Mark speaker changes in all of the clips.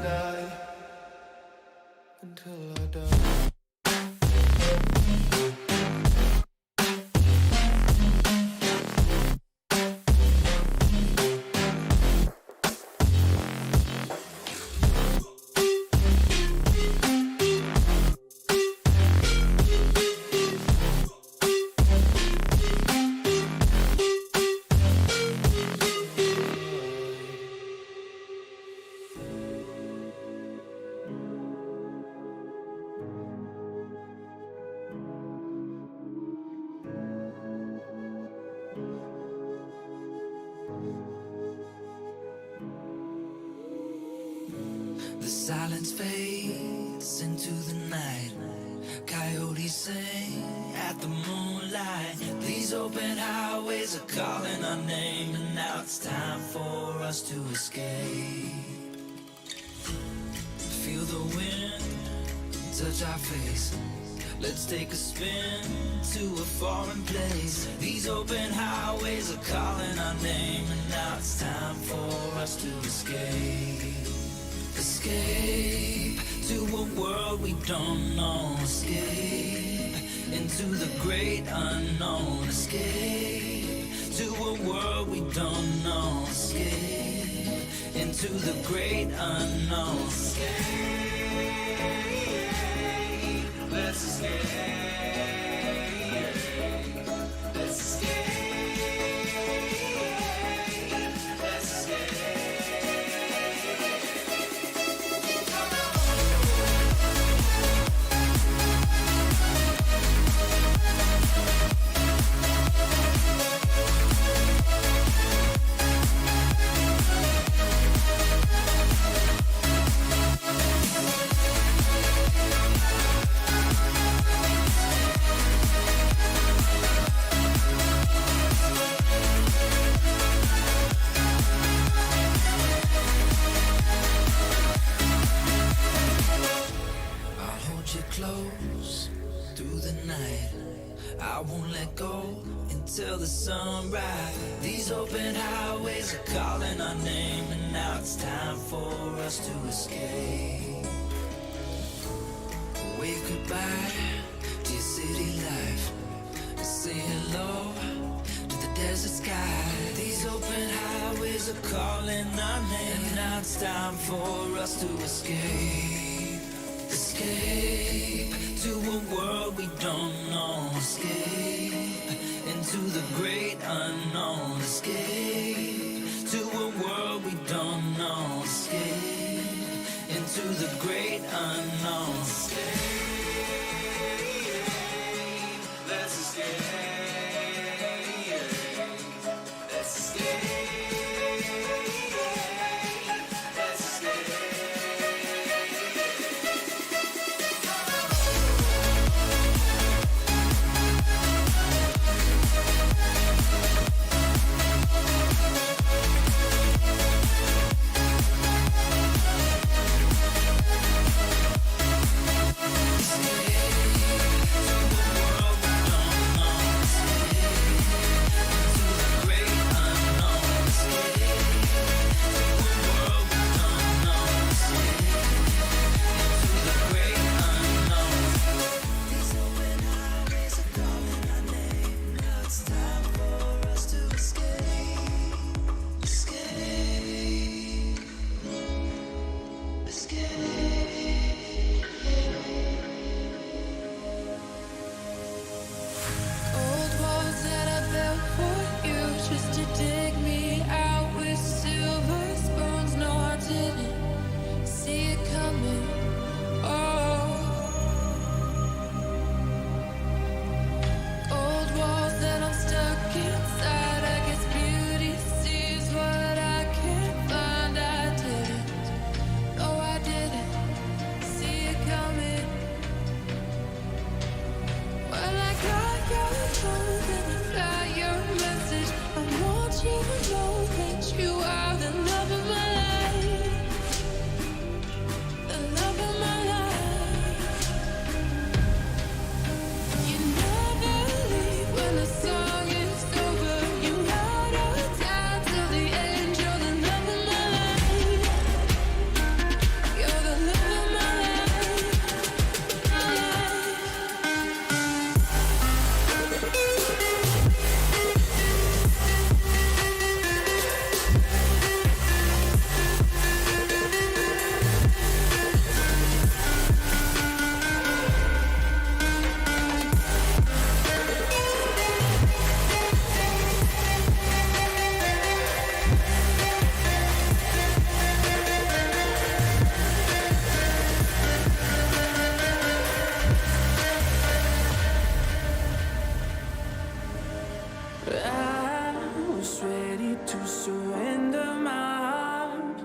Speaker 1: die, until I die.
Speaker 2: The silence fades into the night. Coyotes sing at the moonlight. These open highways are calling our name, and now it's time for us to escape. Feel the wind touch our face. Let's take a spin to a foreign place. These open highways are calling our name, and now it's time for us to escape. Escape to a world we don't know. Escape into the great unknown. Escape to a world we don't know. Escape into the great unknown. Escape, let's escape. Let's escape. Close through the night, I won't let go until the sunrise. These open highways are calling our name, and now it's time for us to escape. Wave goodbye to your city life, and say hello to the desert sky. These open highways are calling our name, and now it's time for us to escape. Escape to a world we don't know. Escape into the great unknown. Escape to a world we don't know. Escape into the great unknown. Escape, let's escape. Let's escape.
Speaker 3: Didn't. No, I didn't.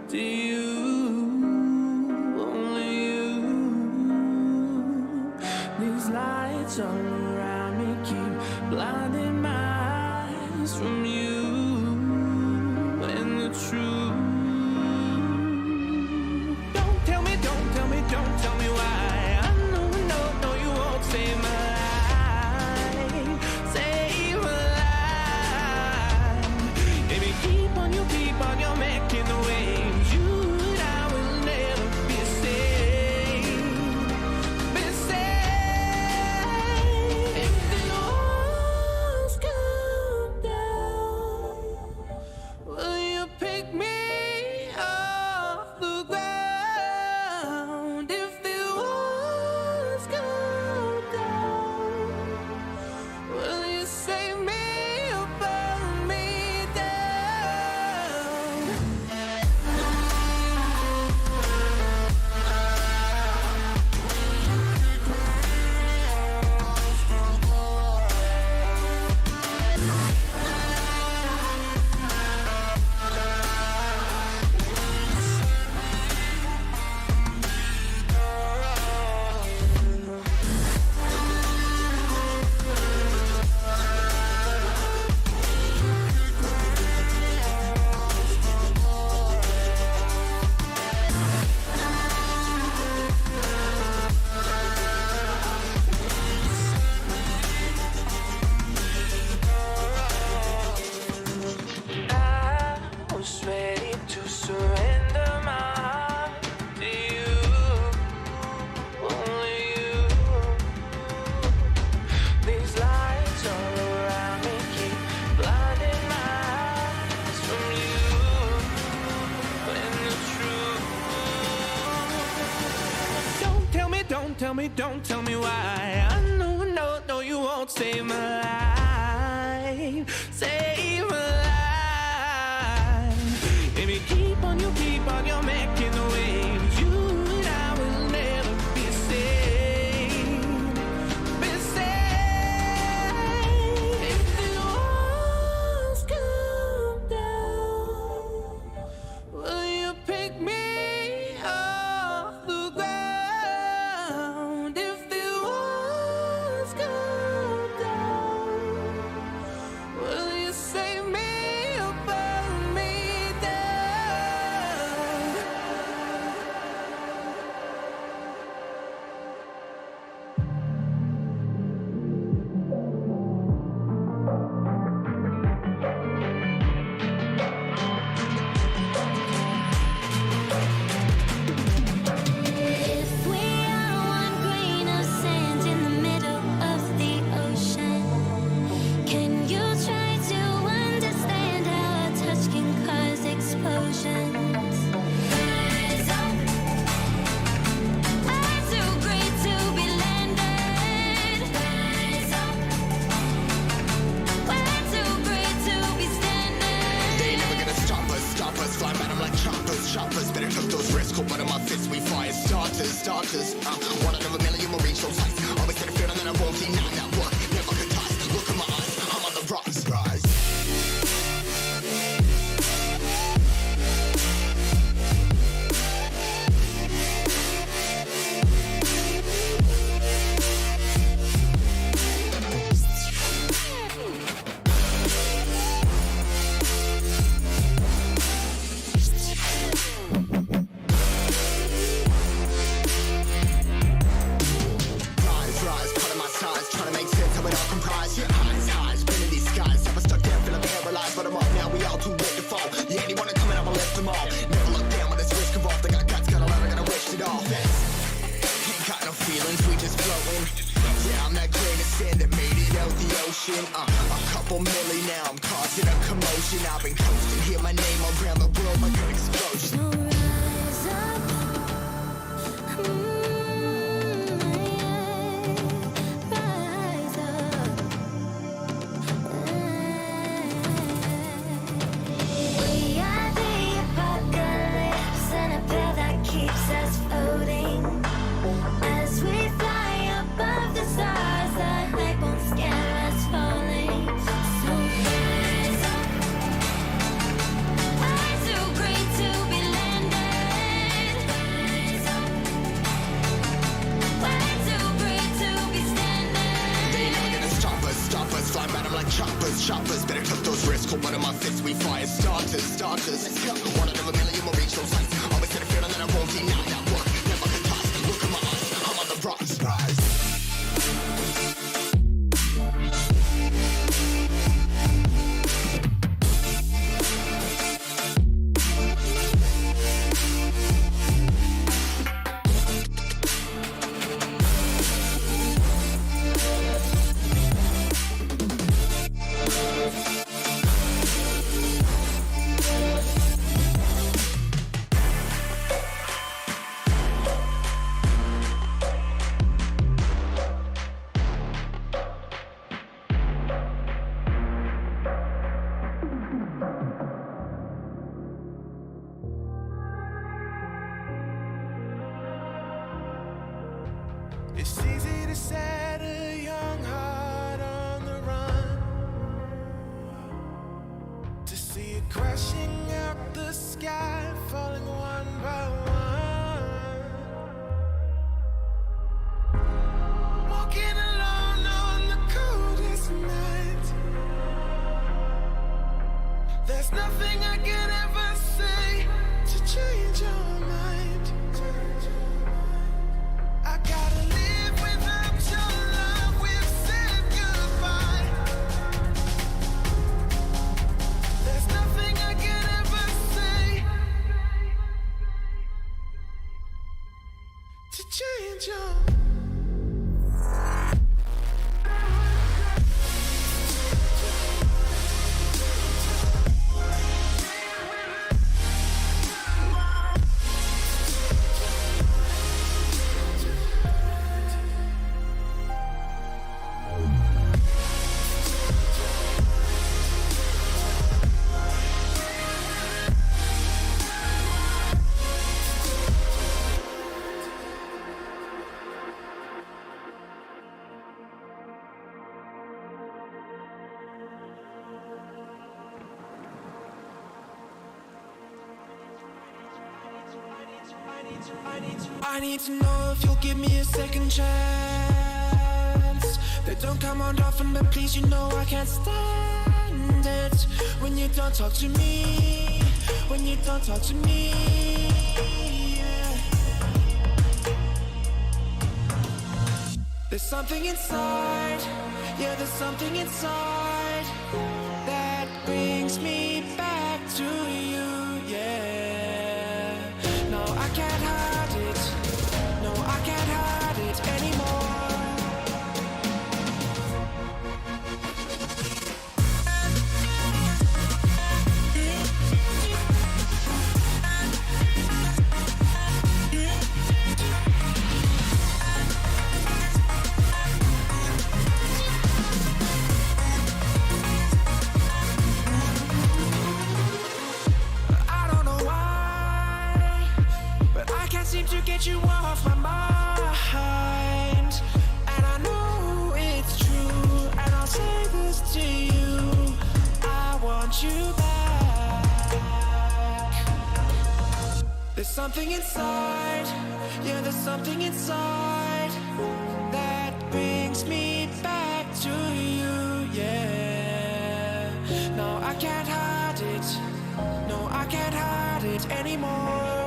Speaker 2: to you, only you. These lights all around me keep blinding my eyes from you and the truth. Don't tell me, don't tell me, don't tell me why. I know, no, no, you won't save my life, save my life. Baby, keep on your making the waves. You and I will never be saved, be saved. If the walls come down, will you pick me off the ground? If the walls come down, will you save me or burn me down? I was ready to surrender my heart to you, only you. These lights all around me keep blinding my eyes from you and the truth. Don't tell me, don't tell me, don't tell me why. I know, no, no, you won't save my life, save my life. Baby, keep on your making the waves. You and I will never be saved, be saved. If the walls come down, will you pick me off the ground? If the walls come down, will you save me or burn me down?
Speaker 1: If we are one grain of sand in the middle of the ocean, can you try to understand how a touch can cause explosions? Rise up, I'm too great to be landed. Rise up, we're too great to be standing.
Speaker 3: They ain't never gonna stop us, fly at 'em like choppers, better took those risks, cold blood in my fists, we fire starters, one out of a million will reach those heights, always had a feeling that I won't deny, that what, never could toss, look in my eyes, I'm on the rocks, rise. Rise, cutting my size, trying to make sense of it all comprised. Yeah, highs, been in these skies. Never stuck down, feeling paralyzed, but I'm up now. We all too late to fall. Yeah, anyone coming, I'ma lift them all. Never look down when it's risk involved. I got guts, got a lot, I gotta wish it off. Ain't got no feelings, we just floating. Yeah, I'm that grain of sand that made it out the ocean. A couple milli now, I'm causing a commotion. I've been coasting, hear my name around the world like an explosion.
Speaker 1: So rise up, rise up. We are the apocalypse, and a pill that keeps us floating. As we fly above the stars, the light won't scare us falling. So rise up, rise
Speaker 3: Cold blood in my fists, we fire starters. Let's go. One out of a million will reach those heights. Always had a feeling that I won't deny that work. Never been tossed. Look at my eyes. I'm on the rise.
Speaker 4: It's easy to set a young heart on the run, to see it crashing out the sky, falling one by one. Walking alone on the coldest night. There's nothing I can ever say to change your mind. I gotta live without your love. We've said goodbye. There's nothing I can ever say to change your. I need to know if you'll give me a second chance. They don't come around often, but please, you know I can't stand it when you don't talk to me. When you don't talk to me, yeah. There's something inside, yeah, there's something inside that brings me back to you, yeah. No, I can't hide it. No, I can't hide it anymore. To get you off my mind, and I know it's true, and I'll say this to you, I want you back. There's something inside, yeah, there's something inside that brings me back to you, yeah. No, I can't hide it, no, I can't hide it anymore.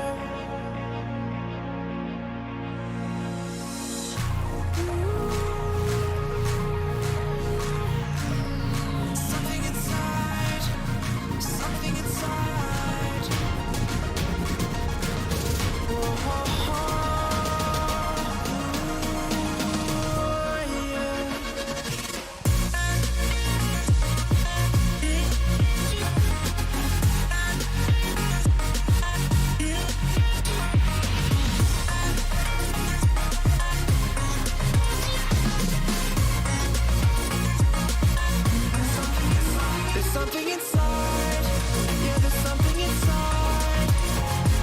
Speaker 4: Something inside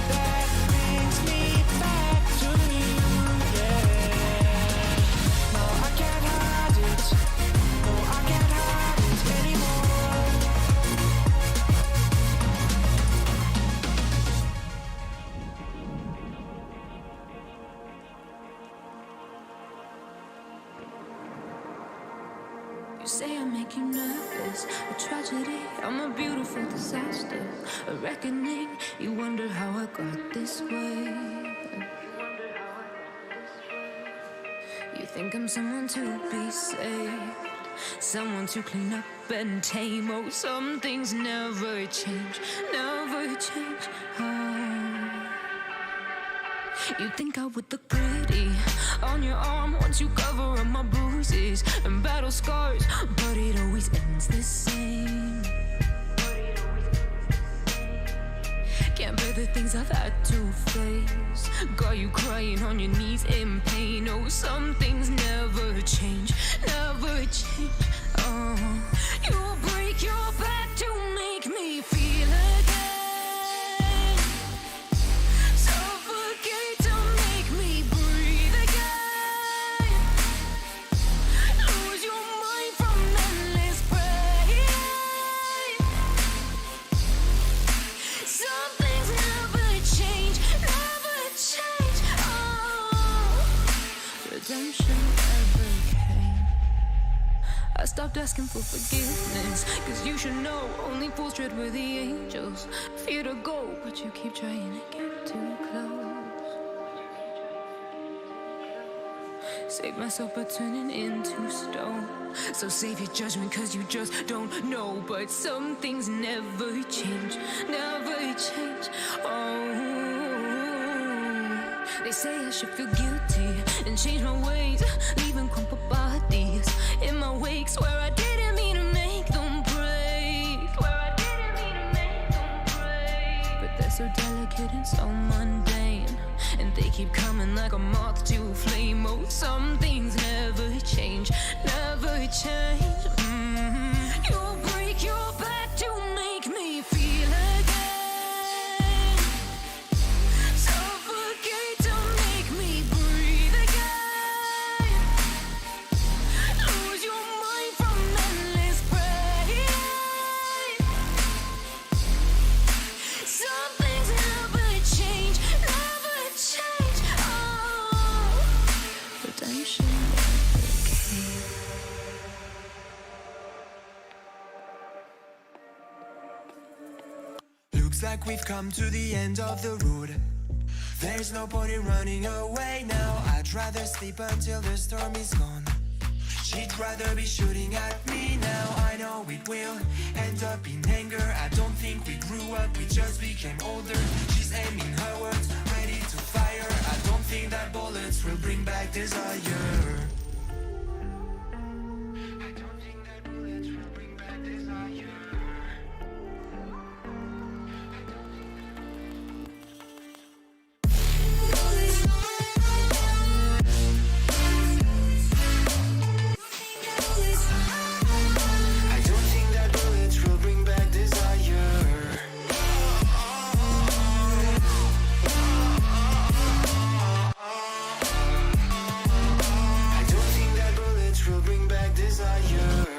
Speaker 4: that brings me back.
Speaker 1: make you nervous. A tragedy, I'm a beautiful disaster. A reckoning, you wonder how I got this way. You think I'm someone to be saved, someone to clean up and tame. Oh, some things never change, never change. Oh. You think I would look pretty on your arm once you cover up my bruises and battle scars, but it always ends the same. Can't bear the things I've had to face. Got you crying on your knees in pain. Oh, some things never change, never change. Oh, you'll break your back to make me feel again. Suffocate to make me breathe again. Lose your mind from endless pain. Some things never change, never change. Oh, redemption never came. I stopped asking for forgiveness, cause you should know only fools tread where the angels fear to go, but you keep trying to get too close. Save myself by turning into stone. So save your judgment cause you just don't know. But some things never change, never change. Oh, they say I should feel guilty and change my ways, leaving crumpled bodies in my wake. Swear I didn't mean to make them break. Swear I didn't mean to make them break. But they're so delicate and so mundane, and they keep coming like a moth to a flame. Oh, some things never change, never change. You'll break your back to make me feel again. Suffocate to make me breathe again. Lose your mind from endless pain. Some things never change, never change. Oh, redemption never came.
Speaker 4: Looks like we've come to the end of the road. There's no point in running away now. I'd rather sleep until the storm is gone. She'd rather be shooting at me now. I know it will end up in anger. I don't think we grew up, we just became older. She's aiming her words, ready to fire. I don't think that bullets will bring back desire. I don't think that bullets will bring back desire. I don't think that bullets will bring back desire. I don't think that bullets will bring back desire.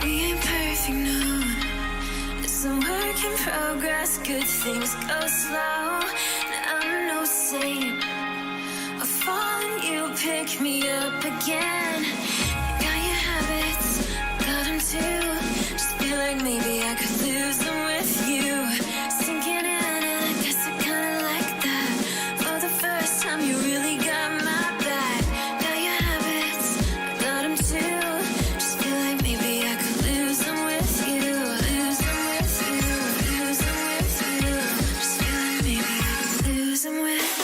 Speaker 1: We ain't perfect, no. It's a work in progress. Good things go slow. And I'm no saint. I fall and you pick me up again. Got your habits, got them too. Just feel like maybe I could lose them with you. Sinking in, and I guess I kinda like that. For the first time, you really got my back. Got your habits, got them too. Just feel like maybe I could lose them with you. Lose them with you, lose them with you. Just feel like maybe I could lose them with.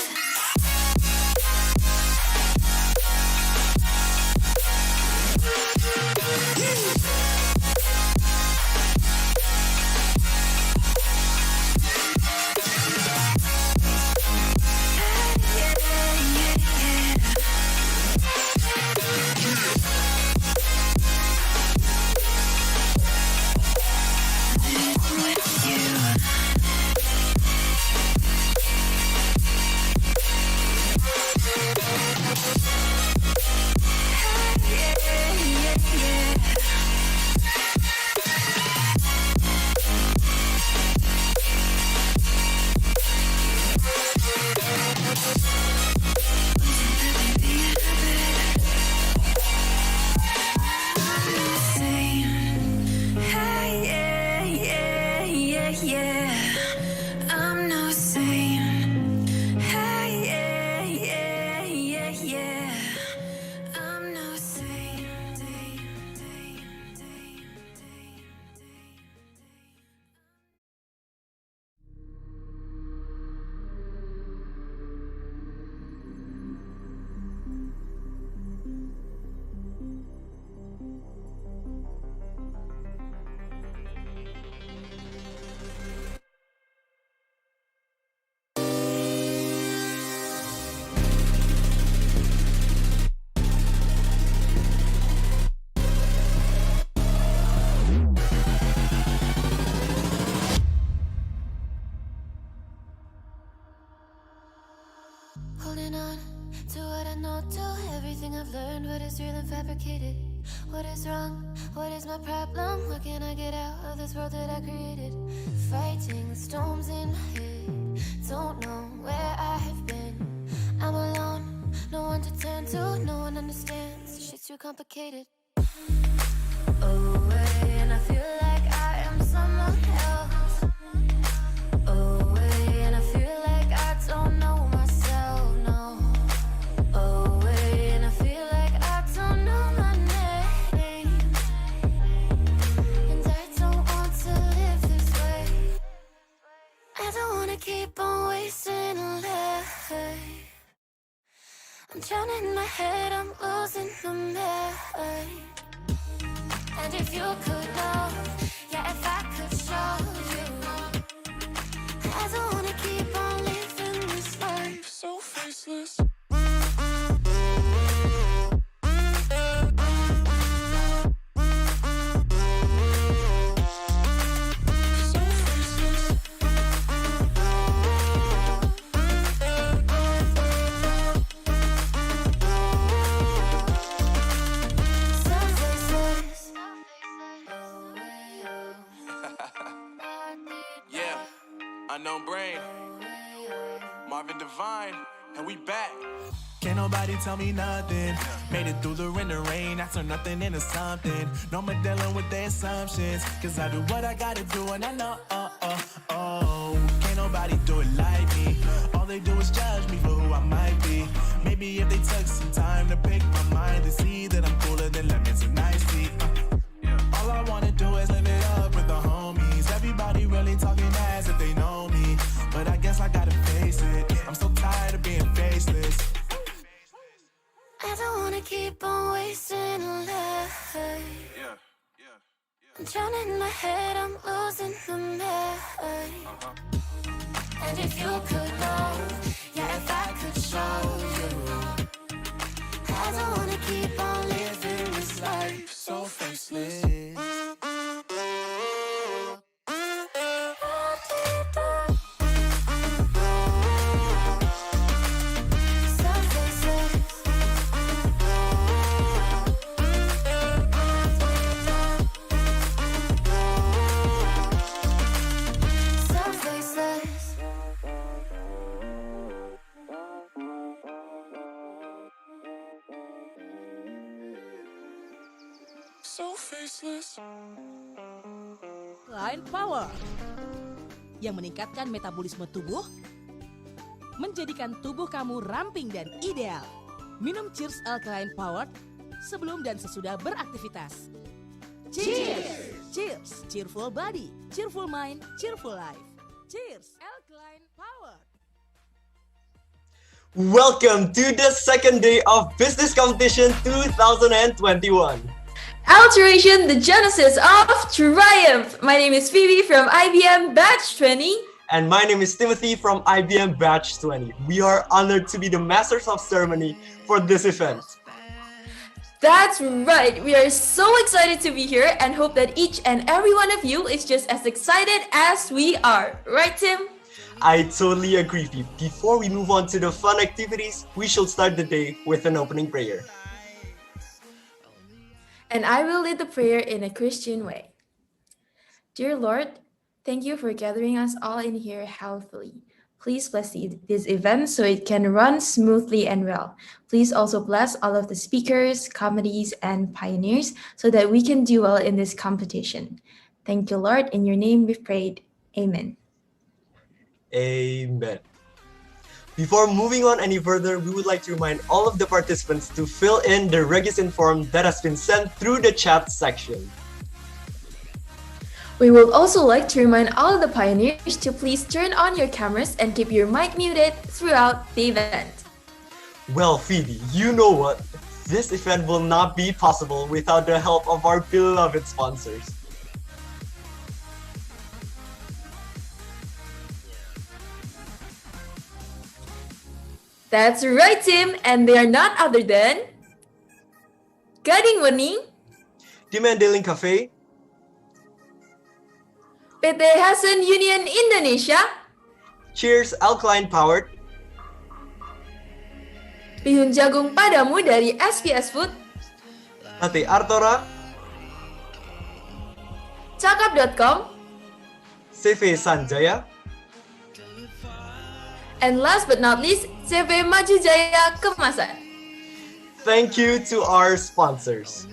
Speaker 1: holding on to what I know, to everything I've learned. What is real and fabricated? What is wrong? What is my problem? What can I get out of this world that I created? Fighting the storms in my head. Don't know where I have been. I'm alone, no one to turn to. No one understands, shit's too complicated. Away, and I feel like I am someone else. Away, and I feel like I don't know myself, no. Away, and I feel like I don't know my name. And I don't want to live this way. I don't wanna keep on wasting life. I'm drowning in my head, I'm losing my mind. And if you could know, yeah, if I could show you, I don't wanna keep on living this life so faceless.
Speaker 5: Unknown Brain, Marvin Devine, and we back.
Speaker 6: Can't nobody tell me nothing. Made it through the rain and rain. I turn nothing into something. No more dealing with their assumptions. Cause I do what I gotta do and I know, can't nobody do it like me. All they do is judge me for who I might be. Maybe if they took some time to pick my mind, they see that I'm cooler than lemons and iced tea. All I wanna do is live it up with the homies. Everybody really talking as if they know me, but I guess I gotta face it. I'm so tired of being faceless.
Speaker 1: I don't wanna keep on wasting life. I'm drowning in my head, I'm losing my mind. And if you could know, yeah, if I could show you, I don't wanna keep on living this life so faceless.
Speaker 6: So faceless.
Speaker 7: Alkaline Power yang meningkatkan metabolisme tubuh, menjadikan tubuh kamu ramping dan ideal. Minum Cheers Alkaline Power sebelum dan sesudah beraktivitas. Cheers! Cheers! Cheerful body, cheerful mind, cheerful life. Cheers! Alkaline Power.
Speaker 8: Welcome to the second day of Business Competition 2021.
Speaker 9: Alteration, the genesis of triumph. My name is Phoebe from IBM Batch 20.
Speaker 8: And my name is Timothy from IBM Batch 20. We are honored to be the masters of ceremony for this event.
Speaker 9: That's right. We are so excited to be here and hope that each and every one of you is just as excited as we are. Right, Tim?
Speaker 8: I totally agree, Phoebe. Before we move on to the fun activities, we should start the day with an opening prayer.
Speaker 9: And I will lead the prayer in a Christian way. Dear Lord, thank you for gathering us all in here healthily. Please bless this event so it can run smoothly and well. Please also bless all of the speakers, committees, and pioneers so that we can do well in this competition. Thank you, Lord. In your name we've prayed. Amen.
Speaker 8: Amen. Before moving on any further, we would like to remind all of the participants to fill in the registration form that has been sent through the chat section.
Speaker 9: We would also like to remind all of the pioneers to please turn on your cameras and keep your mic muted throughout the event.
Speaker 8: Well, Phoebe, you know what? This event will not be possible without the help of our beloved sponsors.
Speaker 9: That's right, Tim, and they are not other than Gading Wening,
Speaker 8: The Mandailing Cafe,
Speaker 9: PT Hasan Union Indonesia,
Speaker 8: Cheers Alkaline Powered,
Speaker 9: Bihun jagung padamu dari SPS Food,
Speaker 8: Ate Artora,
Speaker 9: cakap.com,
Speaker 8: CV Sanjaya,
Speaker 9: and last but not least, CV Maju Jaya Kemasan.
Speaker 8: thank you to our sponsors.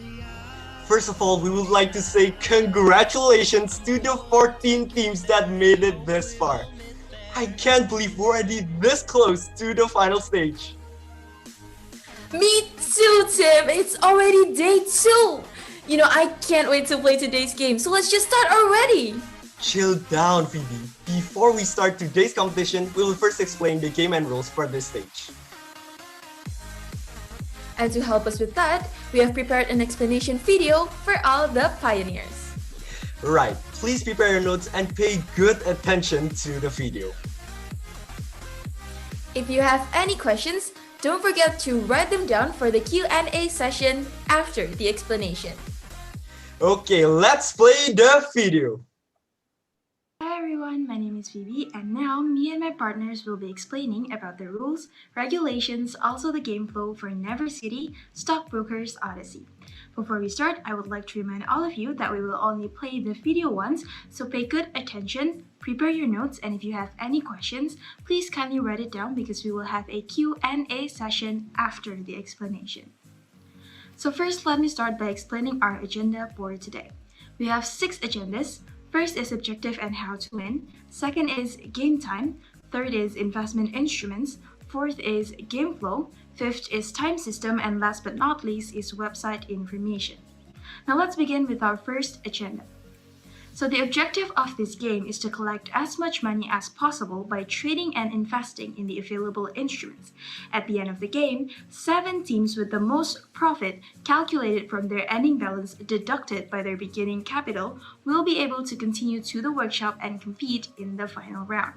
Speaker 8: First of all, we would like to say congratulations to the 14 teams that made it this far. I can't believe we're already this close to the final stage.
Speaker 9: Me too, Tim. It's already day 2. I can't wait to play today's game, so let's just start already.
Speaker 8: Chill down, Phoebe. Before we start today's competition, we will first explain the game and rules for this stage.
Speaker 9: And to help us with that, we have prepared an explanation video for all the pioneers.
Speaker 8: Right, please prepare your notes and pay good attention to the video.
Speaker 9: If you have any questions, don't forget to write them down for the Q&A session after the explanation.
Speaker 8: Okay, let's play the video.
Speaker 10: Hi everyone, my name is Phoebe, and now me and my partners will be explaining about the rules, regulations, also the game flow for Never City Stockbrokers Odyssey. Before we start, I would like to remind all of you that we will only play the video once, so pay good attention, prepare your notes, and if you have any questions, please kindly write it down because we will have a Q&A session after the explanation. So first, let me start by explaining our agenda for today. We have 6 agendas. First is objective and how to win. Second is game time. Third is investment instruments. Fourth is game flow. Fifth is time system. And last but not least is website information. Now let's begin with our first agenda. So the objective of this game is to collect as much money as possible by trading and investing in the available instruments. At the end of the game, 7 teams with the most profit calculated from their ending balance deducted by their beginning capital will be able to continue to the workshop and compete in the final round.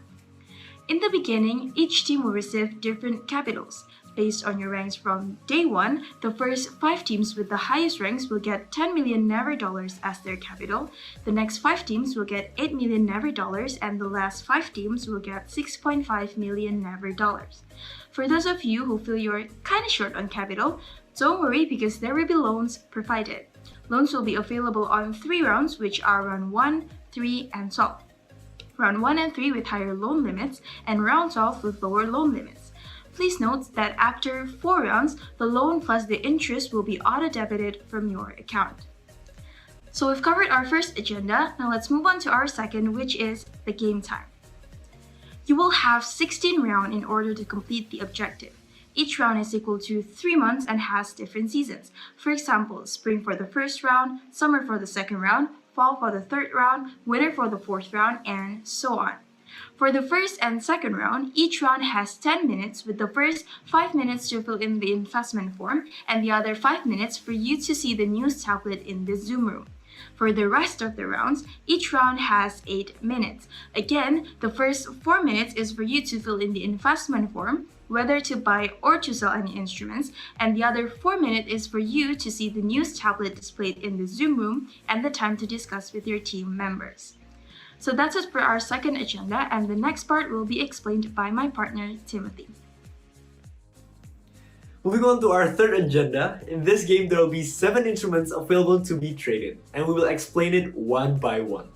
Speaker 10: In the beginning, each team will receive different capitals. Based on your ranks from day 1, the first 5 teams with the highest ranks will get 10 million Never dollars as their capital, the next 5 teams will get 8 million Never dollars, and the last 5 teams will get 6.5 million Never dollars. For those of you who feel you're kinda short on capital, don't worry because there will be loans provided. Loans will be available on 3 rounds, which are round 1, 3, and 12. Round 1 and 3 with higher loan limits, and round 12 with lower loan limits. Please note that after 4 rounds, the loan plus the interest will be auto-debited from your account. So we've covered our first agenda, now let's move on to our second, which is the game time. You will have 16 rounds in order to complete the objective. Each round is equal to 3 months and has different seasons. For example, spring for the first round, summer for the second round, fall for the third round, winter for the fourth round, and so on. For the first and second round, each round has 10 minutes, with the first 5 minutes to fill in the investment form and the other 5 minutes for you to see the news tablet in the Zoom room. For the rest of the rounds, each round has 8 minutes. Again, the first 4 minutes is for you to fill in the investment form, whether to buy or to sell any instruments, and the other 4 minutes is for you to see the news tablet displayed in the Zoom room and the time to discuss with your team members. So that's it for our second agenda, and the next part will be explained by my partner, Timothy.
Speaker 8: Moving on to our third agenda, in this game there will be 7 instruments available to be traded, and we will explain it one by one.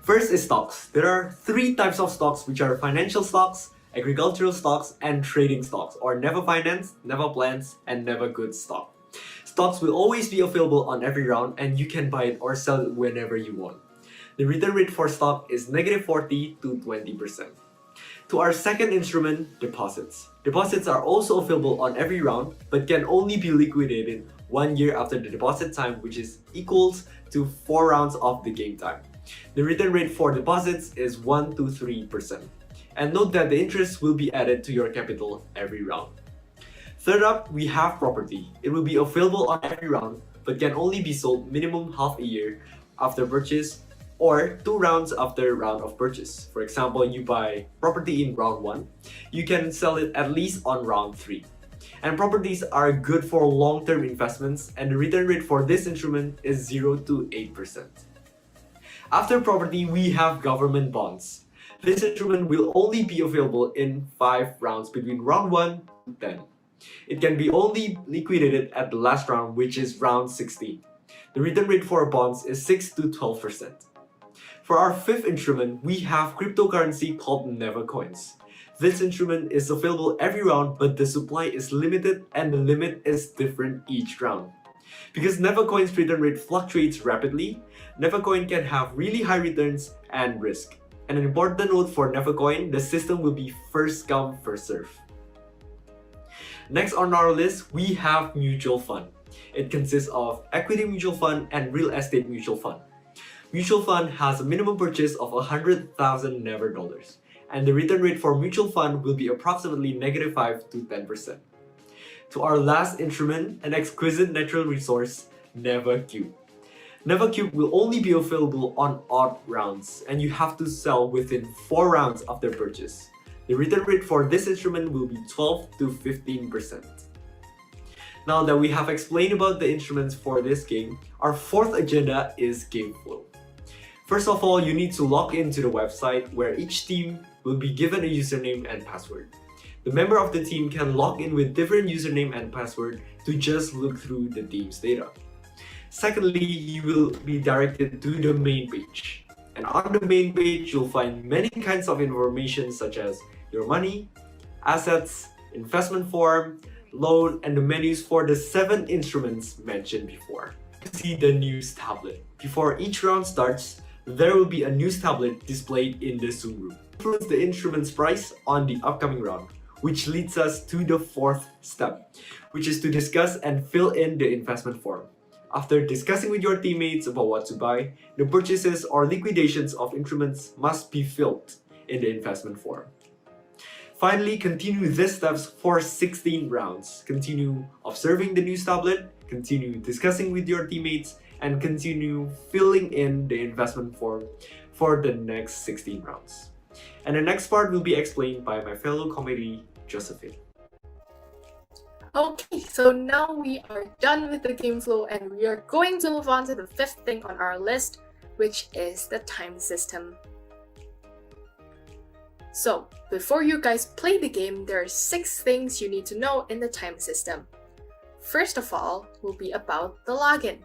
Speaker 8: First is stocks. There are 3 types of stocks, which are financial stocks, agricultural stocks, and trading stocks, or never finance, never plans, and never goods stock. Stocks will always be available on every round, and you can buy it or sell it whenever you want. The return rate for stock is -40 to 20%. To our second instrument, deposits. Deposits are also available on every round, but can only be liquidated 1 year after the deposit time, which is equals to 4 rounds of the game time. The return rate for deposits is 1 to 3%. And note that the interest will be added to your capital every round. Third up, we have property. It will be available on every round, but can only be sold minimum half a year after purchase or 2 rounds after round of purchase. For example, you buy property in round 1, you can sell it at least on round 3. And properties are good for long-term investments, and the return rate for this instrument is 0 to 8%. After property, we have government bonds. This instrument will only be available in 5 rounds between round 1 to 10. It can be only liquidated at the last round, which is round 16. The return rate for bonds is 6 to 12%. For our fifth instrument, we have cryptocurrency called Never Coins. This instrument is available every round, but the supply is limited and the limit is different each round. Because Nevercoin's return rate fluctuates rapidly, Nevercoin can have really high returns and risk. And an important note for Nevercoin, the system will be first come, first serve. Next on our list, we have mutual fund. It consists of equity mutual fund and real estate mutual fund. Mutual fund has a minimum purchase of 100,000 Never dollars, and the return rate for mutual fund will be approximately -5 to 10%. To our last instrument, an exquisite natural resource, NeverCube. NeverCube will only be available on odd rounds, and you have to sell within 4 rounds of their purchase. The return rate for this instrument will be 12 to 15%. Now that we have explained about the instruments for this game, our fourth agenda is game flow. First of all, you need to log into the website where each team will be given a username and password. The member of the team can log in with different username and password to just look through the team's data. Secondly, you will be directed to the main page. And on the main page, you'll find many kinds of information such as your money, assets, investment form, loan, and the menus for the 7 instruments mentioned before. See the news tablet. Before each round starts, there will be a news tablet displayed in the Zoom room. Influence the instrument's price on the upcoming round, which leads us to the fourth step, which is to discuss and fill in the investment form. After discussing with your teammates about what to buy, the purchases or liquidations of instruments must be filled in the investment form. Finally, continue these steps for 16 rounds. Continue observing the news tablet, continue discussing with your teammates, and continue filling in the investment form for the next 16 rounds. And the next part will be explained by my fellow committee, Josephine.
Speaker 9: Okay, so now we are done with the game flow and we are going to move on to the fifth thing on our list, which is the time system. So, before you guys play the game, there are 6 things you need to know in the time system. First of all, will be about the login.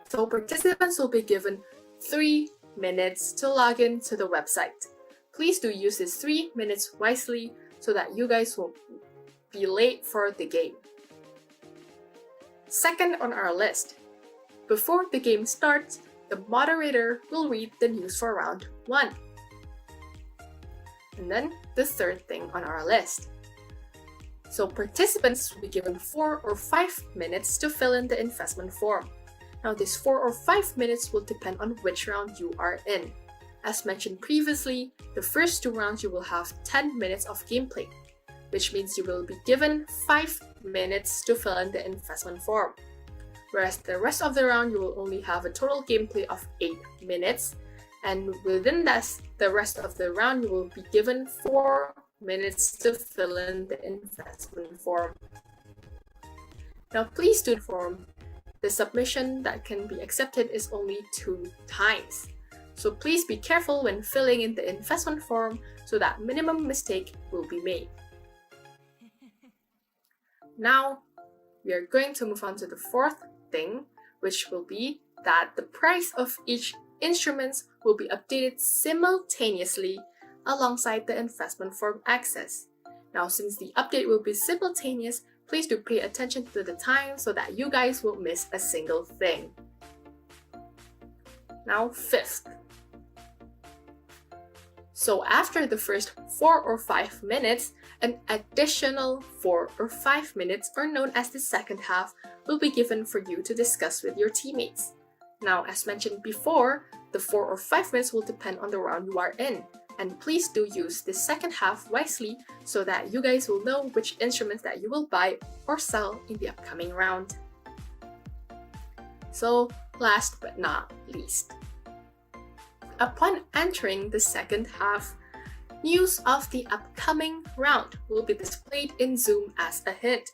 Speaker 9: So participants will be given 3 minutes to log in to the website. Please do use this 3 minutes wisely so that you guys won't be late for the game. Second on our list, before the game starts, the moderator will read the news for round 1. And then the third thing on our list. So participants will be given 4 or 5 minutes to fill in the investment form. Now this 4 or 5 minutes will depend on which round you are in. As mentioned previously, the first 2 rounds you will have 10 minutes of gameplay, which means you will be given 5 minutes to fill in the investment form. Whereas the rest of the round you will only have a total gameplay of 8 minutes, and within that, the rest of the round you will be given 4 minutes to fill in the investment form. Now please do inform, the submission that can be accepted is only 2 times. So please be careful when filling in the investment form so that minimum mistake will be made. Now, we are going to move on to the fourth thing, which will be that the price of each instruments will be updated simultaneously alongside the investment form access. Now, since the update will be simultaneous, please do pay attention to the time so that you guys won't miss a single thing. Now, fifth. So after the first 4 or 5 minutes, an additional 4 or 5 minutes, or known as the second half, will be given for you to discuss with your teammates. Now, as mentioned before, the 4 or 5 minutes will depend on the round you are in. And please do use the second half wisely so that you guys will know which instruments that you will buy or sell in the upcoming round. So, last but not least, upon entering the second half, news of the upcoming round will be displayed in Zoom as a hint.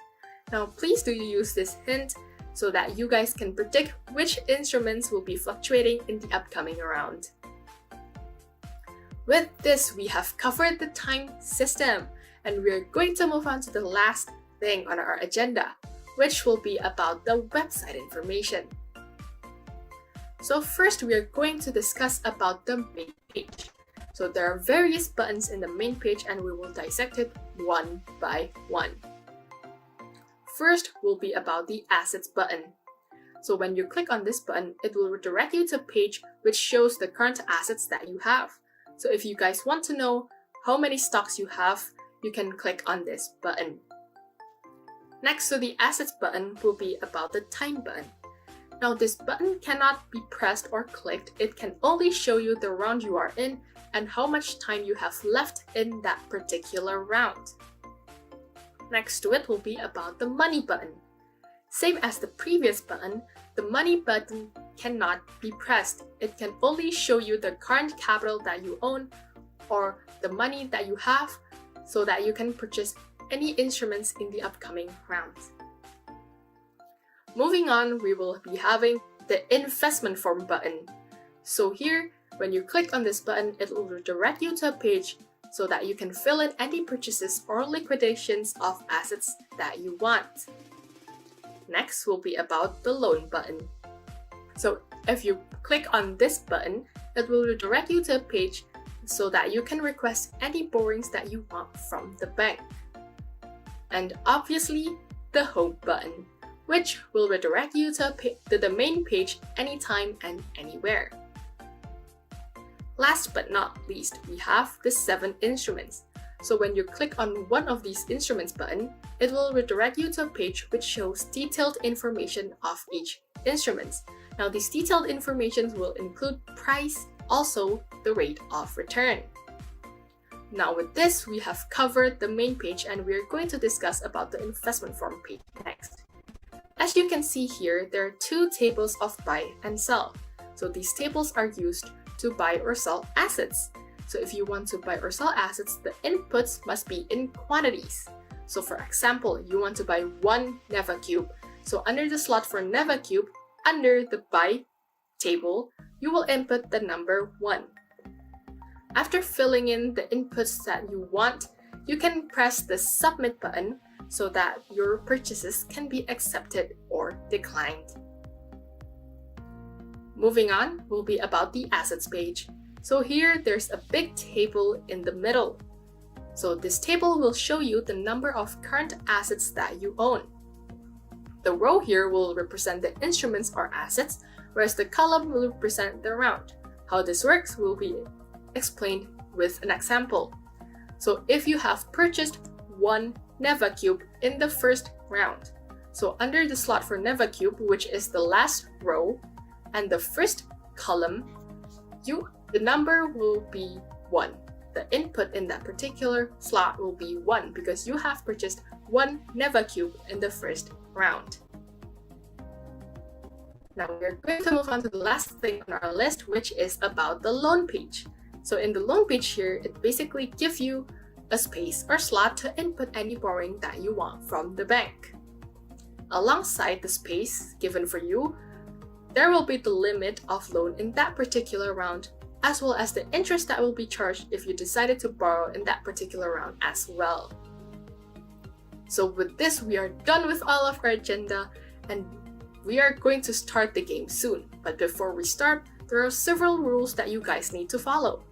Speaker 9: Now, please do use this hint so that you guys can predict which instruments will be fluctuating in the upcoming round. With this, we have covered the time system, and we are going to move on to the last thing on our agenda, which will be about the website information. So first, we are going to discuss about the main page. So there are various buttons in the main page and we will dissect it one by one. First will be about the Assets button. So when you click on this button, it will redirect you to a page which shows the current assets that you have. So if you guys want to know how many stocks you have, you can click on this button. Next to the Assets button will be about the Time button. Now this button cannot be pressed or clicked, it can only show you the round you are in and how much time you have left in that particular round. Next to it will be about the Money button. Same as the previous button, the Money button cannot be pressed. It can only show you the current capital that you own or the money that you have so that you can purchase any instruments in the upcoming rounds. Moving on, we will be having the Investment Form button. So here, when you click on this button, it will redirect you to a page so that you can fill in any purchases or liquidations of assets that you want. Next will be about the Loan button. So if you click on this button, it will redirect you to a page so that you can request any borrowings that you want from the bank. And obviously, the Home button, which will redirect you to the main page anytime and anywhere. Last but not least, we have the 7 instruments. So when you click on one of these instruments button, it will redirect you to a page which shows detailed information of each instrument. Now these detailed information will include price, also the rate of return. Now with this, we have covered the main page and we are going to discuss about the Investment Form page next. As you can see here, there are 2 tables of buy and sell. So these tables are used to buy or sell assets. So if you want to buy or sell assets, the inputs must be in quantities. So for example, you want to buy 1 Neva Cube. So under the slot for Neva Cube, under the buy table, you will input the number 1. After filling in the inputs that you want, you can press the Submit button so that your purchases can be accepted or declined. Moving on will be about the Assets page. So here, there's a big table in the middle. So this table will show you the number of current assets that you own. The row here will represent the instruments or assets, whereas the column will represent the round. How this works will be explained with an example. So if you have purchased 1 Neva Cube in the first round, so under the slot for Neva Cube, which is the last row, and the first column, the number will be 1. The input in that particular slot will be 1 because you have purchased 1 Neva Cube in the first round. Now we're going to move on to the last thing on our list, which is about the Loan page. So in the Loan page here, it basically gives you a space or slot to input any borrowing that you want from the bank. Alongside the space given for you, there will be the limit of loan in that particular round, as well as the interest that will be charged if you decided to borrow in that particular round as well. So with this, we are done with all of our agenda and we are going to start the game soon. But before we start, there are several rules that you guys need to follow.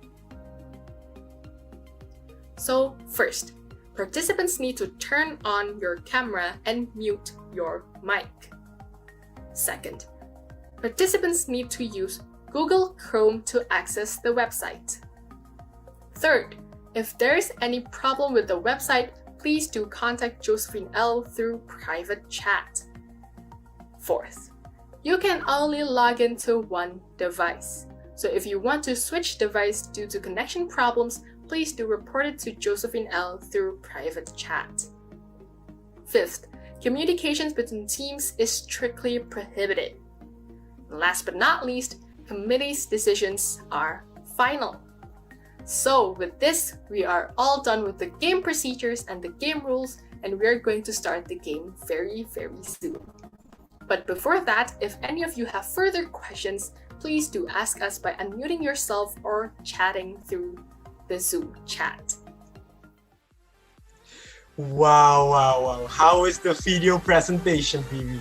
Speaker 9: So first, participants need to turn on your camera and mute your mic. Second, participants need to use Google Chrome to access the website. Third, if there is any problem with the website, please do contact Josephine L through private chat. Fourth, you can only log into one device. So if you want to switch device due to connection problems, please do report it to Josephine L through private chat. Fifth, communications between teams is strictly prohibited. Last but not least, committee's decisions are final. So with this, we are all done with the game procedures and the game rules, and we are going to start the game very, very soon. But before that, if any of you have further questions, please do ask us by unmuting yourself or chatting through the Zoom chat.
Speaker 8: Wow. How is the video presentation, Phoebe?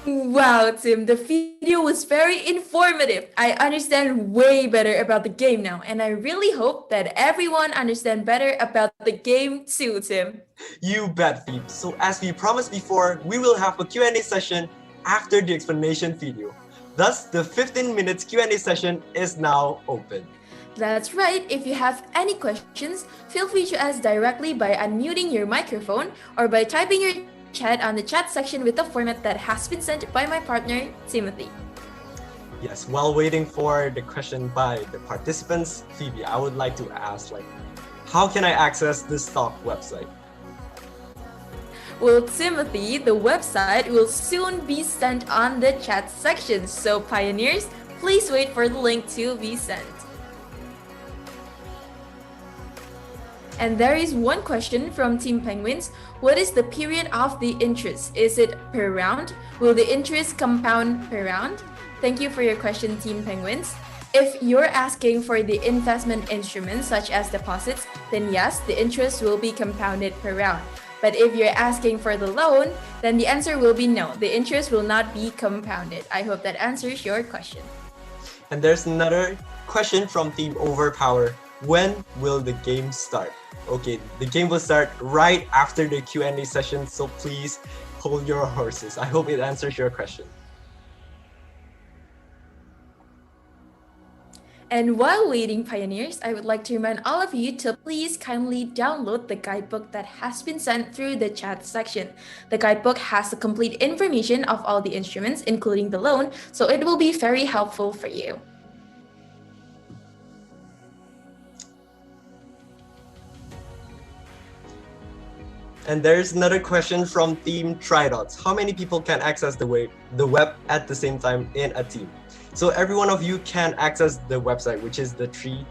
Speaker 9: Wow, Tim, the video was very informative. I understand way better about the game now, and I really hope that everyone understands better about the game too, Tim.
Speaker 8: You bet, Phoebe. So as we promised before, we will have a Q&A session after the explanation video. Thus, the 15 minutes Q&A session is now open.
Speaker 9: That's right. If you have any questions, feel free to ask directly by unmuting your microphone or by typing your chat on the chat section with the format that has been sent by my partner, Timothy.
Speaker 8: Yes, while waiting for the question by the participants, Phoebe, I would like to ask, how can I access the stock website?
Speaker 9: Well, Timothy, the website will soon be sent on the chat section, so pioneers, please wait for the link to be sent. And there is one question from Team Penguins. What is the period of the interest? Is it per round? Will the interest compound per round? Thank you for your question, Team Penguins. If you're asking for the investment instruments such as deposits, then yes, the interest will be compounded per round. But if you're asking for the loan, then the answer will be no. The interest will not be compounded. I hope that answers your question.
Speaker 8: And there's another question from Team Overpower. When will the game start? Okay, the game will start right after the Q&A session, so please hold your horses. I hope it answers your question.
Speaker 9: And while waiting, pioneers, I would like to remind all of you to please kindly download the guidebook that has been sent through the chat section. The guidebook has the complete information of all the instruments, including the loan, so it will be very helpful for you.
Speaker 8: And there's another question from Team Tridots. How many people can access the web at the same time in a team? So every one of you can access the website, which is the 3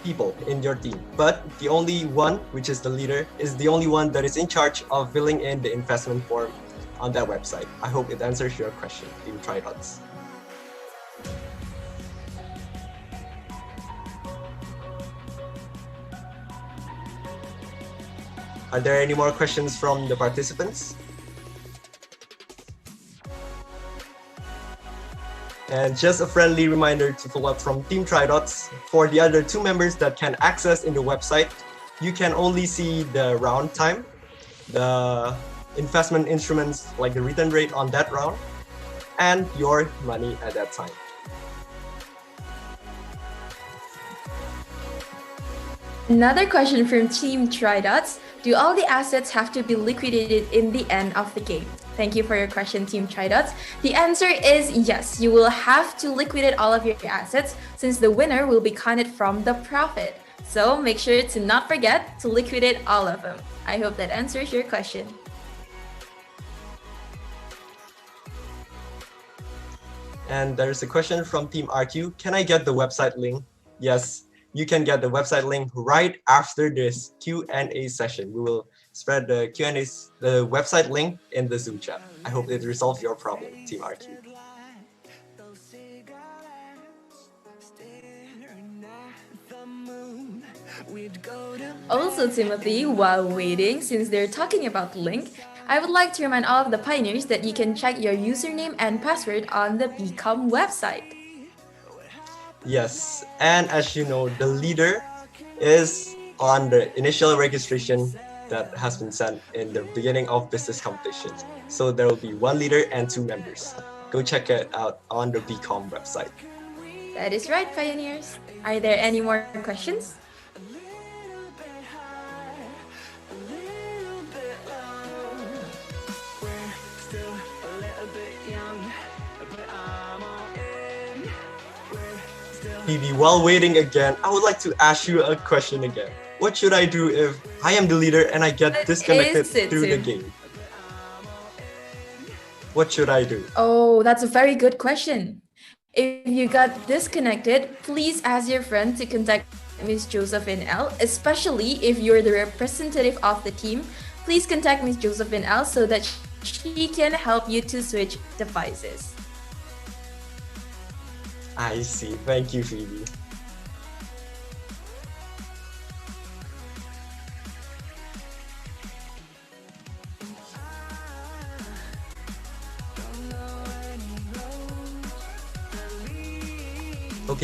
Speaker 8: people in your team. But the only one, which is the leader, is the only one that is in charge of filling in the investment form on that website. I hope it answers your question, Team Tridots. Are there any more questions from the participants? And just a friendly reminder to follow up from Team Tridots. For the other 2 members that can access in the website, you can only see the round time, the investment instruments like the return rate on that round, and your money at that time.
Speaker 9: Another question from Team Tridots. Do all the assets have to be liquidated in the end of the game? Thank you for your question, Team Tridots. The answer is yes, you will have to liquidate all of your assets since the winner will be counted from the profit. So make sure to not forget to liquidate all of them. I hope that answers your question.
Speaker 8: And there's a question from Team RQ. Can I get the website link? Yes, you can get the website link right after this Q&A session. We will spread the the website link in the Zoom chat. I hope it resolves your problem, Team RQ.
Speaker 9: Also, Timothy, while waiting, since they're talking about the link, I would like to remind all of the pioneers that you can check your username and password on the BCom website.
Speaker 8: Yes, and as you know, the leader is on the initial registration that has been sent in the beginning of business competition. So there will be 1 leader and 2 members. Go check it out on the BCom website.
Speaker 9: That is right, pioneers. Are there any more questions?
Speaker 8: Phoebe, while waiting again, I would like to ask you a question again. What should I do if I am the leader and I get disconnected through the game? What should I do?
Speaker 9: Oh, that's a very good question. If you got disconnected, please ask your friend to contact Miss Josephine L, especially if you're the representative of the team. Please contact Miss Josephine L so that she can help you to switch devices.
Speaker 8: I see. Thank you, Phoebe.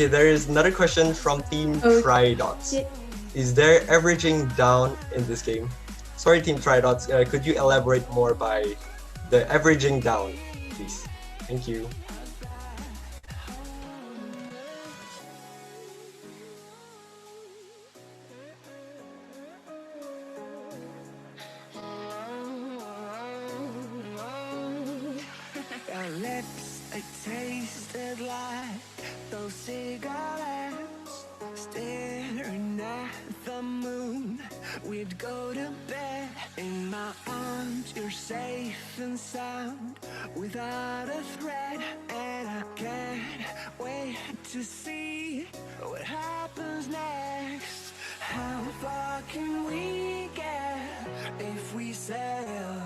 Speaker 11: Okay, there is another question from Team
Speaker 9: Okay.
Speaker 11: Tridots. Is there averaging down in this game? Sorry, Team Tridots, could you elaborate more by the averaging down, please? Thank you.
Speaker 4: Your lips, they tasted like those cigarettes. Staring at the moon, we'd go to bed. In my arms, you're safe and sound, without a threat. And I can't wait to see what happens next. How far can we get if we sail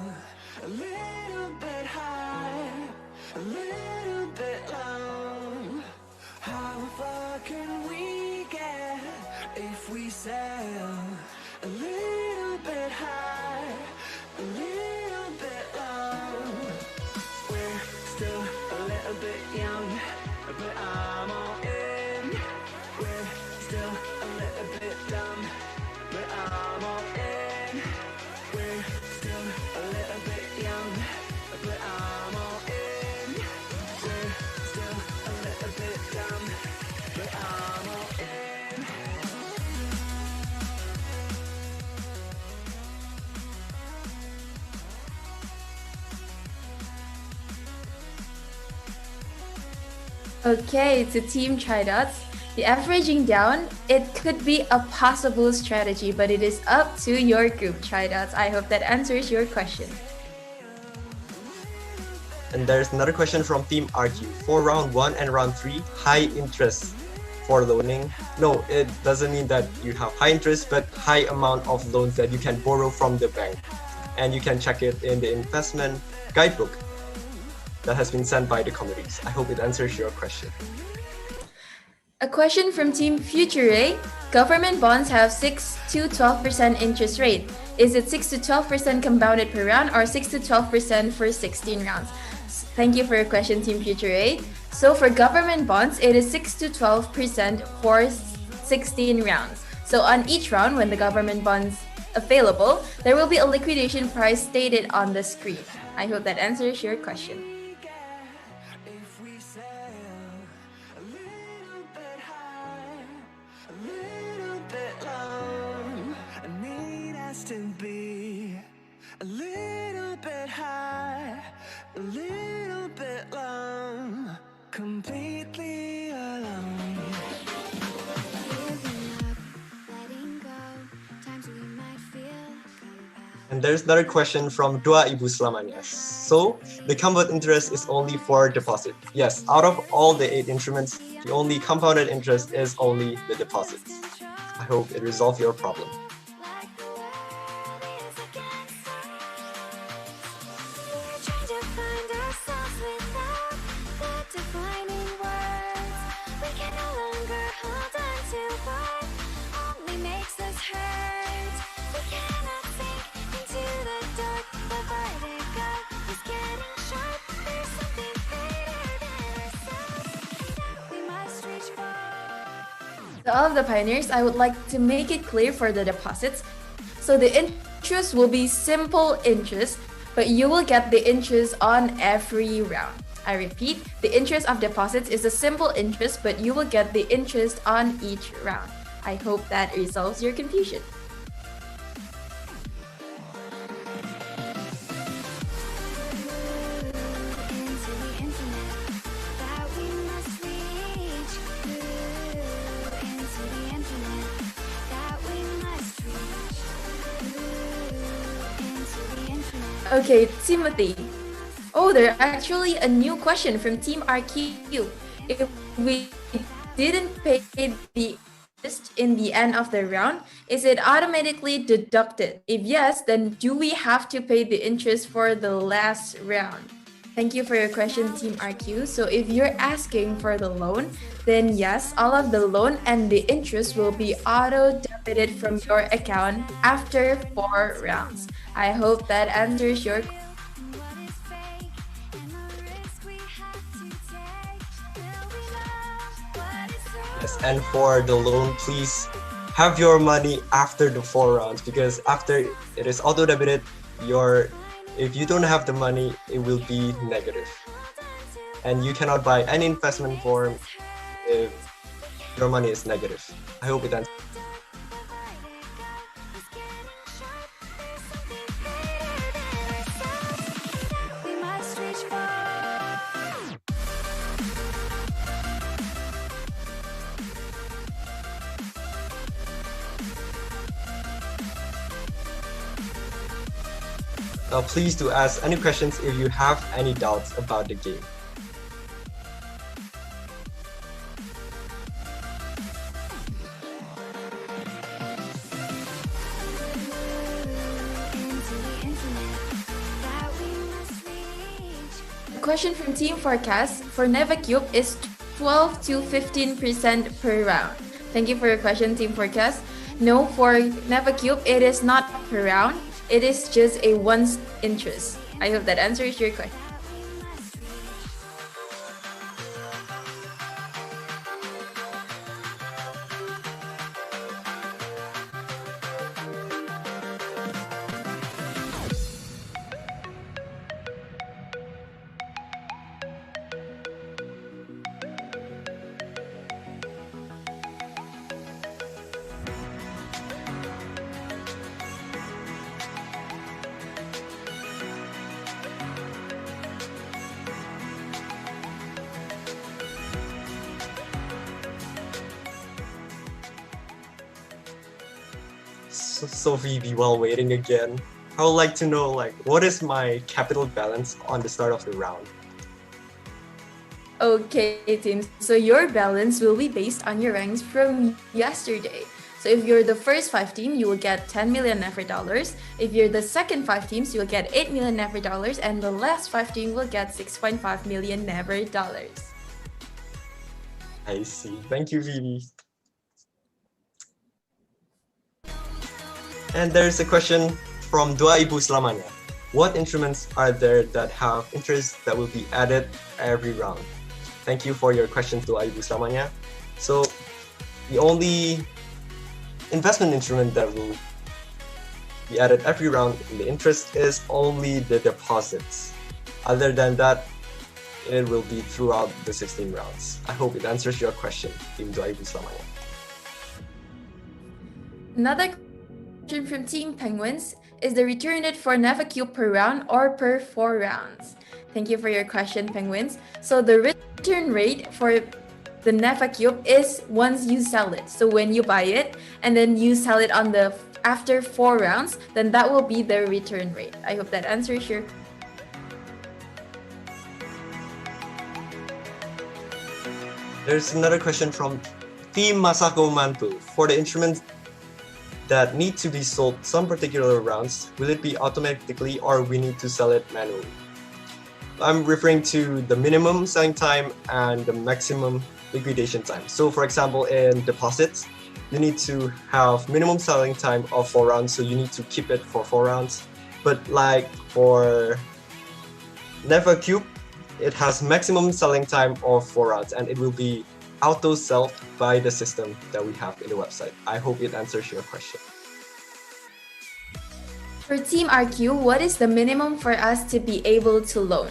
Speaker 4: a little bit high, a little bit low? How far can we get if we sail a little bit high, a little bit low? We're still a little bit young, but I'm all in. We're still a little bit dumb, but I'm all in. We're still a little bit young, but I'm all in. We're still a little bit dumb, but I'm all in.
Speaker 9: Okay, to Team Tridots, the averaging down, it could be a possible strategy, but it is up to your group, Tridots. I hope that answers your question.
Speaker 11: And there's another question from Team RQ. For round 1 and round 3, high interest for loaning. No, it doesn't mean that you have high interest, but high amount of loans that you can borrow from the bank. And you can check it in the investment guidebook that has been sent by the committees. I hope it answers your question.
Speaker 9: A question from Team Future A. Government bonds have 6 to 12% interest rate. Is it 6 to 12% compounded per round or 6 to 12% for 16 rounds? Thank you for your question, Team Future A. So for government bonds, it is 6 to 12% for 16 rounds. So on each round, when the government bonds available, there will be a liquidation price stated on the screen. I hope that answers your question.
Speaker 4: If we sail a little bit high, a little bit low, I need us to be a little bit high, a little bit low, completely alone.
Speaker 1: Giving up, letting go, times we might feel compelled.
Speaker 11: And there's another question from Dua Ibu selamanya. So, the compound interest is only for deposit. Yes, out of all the 8 instruments, the only compounded interest is only the deposits. I hope it resolves your problem.
Speaker 1: Like the world is against us. We're trying to find ourselves without the defining words. We can no longer hold on to what only makes us hurt. We cannot sink into the dark. The vertigo is getting sharp. There's something greater than ourselves that we must reach for.
Speaker 9: To all of the pioneers, I would like to make it clear for the deposits. So the interest will be simple interest, but you will get the interest on every round. I repeat, the interest of deposits is a simple interest, but you will get the interest on each round. I hope that resolves your confusion.
Speaker 1: Into the internet that we must reach. Into the internet that we must reach. Into the internet.
Speaker 9: Okay, Timothy. Oh, there's actually a new question from Team RQ. If we didn't pay the interest in the end of the round, is it automatically deducted? If yes, then do we have to pay the interest for the last round? Thank you for your question, Team RQ. So if you're asking for the loan, then yes, all of the loan and the interest will be auto-debited from your account after 4 rounds. I hope that answers your question.
Speaker 1: What is fake and the risk we have to take? Will we love what is real?
Speaker 11: interest. And for the loan, please have your money after the 4 rounds, because after it is auto debited, if you don't have the money, it will be negative. And you cannot buy any investment form if your money is negative. I hope it answers.
Speaker 1: We must reach for.
Speaker 11: Now please do ask any questions if you have any doubts about the game.
Speaker 1: Into the internet that we must reach.
Speaker 9: The question from Team Forecast for NevaCube is 12 to 15% per round. Thank you for your question, Team Forecast. No, for NevaCube, it is not per round. It is just a once interest. I hope that answers your question.
Speaker 11: So Phoebe, while waiting again, I would like to know what is my capital balance on the start of the round?
Speaker 9: Okay, team. So your balance will be based on your ranks from yesterday. So if you're the first 5 team, you will get 10 million Never dollars. If you're the second 5 teams, you'll get 8 million Never dollars, and the last 5 team will get 6.5 million Never dollars.
Speaker 11: I see. Thank you, Phoebe. And there's a question from Dua Ibu selamanya. What instruments are there that have interest that will be added every round? Thank you for your question, Dua Ibu selamanya. So the only investment instrument that will be added every round in the interest is only the deposits. Other than that, it will be throughout the 16 rounds. I hope it answers your question, Team Dua Ibu selamanya.
Speaker 9: Another question from Team Penguins is the return rate for NevaCube per round or per 4 rounds? Thank you for your question, Penguins. So the return rate for the NevaCube is once you sell it. So when you buy it and then you sell it on the after 4 rounds, then that will be the return rate. I hope that answers your.
Speaker 11: There's another question from Team Masako Mantu. For the instruments that need to be sold some particular rounds, will it be automatically or we need to sell it manually? I'm referring to the minimum selling time and the maximum liquidation time. So for example, in deposits, you need to have minimum selling time of 4 rounds, so you need to keep it for 4 rounds. But like for NevaCube, it has maximum selling time of 4 rounds and it will be auto-sold by the system that we have in the website. I hope it answers your question.
Speaker 9: For Team RQ, what is the minimum for us to be able to loan?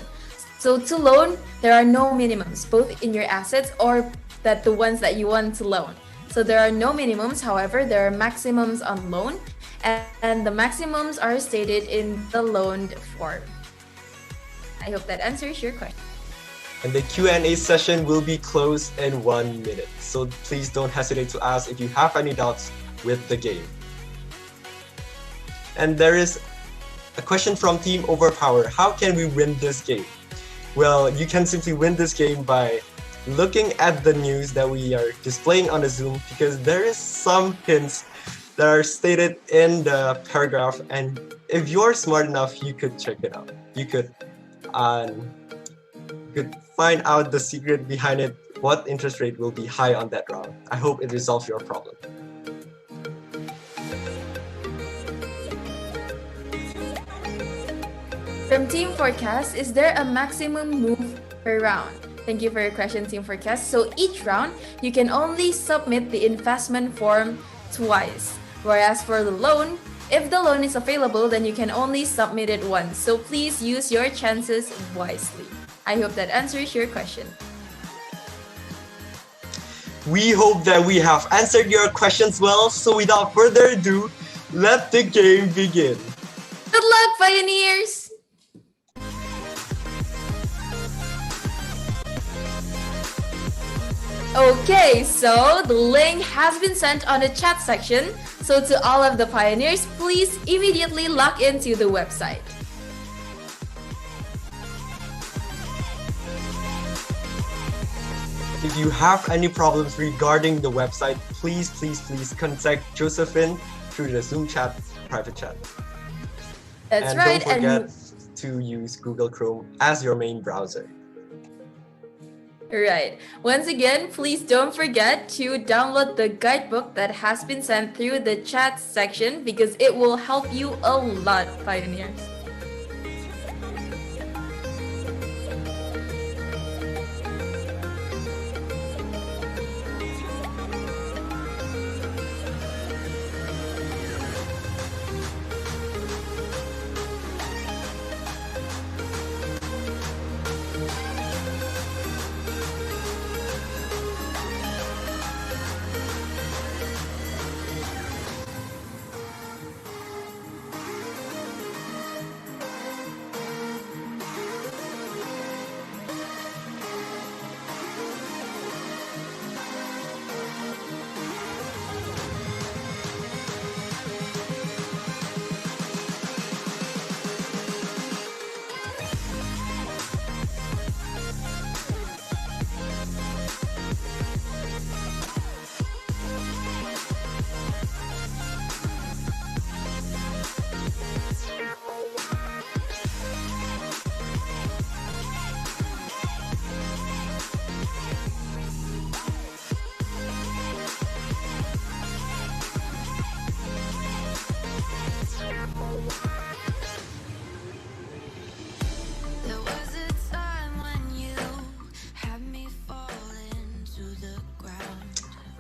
Speaker 9: So to loan, there are no minimums, both in your assets or the ones that you want to loan. So there are no minimums, however, there are maximums on loan, and the maximums are stated in the loaned form. I hope that answers your question.
Speaker 11: And the Q&A session will be closed in 1 minute. So please don't hesitate to ask if you have any doubts with the game. And there is a question from Team Overpower. How can we win this game? Well, you can simply win this game by looking at the news that we are displaying on the Zoom, because there is some hints that are stated in the paragraph, and if you're smart enough, you could check it out. You could find out the secret behind it, what interest rate will be high on that round. I hope it resolves your problem.
Speaker 9: From Team Forecast, is there a maximum move per round? Thank you for your question, Team Forecast. So each round, you can only submit the investment form twice. Whereas for the loan, if the loan is available, then you can only submit it once. So please use your chances wisely. I hope that answers your question.
Speaker 11: We hope that we have answered your questions well. So without further ado, let the game begin.
Speaker 9: Good luck, Pioneers! Okay, so the link has been sent on the chat section. So to all of the Pioneers, please immediately log into the website.
Speaker 11: If you have any problems regarding the website, please contact Josephine through the Zoom chat, private chat.
Speaker 9: That's
Speaker 11: and
Speaker 9: right.
Speaker 11: Don't forget to use Google Chrome as your main browser.
Speaker 9: Right. Once again, please don't forget to download the guidebook that has been sent through the chat section because it will help you a lot, Pioneers.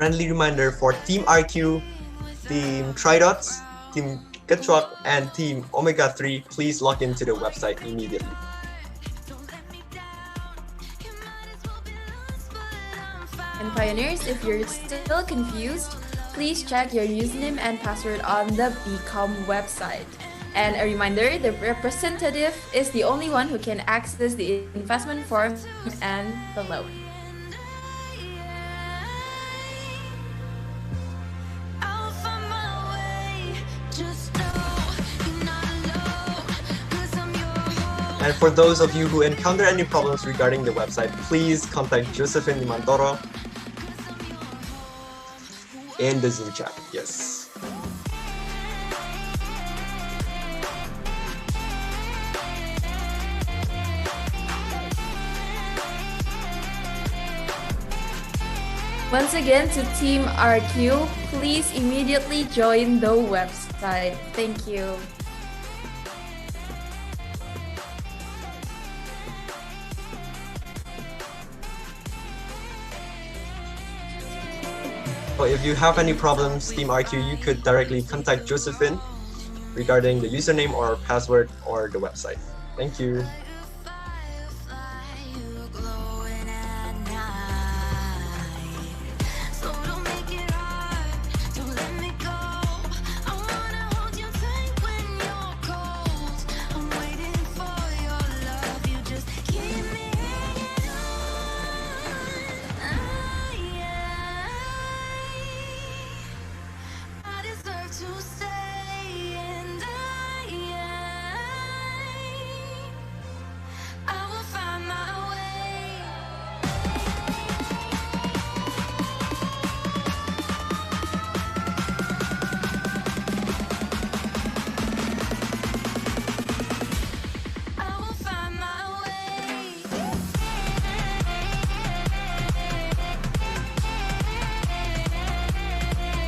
Speaker 11: Friendly reminder for Team RQ, Team Tridots, Team Ketchup, and Team Omega 3, please log into the website immediately.
Speaker 9: And Pioneers, if you're still confused, please check your username and password on the BCom website. And a reminder, the representative is the only one who can access the investment form and the loan.
Speaker 11: And for those of you who encounter any problems regarding the website, please contact Josephine Dimantoro in the Zoom chat. Yes.
Speaker 9: Once again, to Team RQ, please immediately join the website. Thank you.
Speaker 11: So if you have any problems, Team RQ, you could directly contact Josephine regarding the username or password or the website. Thank you.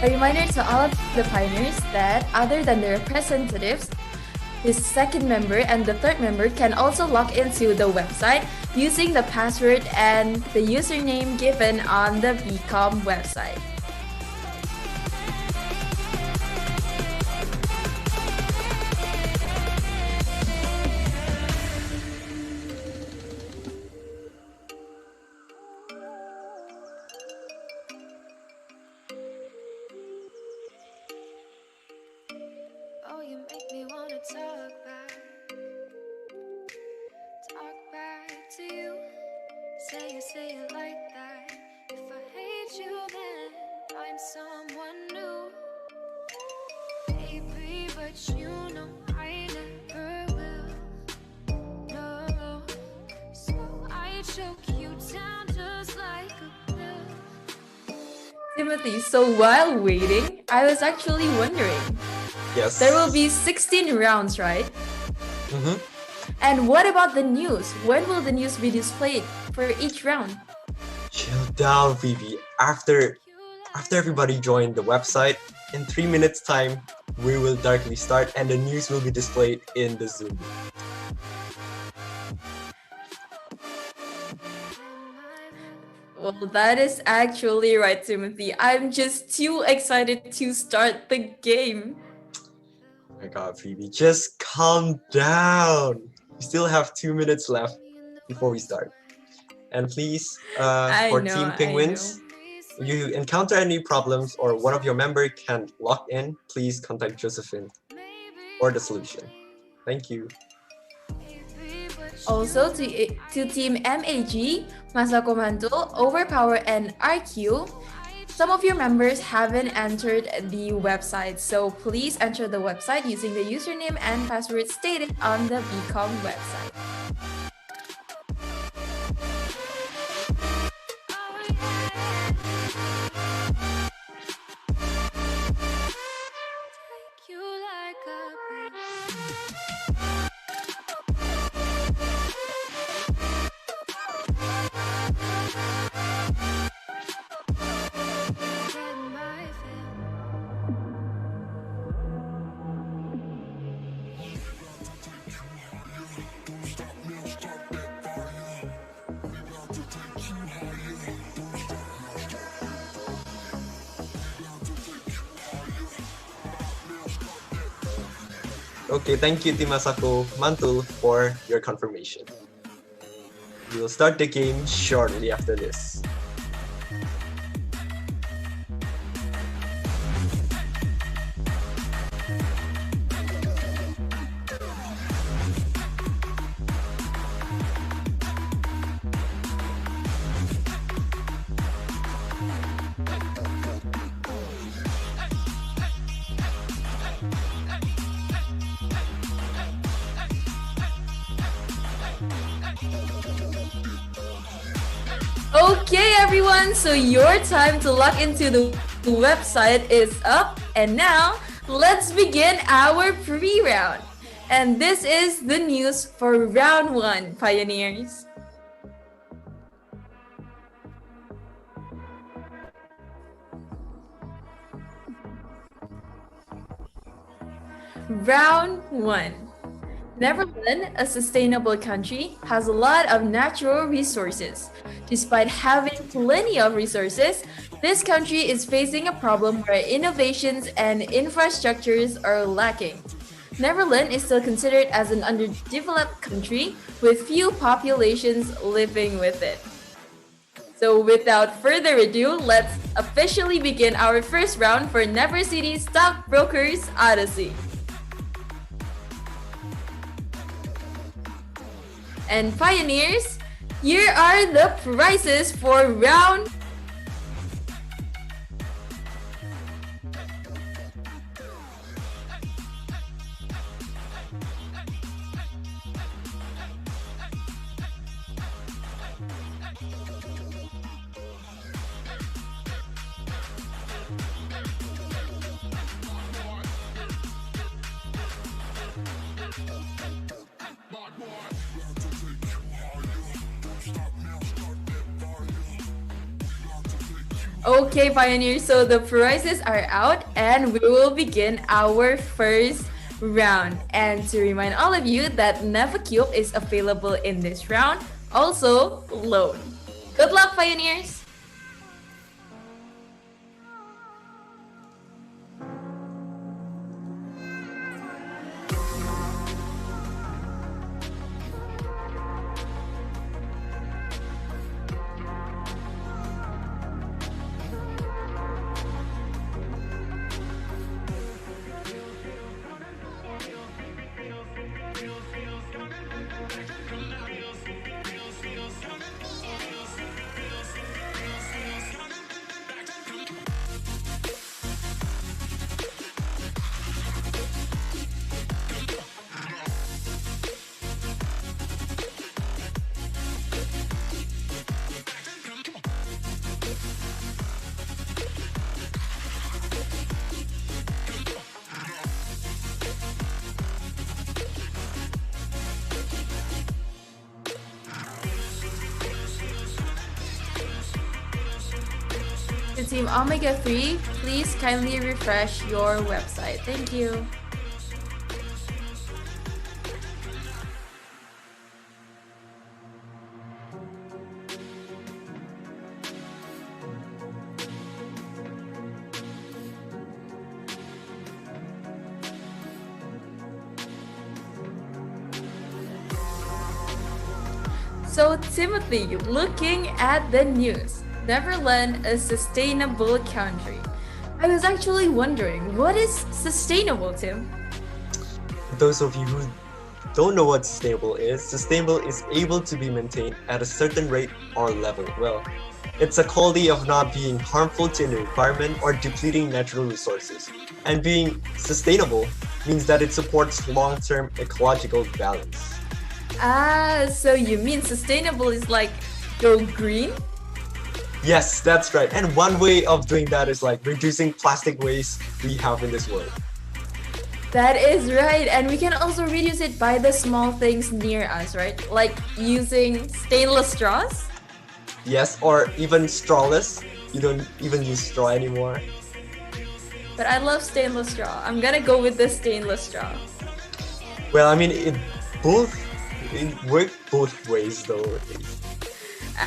Speaker 9: A reminder to all of the Pioneers that other than the representatives, The second member and the third member can also log into the website using the password and the username given on the BCom website.
Speaker 1: Oh, you make me wanna talk back to you. Say it like that. If I hate you, then I'm someone new. Baby, but you know I never will. No, so I choke you down just like a pill.
Speaker 9: Timothy, so while waiting, I was actually wondering,
Speaker 11: Yes.
Speaker 9: there will be 16 rounds, right?
Speaker 11: Mm-hmm.
Speaker 9: And what about the news? When will the news be displayed for each round?
Speaker 11: Chill down, Phoebe. After everybody joined the website, in 3 minutes time, we will directly start and the news will be displayed in the Zoom.
Speaker 9: Well, that is actually right, Timothy. I'm just too excited to start the game.
Speaker 11: Oh my god, Phoebe, just calm down. We still have 2 minutes left before we start. And please, for Team Penguins, if you encounter any problems or one of your members can't log in, please contact Josephine for the solution. Thank you.
Speaker 9: Also, to Team MAG, Masako Mantul, Overpower, and RQ, some of your members haven't entered the website, so please enter the website using the username and password stated on the BCom website.
Speaker 1: Take you like a pill. Get my fill.
Speaker 11: Okay, thank you, Team Masako Mantul, for your confirmation. We will start the game shortly after this.
Speaker 9: Okay, everyone, so your time to log into the website is up, and now let's begin our pre-round. And this is the news for round 1, Pioneers. Round 1. Netherlands, a sustainable country, has a lot of natural resources. Despite having plenty of resources, this country is facing a problem where innovations and infrastructures are lacking. Netherlands is still considered as an underdeveloped country with few populations living with it. So without further ado, let's officially begin our first round for Never City Stockbrokers Odyssey. And Pioneers, here are the prizes for round. Okay, Pioneers, so the prizes are out and we will begin our first round. And to remind all of you that Never Cube is available in this round, also loan. Good luck, pioneers! To Team Omega 3, please kindly refresh your website. Thank you. So Timothy, looking at the news, Neverland is a sustainable country. I was actually wondering, what is sustainable, Tim?
Speaker 11: Those of you who don't know what sustainable is able to be maintained at a certain rate or level. Well, it's a quality of not being harmful to the environment or depleting natural resources. And being sustainable means that it supports long-term ecological balance.
Speaker 9: Ah, so you mean sustainable is like go green?
Speaker 11: Yes, that's right. And one way of doing that is like reducing plastic waste we have in this world.
Speaker 9: That is right. And we can also reduce it by the small things near us, right? Like using stainless straws?
Speaker 11: Yes, or even strawless. You don't even use straw anymore.
Speaker 9: But I love stainless straw. I'm gonna go with the stainless straw.
Speaker 11: Well, I mean, it works both ways though.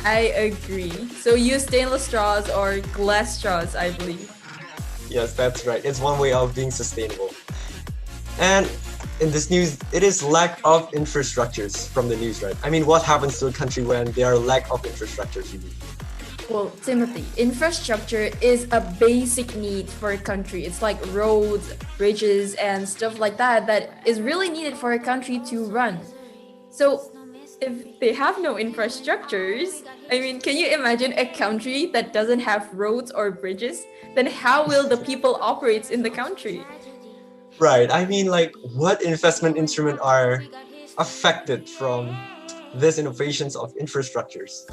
Speaker 9: I agree. So use stainless straws or glass straws, I believe.
Speaker 11: Yes, that's right. It's one way of being sustainable. And in this news, it is lack of infrastructures from the news, right? I mean, what happens to a country when there are lack of infrastructures?
Speaker 9: Well, Timothy, infrastructure is a basic need for a country. It's like roads, bridges, and stuff like that that is really needed for a country to run. So if they have no infrastructures, I mean, can you imagine a country that doesn't have roads or bridges? Then how will the people operate in the country?
Speaker 11: Right. I mean, like, what investment instruments are affected from these innovations of infrastructures?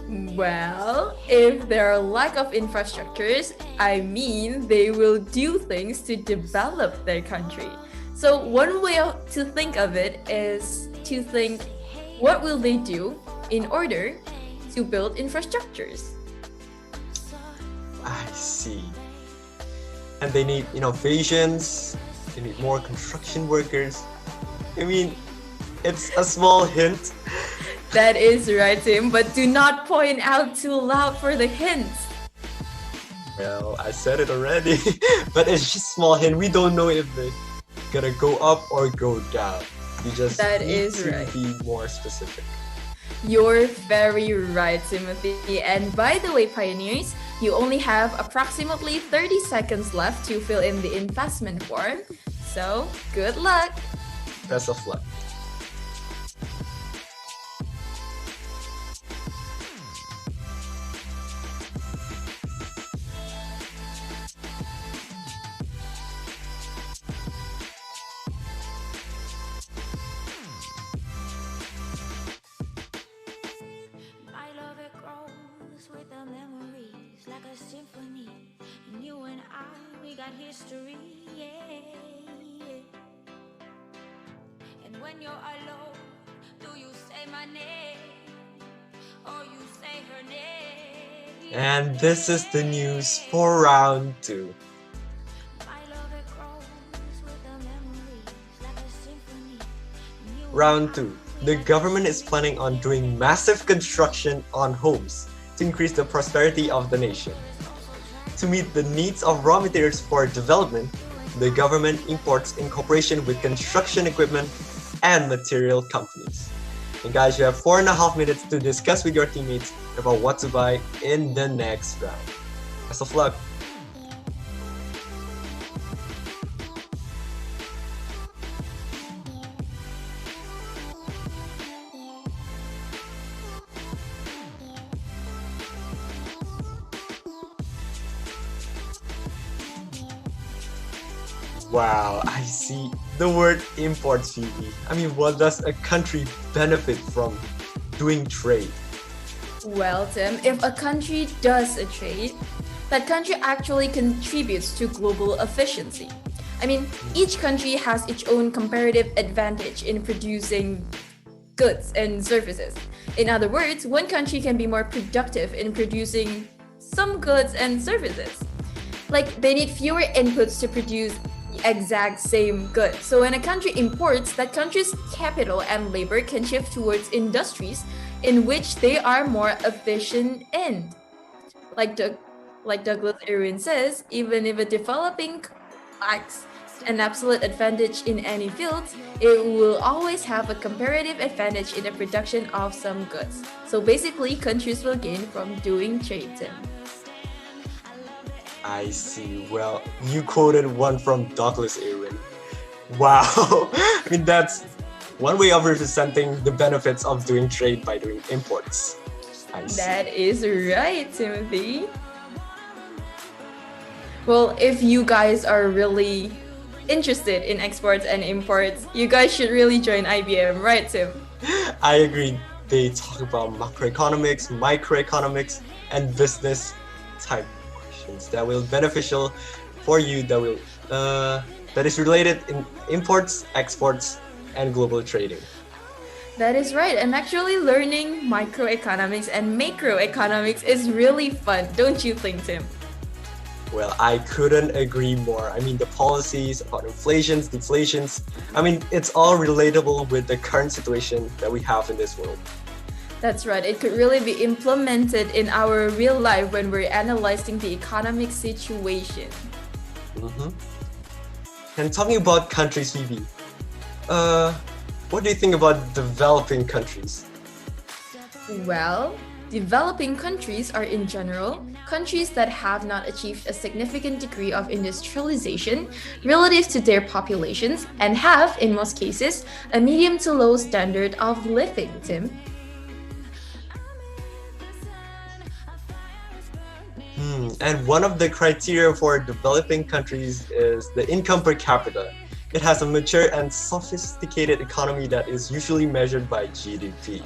Speaker 9: Well, if there are lack of infrastructures, I mean, they will do things to develop their country. So one way to think of it is to think, what will they do in order to build infrastructures?
Speaker 11: I see. And they need innovations, they need more construction workers. I mean, it's a small hint.
Speaker 9: That is right, Tim, but do not point out too loud for the hints.
Speaker 11: Well, I said it already, but it's just small hint. We don't know if they're gonna go up or go down. We just need to be more specific.
Speaker 9: You're very right, Timothy. And by the way, pioneers, you only have approximately 30 seconds left to fill in the investment form. So, good luck!
Speaker 11: Best of luck.
Speaker 1: History, yeah. And when you're alone, do you say my name or you say her name?
Speaker 11: And this is the news for round 2.
Speaker 1: My love, it grows with the memory.
Speaker 11: Round 2. The government is planning on doing massive construction on homes to increase the prosperity of the nation. To meet the needs of raw materials for development, the government imports in cooperation with construction equipment and material companies. And guys, you have 4.5 minutes to discuss with your teammates about what to buy in the next round. Best of luck! Wow, I see the word imports, Phoebe. I mean, what does a country benefit from doing trade?
Speaker 9: Well, Tim, if a country does a trade, that country actually contributes to global efficiency. I mean, each country has its own comparative advantage in producing goods and services. In other words, one country can be more productive in producing some goods and services. Like, they need fewer inputs to produce the exact same good. So when a country imports, that country's capital and labor can shift towards industries in which they are more efficient in. Like Douglas Irwin says, even if a developing lacks an absolute advantage in any field, it will always have a comparative advantage in the production of some goods. So basically, countries will gain from doing trade, Tim.
Speaker 11: I see. Well, you quoted one from Douglas Irwin. Wow. I mean, that's one way of representing the benefits of doing trade by doing imports. I see.
Speaker 9: That is right, Timothy. Well, if you guys are really interested in exports and imports, you guys should really join IBM, right, Tim?
Speaker 11: I agree. They talk about macroeconomics, microeconomics, and business type questions that will beneficial for you, that is related in imports, exports, and global trading.
Speaker 9: That is right. And actually learning microeconomics and macroeconomics is really fun, don't you think, Tim?
Speaker 11: Well, I couldn't agree more. I mean, the policies about inflations, deflations, I mean, it's all relatable with the current situation that we have in this world.
Speaker 9: That's right. It could really be implemented in our real life when we're analyzing the economic situation.
Speaker 11: And talking about countries, Phoebe, what do you think about developing countries?
Speaker 9: Well, developing countries are in general countries that have not achieved a significant degree of industrialization relative to their populations and have, in most cases, a medium to low standard of living, Tim.
Speaker 11: And one of the criteria for developing countries is the income per capita. It has a mature and sophisticated economy that is usually measured by GDP.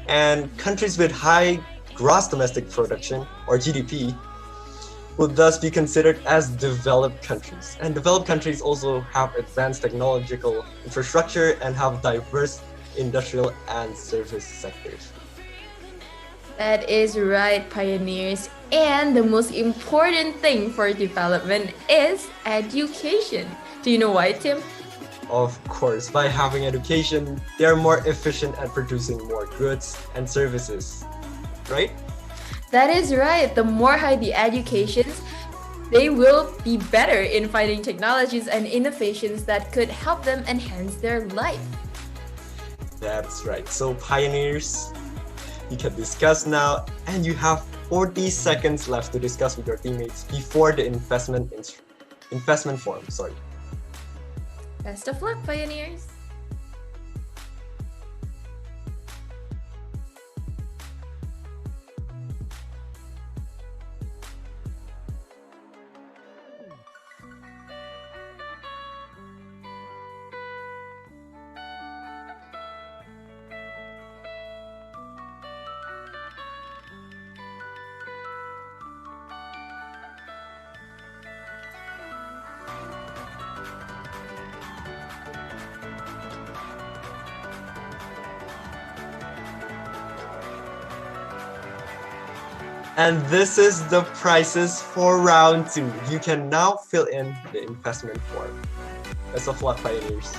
Speaker 11: And countries with high gross domestic production, or GDP, would thus be considered as developed countries. And developed countries also have advanced technological infrastructure and have diverse industrial and service sectors.
Speaker 9: That is right, pioneers. And the most important thing for development is education. Do you know why, Tim?
Speaker 11: Of course, by having education, they are more efficient at producing more goods and services, right?
Speaker 9: That is right. The more high the educations, they will be better in finding technologies and innovations that could help them enhance their life.
Speaker 11: That's right. So pioneers, you can discuss now, and you have 40 seconds left to discuss with your teammates before the investment form.
Speaker 9: Best of luck, pioneers!
Speaker 11: And this is the prices for round 2. You can now fill in the investment form. Best of luck, pioneers.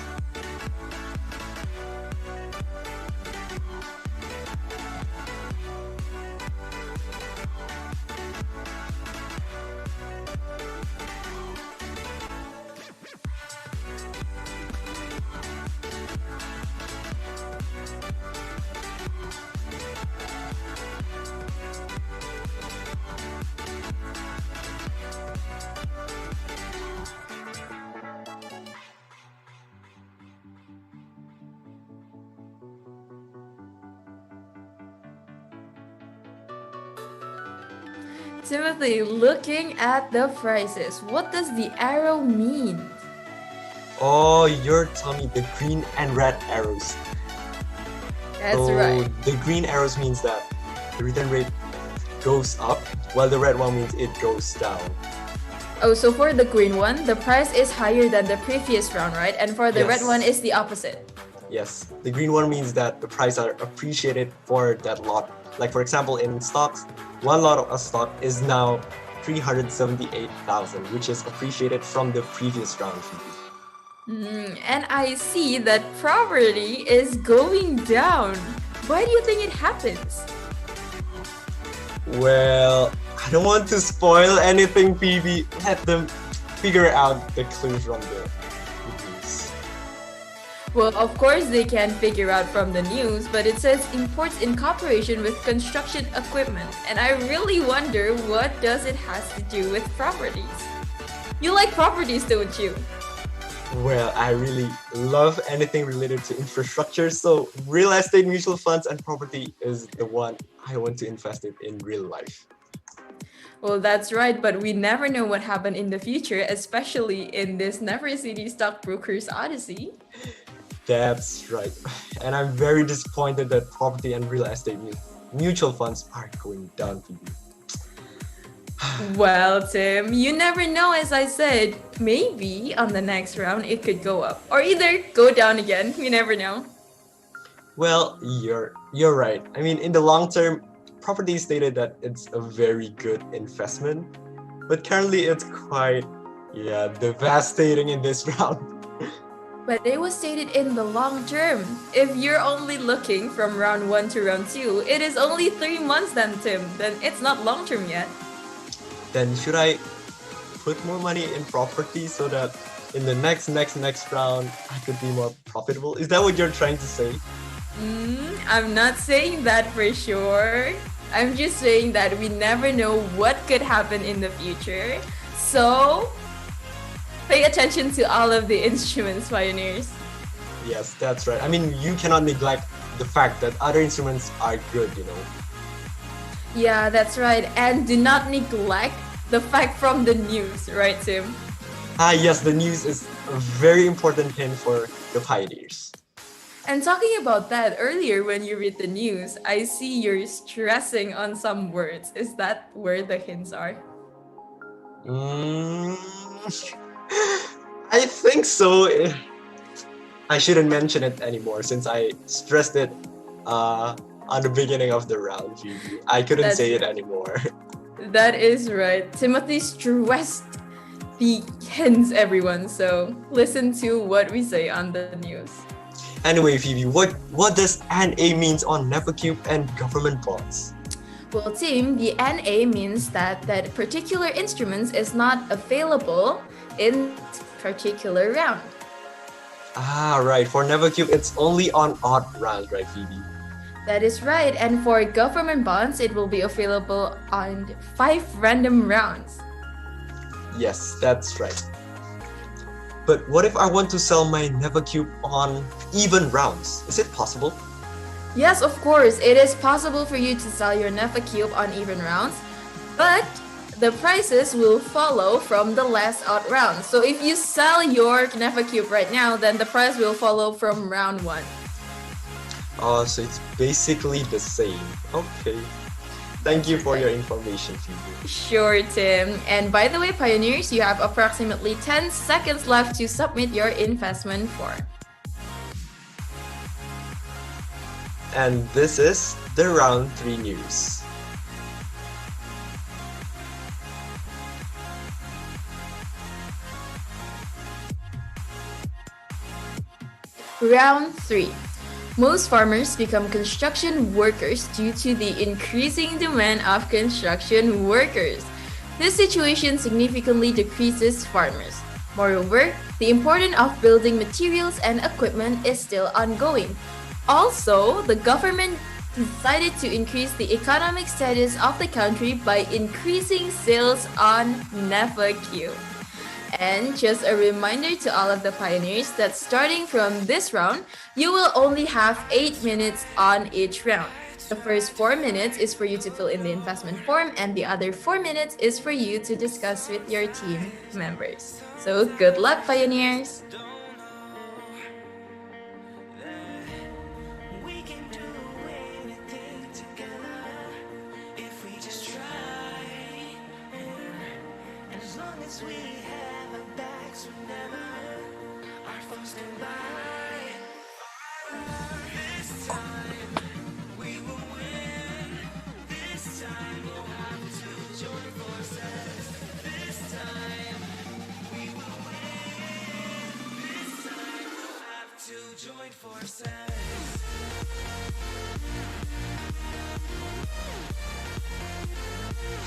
Speaker 9: Timothy, looking at the prices, what does the arrow mean?
Speaker 11: Oh, you're telling me the green and red arrows.
Speaker 9: That's
Speaker 11: So
Speaker 9: right.
Speaker 11: the green arrows means that the return rate goes up, while the red one means it goes down.
Speaker 9: Oh, so for the green one, the price is higher than the previous round, right? And for the red
Speaker 11: Yes.
Speaker 9: one, is the opposite.
Speaker 11: Yes, the green one means that the price are appreciated for that lot. Like for example, in stocks, one lot of a stock is now 378,000, which is appreciated from the previous round.
Speaker 9: And I see that property is going down. Why do you think it happens?
Speaker 11: Well, I don't want to spoil anything, Phoebe. Let them figure out the clues from the news.
Speaker 9: Well, of course they can figure out from the news, but it says imports in cooperation with construction equipment. And I really wonder, what does it has to do with properties? You like properties, don't you?
Speaker 11: Well, I really love anything related to infrastructure, so real estate, mutual funds, and property is the one I want to invest in real life.
Speaker 9: Well, that's right, but we never know what happened in the future, especially in this Never City Stockbrokers Odyssey.
Speaker 11: That's right. And I'm very disappointed that property and real estate mutual funds are going down, Phoebe.
Speaker 9: Well, Tim, you never know, as I said. Maybe on the next round it could go up or either go down again. You never know.
Speaker 11: Well, you're right. I mean, in the long term, property stated that it's a very good investment, but currently it's quite, devastating in this round.
Speaker 9: But it was stated in the long term. If you're only looking from round 1 to round 2, it is only 3 months then, Tim. Then it's not long term yet.
Speaker 11: Then should I put more money in property so that in the next round I could be more profitable? Is that what you're trying to say?
Speaker 9: I'm not saying that for sure. I'm just saying that we never know what could happen in the future. So pay attention to all of the instruments, pioneers.
Speaker 11: Yes, that's right. I mean, you cannot neglect the fact that other instruments are good, you know.
Speaker 9: Yeah, that's right. And do not neglect the fact from the news, right, Tim?
Speaker 11: Yes, the news is a very important hint for the pioneers.
Speaker 9: And talking about that, earlier when you read the news, I see you're stressing on some words. Is that where the hints are?
Speaker 11: I think so. I shouldn't mention it anymore since I stressed it on the beginning of the round. I couldn't say it anymore.
Speaker 9: That is right. Timothy stressed the hints, everyone. So listen to what we say on the news.
Speaker 11: Anyway, Phoebe, what does NA means on NeverCube and government bonds?
Speaker 9: Well, Tim, the NA means that particular instruments is not available in particular round.
Speaker 11: Right. For NeverCube, it's only on odd rounds, right, Phoebe?
Speaker 9: That is right. And for government bonds, it will be available on 5 random rounds.
Speaker 11: Yes, that's right. But what if I want to sell my NeverCube on even rounds? Is it possible?
Speaker 9: Yes, of course. It is possible for you to sell your NeverCube on even rounds, but the prices will follow from the last odd round. So if you sell your NeverCube right now, then the price will follow from round 1.
Speaker 11: So it's basically the same. Okay. Thank you for your information, Phoebe.
Speaker 9: Sure, Tim. And by the way, pioneers, you have approximately 10 seconds left to submit your investment form.
Speaker 11: And this is the round 3 news.
Speaker 9: Round 3. Most farmers become construction workers due to the increasing demand of construction workers. This situation significantly decreases farmers. Moreover, the importance of building materials and equipment is still ongoing. Also, the government decided to increase the economic status of the country by increasing sales on NeverCube. And just a reminder to all of the pioneers that starting from this round, you will only have 8 minutes on each round. The first 4 minutes is for you to fill in the investment form, and the other 4 minutes is for you to discuss with your team members. So good luck, pioneers!
Speaker 4: We can do anything together if we just try. And as long as we have our backs, whenever our foes come by, this time we will win. This time we'll have to join forces. This time we will win. This time we'll have to join forces.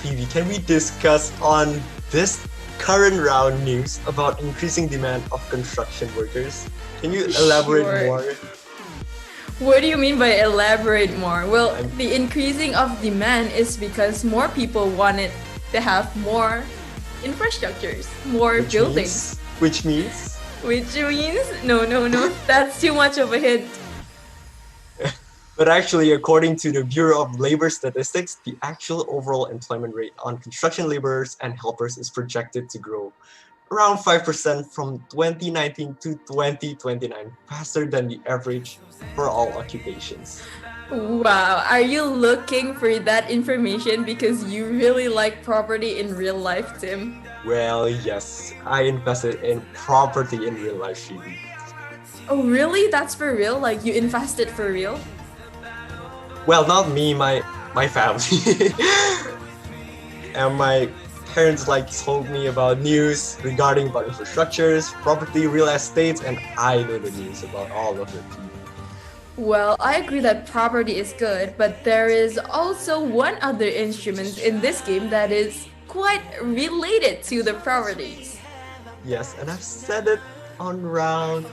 Speaker 11: Phoebe, can we discuss on this current round news about increasing demand of construction workers? Can you elaborate
Speaker 9: Sure.
Speaker 11: more?
Speaker 9: What do you mean by elaborate more? Well, the increasing of demand is because more people wanted to have more infrastructures, more buildings.
Speaker 11: Which means?
Speaker 9: No, that's too much of a hint.
Speaker 11: But actually, according to the Bureau of Labor Statistics, the actual overall employment rate on construction laborers and helpers is projected to grow around 5% from 2019 to 2029, faster than the average for all occupations.
Speaker 9: Wow, are you looking for that information because you really like property in real life, Tim?
Speaker 11: Well, yes, I invested in property in real life, Phoebe.
Speaker 9: Oh, really? That's for real? Like you invested for real?
Speaker 11: Well, not me, my family. And my parents told me about news regarding about infrastructures, property, real estate, and I know the news about all of it.
Speaker 9: Well, I agree that property is good, but there is also one other instrument in this game that is quite related to the properties.
Speaker 11: Yes, and I've said it on round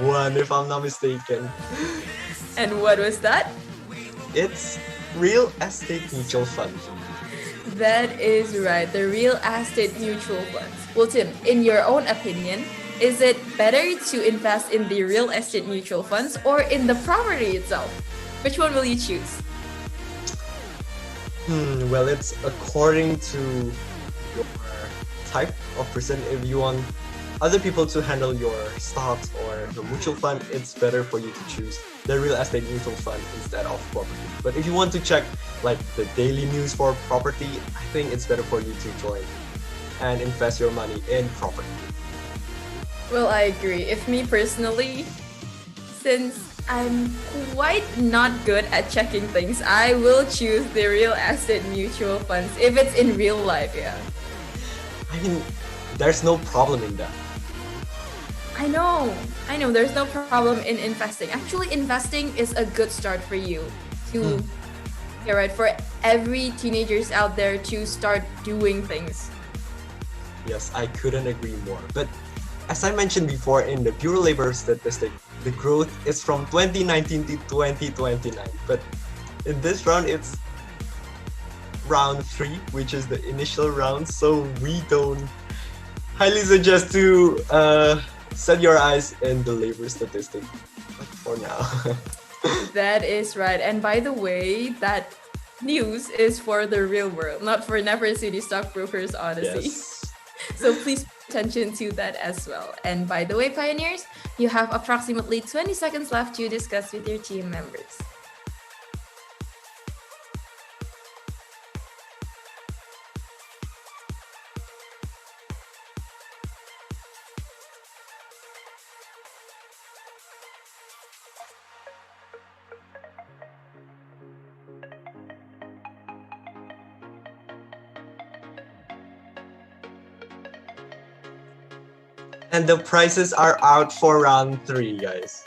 Speaker 11: 1 if I'm not mistaken.
Speaker 9: And what was that?
Speaker 11: It's real estate mutual fund.
Speaker 9: That is right, the real estate mutual funds. Well, Tim, in your own opinion, is it better to invest in the real estate mutual funds or in the property itself? Which one will you choose?
Speaker 11: Well, it's according to your type of person. If you want other people to handle your stocks or your mutual fund, it's better for you to choose the real estate mutual fund instead of property. But if you want to check the daily news for property, I think it's better for you to join and invest your money in property.
Speaker 9: Well, I agree. If me personally, since I'm quite not good at checking things, I will choose the real estate mutual funds if it's in real life, yeah.
Speaker 11: I mean, there's no problem in that.
Speaker 9: I know, there's no problem in investing. Actually, investing is a good start for you to, yeah, right, for every teenagers out there to start doing things.
Speaker 11: Yes, I couldn't agree more. But as I mentioned before in the Bureau Labor Statistic, the growth is from 2019 to 2029. But in this round, it's round 3, which is the initial round. So we don't highly suggest to set your eyes in the labor statistic for now.
Speaker 9: That is right. And by the way, that news is for the real world, not for Never City Stockbrokers Odyssey.
Speaker 11: Yes.
Speaker 9: So please pay attention to that as well. And by the way, pioneers, you have approximately 20 seconds left to discuss with your team members.
Speaker 11: And the prices are out for round 3, guys.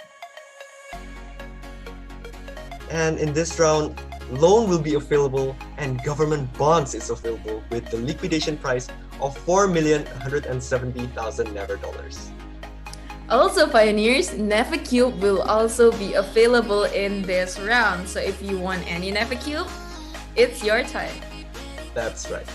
Speaker 11: And in this round, loan will be available and government bonds is available with the liquidation price of $4,170,000 Never dollars.
Speaker 9: Also, pioneers, Never Cube will also be available in this round. So if you want any Never Cube, it's your time.
Speaker 11: That's right.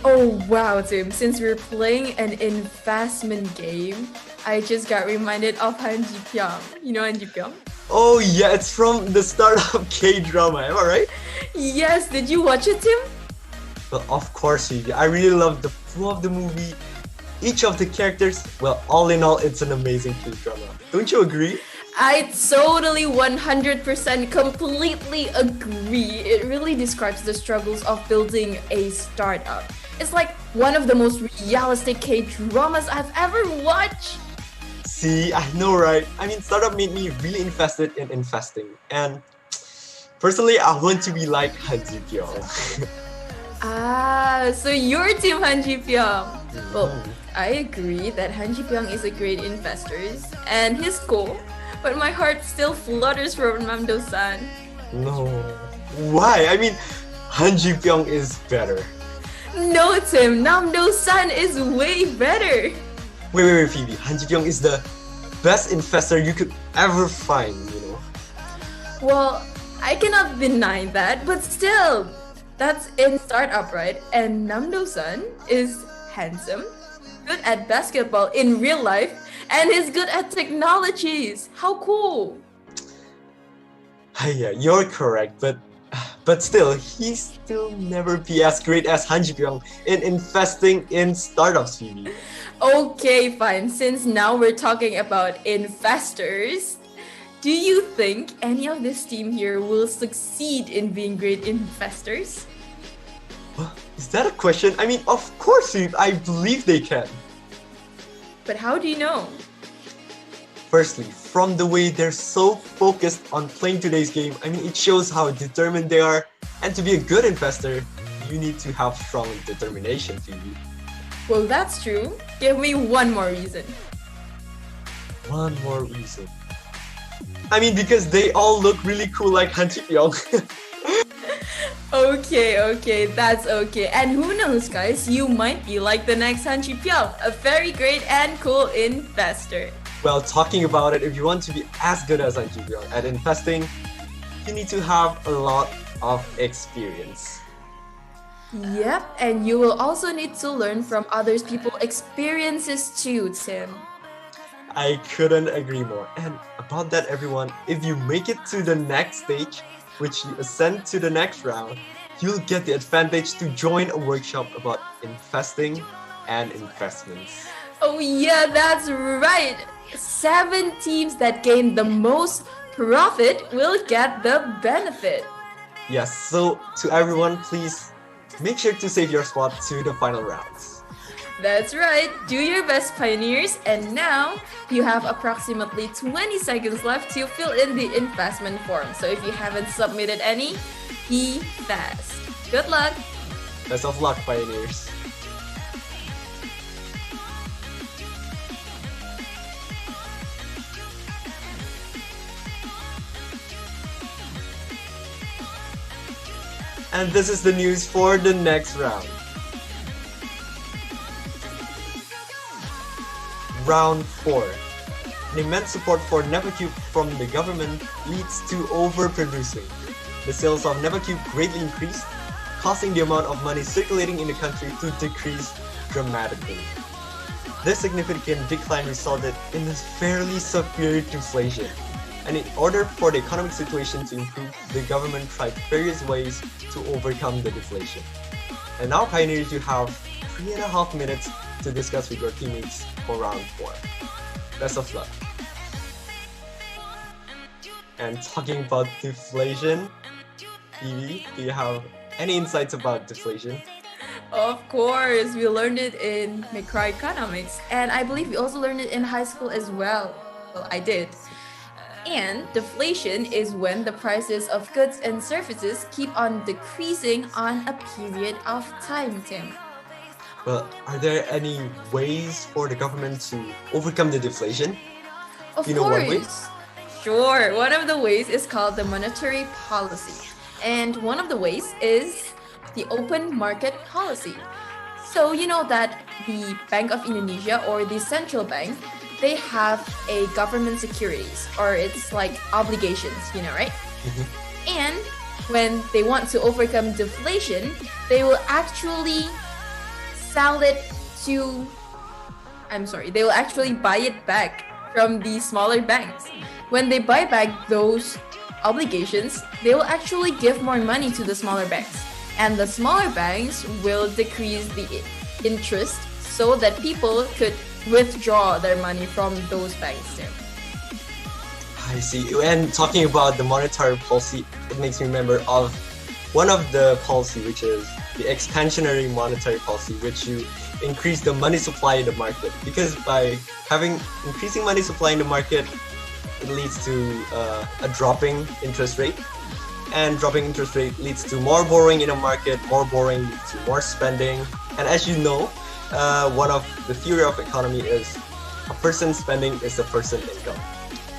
Speaker 9: Oh wow, Tim, since we're playing an investment game, I just got reminded of Han Ji Pyong. You know Han Ji Pyong?
Speaker 11: Oh yeah, it's from the startup K-drama, am I right?
Speaker 9: Yes, did you watch it, Tim?
Speaker 11: Well, of course, Phoebe. I really love the flow of the movie. Each of the characters, well, all in all, it's an amazing K-drama. Don't you agree?
Speaker 9: I totally 100% completely agree. It really describes the struggles of building a startup. It's like one of the most realistic K-dramas I've ever watched.
Speaker 11: See, I know, right? I mean, startup made me really invested in investing. And personally, I want to be like Han Ji Pyong.
Speaker 9: Ah, so you're Team Han Ji Pyong. Well, I agree that Han Ji Pyong is a great investor and he's cool, but my heart still flutters for Namdo-san.
Speaker 11: No. Why? I mean, Han Ji Pyong is better.
Speaker 9: No, Tim, Namdo-san is way better.
Speaker 11: Wait, Phoebe. Han Ji Pyong is the best investor you could ever find, you know?
Speaker 9: Well, I cannot deny that, but still, that's in startup, right? And Namdo-san is handsome, good at basketball in real life, and is good at technologies. How cool!
Speaker 11: Yeah, you're correct, but still, he still never be as great as Han Ji Pyong in investing in startups, Phoebe.
Speaker 9: Okay, fine. Since now we're talking about investors, do you think any of this team here will succeed in being great investors?
Speaker 11: Is that a question? I mean, of course, Phoebe, I believe they can.
Speaker 9: But how do you know?
Speaker 11: Firstly, from the way they're so focused on playing today's game, I mean, it shows how determined they are. And to be a good investor, you need to have strong determination, Phoebe.
Speaker 9: Well, that's true. Give me one more reason.
Speaker 11: One more reason. I mean, because they all look really cool like Han Ji Pyong.
Speaker 9: Okay, that's okay. And who knows, guys, you might be like the next Han Ji Pyong, a very great and cool investor.
Speaker 11: Well, talking about it, if you want to be as good as Han Ji Pyong at investing, you need to have a lot of experience.
Speaker 9: Yep, and you will also need to learn from others people's experiences too, Tim.
Speaker 11: I couldn't agree more. And about that, everyone, if you make it to the next stage, which you ascend to the next round, you'll get the advantage to join a workshop about investing and investments.
Speaker 9: Oh yeah, that's right! 7 teams that gain the most profit will get the benefit.
Speaker 11: Yes, so to everyone, please make sure to save your spot to the final rounds.
Speaker 9: That's right, do your best, pioneers, and now you have approximately 20 seconds left to fill in the investment form. So if you haven't submitted any, be fast. Good luck!
Speaker 11: Best of luck, pioneers. And this is the news for the next round. Round 4. An immense support for NevaCube from the government leads to overproducing. The sales of NevaCube greatly increased, causing the amount of money circulating in the country to decrease dramatically. This significant decline resulted in a fairly severe deflation. And in order for the economic situation to improve, the government tried various ways to overcome the deflation. And now, pioneers, you have 3.5 minutes to discuss with your teammates for round 4. Best of luck. And talking about deflation, Evie, do you have any insights about deflation?
Speaker 9: Of course, we learned it in microeconomics, and I believe we also learned it in high school as well. Well, I did. And deflation is when the prices of goods and services keep on decreasing on a period of time, Tim.
Speaker 11: Well, are there any ways for the government to overcome the deflation?
Speaker 9: Of
Speaker 11: You know one way?
Speaker 9: course. Sure, one of the ways is called the monetary policy. And one of the ways is the open market policy. So you know that the Bank of Indonesia, or the central bank, they have a government securities, or it's like obligations, you know, right? And when they want to overcome deflation, they will actually sell it to, they will actually buy it back from the smaller banks. When they buy back those obligations, they will actually give more money to the smaller banks. And the smaller banks will decrease the interest so that people could withdraw their money from those banks too.
Speaker 11: I see. And talking about the monetary policy, it makes me remember of one of the policy, which is the expansionary monetary policy, which you increase the money supply in the market. Because by having increasing money supply in the market, it leads to a dropping interest rate. And dropping interest rate leads to more borrowing in the market. More borrowing leads to more spending. And as you know, one of the theory of economy is a person's spending is a person's income.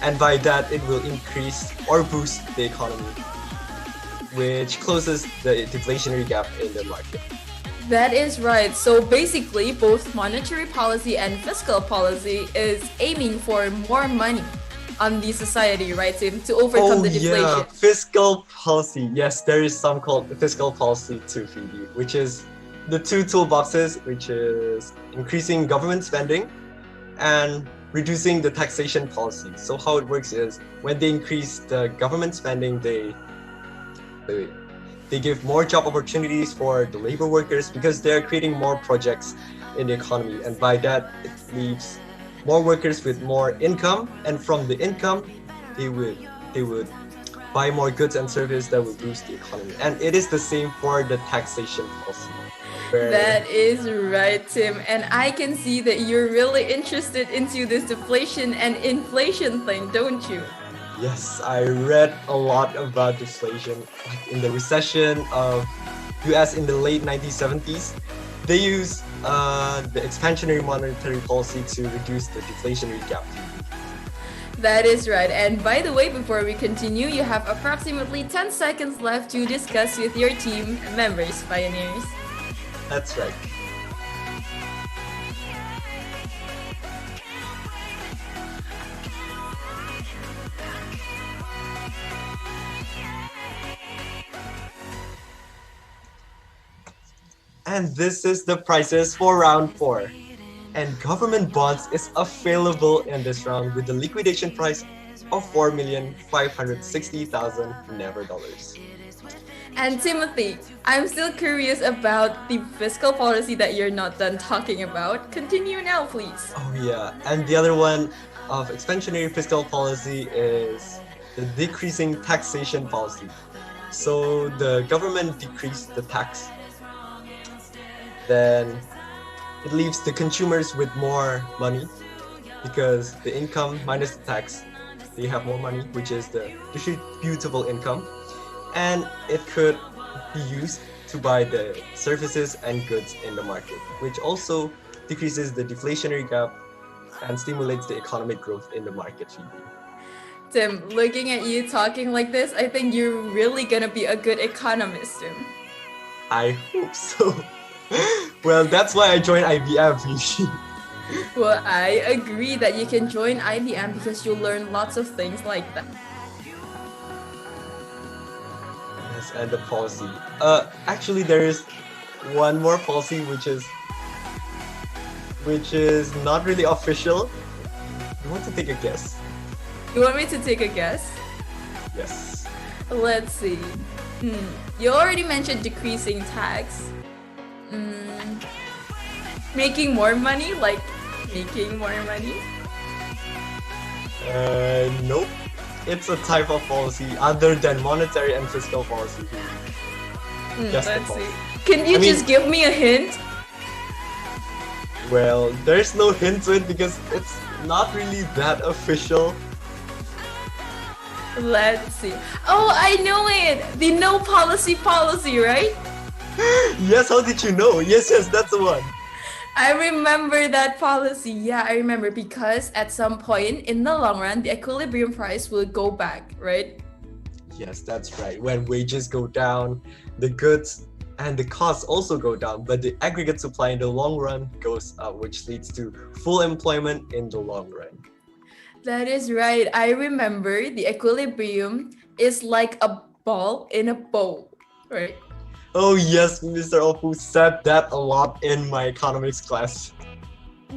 Speaker 11: And by that, it will increase or boost the economy, which closes the deflationary gap in the market.
Speaker 9: That is right. So basically, both monetary policy and fiscal policy is aiming for more money on the society, right, Tim, to overcome the deflation.
Speaker 11: Yeah, fiscal policy. Yes, there is some called fiscal policy too, Phoebe, which is the two toolboxes, which is increasing government spending and reducing the taxation policy. So how it works is when they increase the government spending, they give more job opportunities for the labor workers because they're creating more projects in the economy, and by that it leaves more workers with more income, and from the income they would buy more goods and services that would boost the economy. And it is the same for the taxation policy.
Speaker 9: That is right, Tim. And I can see that you're really interested into this deflation and inflation thing, don't you?
Speaker 11: Yes, I read a lot about deflation. In the recession of US in the late 1970s, they used the expansionary monetary policy to reduce the deflationary gap.
Speaker 9: That is right. And by the way, before we continue, you have approximately 10 seconds left to discuss with your team members, pioneers.
Speaker 11: That's right. And this is the prices for round 4. And government bonds is available in this round with the liquidation price of $4,560,000 never dollars.
Speaker 9: And Timothy, I'm still curious about the fiscal policy that you're not done talking about. Continue now, please.
Speaker 11: Oh yeah, and the other one of expansionary fiscal policy is the decreasing taxation policy. So the government decreased the tax, then it leaves the consumers with more money because the income minus the tax, they have more money, which is the distributable income. And it could be used to buy the services and goods in the market, which also decreases the deflationary gap and stimulates the economic growth in the market.
Speaker 9: Tim, looking at you talking like this, I think you're really gonna be a good economist, Tim.
Speaker 11: I hope so. Well, that's why I joined IBM.
Speaker 9: Well, I agree that you can join IBM because you'll learn lots of things like that.
Speaker 11: And the policy. Actually, there is one more policy which is not really official. You want to take a guess?
Speaker 9: You want me to take a guess?
Speaker 11: Yes.
Speaker 9: Let's see. You already mentioned decreasing tax. Making more money? Like making more money?
Speaker 11: Nope. It's a type of policy other than monetary and fiscal policy.
Speaker 9: Let's see. Can you just give me a hint?
Speaker 11: Well, there's no hint to it because it's not really that official.
Speaker 9: Let's see. Oh, I know it! The no policy, right?
Speaker 11: Yes, how did you know? Yes, that's the one.
Speaker 9: I remember that policy. Yeah, I remember because at some point in the long run, the equilibrium price will go back, right?
Speaker 11: Yes, that's right. When wages go down, the goods and the costs also go down, but the aggregate supply in the long run goes up, which leads to full employment in the long run.
Speaker 9: That is right. I remember the equilibrium is like a ball in a bowl, right?
Speaker 11: Oh yes, Mr. Ofu said that a lot in my economics class.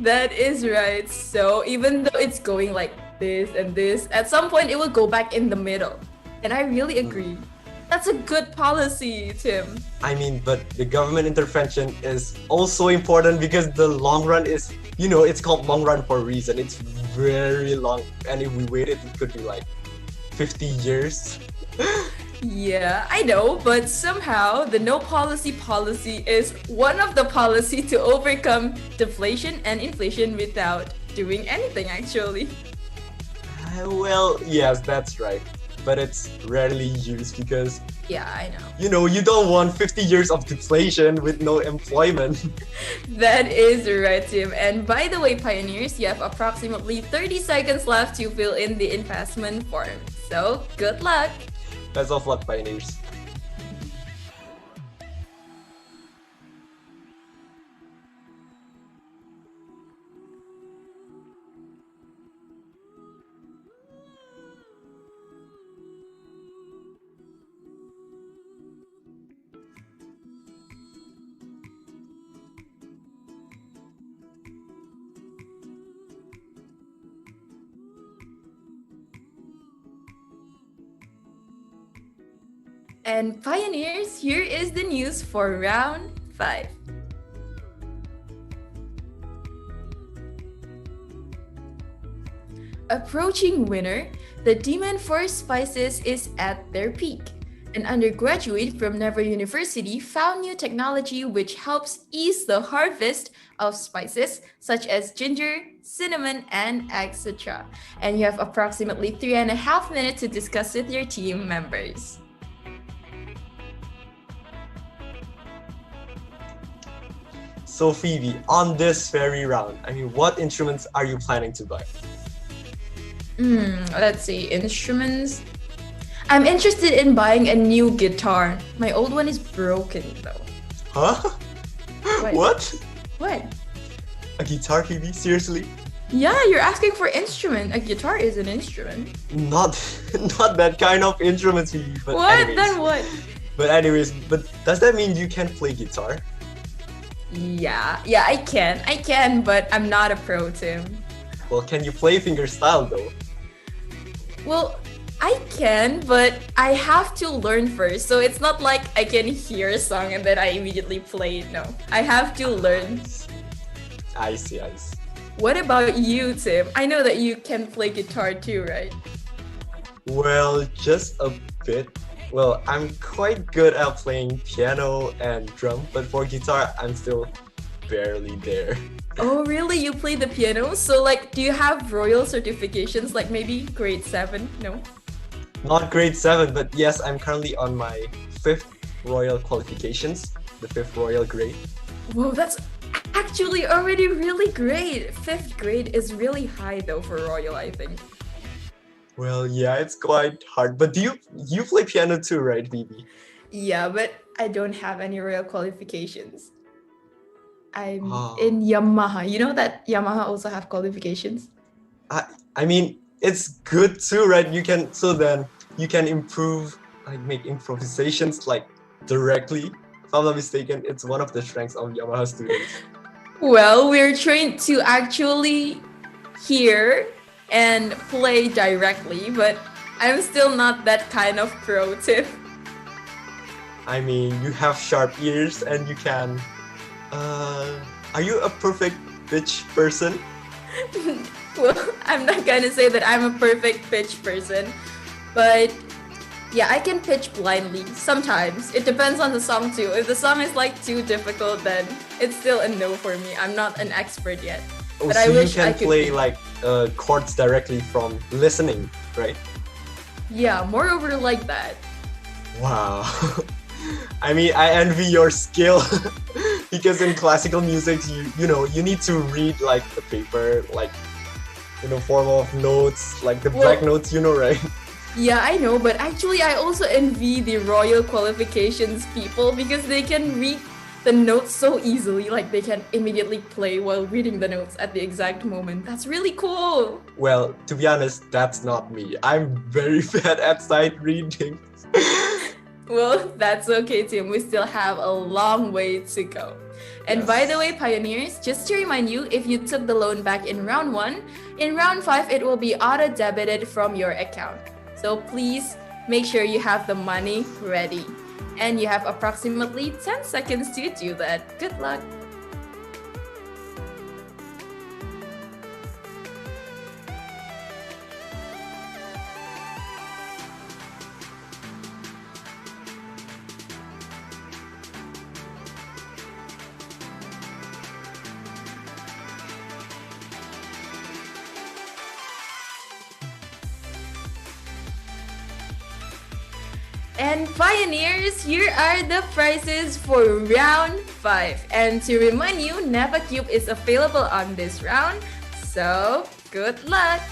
Speaker 9: That is right. So even though it's going like this and this, at some point it will go back in the middle. And I really agree. That's a good policy, Tim.
Speaker 11: I mean, but the government intervention is also important because the long run is, it's called long run for a reason. It's very long. And if we waited, it could be like 50 years.
Speaker 9: Yeah, I know, but somehow the no policy is one of the policy to overcome deflation and inflation without doing anything actually.
Speaker 11: Well, yes, that's right. But it's rarely used because,
Speaker 9: Yeah, I know.
Speaker 11: you don't want 50 years of deflation with no employment.
Speaker 9: That is right, Tim. And by the way, pioneers, you have approximately 30 seconds left to fill in the investment form. So, good luck!
Speaker 11: Best of luck, pioneers.
Speaker 9: And pioneers, here is the news for round 5. Approaching winter, the demand for spices is at their peak. An undergraduate from Never University found new technology which helps ease the harvest of spices such as ginger, cinnamon, and etc. And you have approximately 3.5 minutes to discuss with your team members.
Speaker 11: So Phoebe, on this very round, what instruments are you planning to buy?
Speaker 9: Let's see, instruments. I'm interested in buying a new guitar. My old one is broken though.
Speaker 11: Huh? What?
Speaker 9: What?
Speaker 11: A guitar, Phoebe? Seriously?
Speaker 9: Yeah, you're asking for instrument. A guitar is an instrument.
Speaker 11: Not that kind of instruments, Phoebe. But
Speaker 9: What?
Speaker 11: anyways.
Speaker 9: Then what?
Speaker 11: But does that mean you can play guitar?
Speaker 9: Yeah, I can, but I'm not a pro, Tim.
Speaker 11: Well, can you play fingerstyle though?
Speaker 9: Well, I can, but I have to learn first. So it's not like I can hear a song and then I immediately play it. No, I have to learn.
Speaker 11: I see.
Speaker 9: What about you, Tim? I know that you can play guitar too, right?
Speaker 11: Well, just a bit. Well, I'm quite good at playing piano and drum, but for guitar, I'm still barely there.
Speaker 9: Oh, really? You play the piano? So, do you have royal certifications, like maybe grade 7? No?
Speaker 11: Not grade 7, but yes, I'm currently on my 5th royal qualifications, the 5th royal grade.
Speaker 9: Whoa, that's actually already really great. 5th grade is really high though for royal, I think.
Speaker 11: Well, yeah, it's quite hard. But do you play piano too, right, Phoebe?
Speaker 9: Yeah, but I don't have any royal qualifications. I'm in Yamaha. You know that Yamaha also have qualifications?
Speaker 11: I mean, it's good too, right? You can improve, make improvisations directly. If I'm not mistaken, it's one of the strengths of Yamaha students.
Speaker 9: Well, we're trained to actually hear and play directly, but I'm still not that kind of pro tip.
Speaker 11: I mean, you have sharp ears and you can... are you a perfect pitch person?
Speaker 9: Well, I'm not gonna say that I'm a perfect pitch person, but yeah, I can pitch blindly sometimes. It depends on the song too. If the song is too difficult, then it's still a no for me. I'm not an expert yet.
Speaker 11: Oh,
Speaker 9: but
Speaker 11: so
Speaker 9: I wish
Speaker 11: you
Speaker 9: I
Speaker 11: can
Speaker 9: could
Speaker 11: play chords directly from listening, right?
Speaker 9: Yeah, moreover like that.
Speaker 11: Wow. I mean, I envy your skill because in classical music, you need to read the paper, form of notes, the black notes, right?
Speaker 9: Yeah, I know, but actually I also envy the royal qualifications people because they can read the notes so easily, they can immediately play while reading the notes at the exact moment. That's really cool.
Speaker 11: Well, to be honest, that's not me. I'm very bad at sight reading.
Speaker 9: Well, that's okay, Tim. We still have a long way to go. And by the way, pioneers, just to remind you, if you took the loan back in round 1, in round 5, it will be auto-debited from your account. So please make sure you have the money ready. And you have approximately 10 seconds to do that. Good luck. And pioneers, here are the prizes for round 5. And to remind you, Never Cube is available on this round, so good luck!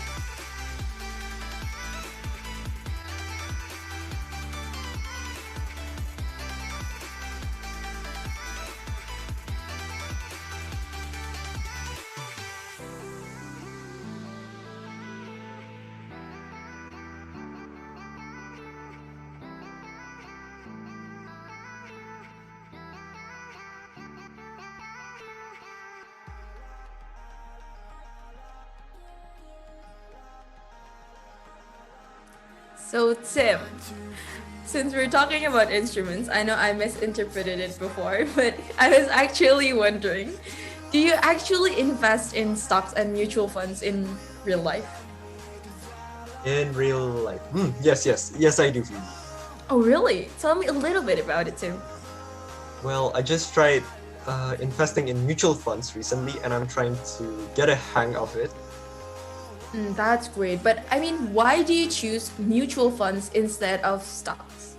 Speaker 9: So Tim, since we're talking about instruments, I know I misinterpreted it before, but I was actually wondering, do you actually invest in stocks and mutual funds in real life?
Speaker 11: In real life? Yes, I do.
Speaker 9: Oh really? Tell me a little bit about it, Tim.
Speaker 11: Well, I just tried investing in mutual funds recently, and I'm trying to get a hang of it.
Speaker 9: That's great, but I mean, why do you choose mutual funds instead of stocks?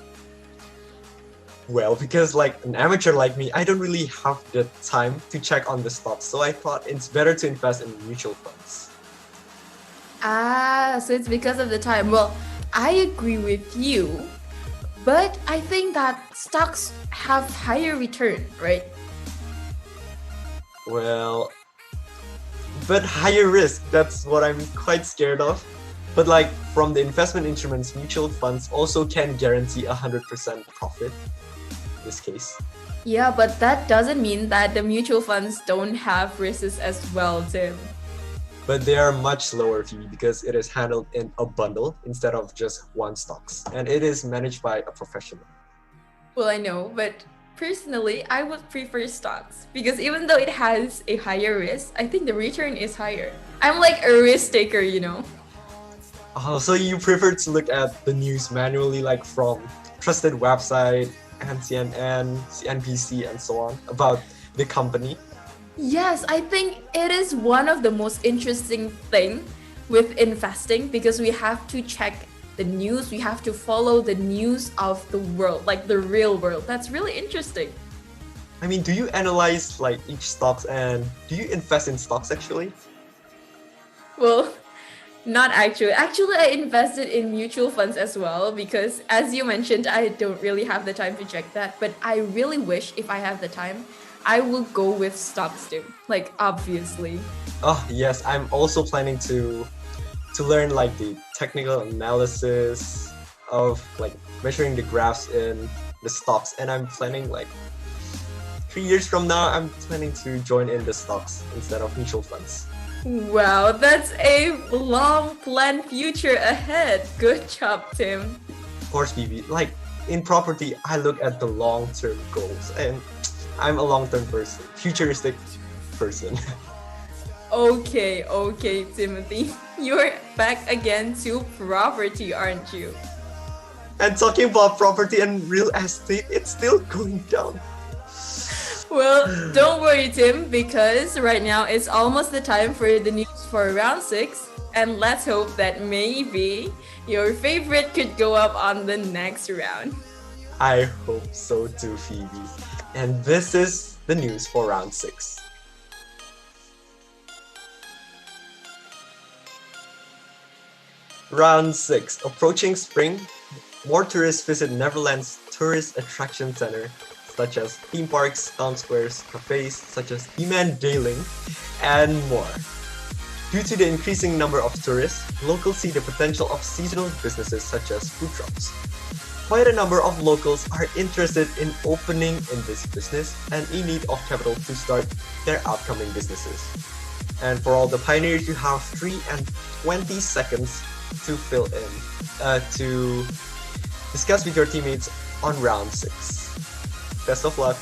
Speaker 11: Well, because like an amateur like me, I don't really have the time to check on the stocks, so I thought it's better to invest in mutual funds.
Speaker 9: Ah, so it's because of the time. Well, I agree with you, but I think that stocks have higher return, right?
Speaker 11: Well, but higher risk, that's what I'm quite scared of. But like from the investment instruments, mutual funds also can guarantee 100% profit in this case.
Speaker 9: Yeah, but that doesn't mean that the mutual funds don't have risks as well, Tim.
Speaker 11: But they are much lower fee because it is handled in a bundle instead of just one stocks, and it is managed by a professional.
Speaker 9: Well, I know, but personally, I would prefer stocks because even though it has a higher risk, I think the return is higher. I'm like a risk taker, you know.
Speaker 11: Oh, so you prefer to look at the news manually, like from trusted website and CNN, CNBC, and so on about the company?
Speaker 9: Yes, I think it is one of the most interesting thing with investing because we have to check the news, we have to follow the news of the world, like the real world. That's really interesting.
Speaker 11: I mean, do you analyze like each stocks and do you invest in stocks actually?
Speaker 9: Well, not actually. Actually, I invested in mutual funds as well because as you mentioned, I don't really have the time to check that, but I really wish if I have the time, I will go with stocks too. Like obviously.
Speaker 11: Oh yes, I'm also planning to learn like the technical analysis of like measuring the graphs in the stocks, and I'm planning like 3 years from now I'm planning to join in the stocks instead of mutual funds.
Speaker 9: Wow, that's a long planned future ahead. Good job, Tim.
Speaker 11: Of course, BB, like in property I look at the long-term goals, and I'm a long-term person, futuristic person.
Speaker 9: Okay, Timothy. You're back again to property, aren't you?
Speaker 11: And talking about property and real estate, it's still going down.
Speaker 9: Well, don't worry, Tim, because right now it's almost the time for the news for round 6. And let's hope that maybe your favorite could go up on the next round.
Speaker 11: I hope so too, Phoebe. And this is the news for round 6. Round 6. Approaching spring, more tourists visit Neverland's tourist attraction center, such as theme parks, town squares, cafes such as Demandailing, and more. Due to the increasing number of tourists, locals see the potential of seasonal businesses such as food trucks. quite a number of locals are interested in opening in this business and in need of capital to start their upcoming businesses. And for all the pioneers, you have 3 and 20 seconds to fill in, to discuss with your teammates on round 6. Best of luck.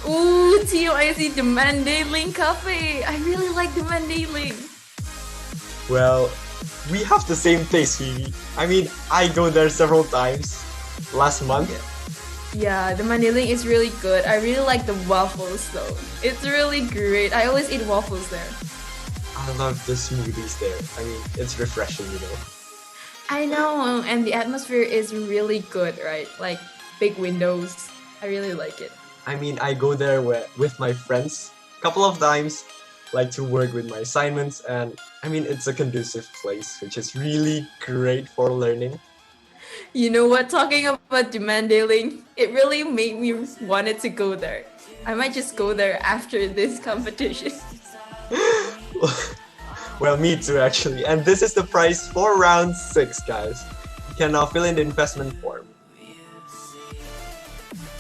Speaker 9: Ooh, Tio, I see the Mandailing Cafe. I really like the Mandailing.
Speaker 11: Well, we have the same taste, Phoebe. I mean, I go there several times last month.
Speaker 9: Yeah, the Mandailing is really good. I really like the waffles though. It's really great. I always eat waffles there.
Speaker 11: I love the smoothies there. I mean, it's refreshing, you know.
Speaker 9: I know, and the atmosphere is really good, right? Like big windows. I really like it.
Speaker 11: I mean, I go there with my friends a couple of times, like to work with my assignments, and I mean, it's a conducive place, which is really great for learning.
Speaker 9: You know what? Talking about the Mandailing, it really made me wanted to go there. I might just go there after this competition.
Speaker 11: Well, me too, actually. And this is the prize for round 6, guys. You can now fill in the investment form.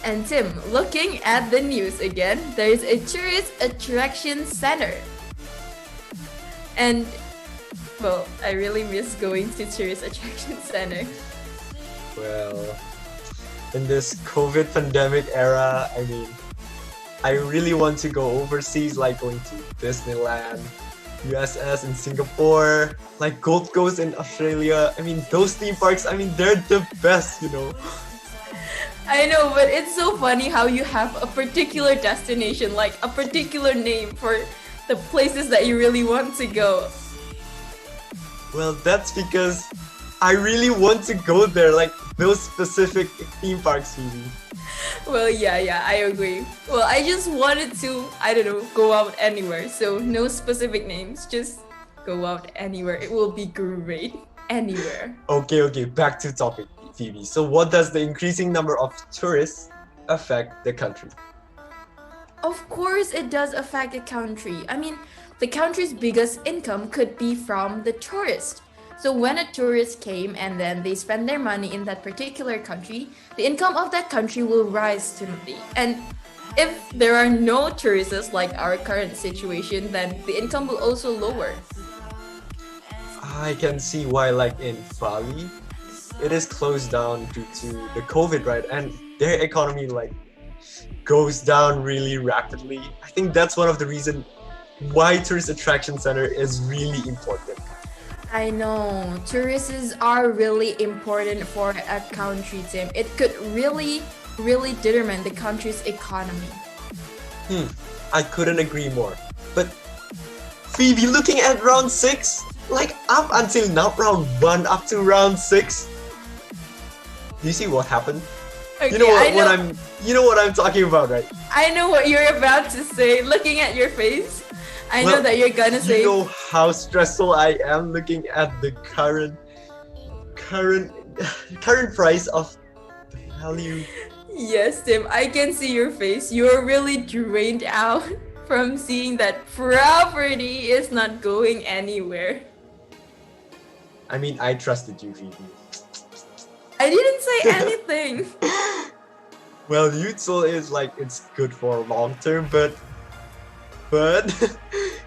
Speaker 9: And Tim, looking at the news again, there is a tourist attraction center. And, well, I really miss going to tourist attraction center.
Speaker 11: Well, in this COVID pandemic era, I mean, I really want to go overseas, like going to Disneyland, USS in Singapore, like Gold Coast in Australia. I mean, those theme parks, I mean, they're the best, you know.
Speaker 9: I know, but it's so funny how you have a particular destination, like a particular name for the places that you really want to go.
Speaker 11: Well, that's because I really want to go there, like those specific theme parks, Phoebe.
Speaker 9: Well, yeah, I agree. Well, I just wanted to, I don't know, go out anywhere. So no specific names, just go out anywhere. It will be great. Anywhere.
Speaker 11: Okay, back to topic, Phoebe. So what does the increasing number of tourists affect the country?
Speaker 9: Of course, it does affect the country. I mean, the country's biggest income could be from the tourist. So when a tourist came and then they spend their money in that particular country, the income of that country will rise timidly. And If there are no tourists like our current situation, then the income will also lower.
Speaker 11: I can see why, like in Bali, it is closed down due to the COVID, right? And their economy like goes down really rapidly. I think that's one of the reasons why tourist attraction center is really important.
Speaker 9: I know tourists are really important for a country, Tim. It could really determine the country's economy.
Speaker 11: I couldn't agree more. But Phoebe, looking at round 6, like up until now, round 1 up to round 6, do you see what happened?
Speaker 9: Okay,
Speaker 11: You know
Speaker 9: I know,
Speaker 11: you know what I'm talking about, right?
Speaker 9: I know what you're about to say. Looking at your face, I know
Speaker 11: Well,
Speaker 9: that you're gonna say.
Speaker 11: You know how stressful I am looking at the current price of the value.
Speaker 9: Yes, Tim, I can see your face. You're really drained out from seeing that property is not going anywhere.
Speaker 11: I mean, I trusted you, Phoebe.
Speaker 9: I didn't say anything.
Speaker 11: Well, Yutzil is like it's good for long term, but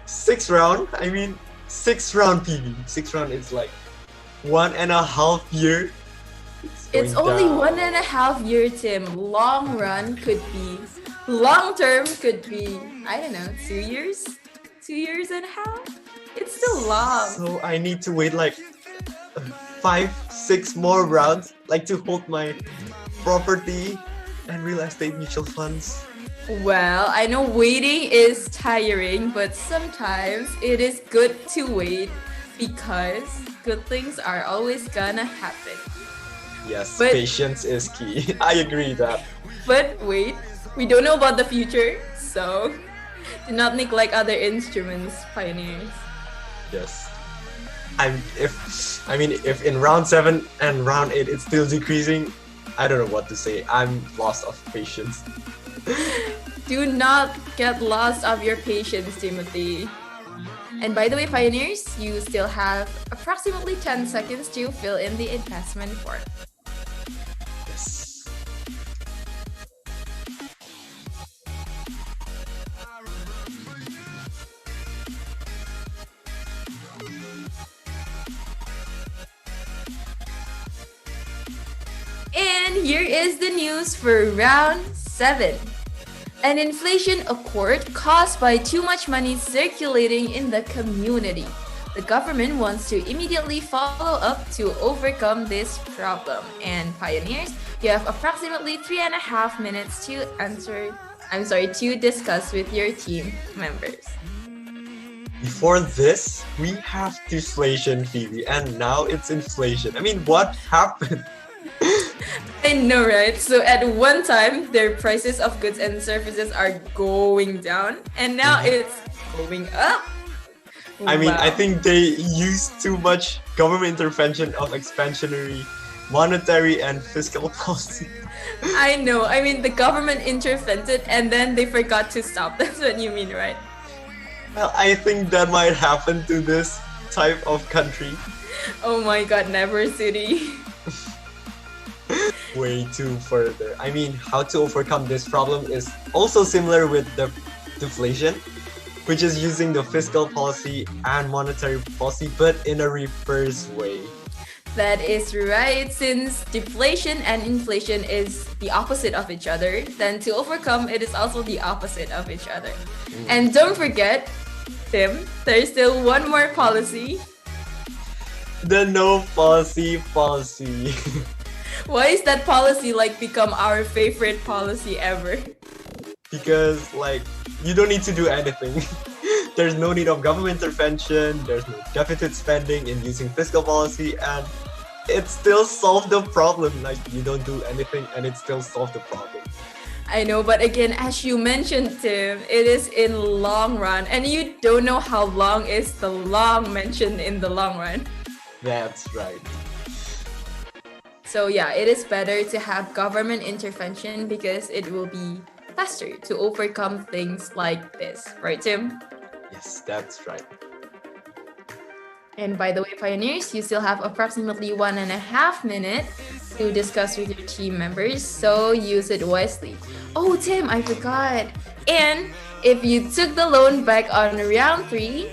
Speaker 11: sixth round. I mean, sixth round PB. Sixth round is like 1.5 year.
Speaker 9: It's
Speaker 11: going
Speaker 9: only
Speaker 11: down.
Speaker 9: 1.5 year, Tim. Long run could be, long term could be, I don't know, 2 years? 2.5 years? It's still long.
Speaker 11: So I need to wait like 5-6 more rounds, like to hold my property and real estate mutual funds.
Speaker 9: Well, I know waiting is tiring, but sometimes it is good to wait because good things are always gonna happen.
Speaker 11: Yes,
Speaker 9: But-
Speaker 11: patience is key. I agree that.
Speaker 9: But wait, we don't know about the future, so do not neglect other instruments, pioneers.
Speaker 11: Yes. If in round 7 and round 8 it's still decreasing, I don't know what to say. I'm lost of patience.
Speaker 9: Do not get lost of your patience, Timothy. And by the way, pioneers, you still have approximately 10 seconds to fill in the investment form.
Speaker 11: Yes.
Speaker 9: And here is the news for round 7. An inflation accord caused by too much money circulating in the community. The government wants to immediately follow up to overcome this problem. And pioneers, you have approximately 3.5 minutes to to discuss with your team members.
Speaker 11: Before this, we have deflation, Phoebe, and now it's inflation. I mean, what happened?
Speaker 9: I know, right? So at one time, their prices of goods and services are going down, and now it's going up.
Speaker 11: I mean, I
Speaker 9: Wow.
Speaker 11: think they used too much government intervention of expansionary monetary and fiscal policy.
Speaker 9: I know. I mean, the government intervened and then they forgot to stop. That's what you mean, right?
Speaker 11: Well, I think that might happen to this type of country.
Speaker 9: Oh my god, never city.
Speaker 11: Way too further. I mean, how to overcome this problem is also similar with the deflation, which is using the fiscal policy and monetary policy, but in a reverse way.
Speaker 9: That is right. Since deflation and inflation is the opposite of each other, then to overcome it is also the opposite of each other. And don't forget, Tim, there's still one more policy.
Speaker 11: The no policy policy.
Speaker 9: Why is that policy like become our favorite policy ever?
Speaker 11: Because like you don't need to do anything. There's no need of government intervention, there's no deficit spending in using fiscal policy, and it still solved the problem. Like you don't do anything and it still solved the problem.
Speaker 9: I know, but again, as you mentioned, Tim, it is in long run, and you don't know how long is the long mentioned in the long run.
Speaker 11: That's right.
Speaker 9: So yeah, it is better to have government intervention because it will be faster to overcome things like this, right, Tim?
Speaker 11: Yes, that's right.
Speaker 9: And by the way, pioneers, you still have approximately 1.5 minutes to discuss with your team members, so use it wisely. Oh, Tim, I forgot. And if you took the loan back on round 3,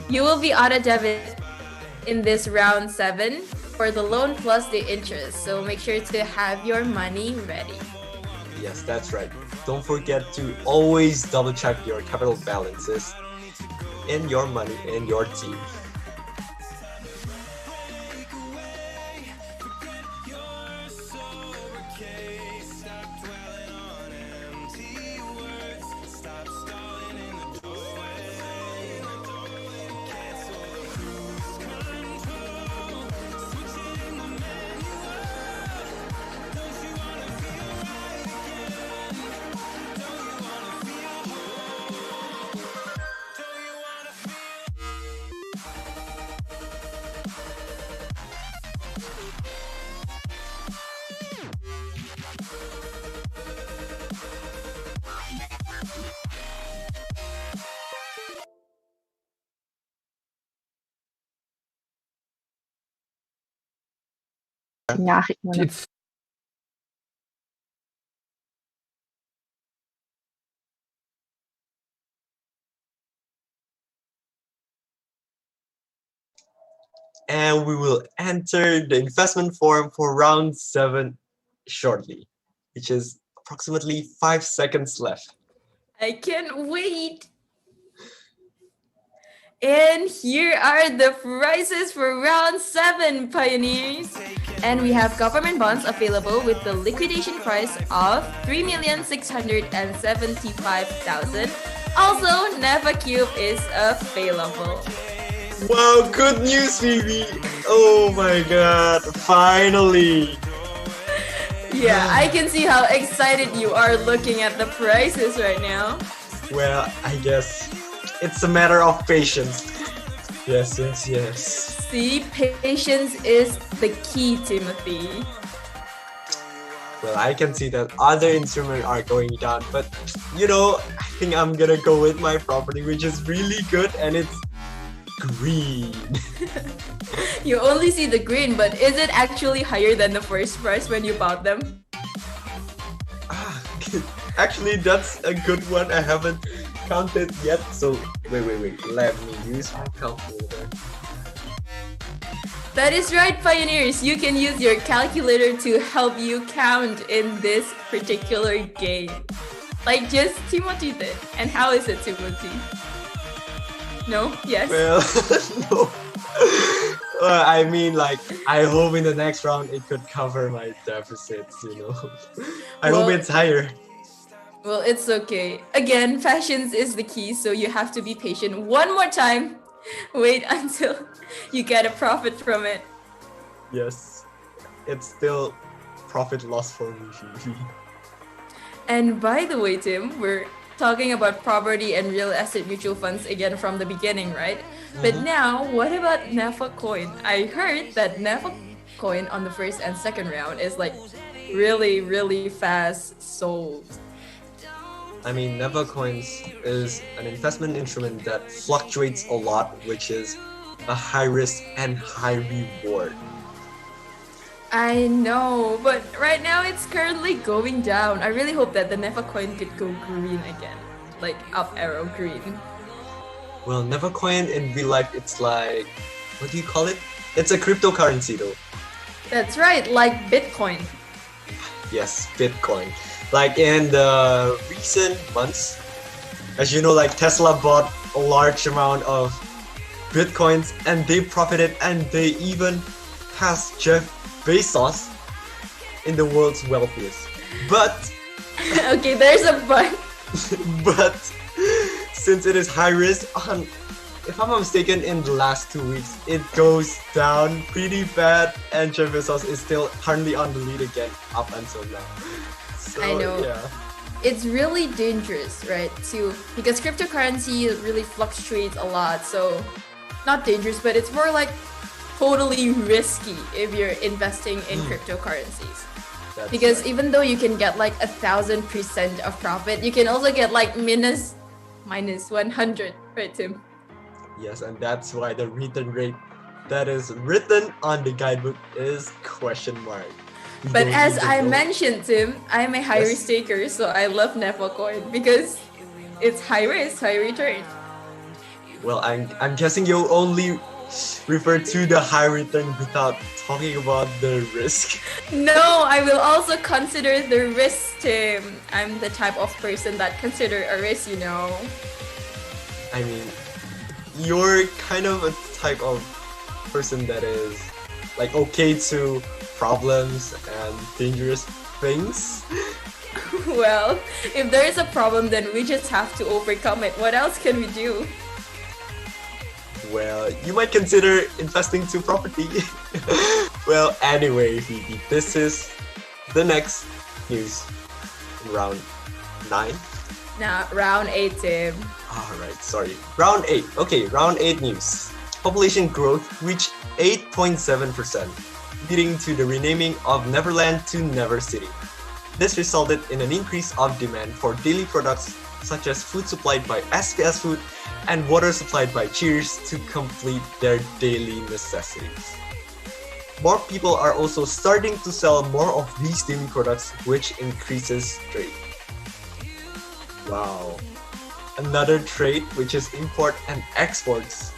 Speaker 9: you will be auto debit in this round 7 for the loan plus the interest. So make sure to have your money ready.
Speaker 11: Yes, that's right. Don't forget to always double check your capital balances in your money in your team.
Speaker 12: It's
Speaker 11: And we will enter the investment form for round 7 shortly, which is approximately 5 seconds left.
Speaker 9: I can't wait. And here are the prices for round 7, pioneers. And we have government bonds available with the liquidation price of 3,675,000. Also, Neva Cube is available.
Speaker 11: Wow, good news, Phoebe! Oh my god, finally!
Speaker 9: Yeah, I can see how excited you are looking at the prices right now.
Speaker 11: Well, I guess it's a matter of patience. Yes.
Speaker 9: See, patience is the key, Timothy.
Speaker 11: Well, I can see that other instruments are going down, but I think I'm gonna go with my property, which is really good, and it's green.
Speaker 9: You only see the green, but is it actually higher than the first price when you bought them?
Speaker 11: Actually, that's a good one. I haven't counted yet. So wait. Let me use my calculator.
Speaker 9: That is right, pioneers. You can use your calculator to help you count in this particular game. Like just Timothy did. And how is it, Timothy? No? Yes?
Speaker 11: Well, no. I mean, I hope in the next round it could cover my deficits, I hope it's higher.
Speaker 9: Well, it's okay. Again, patience is the key, so you have to be patient one more time. Wait until you get a profit from it.
Speaker 11: Yes. It's still profit loss for me.
Speaker 9: And by the way, Tim, we're talking about property and real estate mutual funds again from the beginning, right? But now, what about NEFA coin? I heard that NEFA coin on the first and second round is really, really fast sold.
Speaker 11: I mean, NEFA coins is an investment instrument that fluctuates a lot, which is a high risk and high reward.
Speaker 9: I know, but right now it's currently going down. I really hope that the NEFA coin could go green again, like up arrow green.
Speaker 11: Well, NEFA coin in real life, it's what do you call it? It's a cryptocurrency though.
Speaker 9: That's right, like Bitcoin.
Speaker 11: Yes, Bitcoin. In the recent months, as you know, Tesla bought a large amount of Bitcoins and they profited, and they even passed Jeff Bezos in the world's wealthiest. But
Speaker 9: Okay, there's a but.
Speaker 11: but since it is high risk, if I'm not mistaken, in the last 2 weeks, it goes down pretty bad, and Jeff Bezos is still currently on the lead again up until now. So,
Speaker 9: I know.
Speaker 11: Yeah.
Speaker 9: It's really dangerous, right? Because cryptocurrency really fluctuates a lot. So, not dangerous, but it's more totally risky if you're investing in cryptocurrencies.
Speaker 11: That's
Speaker 9: Because
Speaker 11: right.
Speaker 9: even though you can get 1,000% of profit, you can also get minus 100, right, Tim?
Speaker 11: Yes, and that's why the return rate that is written on the guidebook is question mark. We
Speaker 9: But
Speaker 11: don't
Speaker 9: as
Speaker 11: even
Speaker 9: I
Speaker 11: know.
Speaker 9: mentioned, Tim, I'm a high
Speaker 11: Yes.
Speaker 9: risk taker, so I love Nepo coin because it's high risk, high return.
Speaker 11: Well, I'm guessing you only refer to the high return without talking about the risk.
Speaker 9: No, I will also consider the risk, Tim. I'm the type of person that consider a risk, you know.
Speaker 11: I mean, you're kind of a type of person that is like okay to problems and dangerous things.
Speaker 9: Well, if there is a problem, then we just have to overcome it. What else can we do?
Speaker 11: Well, you might consider investing to property. Well, anyway, Phoebe, this is the next news in round 9.
Speaker 9: Now, round 8, Tim.
Speaker 11: Alright, sorry. Round 8. Okay, round 8 news. Population growth reached 8.7%, leading to the renaming of Neverland to Never City. This resulted in an increase of demand for daily products such as food supplied by SPS Food and water supplied by Cheers to complete their daily necessities. More people are also starting to sell more of these daily products, which increases trade. Wow. Another trade, which is import and exports.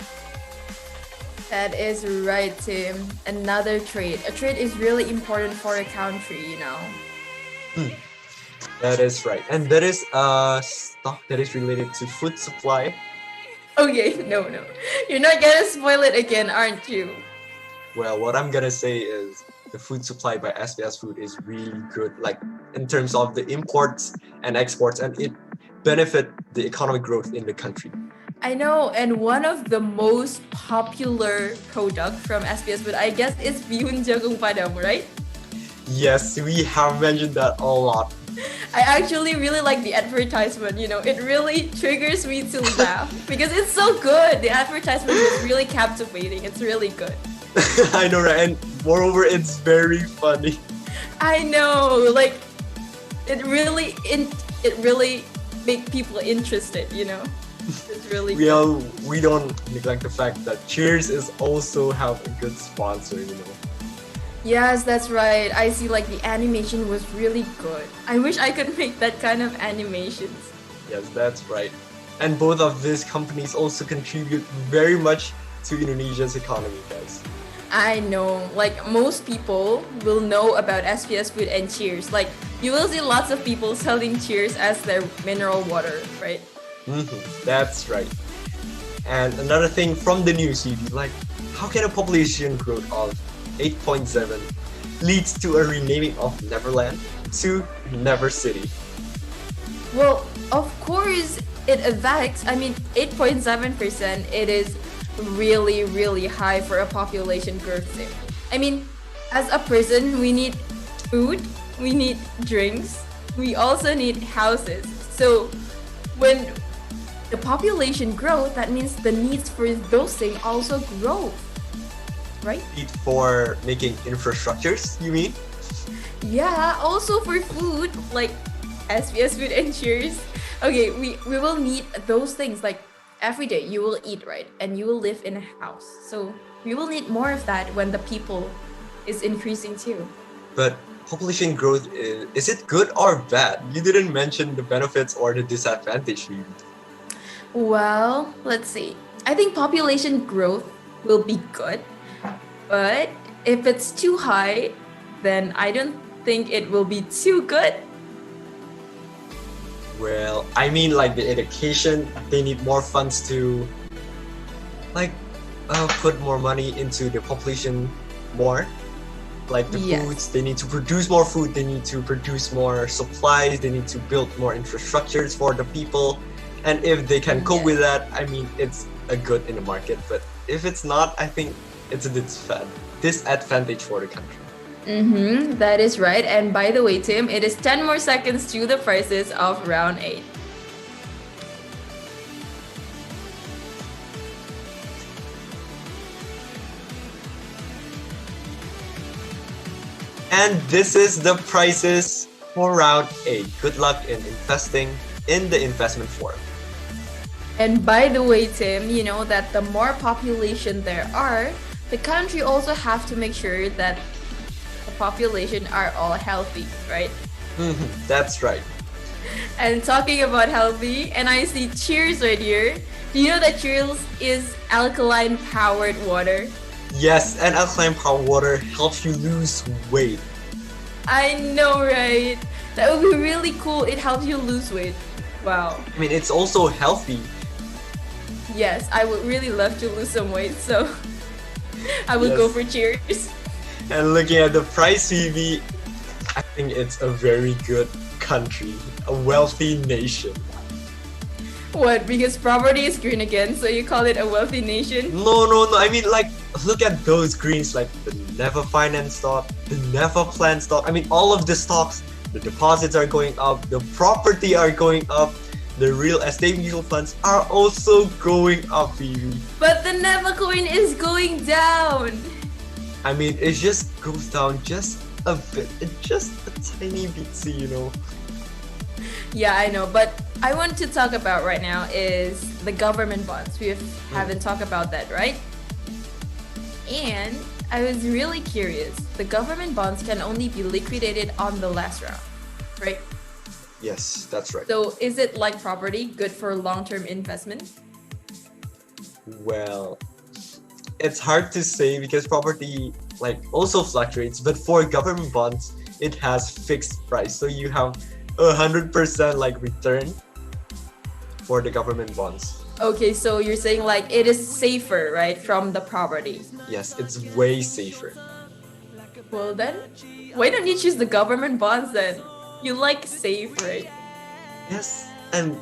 Speaker 9: That is right, Tim. Another trade. A trade is really important for a country, you know.
Speaker 11: That is right. And that is a stock that is related to food supply.
Speaker 9: Okay, no. You're not gonna spoil it again, aren't you?
Speaker 11: Well, what I'm gonna say is the food supply by SBS Food is really good, like in terms of the imports and exports, and it benefit the economic growth in the country.
Speaker 9: I know, and one of the most popular product from SBS Food, I guess, is bihun jagung padam, right?
Speaker 11: Yes, we have mentioned that a lot.
Speaker 9: I actually really like the advertisement, you know, it really triggers me to laugh because it's so good. The advertisement is really captivating. It's really good.
Speaker 11: I know, right? And moreover, it's very funny.
Speaker 9: I know, like it really make people interested, you know. It's really good.
Speaker 11: We don't neglect the fact that Cheers is also have a good sponsor, you know.
Speaker 9: Yes, that's right. I see like the animation was really good. I wish I could make that kind of animations.
Speaker 11: Yes, that's right. And both of these companies also contribute very much to Indonesia's economy, guys.
Speaker 9: I know, like most people will know about SPS Food and Cheers. Like you will see lots of people selling Cheers as their mineral water, right?
Speaker 11: That's right. And another thing from the news, you'd be like, how can a population growth of 8.7 leads to a renaming of Neverland to Never City?
Speaker 9: Well, of course it affects. I mean, 8.7%. It is really, really high for a population growth rate. I mean, as a person, we need food, we need drinks, we also need houses. So when the population grows, that means the needs for those things also grow, right?
Speaker 11: Need for making infrastructures, you mean?
Speaker 9: Yeah, also for food, like SPS Food and Cheers. Okay, we will need those things like every day you will eat, right? And you will live in a house. So we will need more of that when the people is increasing too.
Speaker 11: But population growth, is it good or bad? You didn't mention the benefits or the disadvantage, really.
Speaker 9: Well, let's see. I think population growth will be good. But if it's too high, then I don't think it will be too good.
Speaker 11: Well, I mean like the education, they need more funds to like put more money into the population more. Like the
Speaker 9: Yes.
Speaker 11: foods, they need to produce more food, they need to produce more supplies, they need to build more infrastructures for the people. And if they can cope with that, I mean, it's a good in the market. But if it's not, I think it's a disadvantage for the country.
Speaker 9: That is right. And by the way, Tim, it is 10 more seconds to the prices of round 8.
Speaker 11: And this is the prices for round 8. Good luck in investing in the investment forum.
Speaker 9: And by the way, Tim, you know that the more population there are, the country also have to make sure that the population are all healthy, right?
Speaker 11: That's right.
Speaker 9: And talking about healthy, and I see Cheers right here. Do you know that Cheers is alkaline powered water?
Speaker 11: Yes, and alkaline powered water helps you lose weight.
Speaker 9: I know, right? That would be really cool. It helps you lose weight. Wow.
Speaker 11: I mean, it's also healthy.
Speaker 9: Yes, I would really love to lose some weight, so I would go
Speaker 11: Yes.
Speaker 9: for Cheers.
Speaker 11: And looking at the price, Phoebe, I think it's a very good country, a wealthy nation.
Speaker 9: What? Because property is green again, so you call it a wealthy nation?
Speaker 11: No. I mean, like, look at those greens, like the Never Finance stock, the Never Plan stock. I mean, all of the stocks, the deposits are going up, the property are going up, the real estate mutual funds are also going up, Phoebe.
Speaker 9: But the Never coin is going down.
Speaker 11: I mean, it just goes down just a bit, just a tiny bitsy, you know.
Speaker 9: Yeah, I know, but I want to talk about right now is the government bonds. We haven't talked about that, right? And I was really curious. The government bonds can only be liquidated on the last round, right?
Speaker 11: Yes, that's right.
Speaker 9: So is it like property, good for long-term investment?
Speaker 11: Well, it's hard to say because property like also fluctuates, but for government bonds, it has fixed price. So you have 100% like return for the government bonds.
Speaker 9: Okay, so you're saying like it is safer, right, from the property.
Speaker 11: Yes, it's way safer.
Speaker 9: Well then, why don't you choose the government bonds then? You like safe, right?
Speaker 11: Yes, and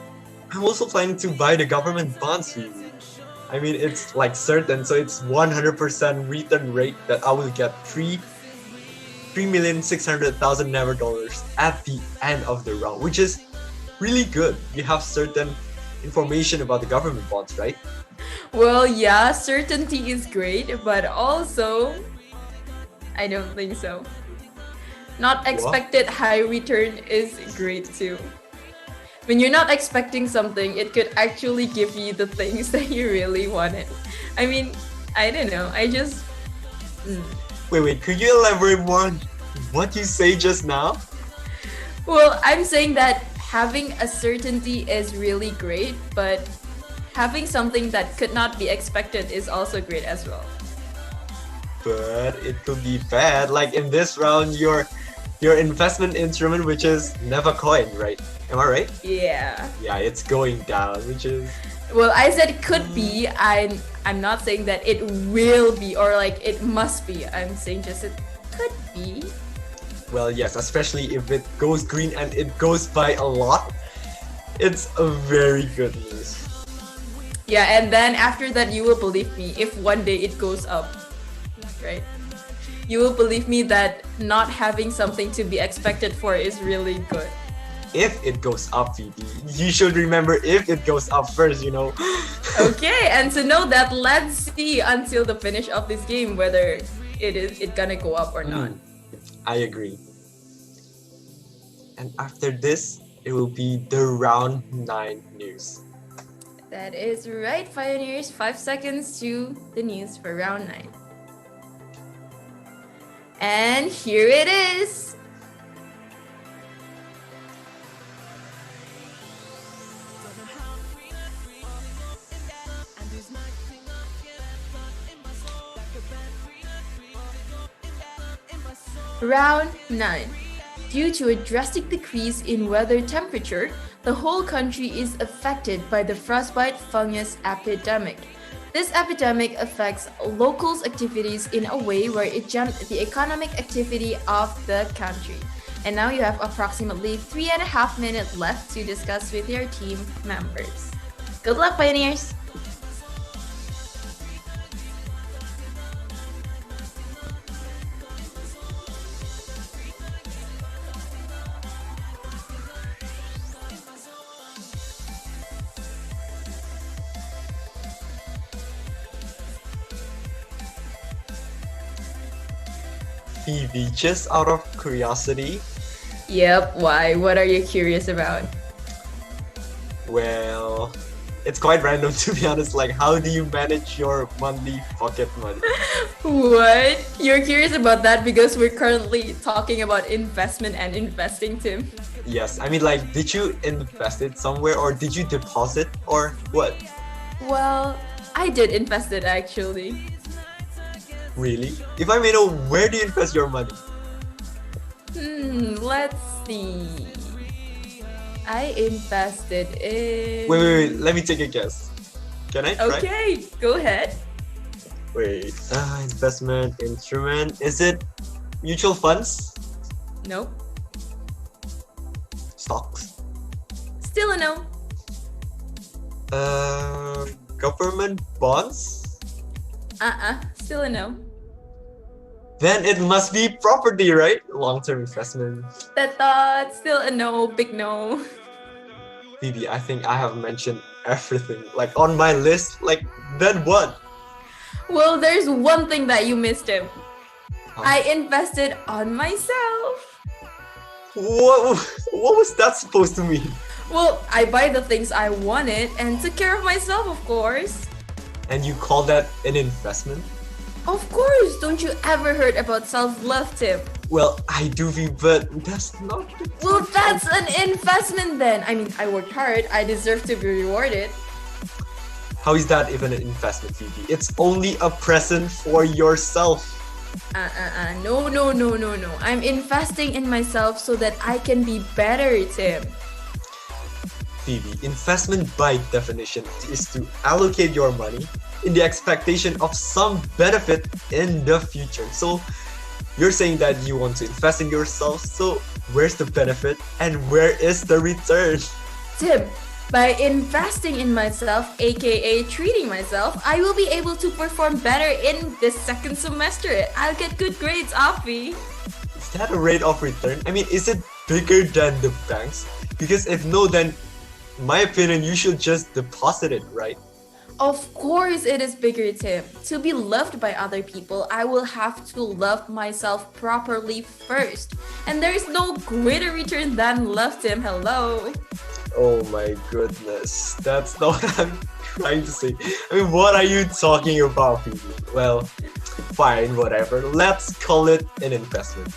Speaker 11: I'm also planning to buy the government bonds for you. I mean, it's like certain, so it's 100% return rate that I will get 3,600,000 never dollars at the end of the round, which is really good. You have certain information about the government bonds, right?
Speaker 9: Well, yeah, certainty is great, but also, I don't think so. Not expected high return is great too. When you're not expecting something, it could actually give you the things that you really wanted. I mean, I don't know. I just...
Speaker 11: Wait, could you elaborate more on what you say just now?
Speaker 9: Well, I'm saying that having a certainty is really great, but having something that could not be expected is also great as well.
Speaker 11: But it could be bad. Like in this round, your investment instrument, which is Never Coin, right? Am I right?
Speaker 9: Yeah.
Speaker 11: Yeah, it's going down, which is...
Speaker 9: Well, I said it could be. I'm not saying that it will be or like it must be. I'm saying just it could be.
Speaker 11: Well, yes, especially if it goes green and it goes by a lot. It's a very good news.
Speaker 9: Yeah, and then after that, you will believe me if one day it goes up, right? You will believe me that not having something to be expected for is really good.
Speaker 11: If it goes up, Phoebe, you should remember if it goes up first, you know.
Speaker 9: Okay, and to know that, let's see until the finish of this game whether it gonna go up or not.
Speaker 11: I agree. And after this, it will be the round 9 news.
Speaker 9: That is right, Pioneers. 5 seconds to the news for round 9. And here it is. Round 9. Due to a drastic decrease in weather temperature, the whole country is affected by the frostbite fungus epidemic. This epidemic affects locals' activities in a way where it jumps the economic activity of the country. And now you have approximately 3.5 minutes left to discuss with your team members. Good luck, Pioneers!
Speaker 11: Phoebe, just out of curiosity,
Speaker 9: Yep, why? What are you curious about?
Speaker 11: well, it's quite random to be honest. Like, how do you manage your monthly pocket money?
Speaker 9: What? You're curious about that because we're currently talking about investment and investing, Tim.
Speaker 11: Yes, I mean, like, did you invest it somewhere or did you deposit or what?
Speaker 9: Well, I did invest it actually.
Speaker 11: Really? If I may know, where do you invest your money?
Speaker 9: Let's see. I invested in...
Speaker 11: Wait, let me take a guess. Can I try?
Speaker 9: Okay, go ahead.
Speaker 11: Wait, investment instrument. Is it mutual funds?
Speaker 9: Nope.
Speaker 11: Stocks?
Speaker 9: Still a no.
Speaker 11: Government bonds?
Speaker 9: Still a no.
Speaker 11: Then it must be property, right? Long-term investment.
Speaker 9: That still a no, big no.
Speaker 11: Phoebe, I think I have mentioned everything. Like on my list, like then what?
Speaker 9: Well, there's one thing that you missed, Tim.
Speaker 11: Huh?
Speaker 9: I invested on myself.
Speaker 11: What was that supposed to mean?
Speaker 9: Well, I buy the things I wanted and took care of myself, of course.
Speaker 11: And you call that an investment?
Speaker 9: Of course, don't you ever heard about self-love, Tim?
Speaker 11: Well, I do, but that's not the
Speaker 9: Well, that's an investment then. I mean, I worked hard, I deserve to be rewarded.
Speaker 11: How is that even an investment, Phoebe? It's only a present for yourself.
Speaker 9: No. I'm investing in myself so that I can be better, Tim.
Speaker 11: Phoebe, investment by definition is to allocate your money in the expectation of some benefit in the future. So you're saying that you want to invest in yourself, so where's the benefit and where is the return?
Speaker 9: Tim, by investing in myself, aka treating myself, I will be able to perform better in the second semester. I'll get good grades, Afi.
Speaker 11: Is that a rate of return? I mean, is it bigger than the banks? Because if no, then in my opinion, you should just deposit it, right?
Speaker 9: Of course it is bigger, Tim. To be loved by other people, I will have to love myself properly first. And there is no greater return than love, Tim. Hello.
Speaker 11: Oh my goodness, that's not what I'm trying to say. I mean, what are you talking about, Phoebe? Well, fine, whatever. Let's call it an investment.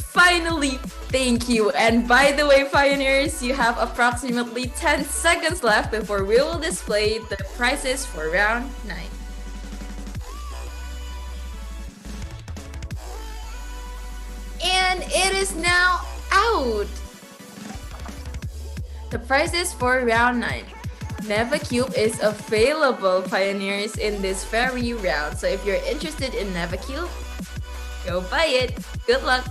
Speaker 9: Finally, thank you. And by the way, pioneers, you have approximately 10 seconds left before we will display the prizes for round 9. And it is now out. The prizes for round 9. NevaCube is available, pioneers, in this very round. So if you're interested in NevaCube, go buy it. Good luck.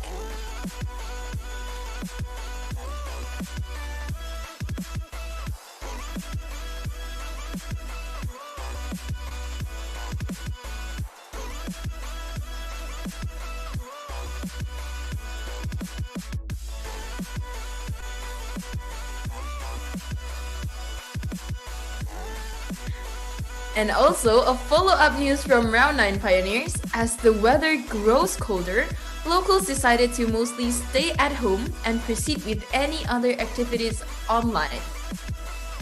Speaker 9: And also, a follow-up news from Round 9 pioneers. As the weather grows colder, locals decided to mostly stay at home and proceed with any other activities online.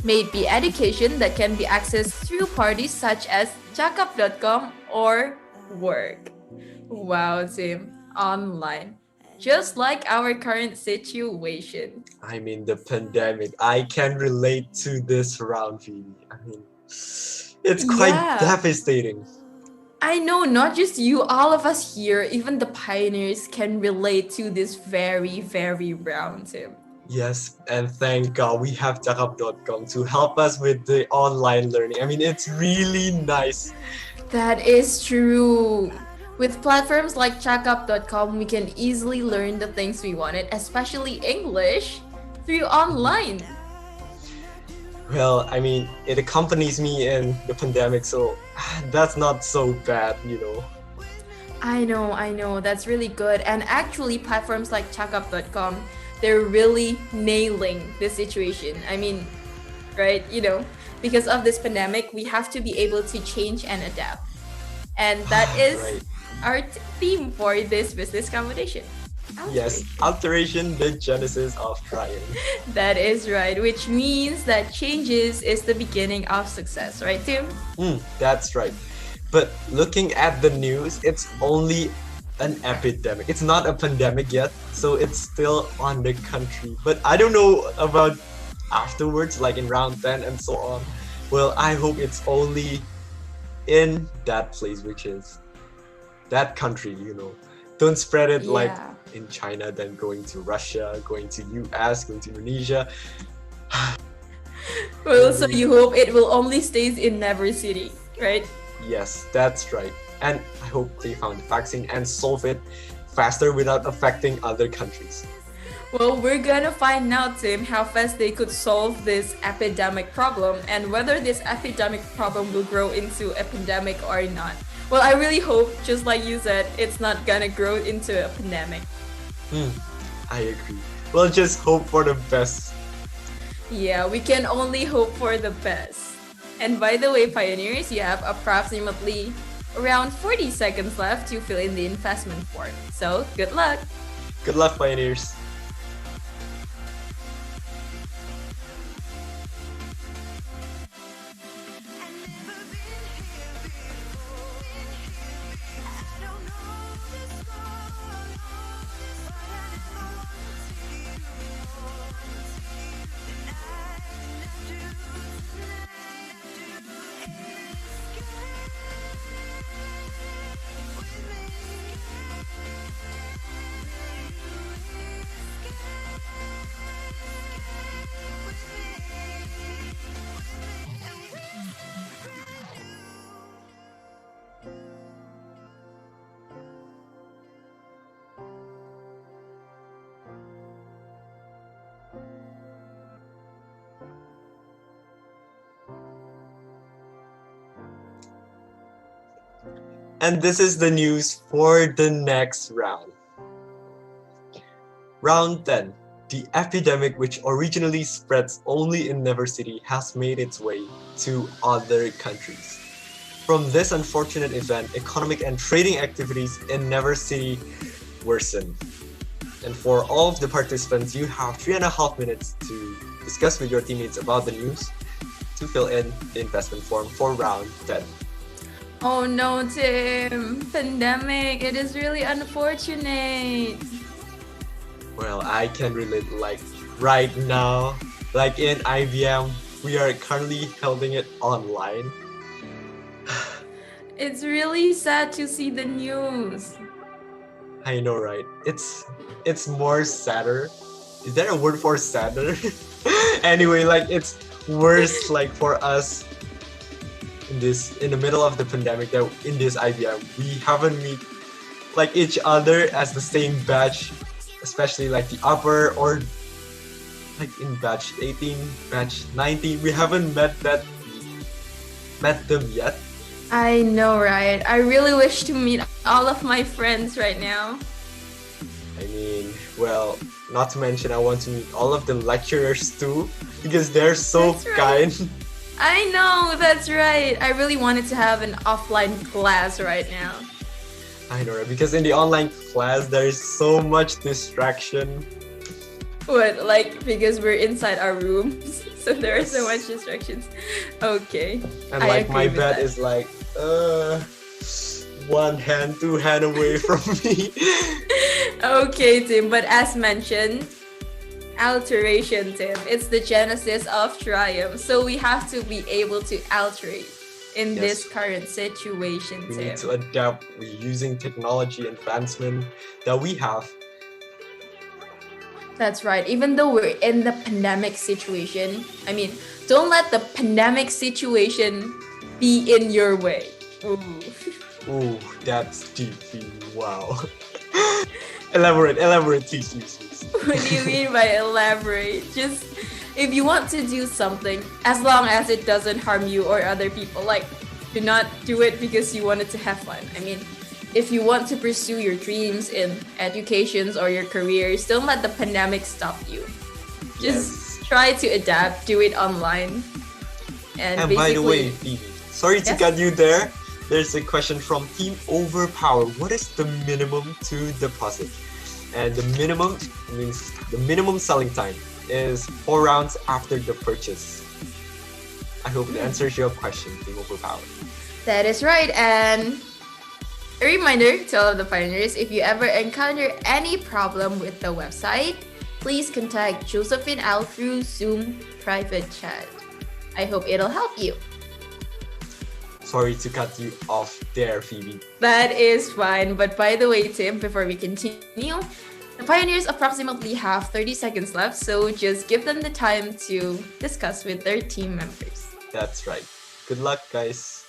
Speaker 9: May it be education that can be accessed through parties such as checkup.com or work. Wow, Tim, online. Just like our current situation.
Speaker 11: I mean, the pandemic. I can relate to this round, Phoebe. I mean, it's quite devastating.
Speaker 9: I know, not just you, all of us here, even the pioneers can relate to this very, very round, Tim.
Speaker 11: Yes, and thank God we have checkup.com to help us with the online learning. I mean, it's really nice.
Speaker 9: That is true. With platforms like checkup.com, we can easily learn the things we wanted, especially English, through online.
Speaker 11: Well, I mean, it accompanies me in the pandemic, so that's not so bad, you know.
Speaker 9: I know, that's really good. And actually, platforms like checkup.com, they're really nailing this situation. I mean, right, you know, because of this pandemic, we have to be able to change and adapt. And that is
Speaker 11: Right.
Speaker 9: our theme for this business combination.
Speaker 11: Yes, alteration, the genesis of trying.
Speaker 9: That is right, which means that changes is the beginning of success, right, Tim?
Speaker 11: That's right. But looking at the news, it's only an epidemic. It's not a pandemic yet, so it's still on the country. But I don't know about afterwards, like in round 10 and so on. Well, I hope it's only in that place, which is that country, Don't spread it like
Speaker 9: Yeah.
Speaker 11: in China, then going to Russia, going to US, going to Indonesia.
Speaker 9: Well, so you hope it will only stays in Never City, right?
Speaker 11: Yes, that's right. And I hope they found the vaccine and solve it faster without affecting other countries.
Speaker 9: Well, we're gonna find out, Tim, how fast they could solve this epidemic problem and whether this epidemic problem will grow into a pandemic or not. Well, I really hope, just like you said, it's not gonna grow into a pandemic.
Speaker 11: I agree. We'll just hope for the best.
Speaker 9: Yeah, we can only hope for the best. And by the way, pioneers, you have approximately around 40 seconds left to fill in the investment form. So, good luck!
Speaker 11: Good luck, pioneers. And this is the news for the next round. Round 10. The epidemic, which originally spreads only in Never City, has made its way to other countries. From this unfortunate event, economic and trading activities in Never City worsen. And for all of the participants, you have 3.5 minutes to discuss with your teammates about the news to fill in the investment form for round 10.
Speaker 9: Oh no, Tim! Pandemic! It is really unfortunate!
Speaker 11: Well, I can relate, like right now, like in IBM, we are currently holding it online.
Speaker 9: It's really sad to see the news.
Speaker 11: I know, right? It's more sadder. Is there a word for sadder? Anyway, like it's worse, like for us in the middle of the pandemic, that in this IBM we haven't meet like each other as the same batch, especially like the upper or like in batch 18, batch 19. We haven't met them yet.
Speaker 9: I know, right? I really wish to meet all of my friends right now.
Speaker 11: I mean, well, not to mention I want to meet all of the lecturers too, because they're so
Speaker 9: That's right.
Speaker 11: kind.
Speaker 9: I know, that's right. I really wanted to have an offline class right now.
Speaker 11: I know, right? Because in the online class there is so much distraction.
Speaker 9: What, like because we're inside our rooms, so there are so
Speaker 11: Yes.
Speaker 9: much distractions. Okay.
Speaker 11: And
Speaker 9: I
Speaker 11: like my
Speaker 9: agree with
Speaker 11: bed
Speaker 9: that.
Speaker 11: is like one hand, two hand away from me.
Speaker 9: Okay, Tim, but as mentioned, alteration, Tim. It's the genesis of triumph. So we have to be able to alterate in
Speaker 11: Yes.
Speaker 9: this current situation,
Speaker 11: We
Speaker 9: Tim.
Speaker 11: need to adapt. We're using technology advancement that we have.
Speaker 9: That's right. Even though we're in the pandemic situation, I mean, don't let the pandemic situation be in your way. Ooh.
Speaker 11: Ooh, that's deep. Wow. elaborate, please.
Speaker 9: What do you mean by elaborate? Just if you want to do something, as long as it doesn't harm you or other people, like do not do it because you wanted to have fun. I mean, if you want to pursue your dreams in educations or your careers, don't let the pandemic stop you. Just try to adapt, do it online.
Speaker 11: And by the way, Phoebe, sorry to
Speaker 9: Yes?
Speaker 11: cut you there. There's a question from Team Overpower. What is the minimum to deposit? and the minimum selling time is 4 rounds after the purchase. I hope it answers your question, Team Overpowered.
Speaker 9: That is right. And a reminder to all of the pioneers, if you ever encounter any problem with the website, please contact Josephine Al through Zoom private chat. I hope it'll help you.
Speaker 11: Sorry to cut you off there, Phoebe.
Speaker 9: That is fine. But by the way, Tim, before we continue, the pioneers approximately have 30 seconds left, so just give them the time to discuss with their team members.
Speaker 11: That's right. Good luck, guys.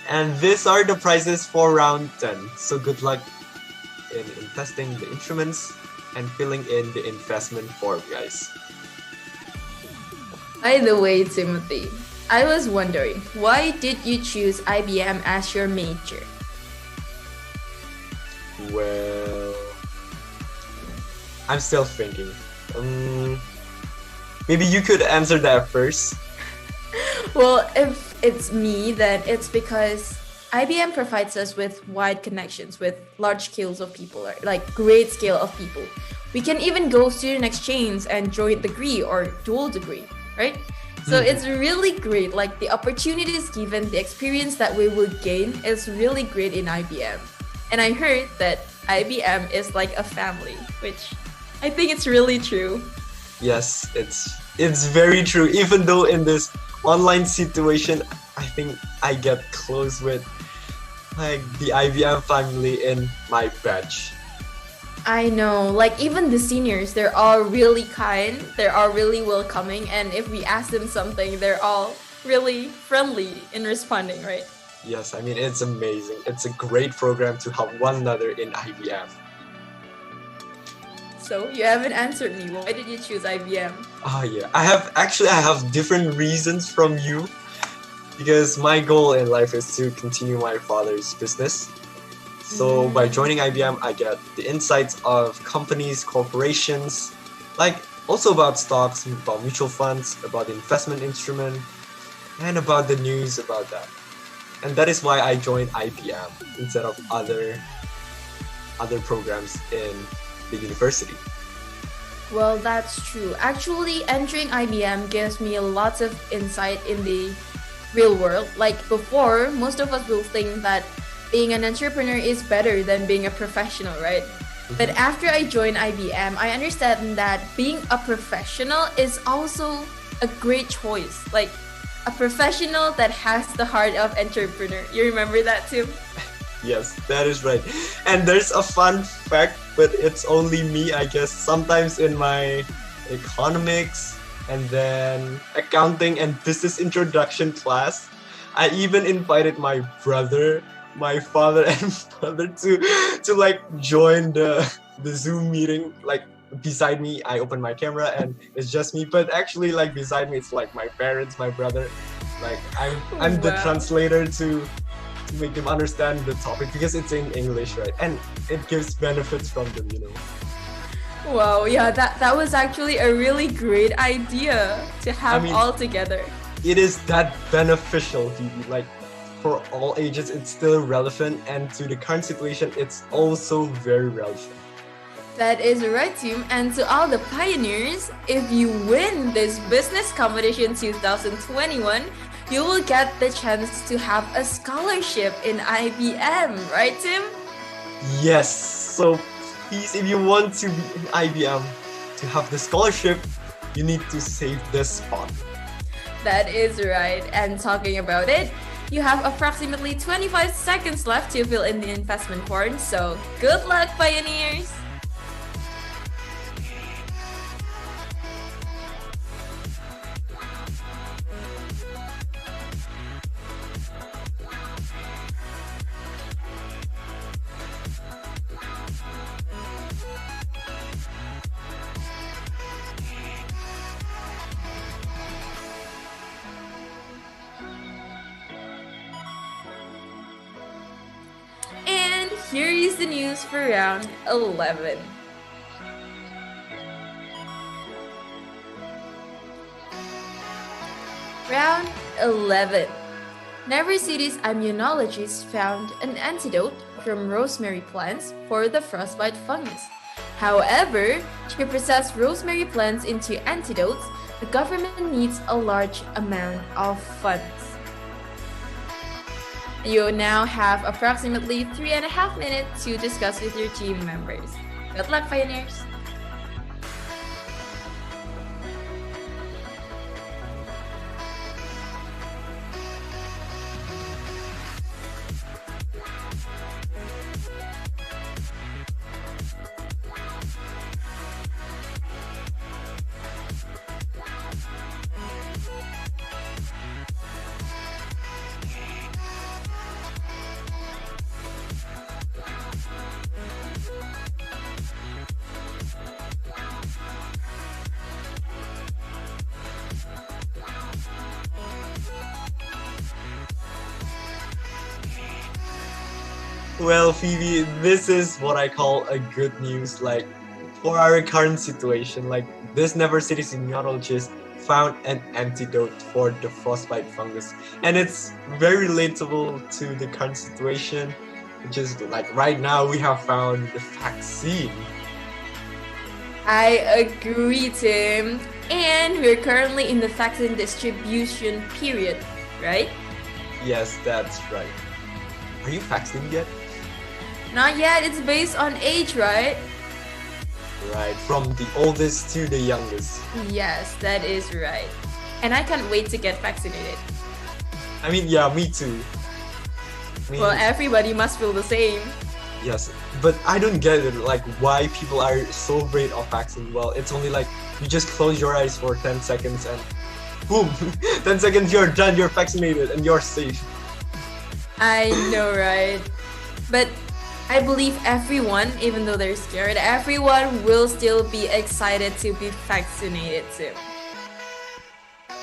Speaker 11: And these are the prizes for round 10. So good luck in investing the instruments and filling in the investment form, guys.
Speaker 9: By the way, Timothy, I was wondering, why did you choose IBM as your major?
Speaker 11: Well, I'm still thinking. Maybe you could answer that first.
Speaker 9: Well, if it's me, then it's because IBM provides us with wide connections with large scales of people, like great scale of people. We can even go student exchange and joint degree or dual degree, right? So it's really great. Like the opportunities given, the experience that we will gain is really great in IBM. And I heard that IBM is like a family, which I think it's really true.
Speaker 11: Yes, it's very true. Even though in this online situation, I think I get close with like the IBM family in my batch.
Speaker 9: I know, like even the seniors, they're all really kind, they're all really welcoming, and if we ask them something, they're all really friendly in responding, right?
Speaker 11: Yes, I mean, it's amazing. It's a great program to help one another in IBM.
Speaker 9: So you haven't answered me. Why did you choose IBM?
Speaker 11: Oh yeah, I have different reasons from you, because my goal in life is to continue my father's business. So by joining IBM, I get the insights of companies, corporations, like also about stocks, about mutual funds, about investment instrument, and about the news about that. And that is why I joined IBM instead of other programs in the university.
Speaker 9: Well, that's true. Actually, entering IBM gives me lots of insight in the real world. Like before, most of us will think that being an entrepreneur is better than being a professional, right? But after I joined IBM, I understand that being a professional is also a great choice. Like a professional that has the heart of entrepreneur. You remember that too?
Speaker 11: Yes, that is right. And there's a fun fact, but it's only me, I guess. Sometimes in my economics and then accounting and business introduction class, I even invited my brother, my father and mother to like join the Zoom meeting. Like beside me, I open my camera and it's just me. But actually, like beside me, it's like my parents, my brother. Like I'm the translator to make them understand the topic because it's in English, right? And it gives benefits from them, you know.
Speaker 9: Wow, yeah, that was actually a really great idea to have all together.
Speaker 11: It is that beneficial, Phoebe. Like for all ages, it's still relevant, and to the current situation, it's also very relevant.
Speaker 9: That is right, team. And to all the pioneers, if you win this business competition 2021, you will get the chance to have a scholarship in IBM, right, Tim?
Speaker 11: Yes. So please, if you want to be in IBM to have the scholarship, you need to save this spot.
Speaker 9: That is right. And talking about it, you have approximately 25 seconds left to fill in the investment form. So good luck, pioneers! here is the news for round 11. Round 11. Never City's immunologist found an antidote from rosemary plants for the frostbite fungus. However, to process rosemary plants into antidotes, the government needs a large amount of funds. You now have approximately 3.5 minutes to discuss with your team members. Good luck, pioneers!
Speaker 11: Well, Phoebe, this is what I call a good news. Like, for our current situation, like this Never City's immunologist found an antidote for the frostbite fungus, and it's very relatable to the current situation, which is like right now we have found the vaccine.
Speaker 9: I agree, Tim. And we're currently in the vaccine distribution period, right?
Speaker 11: Yes, that's right. Are you vaccinated yet?
Speaker 9: Not yet, it's based on age, right?
Speaker 11: Right, from the oldest to the youngest.
Speaker 9: Yes, that is right. And I can't wait to get vaccinated.
Speaker 11: I mean, yeah, me too. I mean,
Speaker 9: Well, everybody must feel the same.
Speaker 11: yes, but I don't get it, like why people are so afraid of vaccine. Well, it's only like you just close your eyes for 10 seconds and boom, 10 seconds you're done, you're vaccinated and you're safe.
Speaker 9: I know, right? But I believe everyone, even though they're scared, everyone will still be excited to be vaccinated too.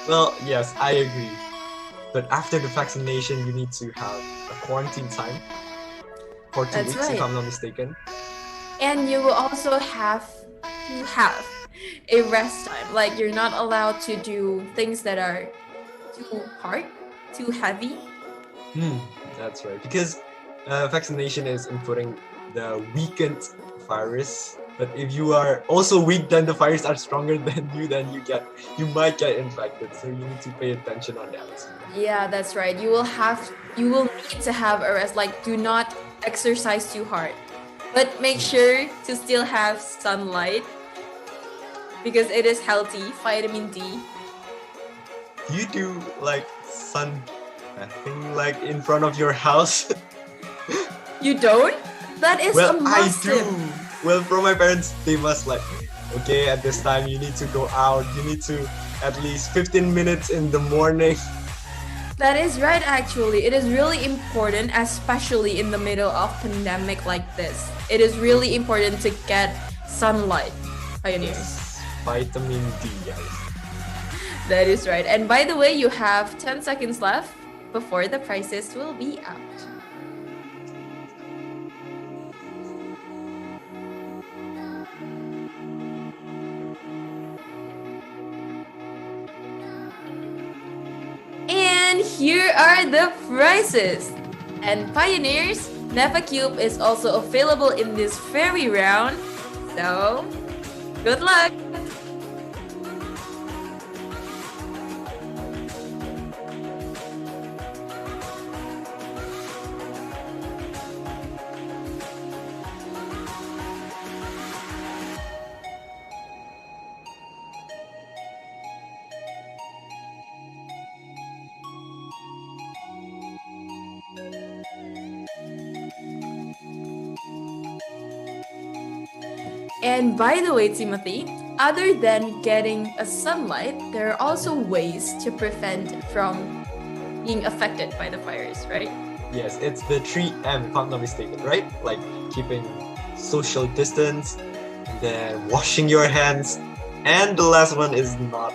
Speaker 11: Well, yes, I agree. But after the vaccination, you need to have a quarantine time for 2
Speaker 9: That's
Speaker 11: weeks, if
Speaker 9: right.
Speaker 11: I'm not mistaken.
Speaker 9: And you will also have to have a rest time. Like, you're not allowed to do things that are too hard, too heavy.
Speaker 11: That's right. Because vaccination is inputting the weakened virus. But if you are also weak, then the virus are stronger than you, then you might get infected. So you need to pay attention on that.
Speaker 9: Yeah, that's right. You will need to have a rest. Like, do not exercise too hard. But make sure to still have sunlight because it is healthy, vitamin D.
Speaker 11: You do like sun bathing like in front of your house?
Speaker 9: You don't? That is a
Speaker 11: Well, I
Speaker 9: must.
Speaker 11: do. Well, from my parents, they must like, okay, at this time you need to go out. You need to at least 15 minutes in the morning.
Speaker 9: That is right, actually. It is really important, especially in the middle of pandemic like this. It is really important to get sunlight, pioneers.
Speaker 11: Vitamin D, guys.
Speaker 9: That is right. And by the way, you have 10 seconds left before the prices will be out. And here are the prices. And pioneers, NevaCube is also available in this very round. So, good luck! And by the way, Timothy, other than getting a sunlight, there are also ways to prevent from being affected by the virus, right?
Speaker 11: Yes, it's the 3M, if I'm not mistaken, right? Like keeping social distance, then washing your hands, and the last one is not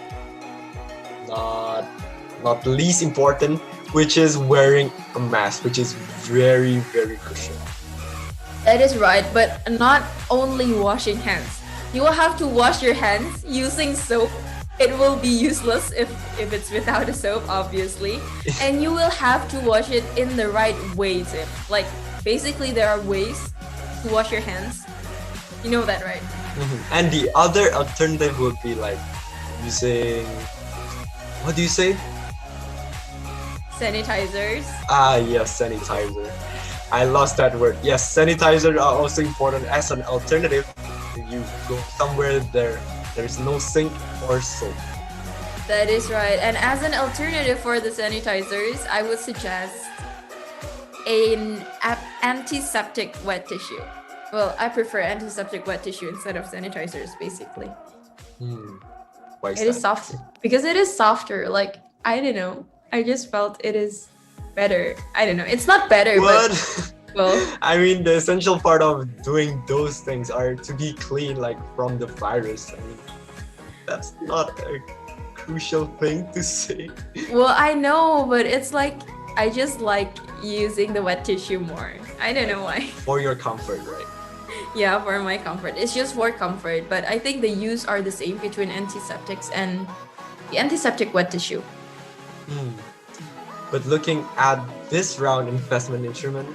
Speaker 11: least important, which is wearing a mask, which is very, very crucial.
Speaker 9: That is right, but not only washing hands. You will have to wash your hands using soap. It will be useless if it's without a soap, obviously. And you will have to wash it in the right way, Tim. Like, basically, there are ways to wash your hands. You know that, right?
Speaker 11: And the other alternative would be like using, what do you say?
Speaker 9: Sanitizers.
Speaker 11: Ah, yes, sanitizer. I lost that word. Yes, sanitizer are also important as an alternative. If you go somewhere there's no sink or soap.
Speaker 9: That is right. And as an alternative for the sanitizers, I would suggest an antiseptic wet tissue. Well, I prefer antiseptic wet tissue instead of sanitizers, basically.
Speaker 11: Why is
Speaker 9: It is
Speaker 11: that?
Speaker 9: softer. Because it is softer. Like, I don't know. I just felt it is better. I don't know. It's not better,
Speaker 11: What?
Speaker 9: but well,
Speaker 11: I mean, the essential part of doing those things are to be clean, like from the virus. I mean, that's not a crucial thing to say.
Speaker 9: well, I know, but it's like I just like using the wet tissue more. I don't know why.
Speaker 11: For your comfort, right?
Speaker 9: Yeah, for my comfort. It's just for comfort, but I think the use are the same between antiseptics and the antiseptic wet tissue.
Speaker 11: But looking at this round investment instrument,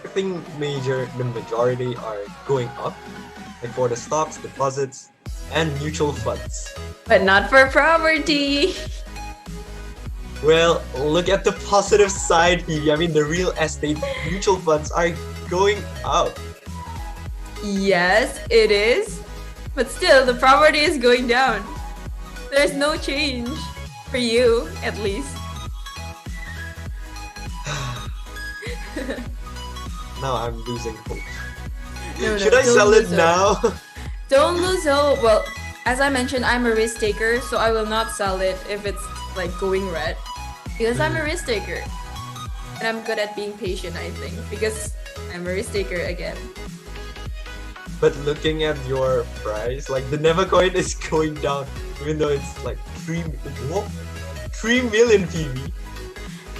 Speaker 11: I think the majority are going up, like for the stocks, deposits, and mutual funds.
Speaker 9: But not for property.
Speaker 11: Well, look at the positive side, Phoebe. I mean, the real estate mutual funds are going up.
Speaker 9: Yes, it is. But still, the property is going down. There's no change. For you, at least.
Speaker 11: Now I'm losing hope.
Speaker 9: No,
Speaker 11: Should I
Speaker 9: don't
Speaker 11: sell it
Speaker 9: lose hope.
Speaker 11: now?
Speaker 9: Don't lose hope. Well, as I mentioned, I'm a risk taker, so I will not sell it if it's like going red. Because I'm a risk taker. And I'm good at being patient, I think. Because I'm a risk taker again.
Speaker 11: But looking at your price, like the Neva coin is going down, even though it's like 3 million PV.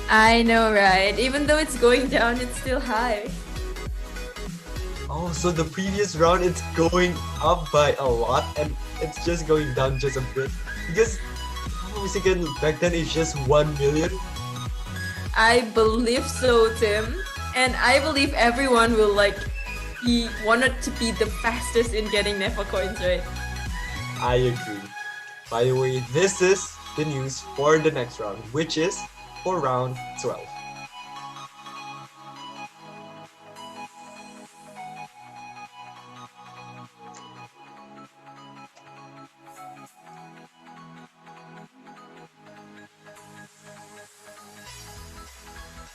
Speaker 9: I know, right? Even though it's going down, it's still high.
Speaker 11: Oh, so the previous round it's going up by a lot and it's just going down just a bit. Because back then it's just 1 million.
Speaker 9: I believe so, Tim. And I believe everyone will like be wanted to be the fastest in getting Nefa coins, right?
Speaker 11: I agree. By the way, this is the news for the next round, which is for round 12.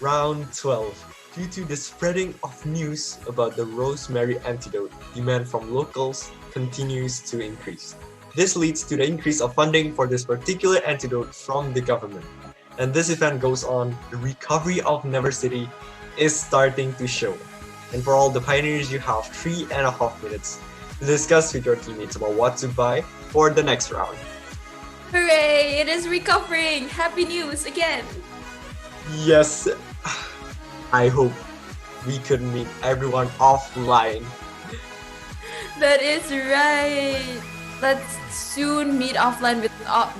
Speaker 11: Round 12. Due to the spreading of news about the rosemary antidote, demand from locals continues to increase. This leads to the increase of funding for this particular antidote from the government. And this event goes on, the recovery of Never City is starting to show. And for all the pioneers, you have 3.5 minutes to discuss with your teammates about what to buy for the next round.
Speaker 9: Hooray! It is recovering! Happy news again!
Speaker 11: Yes, I hope we could meet everyone offline.
Speaker 9: That is right! Let's soon meet offline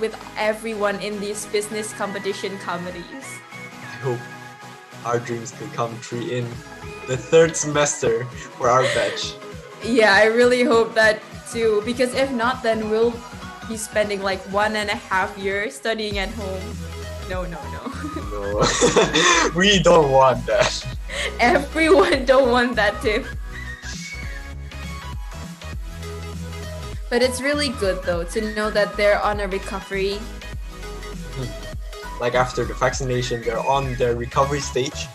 Speaker 9: with everyone in these business competition comedies.
Speaker 11: I hope our dreams could come true in the third semester for our batch.
Speaker 9: Yeah, I really hope that too, because if not, then we'll be spending like 1.5 years studying at home. No.
Speaker 11: No, we don't want that.
Speaker 9: Everyone don't want that tip. But it's really good though to know that they're on a recovery.
Speaker 11: Like after the vaccination, they're on their recovery stage,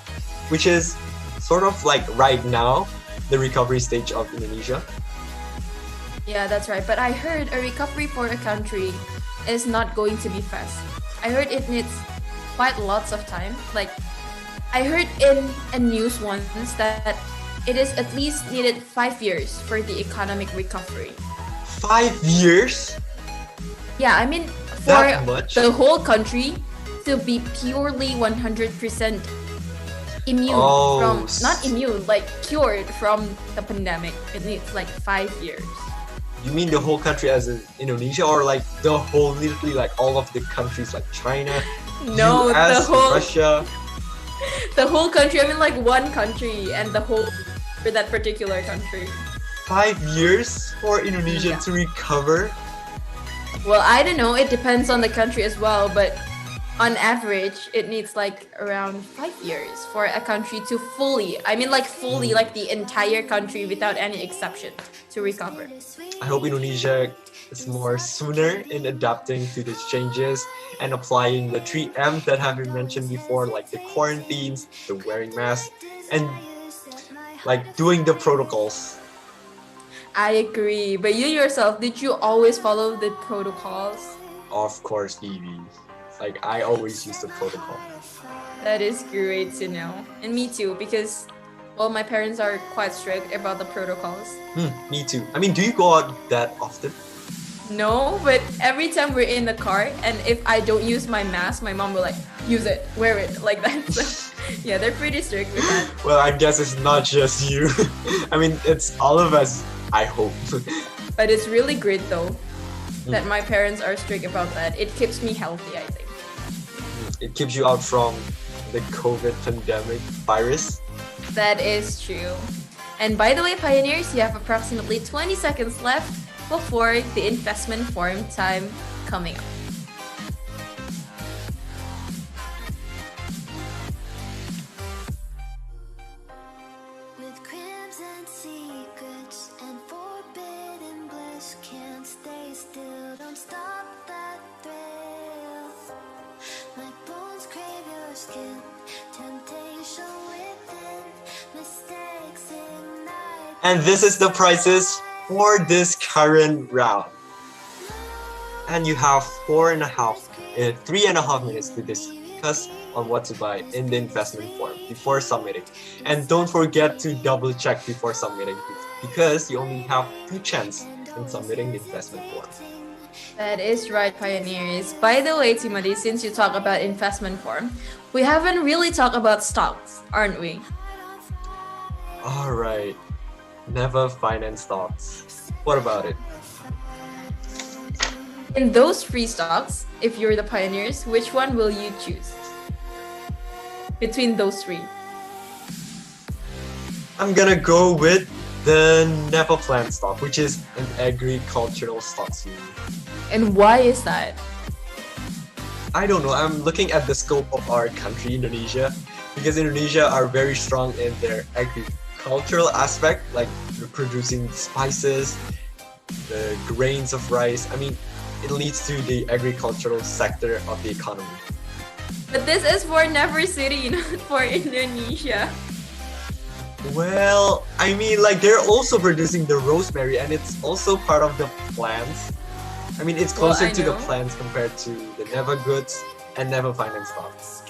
Speaker 11: which is sort of like right now, the recovery stage of Indonesia.
Speaker 9: Yeah, that's right. But I heard a recovery for a country is not going to be fast. I heard it needs quite lots of time. Like, I heard in a news once that it is at least needed 5 years for the economic recovery.
Speaker 11: 5 years?
Speaker 9: Yeah, I mean,
Speaker 11: That
Speaker 9: for
Speaker 11: much?
Speaker 9: the whole country to be purely 100% immune
Speaker 11: Oh,
Speaker 9: from, not immune, like cured from the pandemic. It needs like 5 years.
Speaker 11: You mean the whole country as in Indonesia, or like the whole, literally like all of the countries like China,
Speaker 9: No,
Speaker 11: US,
Speaker 9: the whole
Speaker 11: Russia?
Speaker 9: the whole country. I mean like one country and the whole for that particular country.
Speaker 11: 5 years for Indonesia
Speaker 9: Yeah.
Speaker 11: to recover?
Speaker 9: Well, I don't know. It depends on the country as well, but on average, it needs like around 5 years for a country to fully, I mean like fully, like the entire country without any exception to recover.
Speaker 11: I hope Indonesia is more sooner in adapting to these changes and applying the 3 M's that have been mentioned before, like the quarantines, the wearing masks, and like doing the protocols.
Speaker 9: I agree. But you yourself, did you always follow the protocols?
Speaker 11: Of course, Vivi. Like, I always use the protocol.
Speaker 9: That is great to know. And me too, because, well, my parents are quite strict about the protocols.
Speaker 11: Me too. I mean, do you go out that often?
Speaker 9: No, but every time we're in the car, and if I don't use my mask, my mom will like, use it, wear it, like that. So, yeah, they're pretty strict with that.
Speaker 11: Well, I guess it's not just you. I mean, it's all of us, I hope.
Speaker 9: But it's really great though, that my parents are strict about that. It keeps me healthy, I think.
Speaker 11: It keeps you out from the COVID pandemic virus.
Speaker 9: That is true. And by the way, pioneers, you have approximately 20 seconds left before the investment form time coming up.
Speaker 1: With crimson secrets and forbidden bliss, can't stay still, don't stop that thrill. My bones crave your skin, temptation within, mistakes ignite.
Speaker 11: And this is the prices for this current round. And you have 3.5 minutes to discuss on what to buy in the investment form before submitting. And don't forget to double check before submitting, because you only have 2 chances in submitting the investment form.
Speaker 9: That is right, pioneers. By the way, Timothy, since you talk about investment form, we haven't really talked about stocks, aren't we?
Speaker 11: Alright, never finance stocks. What about it?
Speaker 9: In those free stocks, if you're the pioneers, which one will you choose? Between those 3.
Speaker 11: I'm gonna go with the never plan stock, which is an agricultural stock series.
Speaker 9: And why is that?
Speaker 11: I don't know, I'm looking at the scope of our country, Indonesia, because Indonesia are very strong in their agricultural aspect, like producing spices, the grains of rice. I mean, it leads to the agricultural sector of the economy.
Speaker 9: But this is for Never City, not for Indonesia.
Speaker 11: Well, I mean, like, they're also producing the rosemary, and it's also part of the plants. I mean, it's
Speaker 9: Well,
Speaker 11: closer
Speaker 9: I
Speaker 11: to the
Speaker 9: know.
Speaker 11: plants compared to the never goods and never finance stocks.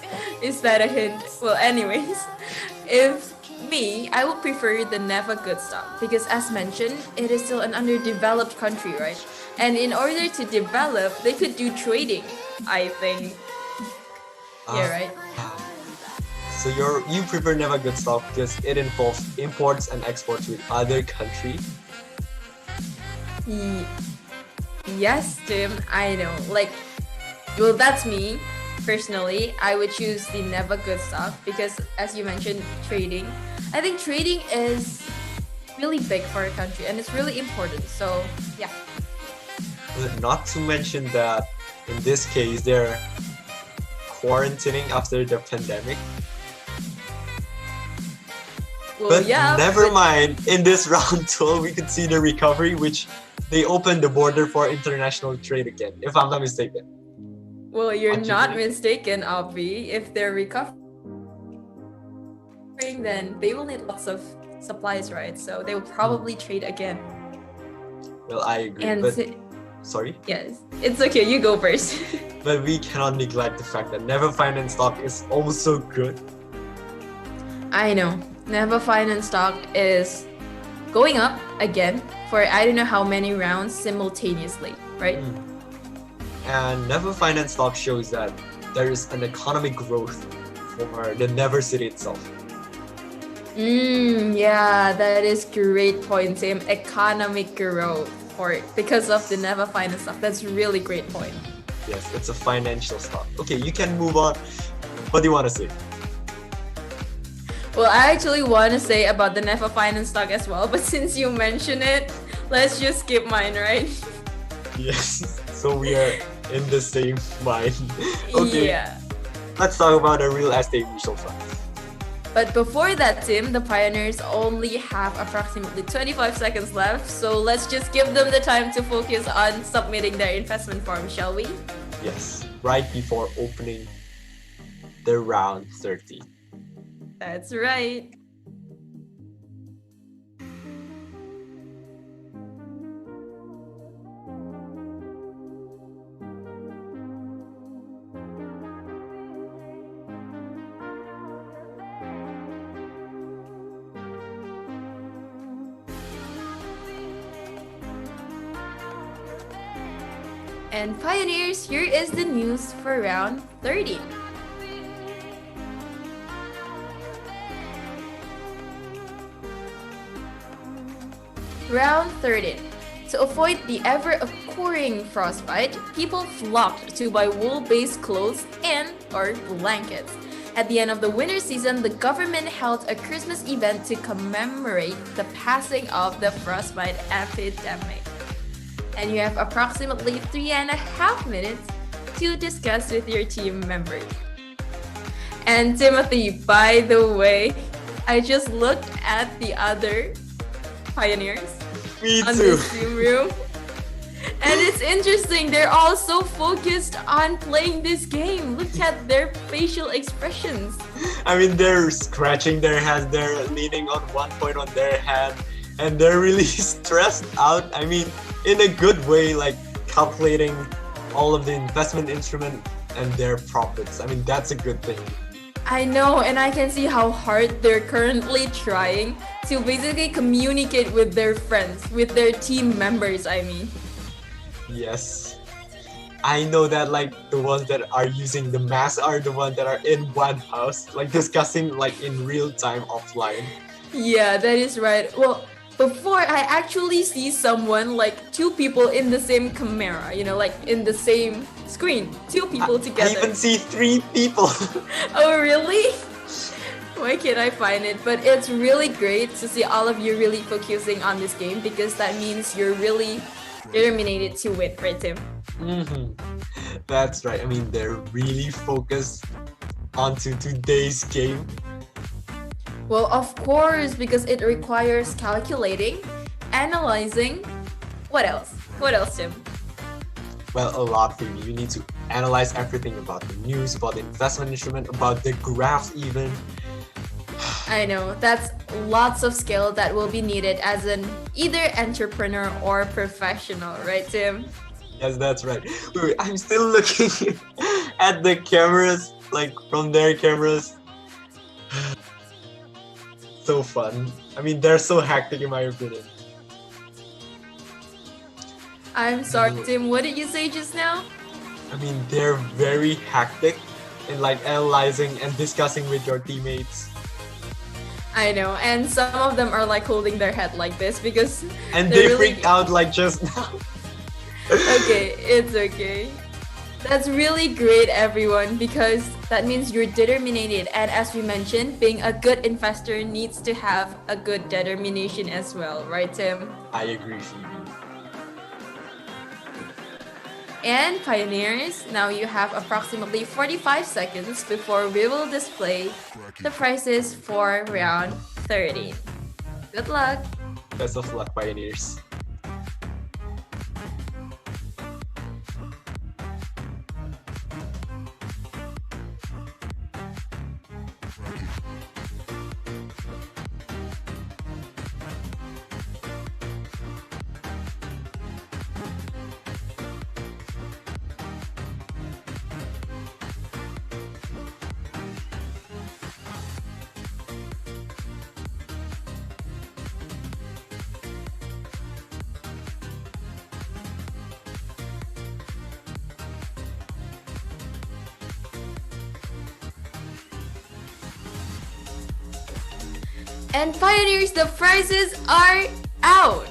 Speaker 9: Is that a hint? Well, anyways, if me, I would prefer the never good stock because, as mentioned, it is still an underdeveloped country, right? And in order to develop, they could do trading, I think. Yeah, right?
Speaker 11: So you prefer never good stock because it involves imports and exports with other countries.
Speaker 9: Yes, Tim, I know. Like, well, that's me. Personally, I would choose the never good stock because, as you mentioned, trading. I think trading is really big for a country and it's really important. So, yeah.
Speaker 11: Not to mention that in this case, they're quarantining after the pandemic.
Speaker 9: Well,
Speaker 11: But
Speaker 9: yeah,
Speaker 11: never
Speaker 9: but-
Speaker 11: mind, in this round 12, we could see the recovery, which they opened the border for international trade again, if I'm not mistaken.
Speaker 9: Well, you're
Speaker 11: What do you
Speaker 9: not
Speaker 11: think?
Speaker 9: mistaken, Avi. If they're recovering, then they will need lots of supplies, right? So they will probably trade again.
Speaker 11: Well, I agree,
Speaker 9: And
Speaker 11: but sorry,
Speaker 9: yes, it's okay. You go first.
Speaker 11: but we cannot neglect the fact that never finance stock is also good.
Speaker 9: I know. Never finance stock is going up again for I don't know how many rounds simultaneously, right?
Speaker 11: And never finance stock shows that there is an economic growth for the never city itself.
Speaker 9: Yeah, that is great point, Tim. Economic growth or because of the Never Finance stock. That's really great point.
Speaker 11: Yes, it's a financial stock. Okay, you can move on. What do you want to say?
Speaker 9: Well, I actually want to say about the Never Finance stock as well, but since you mentioned it, let's just skip mine, right?
Speaker 11: Yes, so we are in the same mind. Okay,
Speaker 9: Yeah.
Speaker 11: let's talk about the real estate mutual funds.
Speaker 9: But before that, Tim, the pioneers only have approximately 25 seconds left, so let's just give them the time to focus on submitting their investment form, shall we?
Speaker 11: Yes, right before opening the round 30.
Speaker 9: That's right. And pioneers, here is the news for round 30. Round 13. To avoid the ever-occurring frostbite, people flocked to buy wool-based clothes and or blankets. At the end of the winter season, the government held a Christmas event to commemorate the passing of the frostbite epidemic. And you have approximately 3.5 minutes to discuss with your team members. And Timothy, by the way, I just looked at the other pioneers
Speaker 11: Me
Speaker 9: on
Speaker 11: too.
Speaker 9: the Zoom room. And it's interesting, they're all so focused on playing this game. Look at their facial expressions.
Speaker 11: I mean, they're scratching their heads, they're leaning on one point on their hand, and they're really stressed out. I mean, in a good way, like calculating all of the investment instrument and their profits. I mean, that's a good thing.
Speaker 9: I know, and I can see how hard they're currently trying to basically communicate with their friends, with their team members, I mean.
Speaker 11: Yes. I know that like the ones that are using the mask are the ones that are in one house, like discussing like in real time offline.
Speaker 9: Yeah, that is right. Well, before I actually see someone like two people in the same camera, like in the same screen, two people together.
Speaker 11: I even see 3 people.
Speaker 9: Oh, really? Why can't I find it? But it's really great to see all of you really focusing on this game because that means you're really determined to win, right, Tim?
Speaker 11: That's right. I mean, they're really focused onto today's game.
Speaker 9: Well, of course, because it requires calculating, analyzing. What else? What else, Tim?
Speaker 11: Well, a lot for you. You need to analyze everything about the news, about the investment instrument, about the graphs even.
Speaker 9: I know, that's lots of skill that will be needed as an either entrepreneur or professional, right, Tim?
Speaker 11: Yes, that's right. Wait, I'm still looking at the cameras, like from their cameras. So fun. I mean, they're so hectic in my opinion.
Speaker 9: I'm sorry, Tim, what did you say just now?
Speaker 11: I mean, they're very hectic in like analyzing and discussing with your teammates.
Speaker 9: I know, and some of them are like holding their head like this because
Speaker 11: And
Speaker 9: they're
Speaker 11: they
Speaker 9: really...
Speaker 11: freaked out like just now.
Speaker 9: Okay, it's okay. That's really great, everyone, because that means you're determined. And as we mentioned, being a good investor needs to have a good determination as well, right, Tim?
Speaker 11: I agree, Phoebe.
Speaker 9: And pioneers, now you have approximately 45 seconds before we will display the prices for round 13. Good luck!
Speaker 11: Best of luck, pioneers.
Speaker 9: And Pioneers, the prizes are out!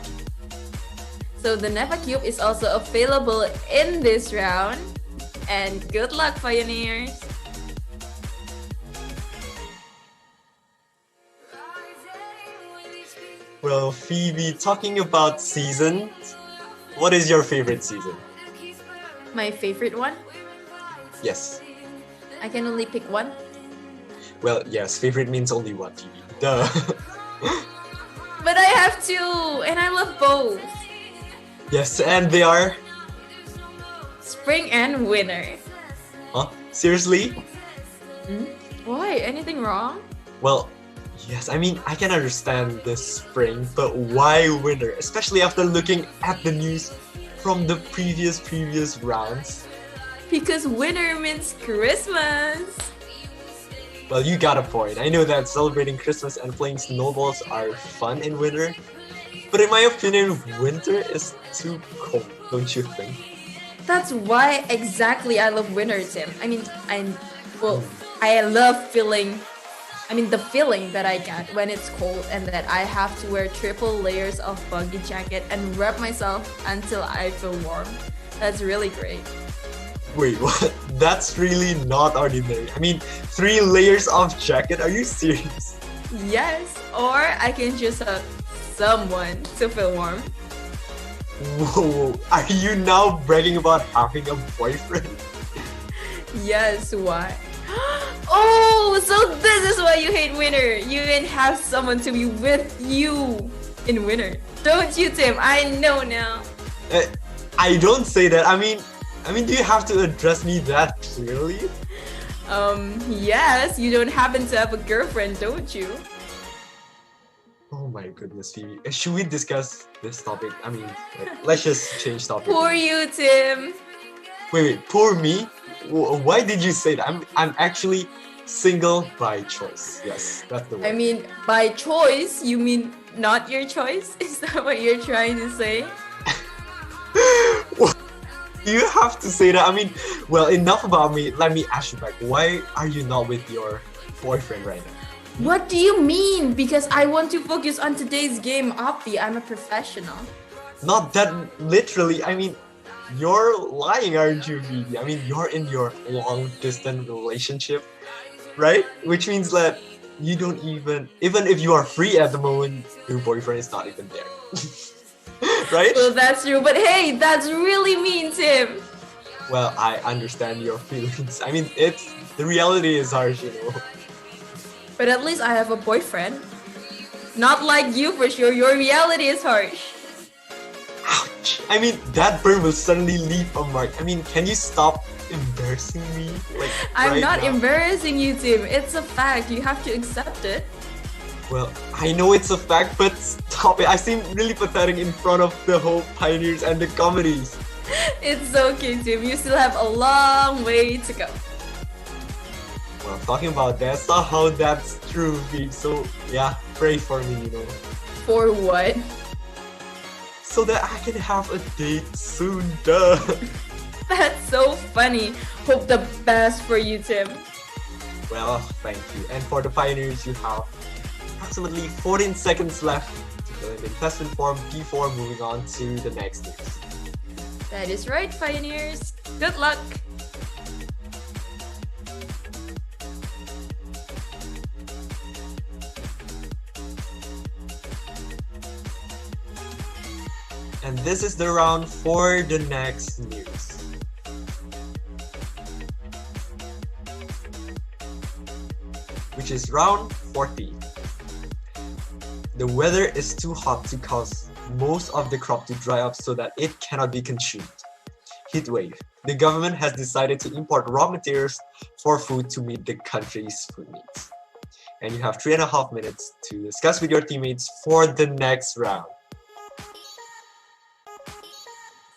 Speaker 9: So the Neva Cube is also available in this round. And good luck, Pioneers!
Speaker 11: Well, Phoebe, talking about seasons, what is your favorite season?
Speaker 9: My favorite one?
Speaker 11: Yes.
Speaker 9: I can only pick one.
Speaker 11: Well, yes, favorite means only one, Phoebe. Duh.
Speaker 9: But I have two, and I love both.
Speaker 11: Yes, and they are...
Speaker 9: Spring and winter.
Speaker 11: Huh? Seriously?
Speaker 9: Why? Anything wrong?
Speaker 11: Well, yes, I mean, I can understand the spring, but why winter? Especially after looking at the news from the previous rounds.
Speaker 9: Because winter means Christmas.
Speaker 11: Well, you got a point. I know that celebrating Christmas and playing snowballs are fun in winter, but in my opinion, winter is too cold, don't you think?
Speaker 9: That's why exactly I love winter, Tim. I mean, I love the feeling that I get when it's cold and that I have to wear triple layers of buggy jacket and wrap myself until I feel warm. That's really great.
Speaker 11: Wait, what? That's really not ordinary. I mean, 3 layers of jacket? Are you serious?
Speaker 9: Yes, or I can just have someone to feel warm.
Speaker 11: Whoa, are you now bragging about having a boyfriend?
Speaker 9: Yes, why? Oh, so this is why you hate winter. You didn't have someone to be with you in winter. Don't you, Tim? I know now.
Speaker 11: I don't say that. I mean, do you have to address me that clearly?
Speaker 9: Yes, you don't happen to have a girlfriend, don't you?
Speaker 11: Oh my goodness, Phoebe. Should we discuss this topic? I mean, let's just change topic.
Speaker 9: Poor you, Tim.
Speaker 11: Wait, poor me? Why did you say that? I'm actually single by choice. Yes, that's the word.
Speaker 9: I mean, by choice, you mean not your choice? Is that what you're trying to say?
Speaker 11: You have to say that. I mean, well, enough about me. Let me ask you back. Why are you not with your boyfriend right now?
Speaker 9: What do you mean? Because I want to focus on today's game, Opti. I'm a professional.
Speaker 11: Not that literally. I mean, you're lying, aren't you, Phoebe? I mean, you're in your long-distance relationship, right? Which means that you don't even if you are free at the moment, your boyfriend is not even there. Right?
Speaker 9: Well, that's true, but hey, that's really mean, Tim.
Speaker 11: Well, I understand your feelings. I mean, the reality is harsh, you know.
Speaker 9: But at least I have a boyfriend. Not like you for sure, your reality is harsh.
Speaker 11: Ouch! I mean, that burn will suddenly leave a mark. I mean, can you stop embarrassing me? Like,
Speaker 9: I'm
Speaker 11: right
Speaker 9: not
Speaker 11: now?
Speaker 9: embarrassing you, Tim. It's a fact. You have to accept it.
Speaker 11: Well, I know it's a fact, but stop it. I seem really pathetic in front of the whole pioneers and the comedies.
Speaker 9: It's okay, Tim. You still have a long way to go.
Speaker 11: Well, talking about that, somehow that's true, Pete. So, yeah, pray for me, you know.
Speaker 9: For what?
Speaker 11: So that I can have a date soon, duh.
Speaker 9: That's so funny. Hope the best for you, Tim.
Speaker 11: Well, thank you. And for the pioneers, you have approximately 14 seconds left to fill in the investment form before moving on to the next news.
Speaker 9: That is right, pioneers. Good luck.
Speaker 11: And this is the round for the next news. Which is round 40. The weather is too hot to cause most of the crop to dry up so that it cannot be consumed. Heat wave. The government has decided to import raw materials for food to meet the country's food needs. And you have 3.5 minutes to discuss with your teammates for the next round.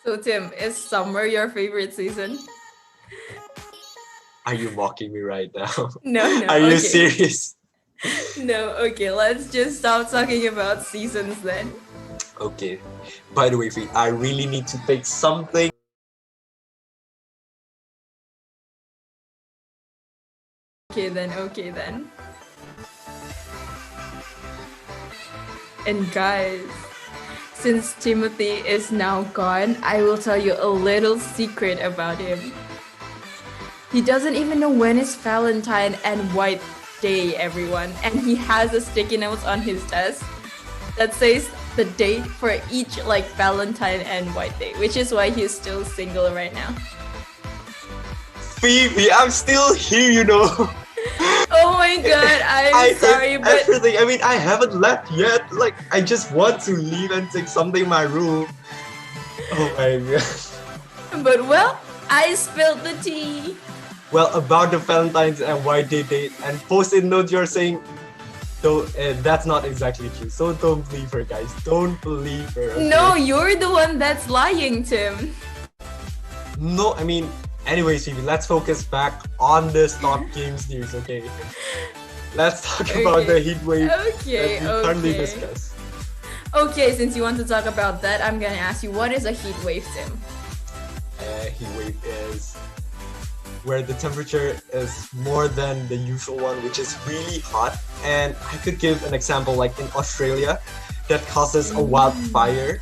Speaker 9: So, Tim, is summer your favorite season?
Speaker 11: Are you mocking me right now?
Speaker 9: No,
Speaker 11: Are you
Speaker 9: okay.
Speaker 11: serious?
Speaker 9: No, okay, let's just stop talking about seasons then.
Speaker 11: Okay. By the way, Fee, I really need to take something.
Speaker 9: Okay then. And guys, since Timothy is now gone, I will tell you a little secret about him. He doesn't even know when is Valentine and White Day, everyone. And he has a sticky note on his desk that says the date for each like Valentine and White Day, which is why he's still single right now.
Speaker 11: Phoebe, I'm still here, you know.
Speaker 9: Oh my god, I'm sorry, but
Speaker 11: everything. I mean, I haven't left yet. Like, I just want to leave and take something in my room. Oh my god.
Speaker 9: but well, I spilled the tea.
Speaker 11: Well, about the Valentine's and White Day date and post-it note, you're saying, so that's not exactly true. So don't believe her, guys. Don't believe her. Okay?
Speaker 9: No, you're the one that's lying, Tim.
Speaker 11: No, I mean, anyways, Phoebe, let's focus back on the stock games news, okay? Let's talk about the heat wave that we currently discussed.
Speaker 9: Okay, since you want to talk about that, I'm gonna ask you, what is a heat wave, Tim?
Speaker 11: Heat wave is where the temperature is more than the usual one, which is really hot. And I could give an example, like in Australia, that causes a wildfire.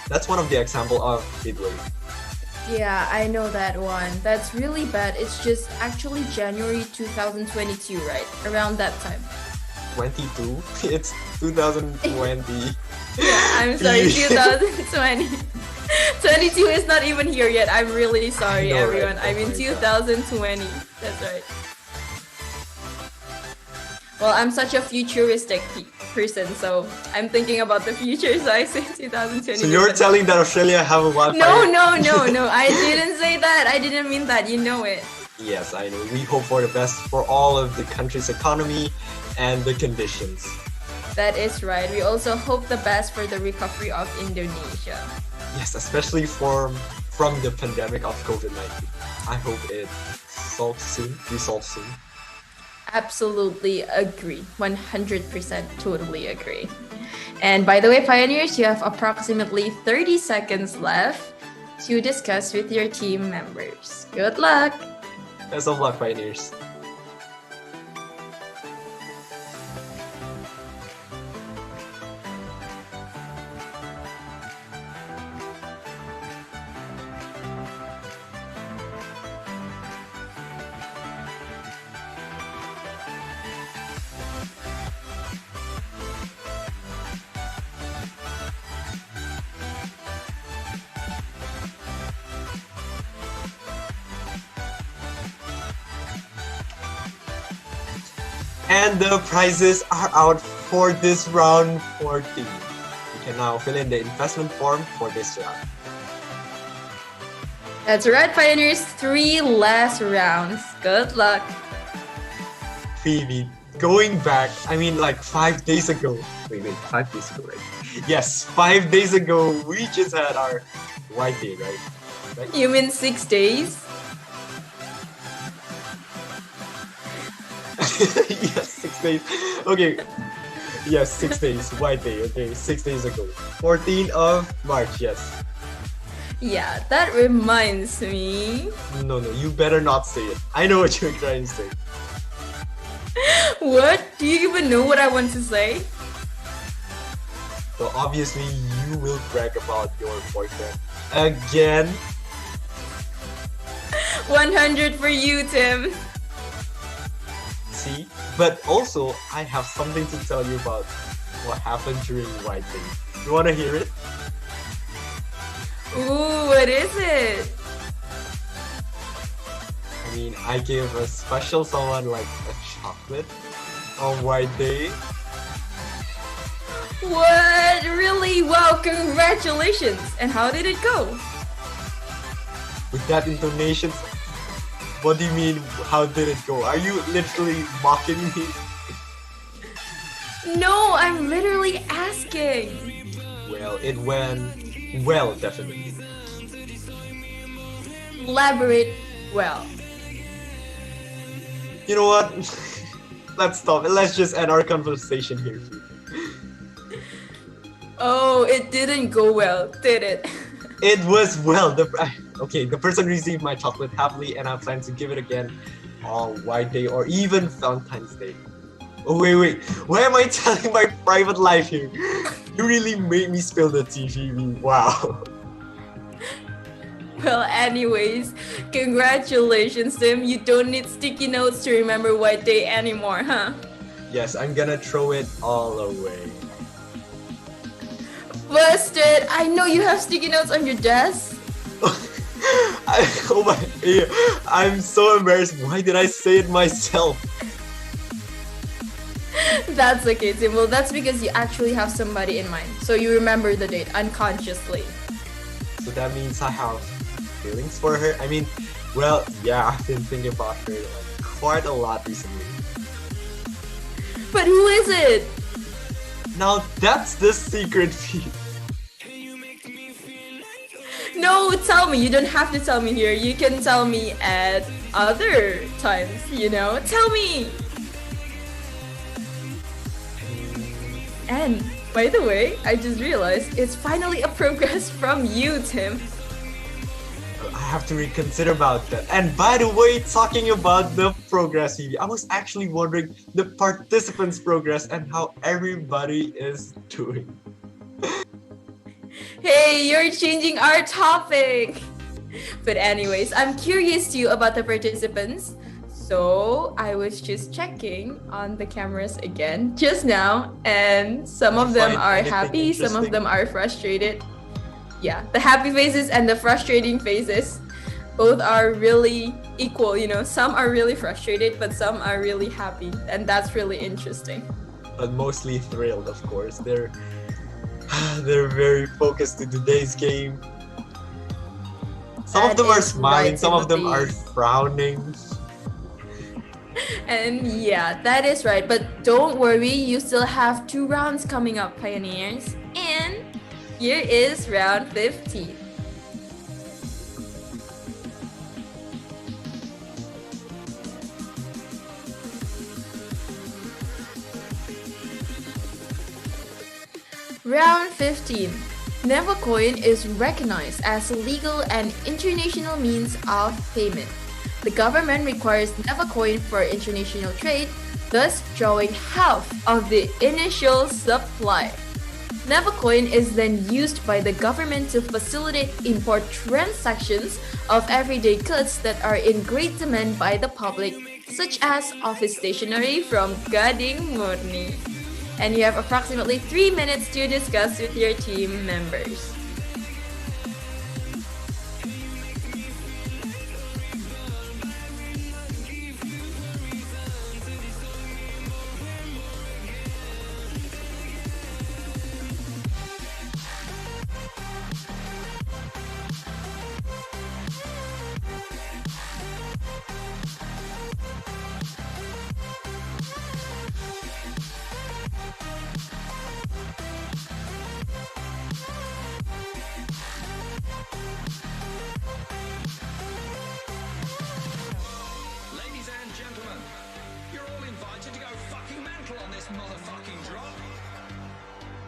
Speaker 11: That's one of the example of heat wave.
Speaker 9: Yeah, I know that one. That's really bad. It's just actually January 2022, right? Around that time.
Speaker 11: 22? It's 2020.
Speaker 9: Yeah, I'm sorry, 2020. 22 is not even here yet. I'm really sorry,
Speaker 11: know,
Speaker 9: everyone.
Speaker 11: right?
Speaker 9: I'm in 2020. That's right. Well, I'm such a futuristic person, so I'm thinking about the future, so I say 2020.
Speaker 11: So you're telling that Australia have a wildfire?
Speaker 9: No. I didn't say that. I didn't mean that. You know it.
Speaker 11: Yes, I know. We hope for the best for all of the country's economy and the conditions.
Speaker 9: That is right. We also hope the best for the recovery of Indonesia.
Speaker 11: Yes, especially from the pandemic of COVID-19. I hope it resolves soon.
Speaker 9: Absolutely agree. 100% totally agree. And by the way, pioneers, you have approximately 30 seconds left to discuss with your team members. Good luck!
Speaker 11: Best of luck, pioneers. And the prizes are out for this round 14. You can now fill in the investment form for this round.
Speaker 9: That's right, pioneers. 3 last rounds. Good luck.
Speaker 11: Phoebe, going back, I mean like 5 days ago. Wait, 5 days ago, right? Yes, 5 days ago, we just had our White Day, right?
Speaker 9: You mean 6 days?
Speaker 11: Yes, 6 days. Okay. Yes, 6 days. White Day. Okay, 6 days ago. 14th of March, yes.
Speaker 9: Yeah, that reminds me.
Speaker 11: No, you better not say it. I know what you're trying to say.
Speaker 9: What? Do you even know what I want to say?
Speaker 11: So obviously, you will brag about your boyfriend again.
Speaker 9: 100 for you, Tim.
Speaker 11: See? But also, I have something to tell you about what happened during White Day. You wanna hear it?
Speaker 9: Ooh, what is it?
Speaker 11: I mean, I gave a special someone like a chocolate on White Day.
Speaker 9: What? Really? Wow, congratulations! And how did it go?
Speaker 11: With that intonation, what do you mean, how did it go? Are you literally mocking me?
Speaker 9: No, I'm literally asking.
Speaker 11: Well, it went well, definitely.
Speaker 9: Elaborate well.
Speaker 11: You know what? Let's stop. Let's just end our conversation here.
Speaker 9: Oh, it didn't go well, did it?
Speaker 11: It was well. The person received my chocolate happily, and I plan to give it again on White Day or even Valentine's Day. Oh, wait. Why am I telling my private life here? You really made me spill the tea, Phoebe. Wow.
Speaker 9: Well, anyways, congratulations, Tim. You don't need sticky notes to remember what day anymore, huh?
Speaker 11: Yes, I'm gonna throw it all away.
Speaker 9: Busted! I know you have sticky notes on your desk.
Speaker 11: Oh my, I'm so embarrassed. Why did I say it myself?
Speaker 9: That's okay, Tim. Well, that's because you actually have somebody in mind. So you remember the date unconsciously.
Speaker 11: So that means I have feelings for her? I mean, well, yeah, I've been thinking about her like, quite a lot recently.
Speaker 9: But who is it?
Speaker 11: Now that's the secret, Phoebe.
Speaker 9: No, tell me. You don't have to tell me here. You can tell me at other times, you know? Tell me! And, by the way, I just realized it's finally a progress from you, Tim.
Speaker 11: I have to reconsider about that. And by the way, talking about the progress, Phoebe, I was actually wondering the participants' progress and how everybody is doing.
Speaker 9: Hey, you're changing our topic! But anyways, I'm curious too about the participants. So I was just checking on the cameras again just now, and some of them are happy, some of them are frustrated. Yeah, the happy faces and the frustrating faces both are really equal, you know. Some are really frustrated, but some are really happy, and that's really interesting.
Speaker 11: But mostly thrilled, of course. They're very focused to today's game. Some of them are smiling, some of them are frowning.
Speaker 9: And yeah, that is right. But don't worry, you still have 2 rounds coming up, Pioneers. And here is round 15. Round 15. Nevercoin is recognized as a legal and international means of payment. The government requires Nevercoin for international trade, thus drawing half of the initial supply. Nevercoin is then used by the government to facilitate import transactions of everyday goods that are in great demand by the public, such as office stationery from Gading Murni. And you have approximately 3 minutes to discuss with your team members.
Speaker 2: Ladies and gentlemen, you're all invited to go fucking mental on this motherfucking drop.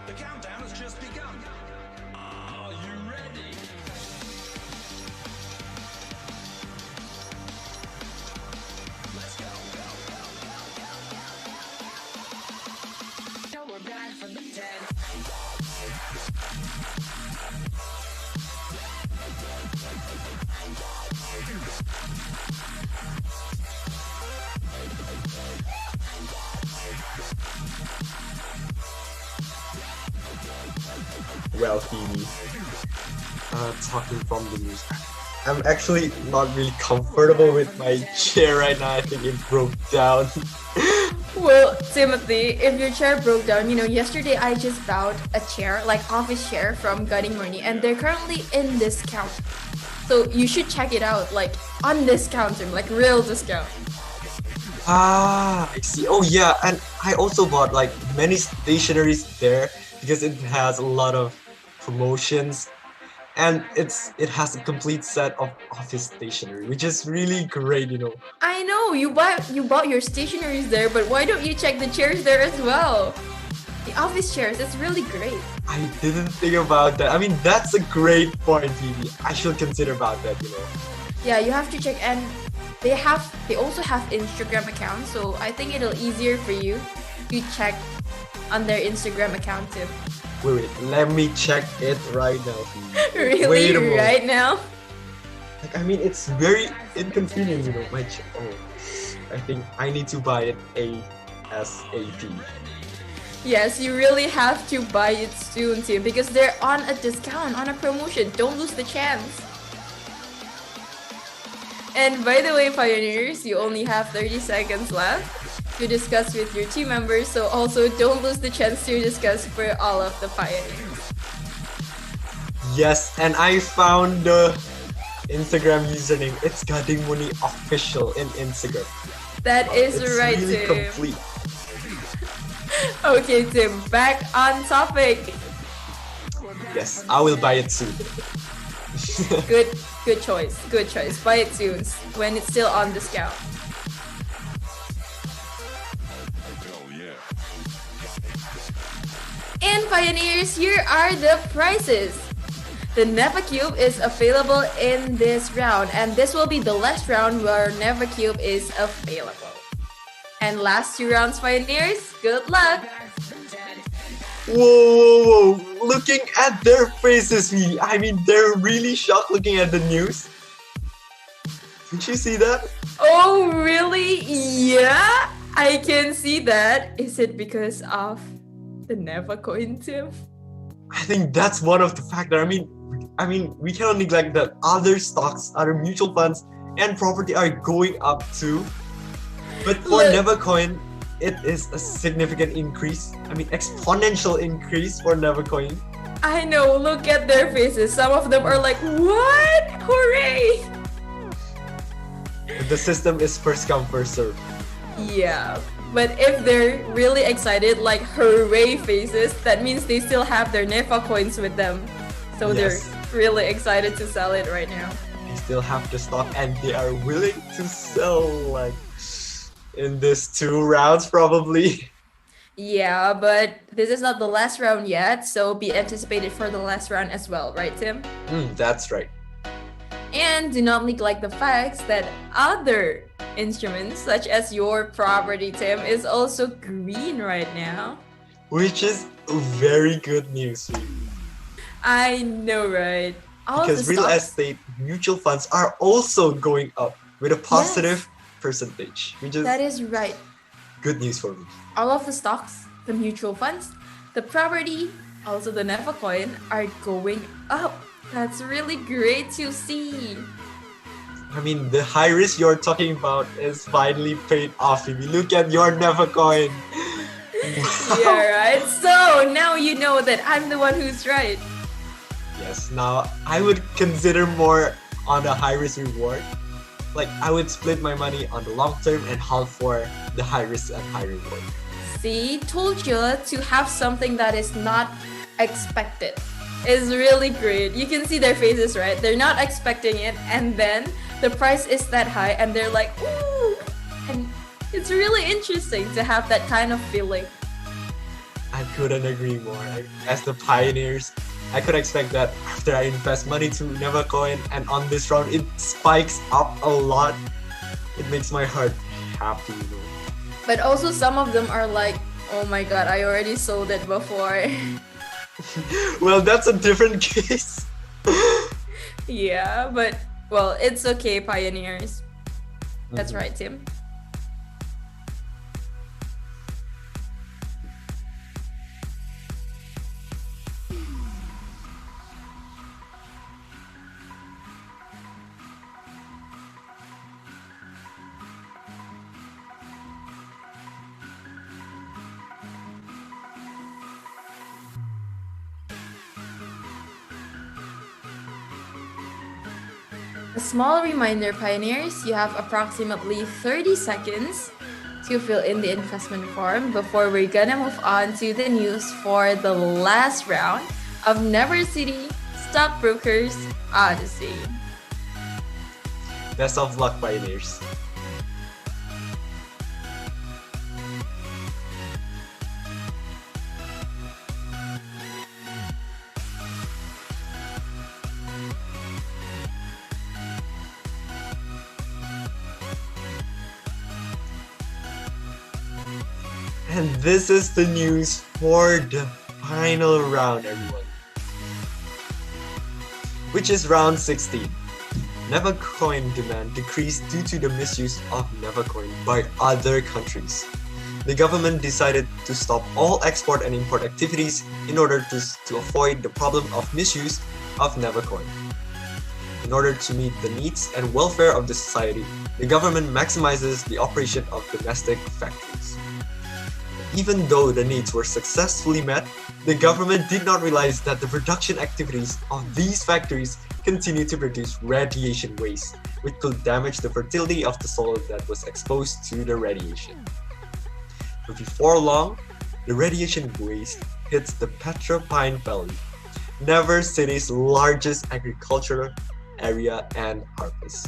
Speaker 2: The countdown has just begun. Are you ready? Let's go. No, we're back from the dead.
Speaker 11: Well, Phoebe, talking from the news, I'm actually not really comfortable with my chair right now. I think it broke down.
Speaker 9: Well, Timothy, if your chair broke down, you know, yesterday I just bought a chair, like office chair from Gading Murni, and they're currently in discount. So you should check it out, like on discount, like real discount.
Speaker 11: Ah, I see. Oh yeah, and I also bought like many stationeries there because it has a lot of promotions, and it has a complete set of office stationery, which is really great, you know.
Speaker 9: I know you bought your stationeries there, but why don't you check the chairs there as well? The office chairs, it's really great.
Speaker 11: I didn't think about that. I mean, that's a great point, Phoebe. I should consider about that, you know.
Speaker 9: Yeah, you have to check, and they also have Instagram accounts, so I think it'll easier for you to check on their Instagram account, Tim.
Speaker 11: Wait, let me check it right now.
Speaker 9: Really,
Speaker 11: Wait a moment.
Speaker 9: right now?
Speaker 11: Like, I mean, it's very inconvenient, you know. I think I need to buy it ASAP.
Speaker 9: Yes, you really have to buy it soon, Tim, because they're on a discount, on a promotion. Don't lose the chance. And by the way, pioneers, you only have 30 seconds left to discuss with your team members, so also don't lose the chance to discuss for all of the pioneers.
Speaker 11: Yes, and I found the Instagram username. It's Gading Muni Official in Instagram.
Speaker 9: That is
Speaker 11: It's
Speaker 9: right,
Speaker 11: really
Speaker 9: Tim.
Speaker 11: complete.
Speaker 9: Okay, Tim, back on topic.
Speaker 11: Yes, I will buy it soon.
Speaker 9: Good choice. Good choice. Buy it soon when it's still on discount. And pioneers, here are the prices. The Neva Cube is available in this round, and this will be the last round where Neva Cube is available. And last 2 rounds, pioneers, good luck.
Speaker 11: Whoa! Looking at their faces, I mean, they're really shocked looking at the news. Did you see that?
Speaker 9: Oh, really? Yeah, I can see that. Is it because of the Neva coin, Tim?
Speaker 11: I think that's one of the factors. I mean, we cannot neglect that other stocks, other mutual funds, and property are going up too. But for
Speaker 9: Look.
Speaker 11: Neva coin, it is a significant increase. I mean, exponential increase for Neva coin.
Speaker 9: I know, look at their faces. Some of them are like, what? Hooray!
Speaker 11: The system is first come, first serve.
Speaker 9: Yeah, but if they're really excited, like hooray faces, that means they still have their Nefa coins with them. So
Speaker 11: Yes.
Speaker 9: they're really excited to sell it right now.
Speaker 11: They still have the stock and they are willing to sell like in this 2 rounds probably.
Speaker 9: Yeah, but this is not the last round yet, so be anticipated for the last round as well, right, Tim?
Speaker 11: That's right.
Speaker 9: And do not neglect the facts that other instruments, such as your property, Tim, is also green right now.
Speaker 11: Which is very good news.
Speaker 9: I know, right? All
Speaker 11: Because
Speaker 9: of the
Speaker 11: real
Speaker 9: stocks-
Speaker 11: estate mutual funds are also going up with a positive percentage, which is
Speaker 9: That is right.
Speaker 11: good news for me.
Speaker 9: All of the stocks, the mutual funds, the property, also the Nefa coin are going up. That's really great to see.
Speaker 11: I mean, the high risk you're talking about is finally paid off. If you look at your Neva coin.
Speaker 9: Yeah, right? So now you know that I'm the one who's right.
Speaker 11: Yes, now I would consider more on the high risk reward. Like, I would split my money on the long term and half for the high risk and high reward.
Speaker 9: See, told you to have something that is not expected. Is really great. You can see their faces, right? They're not expecting it, and then the price is that high, and they're like, ooh! And it's really interesting to have that kind of feeling.
Speaker 11: I couldn't agree more. As the pioneers, I could expect that after I invest money to Neva coin and on this round it spikes up a lot. It makes my heart happy, you know.
Speaker 9: But also some of them are like, oh my god, I already sold it before.
Speaker 11: Well, that's a different case.
Speaker 9: Yeah, but well, it's okay, pioneers. That's right, Tim. A small reminder, pioneers, you have approximately 30 seconds to fill in the investment form before we're gonna move on to the news for the last round of Never City Stockbrokers Odyssey.
Speaker 11: Best of luck, pioneers. And this is the news for the final round, everyone, which is round 16. Nevercoin demand decreased due to the misuse of Nevercoin by other countries. The government decided to stop all export and import activities in order to avoid the problem of misuse of Nevercoin. In order to meet the needs and welfare of the society, the government maximizes the operation of domestic factories. Even though the needs were successfully met, the government did not realize that the production activities of these factories continue to produce radiation waste, which could damage the fertility of the soil that was exposed to the radiation. But before long, the radiation waste hits the Petra Pine Valley, Never City's largest agricultural area and harvest.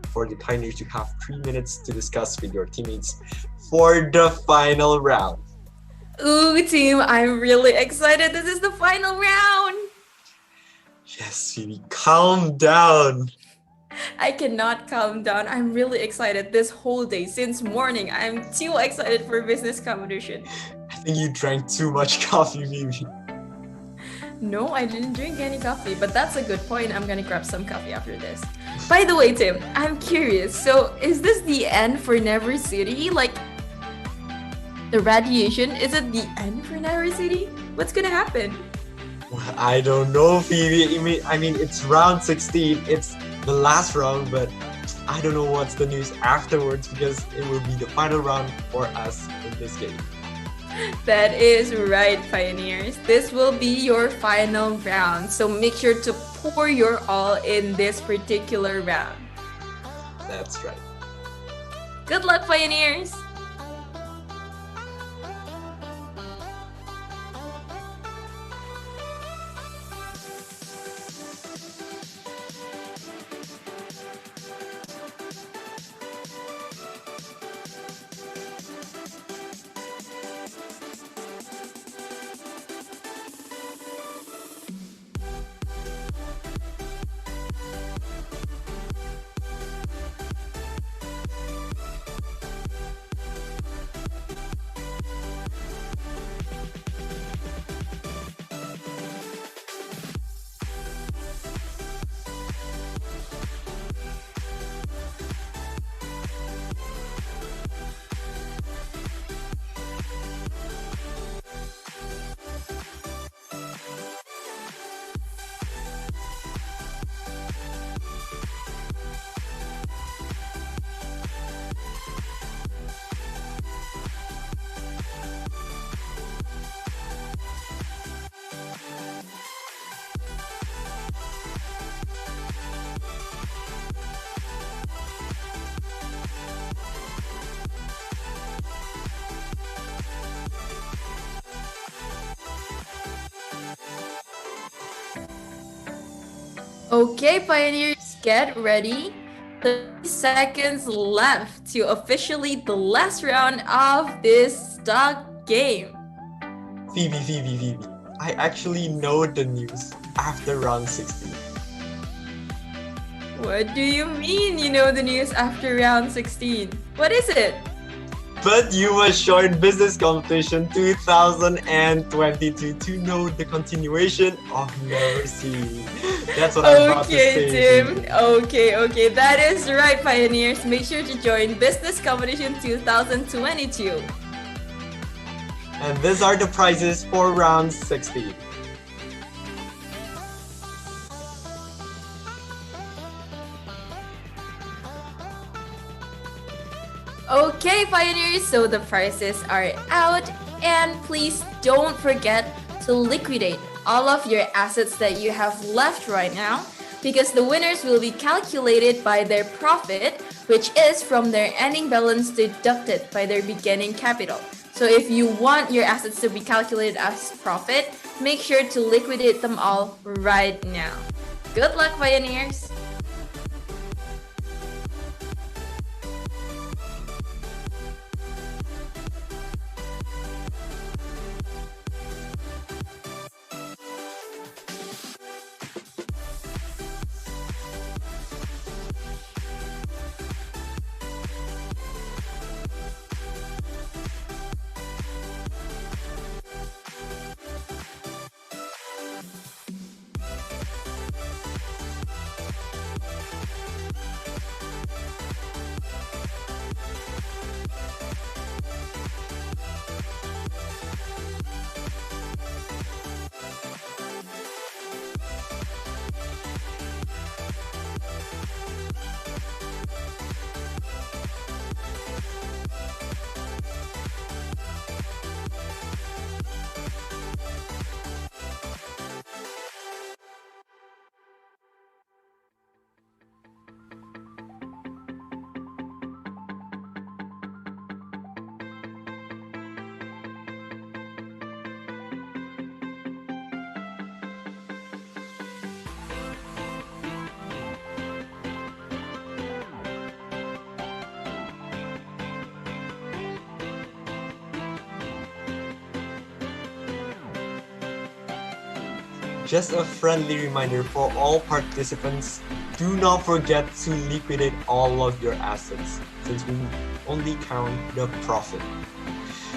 Speaker 11: For the pioneers, you have 3 minutes to discuss with your teammates for the final round.
Speaker 9: Ooh, team, I'm really excited. This is the final round.
Speaker 11: Yes, Phoebe, calm down.
Speaker 9: I cannot calm down. I'm really excited this whole day. Since morning, I'm too excited for business competition.
Speaker 11: I think you drank too much coffee, Phoebe.
Speaker 9: No, I didn't drink any coffee, but that's a good point. I'm gonna grab some coffee after this. By the way, Tim, I'm curious. So, is this the end for Never City? Like, the radiation, is it the end for Never City? What's gonna happen?
Speaker 11: Well, I don't know, Phoebe. I mean, it's round 16. It's the last round, but I don't know what's the news afterwards because it will be the final round for us in this game.
Speaker 9: That is right, pioneers. This will be your final round, so make sure to pour your all in this particular round.
Speaker 11: That's right.
Speaker 9: Good luck, pioneers! Okay, pioneers, get ready. 30 seconds left to officially the last round of this stock game.
Speaker 11: Phoebe. I actually know the news after round 16.
Speaker 9: What do you mean you know the news after round 16? What is it?
Speaker 11: But you must join Business Competition 2022 to know the continuation of Never See. That's what I'm about to say.
Speaker 9: Okay, Tim. Okay. That is right, pioneers. Make sure to join Business Competition 2022.
Speaker 11: And these are the prizes for round 16.
Speaker 9: Okay, pioneers, so the prizes are out, and please don't forget to liquidate all of your assets that you have left right now, because the winners will be calculated by their profit, which is from their ending balance deducted by their beginning capital. So if you want your assets to be calculated as profit, make sure to liquidate them all right now. Good luck, pioneers!
Speaker 11: just a friendly reminder for all participants, do not forget to liquidate all of your assets, since we only count the profit.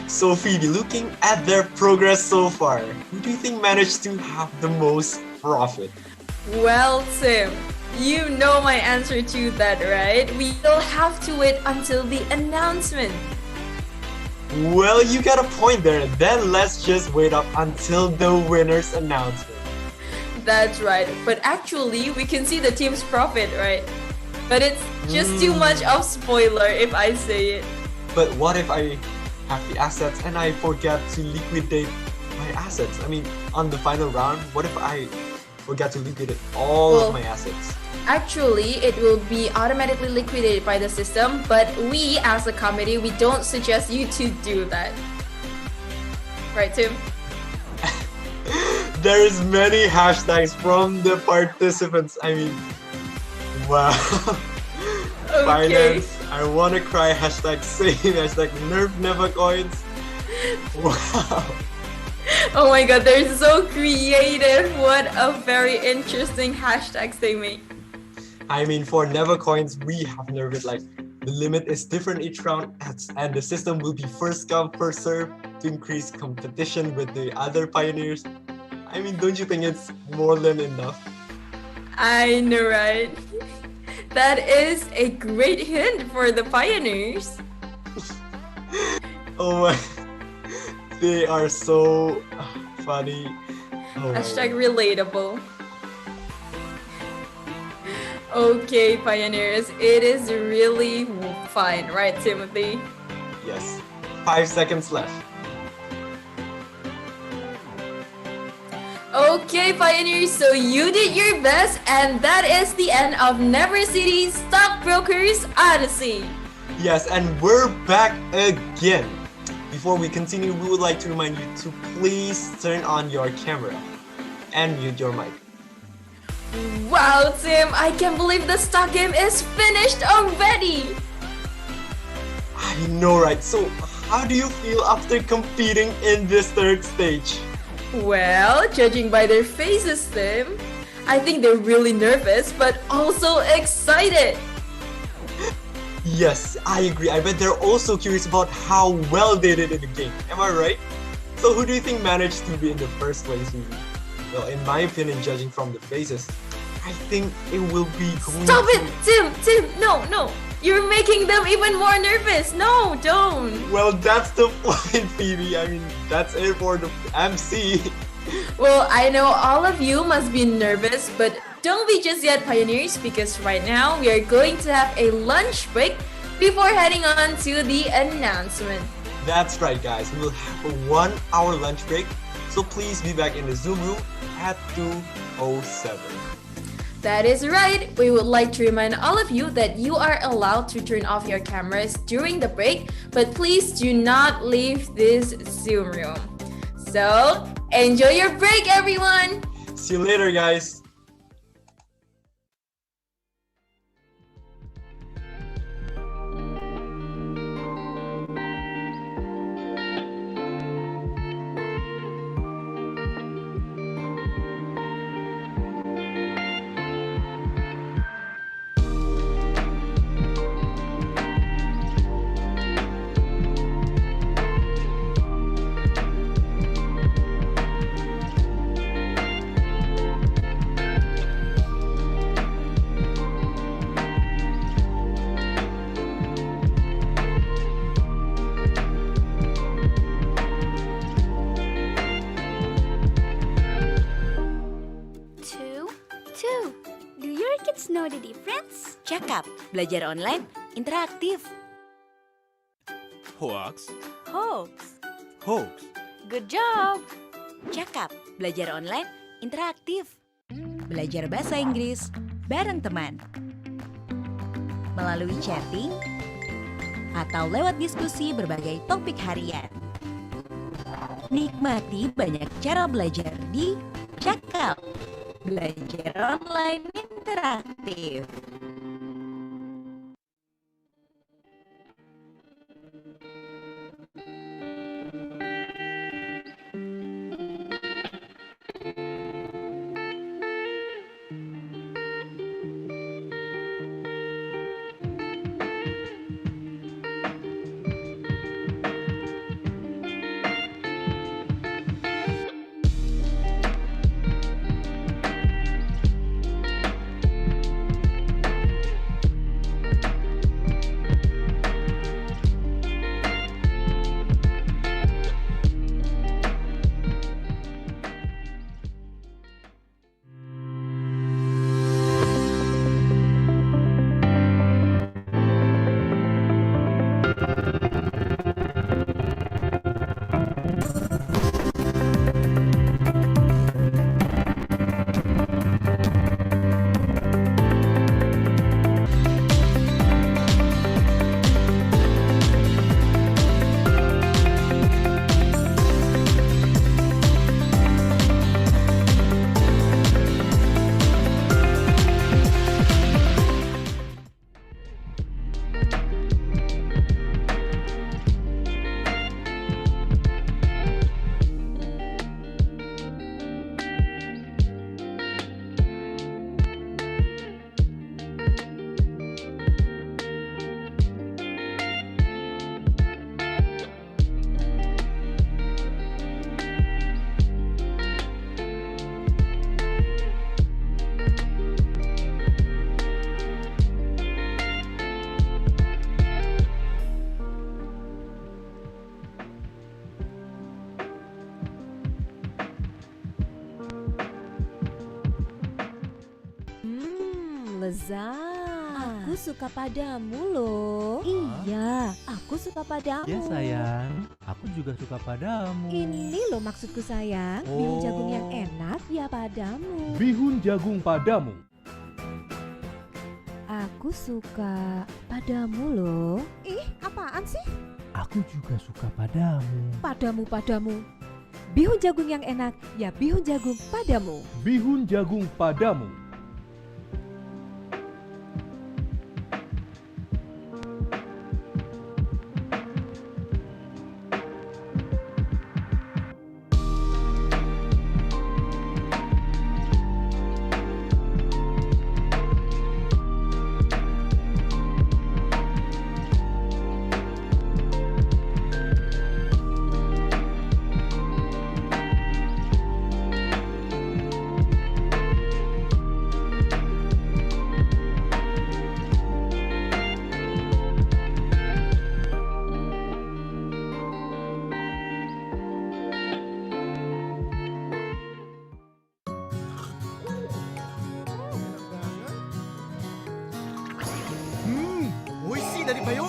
Speaker 11: So Phoebe, looking at their progress so far, who do you think managed to have the most profit?
Speaker 9: Well, Tim, you know my answer to that, right? We will have to wait until the announcement.
Speaker 11: Well, you got a point there. Then let's just wait up until the winner's announcement.
Speaker 9: That's right. But actually, we can see the team's profit, right? But it's just too much of spoiler if I say it.
Speaker 11: But what if I have the assets and I forget to liquidate my assets? I mean, on the final round, what if I forget to liquidate all of my assets?
Speaker 9: Actually, it will be automatically liquidated by the system, but we as a committee, we don't suggest you to do that. Right, Tim?
Speaker 11: There's many hashtags from the participants. I mean, wow.
Speaker 9: Okay.
Speaker 11: Finance, I wanna cry, hashtag same, hashtag nerf never coins. Wow.
Speaker 9: Oh my god, they're so creative. What a very interesting hashtags they make.
Speaker 11: I mean, for never coins, we have nerfed like the limit is different each round, and the system will be first come, first serve to increase competition with the other pioneers. I mean, don't you think it's more than enough?
Speaker 9: I know, right? That is a great hint for the pioneers.
Speaker 11: Oh my, they are so funny. Oh my
Speaker 9: Hashtag
Speaker 11: God.
Speaker 9: relatable. Okay, pioneers, it is really fun, right, Timothy?
Speaker 11: Yes, 5 seconds left.
Speaker 9: Okay, pioneers, so you did your best, and that is the end of Never City Stockbrokers Odyssey.
Speaker 11: Yes, and we're back again. Before we continue, we would like to remind you to please turn on your camera and mute your mic.
Speaker 9: Wow, Tim, I can't believe the stock game is finished already.
Speaker 11: I know, right? So, how do you feel after competing in this third stage?
Speaker 9: Well, judging by their faces, Tim, I think they're really nervous, but also excited.
Speaker 11: Yes, I agree. I bet they're also curious about how well they did in the game. Am I right? So, who do you think managed to be in the first place? Well, in my opinion, judging from the faces, I think it will be going
Speaker 9: Stop
Speaker 11: to...
Speaker 9: it, Tim, no. You're making them even more nervous. No, don't.
Speaker 11: Well, that's the point, Phoebe. I mean, that's it for the MC.
Speaker 9: Well, I know all of you must be nervous, but don't be just yet, pioneers, because right now we are going to have a lunch break before heading on to the announcement.
Speaker 11: That's right, guys. We will have a 1-hour lunch break, so please be back in the Zoom room at 2:07.
Speaker 9: That is right. We would like to remind all of you that you are allowed to turn off your cameras during the break, but please do not leave this Zoom room. So, enjoy your break, everyone!
Speaker 11: See you later, guys.
Speaker 12: Know the difference? Cakap, belajar online, interaktif.
Speaker 6: Hoax.
Speaker 12: Hoax.
Speaker 6: Hoax.
Speaker 12: Good job. Cakap, belajar online, interaktif. Belajar bahasa Inggris bareng teman. Melalui chatting atau lewat diskusi berbagai topik harian. Nikmati banyak cara belajar di Cakap. Belajar online interaktif.
Speaker 13: Lezat. Aku suka padamu loh. Iya, aku suka padamu.
Speaker 14: Ya sayang, aku juga suka padamu.
Speaker 13: Ini loh maksudku sayang. Bihun jagung yang enak ya padamu.
Speaker 14: Bihun jagung padamu.
Speaker 13: Aku suka padamu loh. Ih, apaan sih?
Speaker 14: Aku juga suka padamu.
Speaker 13: Padamu. Bihun jagung yang enak ya bihun jagung padamu.
Speaker 14: Bihun jagung padamu.
Speaker 6: Dari Bayu.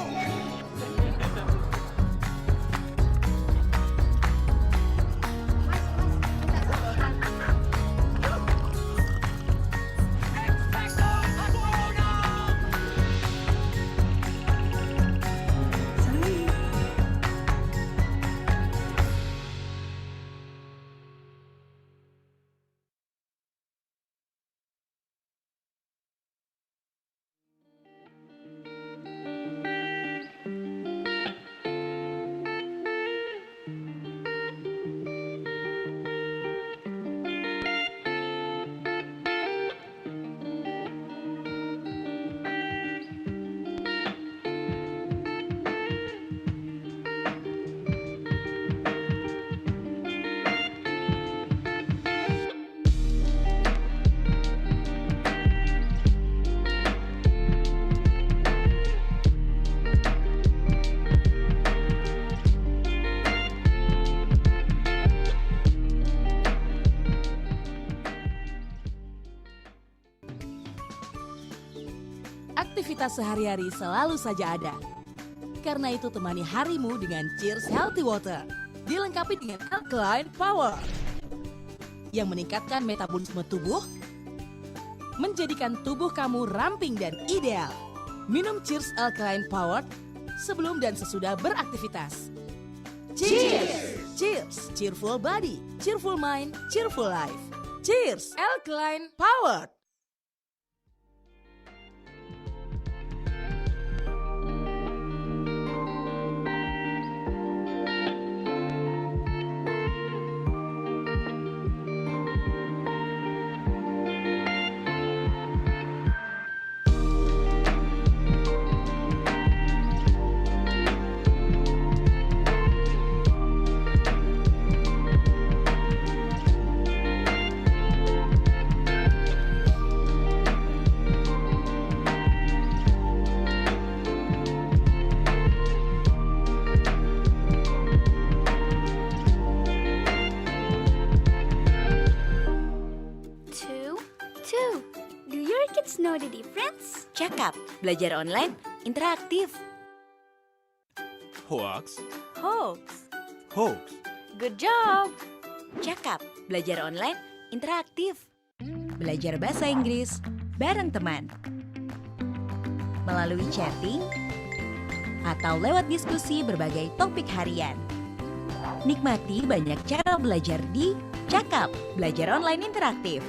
Speaker 7: Aktivitas sehari-hari selalu saja ada. Karena itu temani harimu dengan Cheers Healthy Water. Dilengkapi dengan Alkaline Power. Yang meningkatkan metabolisme tubuh, menjadikan tubuh kamu ramping dan ideal. Minum Cheers Alkaline Power sebelum dan sesudah beraktivitas. Cheers! Cheers! Cheerful body, cheerful mind, cheerful life. Cheers! Alkaline Power.
Speaker 15: Know the difference?
Speaker 12: Cakap, belajar online interaktif.
Speaker 5: Hoax.
Speaker 12: Hoax.
Speaker 5: Hoax.
Speaker 12: Good job. Cakap, belajar online interaktif. Belajar bahasa Inggris bareng teman. Melalui chatting atau lewat diskusi berbagai topik harian. Nikmati banyak cara belajar di Cakap, belajar online interaktif.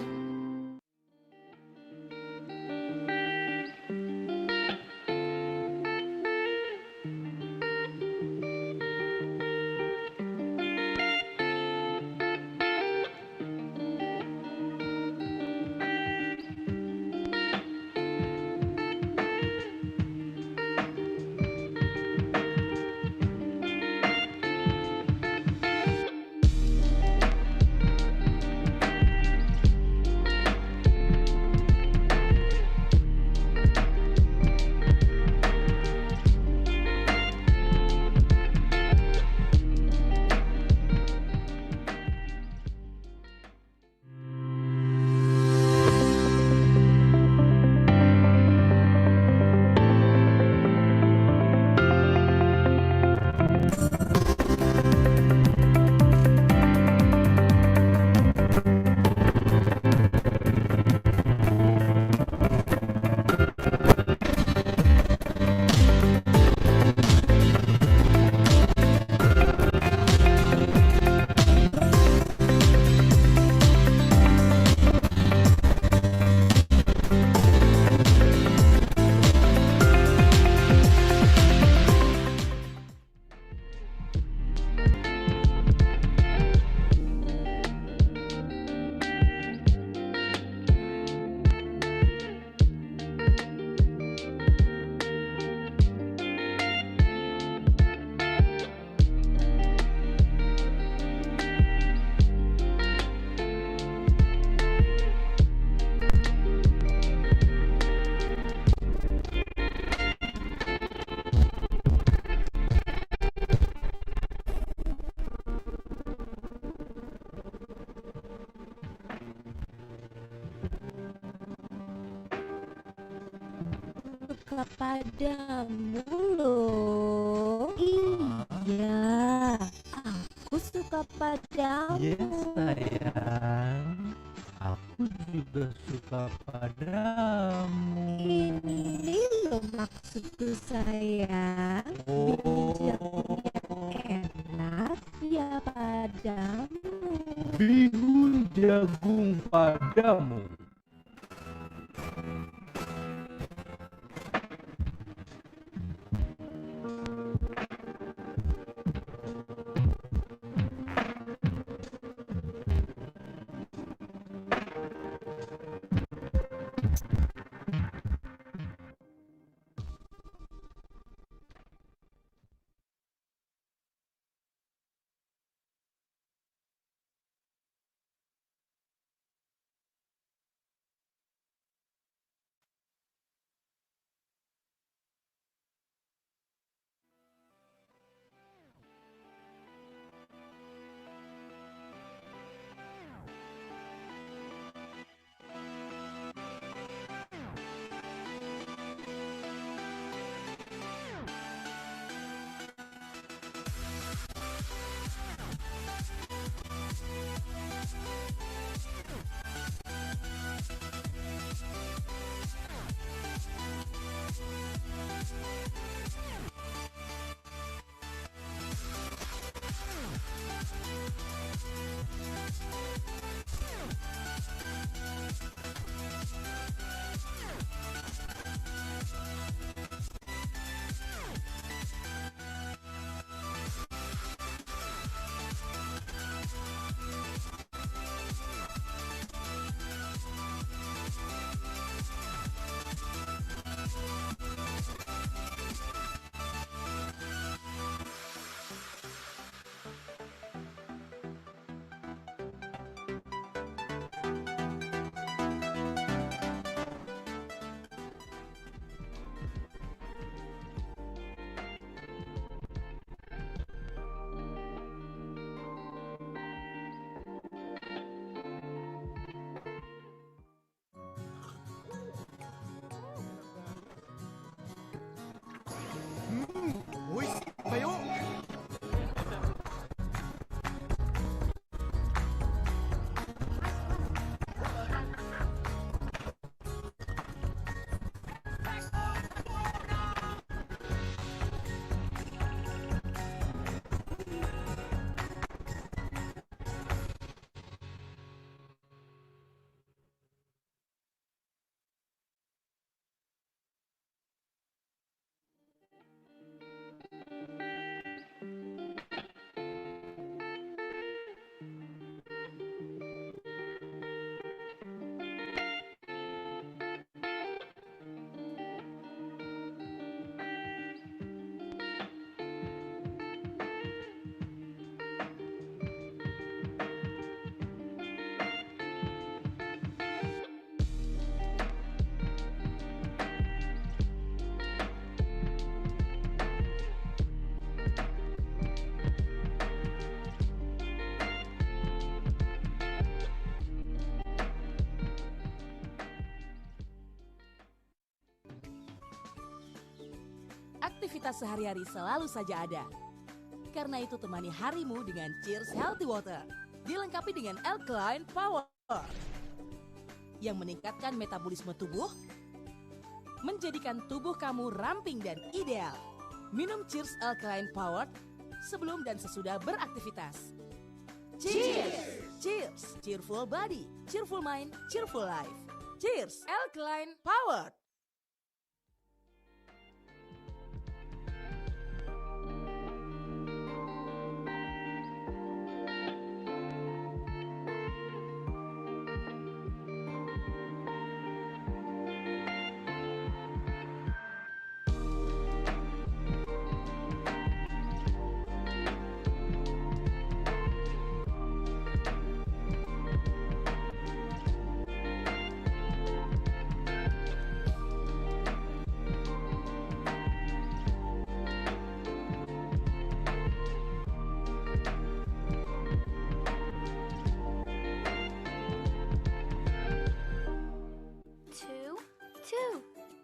Speaker 13: Padamu loh. Iya, aku suka padamu.
Speaker 14: Yes sayang, aku juga suka padamu.
Speaker 13: Ini loh maksudku sayang. Bijaknya enak ya padamu.
Speaker 14: Bihun jagung padamu.
Speaker 7: aktivitas sehari-hari selalu saja ada. Karena itu temani harimu dengan Cheers Healthy Water. Dilengkapi dengan Alkaline Power yang meningkatkan metabolisme tubuh, menjadikan tubuh kamu ramping dan ideal. Minum Cheers Alkaline Power sebelum dan sesudah beraktivitas. Cheers! Cheers! Cheerful body, cheerful mind, cheerful life. Cheers! Alkaline Power.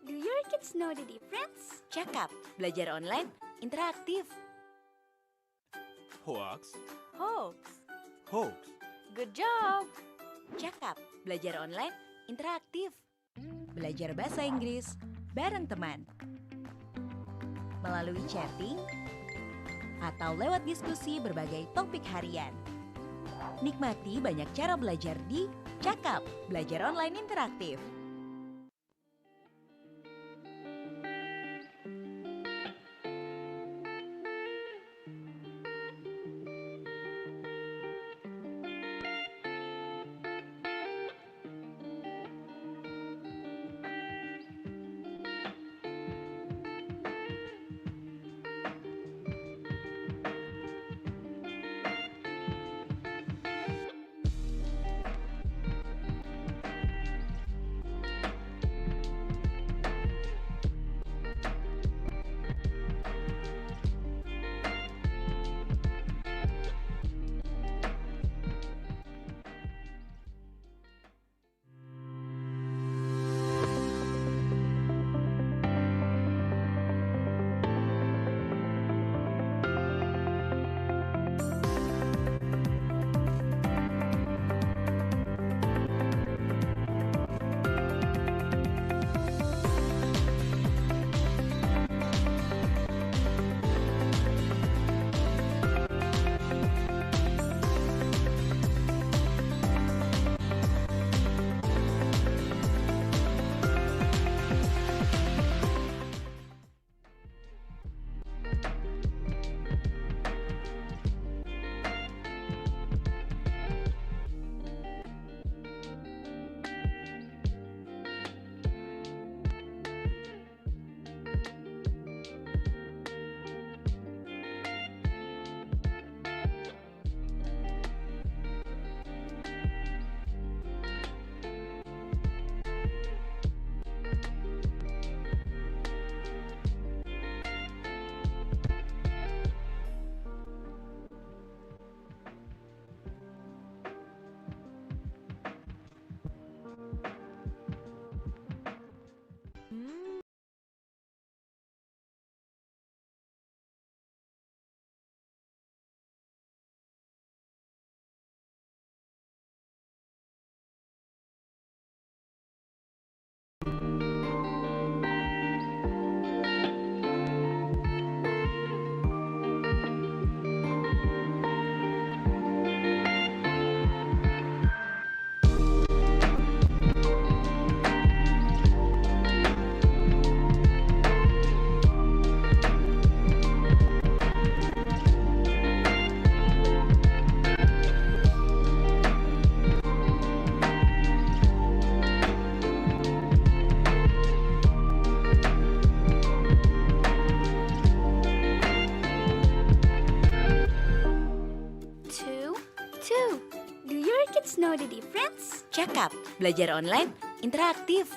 Speaker 15: Do your kids know the difference?
Speaker 12: Cakap, belajar online, interaktif.
Speaker 16: Hoax.
Speaker 13: Hoax.
Speaker 16: Hoax.
Speaker 13: Good job.
Speaker 12: Cakap, belajar online, interaktif. Belajar bahasa Inggris bareng teman. Melalui chatting atau lewat diskusi berbagai topik harian. Nikmati banyak cara belajar di Cakap, belajar online interaktif.
Speaker 15: Know the difference?
Speaker 12: Cakap, belajar online, interaktif.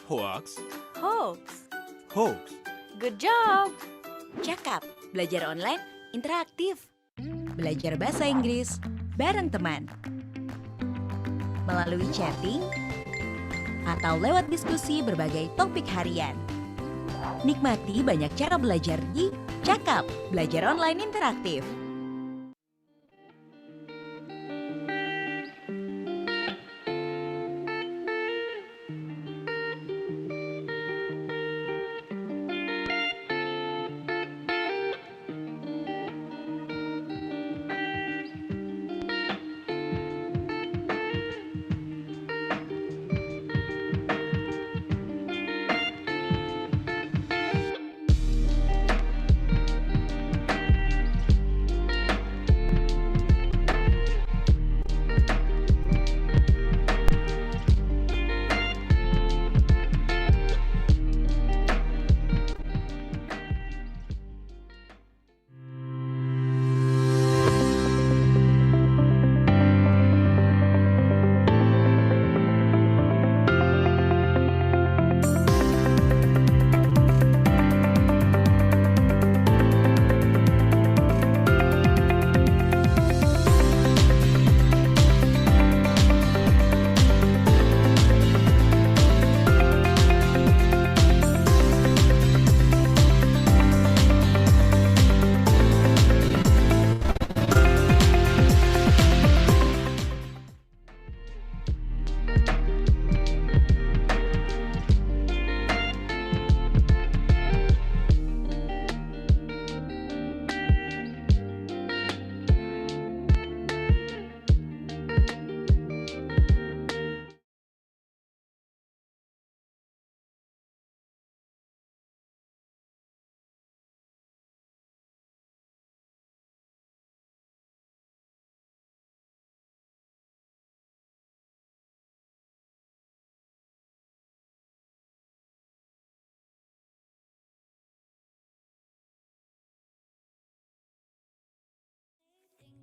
Speaker 16: Hoax.
Speaker 13: Hoax.
Speaker 16: Hoax.
Speaker 13: Good job.
Speaker 12: Cakap, belajar online, interaktif. Belajar bahasa Inggris bareng teman. Melalui chatting atau lewat diskusi berbagai topik harian. Nikmati banyak cara belajar di Cakap, belajar online interaktif.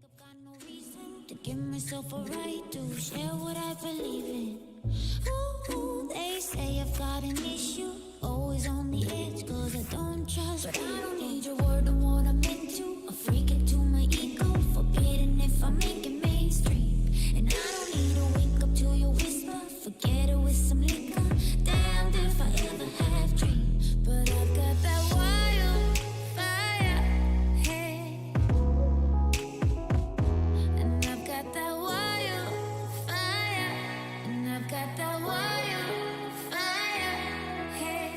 Speaker 1: I've got no reason to give myself a right to share what I believe in. Ooh, they say I've got an issue, always on the edge, cause I don't trust. But I don't need your word on what I'm into. A freak into my ego, forbidden if I make it mainstream. And I don't need to wake up to your whisper, forget it with some liquor. Damned if I ever have dreams, but I've got that wildfire head. And I've got that wildfire, and I've got that wildfire head.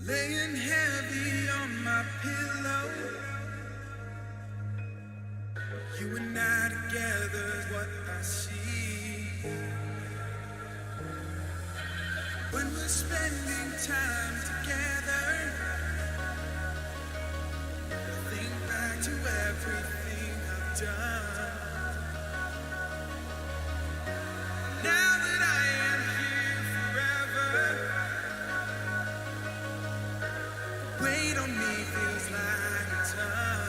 Speaker 6: Laying heavy on my pillow. You and I together is what I see. When we're spending time together, I think back to everything I've done. Now that I am here forever, weight on me feels like a ton.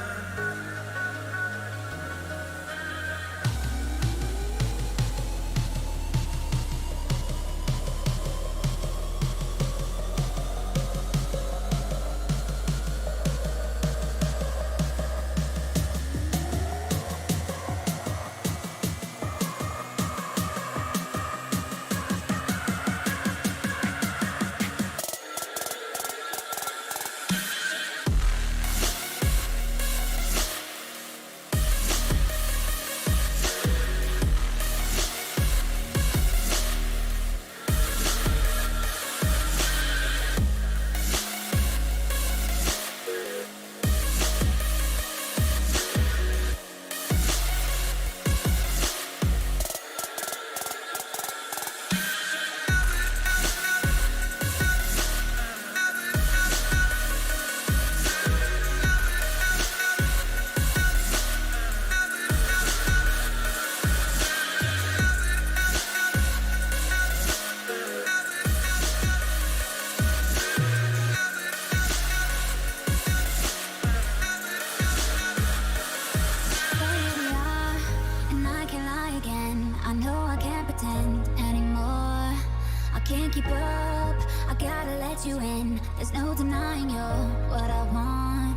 Speaker 1: There's no denying you're what I want.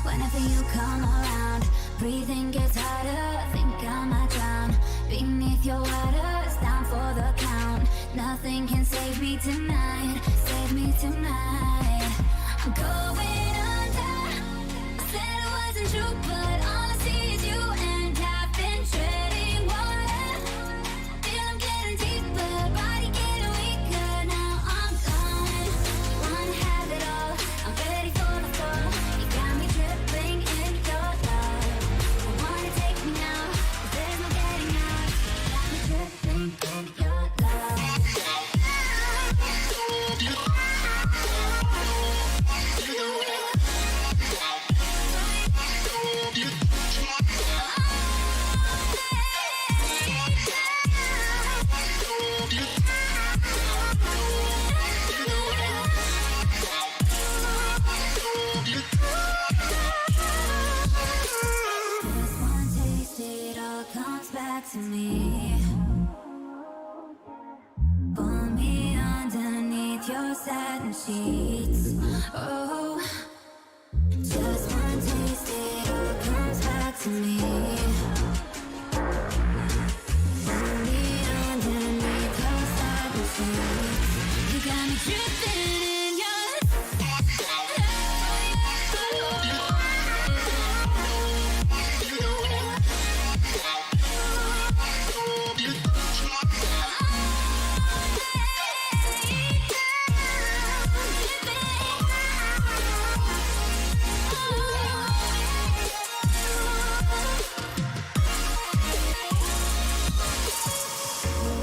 Speaker 1: Whenever you come around, breathing gets harder. I think I might drown beneath your water. It's down for the count. Nothing can save me tonight. Save me tonight. I'm going under. I said it wasn't true, but all I see is you, and I've been treading water. Feel I'm getting deeper, body getting weaker. Now I'm going satin sheets. Oh, just one taste, it all comes back to me. Only underneath those satin sheets, you got me dripping in your.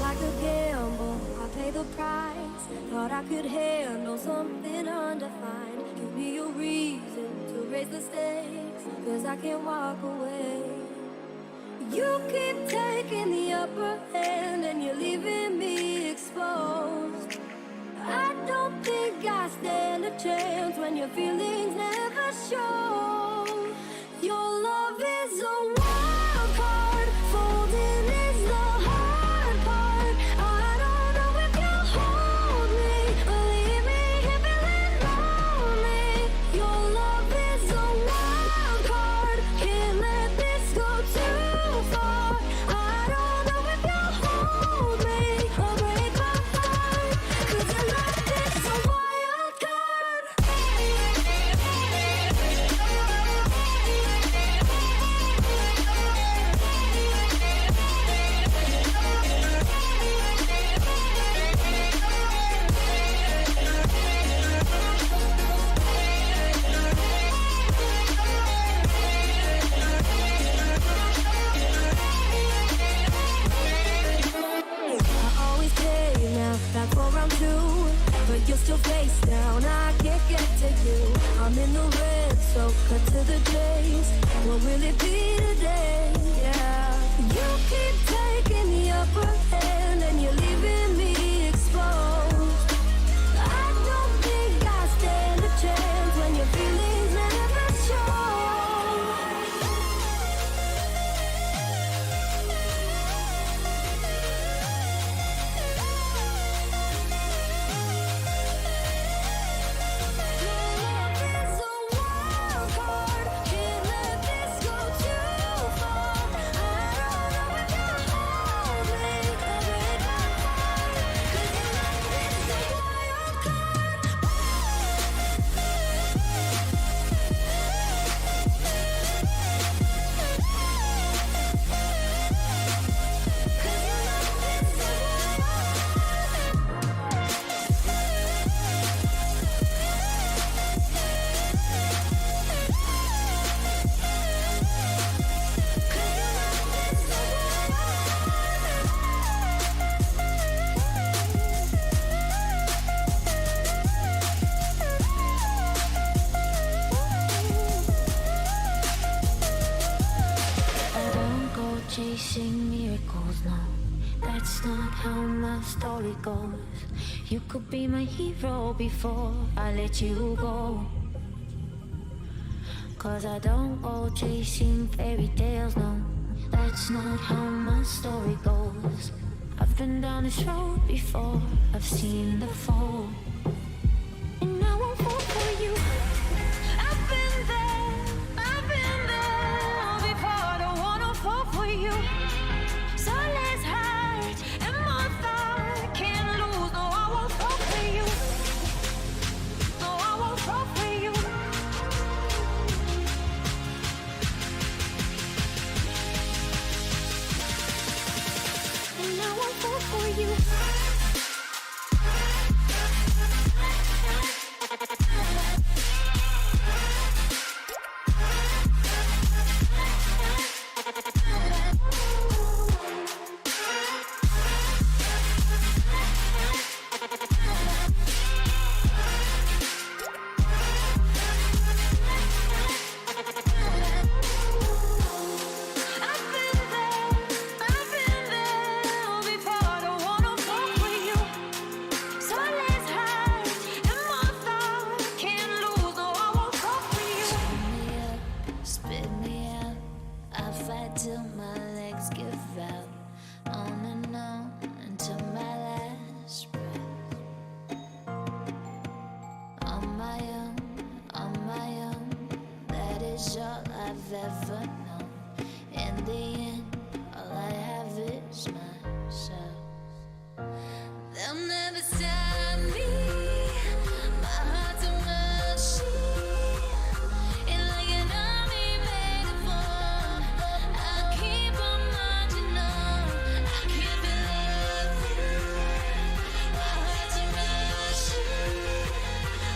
Speaker 13: Like a gamble, I pay the price. Thought I could handle something undefined. Give me a reason to raise the stakes, 'cause I can't walk away. You keep taking the upper hand and you're leaving me exposed. I don't think I stand a chance when your feelings never show. Your love is a wild card, folding is the hard part. I don't know if you'll hold me or leave me here feeling lonely. Your love is a wild card, can't let this go too far. I don't know if you'll hold me or break my heart, 'cause your love is a wild card. I always pay now, back for round two, but you're still face down. I can't get to you. I'm in the red, so cut to the chase. What will it be today? Yeah, you keep taking the upper hand and you're leaving me exposed. I don't think I stand a chance when your feelings never show.
Speaker 1: I don't go chasing miracles, no. That's not how my story goes. You could be my hero before I let you go. 'Cause I don't go chasing fairy tales, no. That's not how my story goes. I've been down this road before, I've seen the fall. And I won't fall for you. I've been there before. I don't wanna fall for you. So let's hide and more thought can't lose. No, I won't fall for you. No, I won't fall for you. And I won't fall for you. is all I've ever known. In the end, all I have is myself. They'll never stop me. My heart's a machine. It's like an army made of one. I keep on marching on. I keep it loving. My heart's a machine.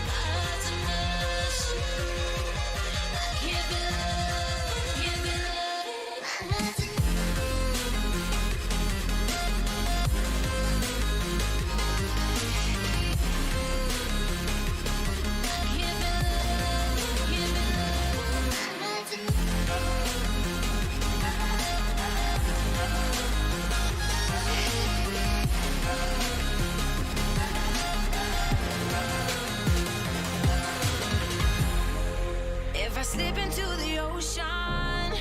Speaker 1: My heart's a machine. I keep it loving. Keep it loving. My heart's a if I slip into the ocean,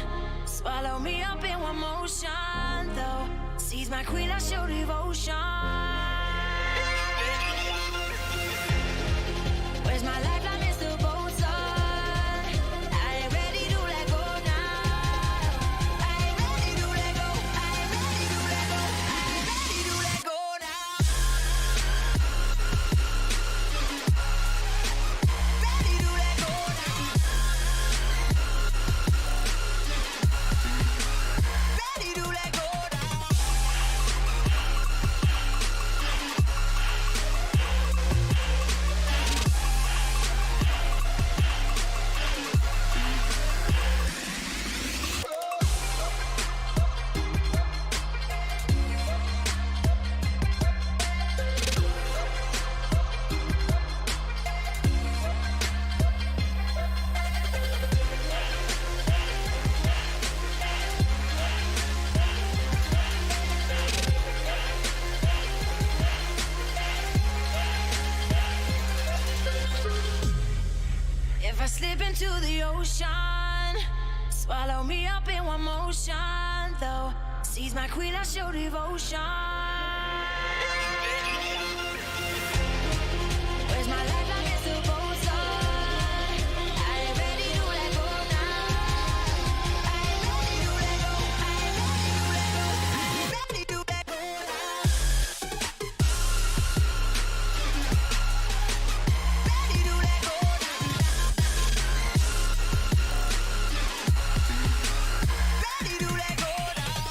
Speaker 1: swallow me up in one motion. Though seas my queen, I show devotion. Where's my lifeline, Mr. Bosun? I ain't ready to let go now. I ain't ready to let go. I ain't ready to let go. I ain't ready to let go now. Ready to let go now. Ready to let go now. If I slip into the ocean, swallow me up in one motion. Though seas my queen, I show devotion. Where's my lifeline, Mr. Bosun? I ain't ready to let go now. I ain't ready to let go. I ain't ready to let go. I ain't ready to let go now. Ready to let go now. Ready to let go now.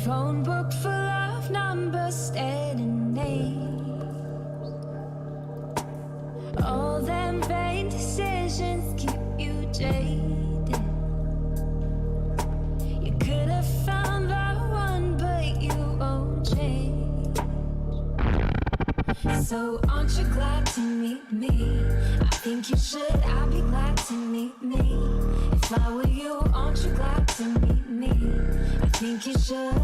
Speaker 1: phone book full of numbers, staring names. All them vain decisions keep you jaded. You could have found the one, but you won't change. So aren't you glad to meet me? I think you should, I'll be glad to meet me. If I were you, aren't you glad to meet me? I think you should.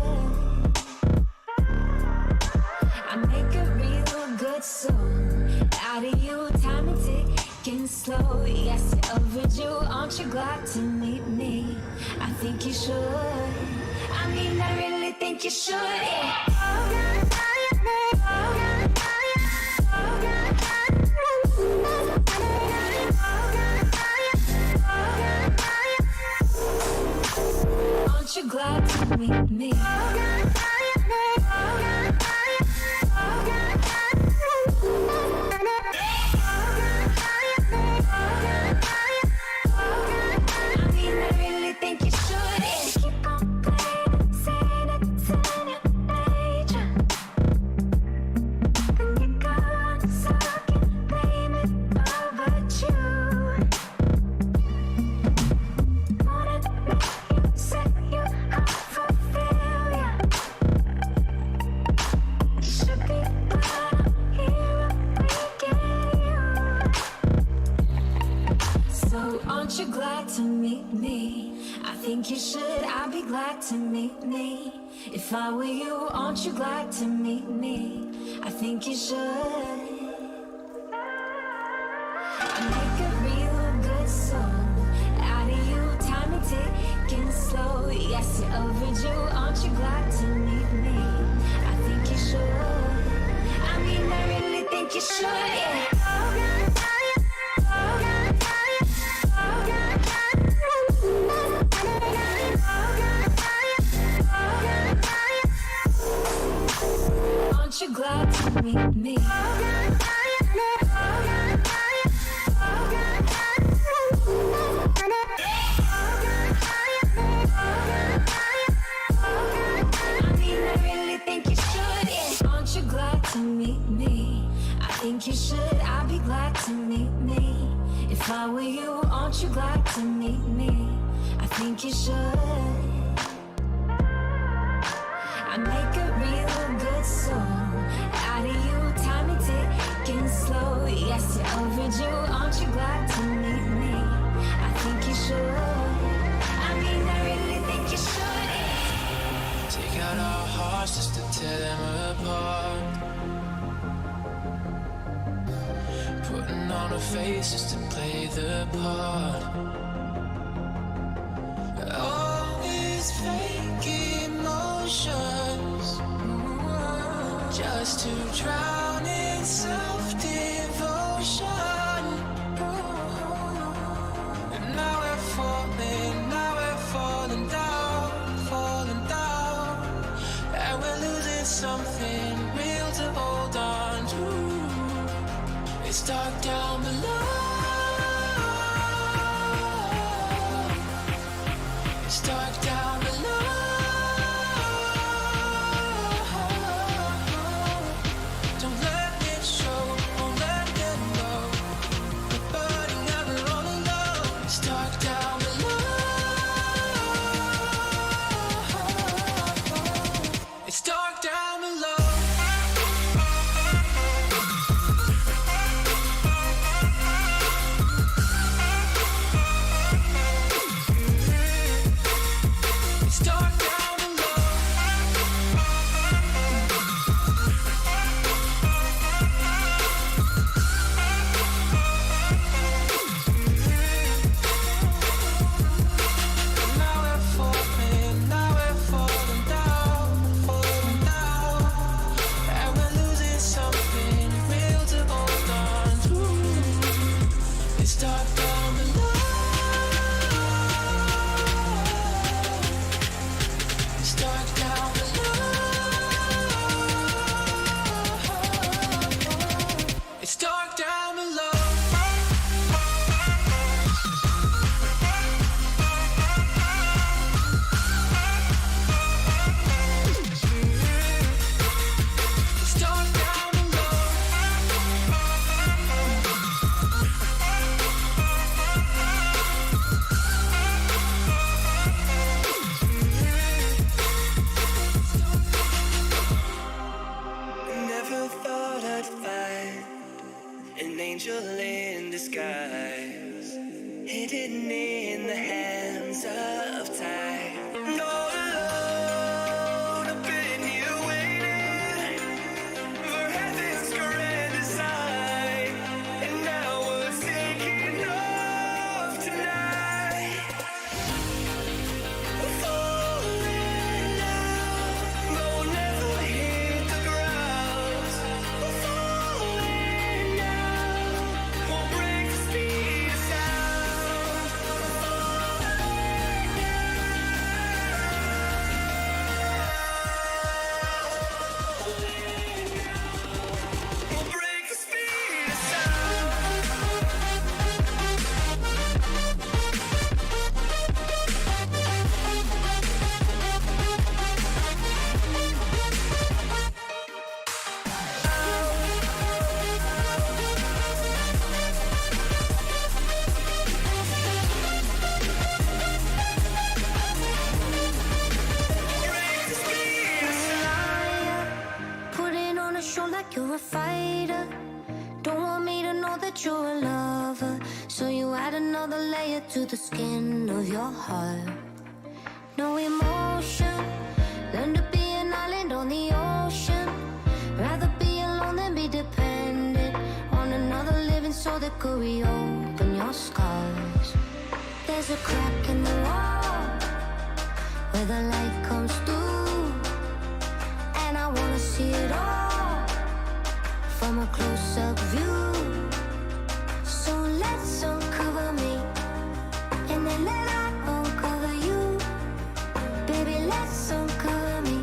Speaker 1: I make a real good song out of you, time and ticking slow. Yes, you're overdue, aren't you glad to meet me? I think you should. I mean, I really think you should, yeah. Aren't you glad to meet me? I mean, I really think you should. Keep on playing, saying it's in your nature. And you go on sucking, blame it all but you. Wanna make you set you up for failure. You should be glad I'm here and you. So aren't you glad to meet me? I think you should, I'll be glad to meet me. If I were you, aren't you glad to meet me? I think you should. I make a real good song out of you, time and ticking slow. Yes, you're overdue, aren't you glad to meet me? I think you should. I mean, I really think you should, yeah. Aren't you glad to meet me? I mean, I really think you should, yeah. Aren't you glad to meet me? I think you should, I'll be glad to meet me. If I were you, aren't you glad to meet me? I think you should. I make a real good song out of you, time and ticking slow. Yes, you're overdue, aren't you glad to meet me? I think you should. I mean, I really think you should.
Speaker 16: Take out our hearts just to tear them apart. Putting on a face just to play the part. All these fake emotions, just to drown in self-devotion. And now we're falling down, falling down. And we're losing something real to hold on to. It's dark down below. It's dark down below. Don't let it show, won't let it know. We're burning and we're all alone. It's dark down below. It's dark down below.
Speaker 1: add another layer to the skin of your heart. No emotion, learn to be an island on the ocean. Rather be alone than be dependent on another living soul that could reopen your scars. There's a crack in the wall where the light comes through, and I wanna see it all from a close-up view. So let's uncover me, and then let I uncover you. Baby, let's uncover me,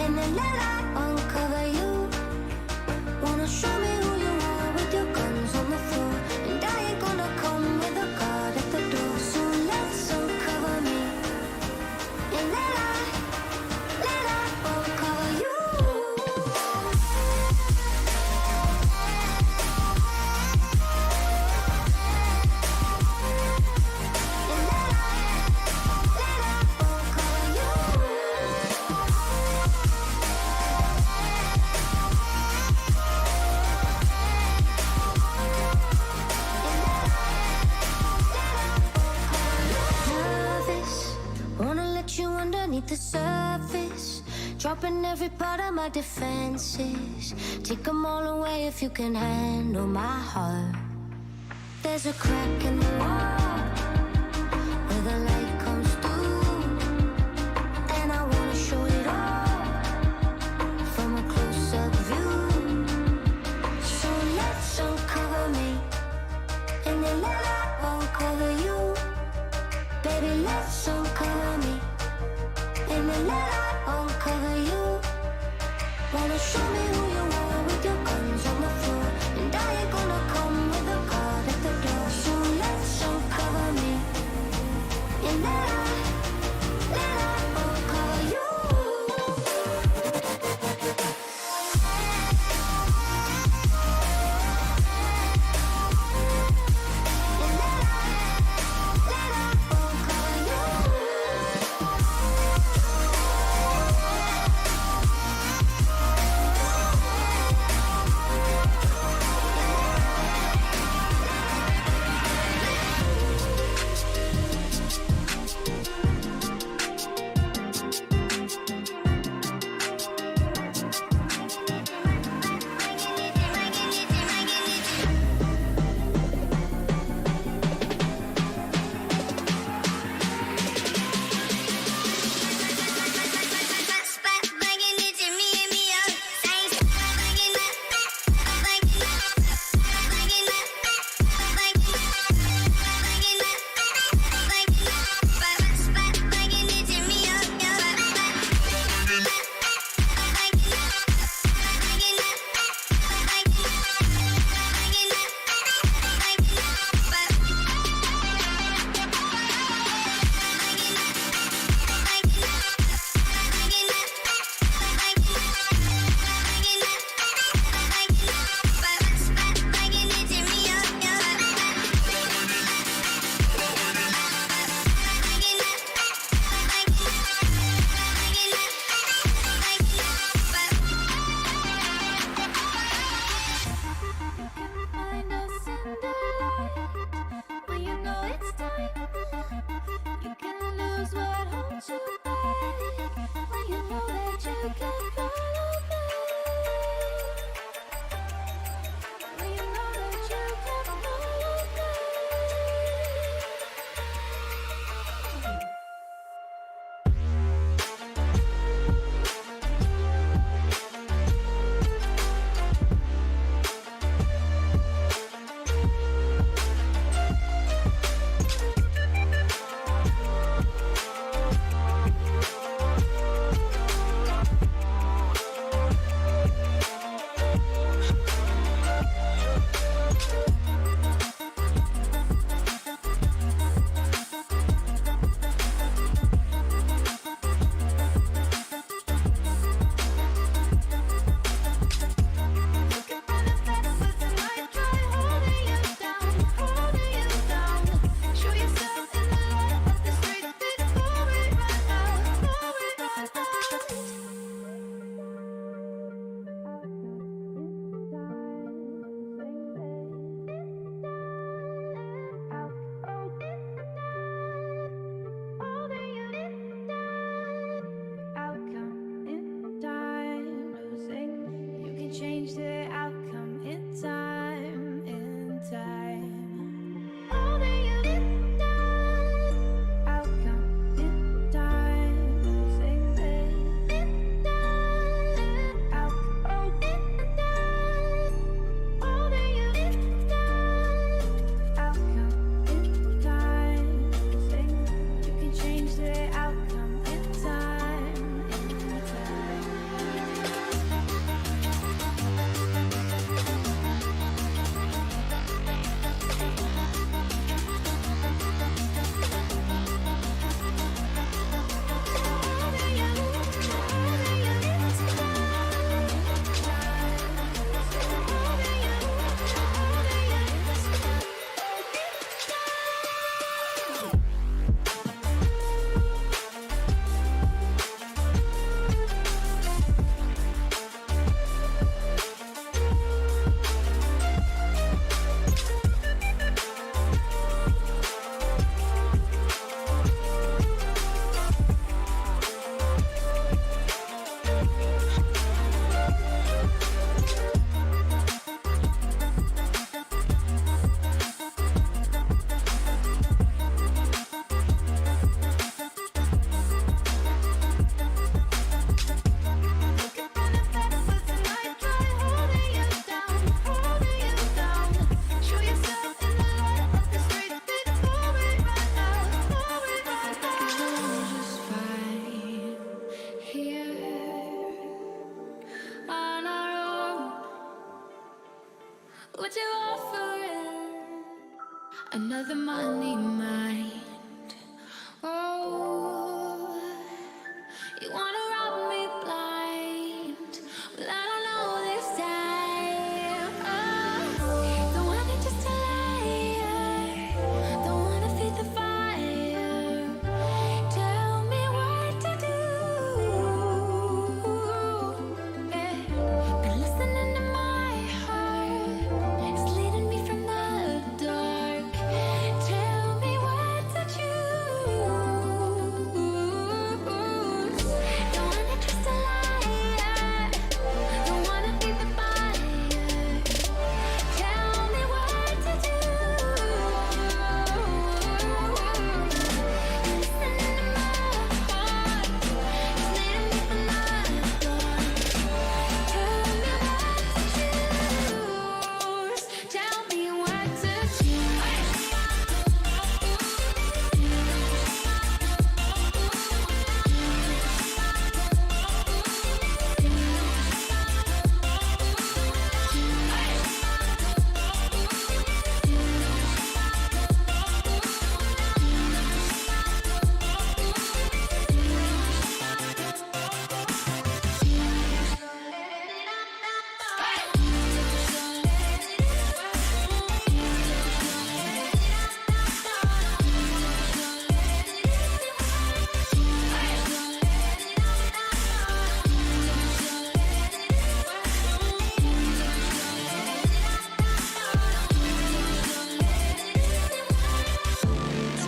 Speaker 1: and then let I uncover you. Wanna show me who you are with your guns on the floor, and I ain't gonna come with a guard at the door. So let's uncover me, and let I uncover you. Nervous, wanna let you underneath the surface, dropping every part of my defenses. Take them all away if you can handle my heart. There's a crack in the wall where the light comes through, and I wanna show it all from a close-up view. So let's uncover me, and then let I uncover you. Baby, let's uncover me, and then let I uncover you. Wanna show me who you are with your guns on the floor, and I ain't gonna come with a guard at the door. So let's uncover me, and let I uncover you. Find us in the light when you know it's time. You can lose what holds you back when you know that you can follow back. When you know that you can follow back. change the outcome in time, in time. All that you did done, outcome in time. Same day, in time, outcome in time. All that you did done, outcome in time. Same, you can change the outcome in time, in time. What you offering? Another money mind. Oh, you wanna rob me blind? Well, I don't know this time. Oh, don't want it just a liar. Don't wanna feed the fire. Tell me what to do. Been listening to my heart. It's leading me from the dark. Tell me what to choose. Don't wanna trust a liar. Don't wanna feed the fire. Tell me what to do. Listening to my heart. It's leading me from the dark. Tell me what to choose. Tell me what to choose.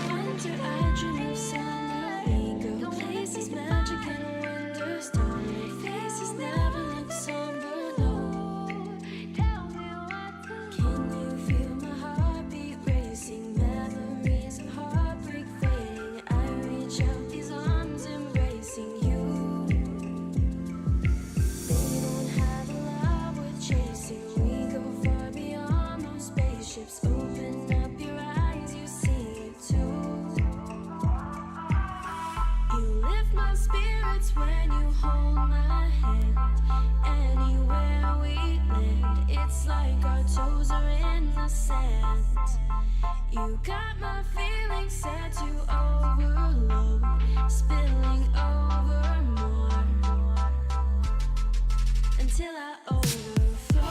Speaker 1: Wonder I dream of summer. We go places, magic and wonder. Starry faces never look somber. No, tell me what to do. Can you feel my heartbeat racing? Memories of heartbreak fading. I reach out these arms embracing you. They don't have a lot worth chasing. We go far beyond those spaceships. Open up your eyes, you see it too. You lift my spirits when you hold my hand. Anywhere we land, it's like our toes are in the sand. You got my feelings set to overload, spilling over more until I overflow.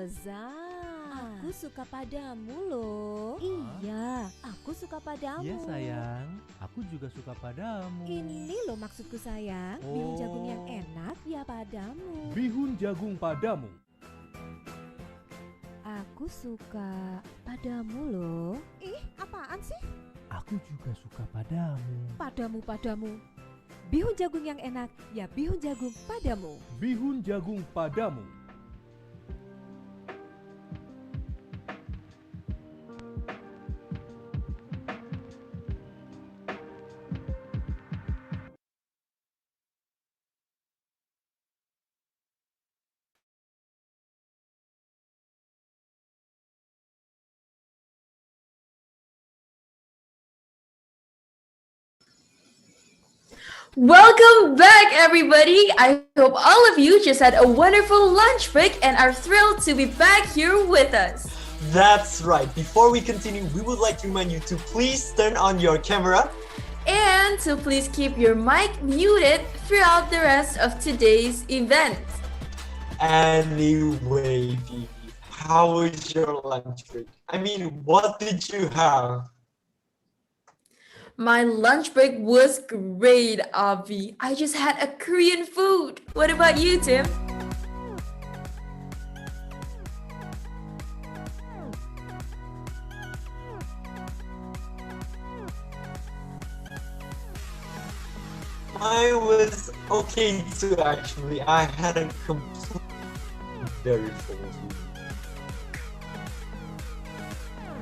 Speaker 17: lezat. Aku suka padamu loh. Iya, aku suka padamu.
Speaker 14: Iya sayang, aku juga suka padamu.
Speaker 17: Ini loh maksudku sayang. Bihun jagung yang enak ya padamu.
Speaker 14: Bihun jagung padamu.
Speaker 17: Aku suka padamu loh. Ih, apaan sih?
Speaker 14: Aku juga suka padamu.
Speaker 17: Padamu. Bihun jagung yang enak ya bihun jagung padamu.
Speaker 14: Bihun jagung padamu.
Speaker 9: Welcome back, everybody! I hope all of you just had a wonderful lunch break and are thrilled to be back here with us.
Speaker 11: That's right. Before we continue, we would like to remind you to please turn on your camera
Speaker 9: and to please keep your mic muted throughout the rest of today's event.
Speaker 11: Anyway, Phoebe, how was your lunch break? I mean, what did you have?
Speaker 9: My lunch break was great, Avi. I just had a Korean food. What about you, Tim?
Speaker 11: Mine was okay too, actually. I had a very full food.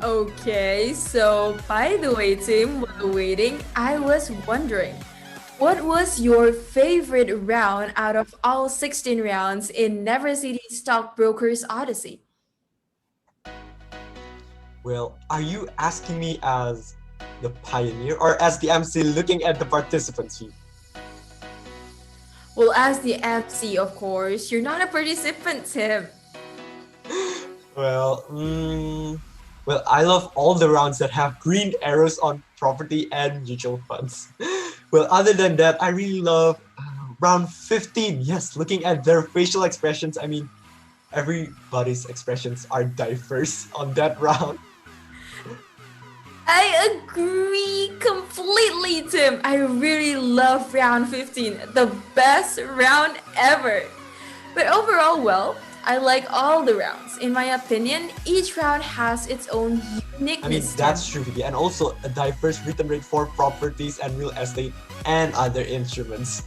Speaker 9: Okay, so by the way, Tim, while waiting, I was wondering, what was your favorite round out of all 16 rounds in Never City Stockbrokers Odyssey?
Speaker 11: Well, are you asking me as the pioneer or as the MC looking at the participants here?
Speaker 9: Well, as the MC, of course. You're not a participant, Tim.
Speaker 11: Well, well, I love all the rounds that have green arrows on property and mutual funds. Well, other than that, I really love round 15. Yes, looking at their facial expressions. I mean, everybody's expressions are diverse on that round.
Speaker 9: I agree completely, Tim. I really love round 15. The best round ever. But overall, well, I like all the rounds. In my opinion, each round has its own uniqueness.
Speaker 11: I mean, that's true, Vicky. And also a diverse return rate for properties and real estate and other instruments.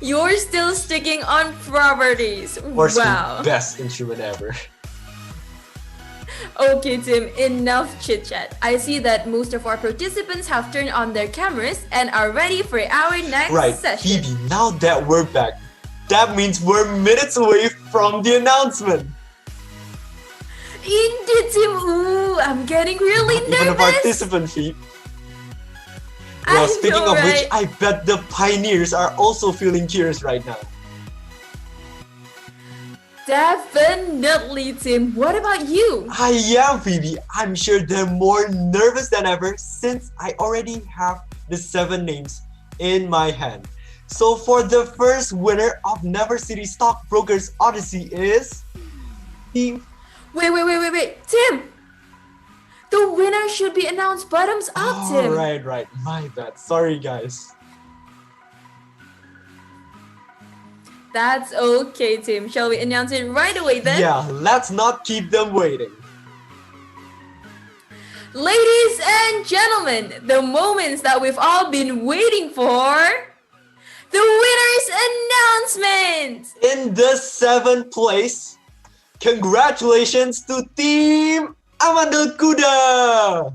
Speaker 9: You're still sticking on properties.
Speaker 11: Of
Speaker 9: Wow.
Speaker 11: the best instrument ever.
Speaker 9: Okay, Tim, enough chit-chat. I see that most of our participants have turned on their cameras and are ready for our next
Speaker 11: Right,
Speaker 9: session.
Speaker 11: Phoebe, now that we're back, that means we're minutes away from the announcement.
Speaker 9: Indeed, Tim. Ooh, I'm getting really
Speaker 11: Even a
Speaker 9: nervous.
Speaker 11: participant, Phoebe. Well, speaking
Speaker 9: know,
Speaker 11: of which,
Speaker 9: right?
Speaker 11: I bet the pioneers are also feeling curious right now.
Speaker 9: Definitely, Tim. What about you?
Speaker 11: I am, Phoebe. I'm sure they're more nervous than ever since I already have the 7 names in my hand. So for the first winner of Never City Stockbrokers Odyssey is Team.
Speaker 9: Wait, Tim. The winner should be announced bottoms up, Tim.
Speaker 11: Right. My bad. Sorry, guys.
Speaker 9: That's okay, Tim. Shall we announce it right away then?
Speaker 11: Yeah, let's not keep them waiting.
Speaker 9: Ladies and gentlemen, the moments that we've all been waiting for. The winner's announcement!
Speaker 11: In the 7th place, congratulations to Team Amandel Kuda!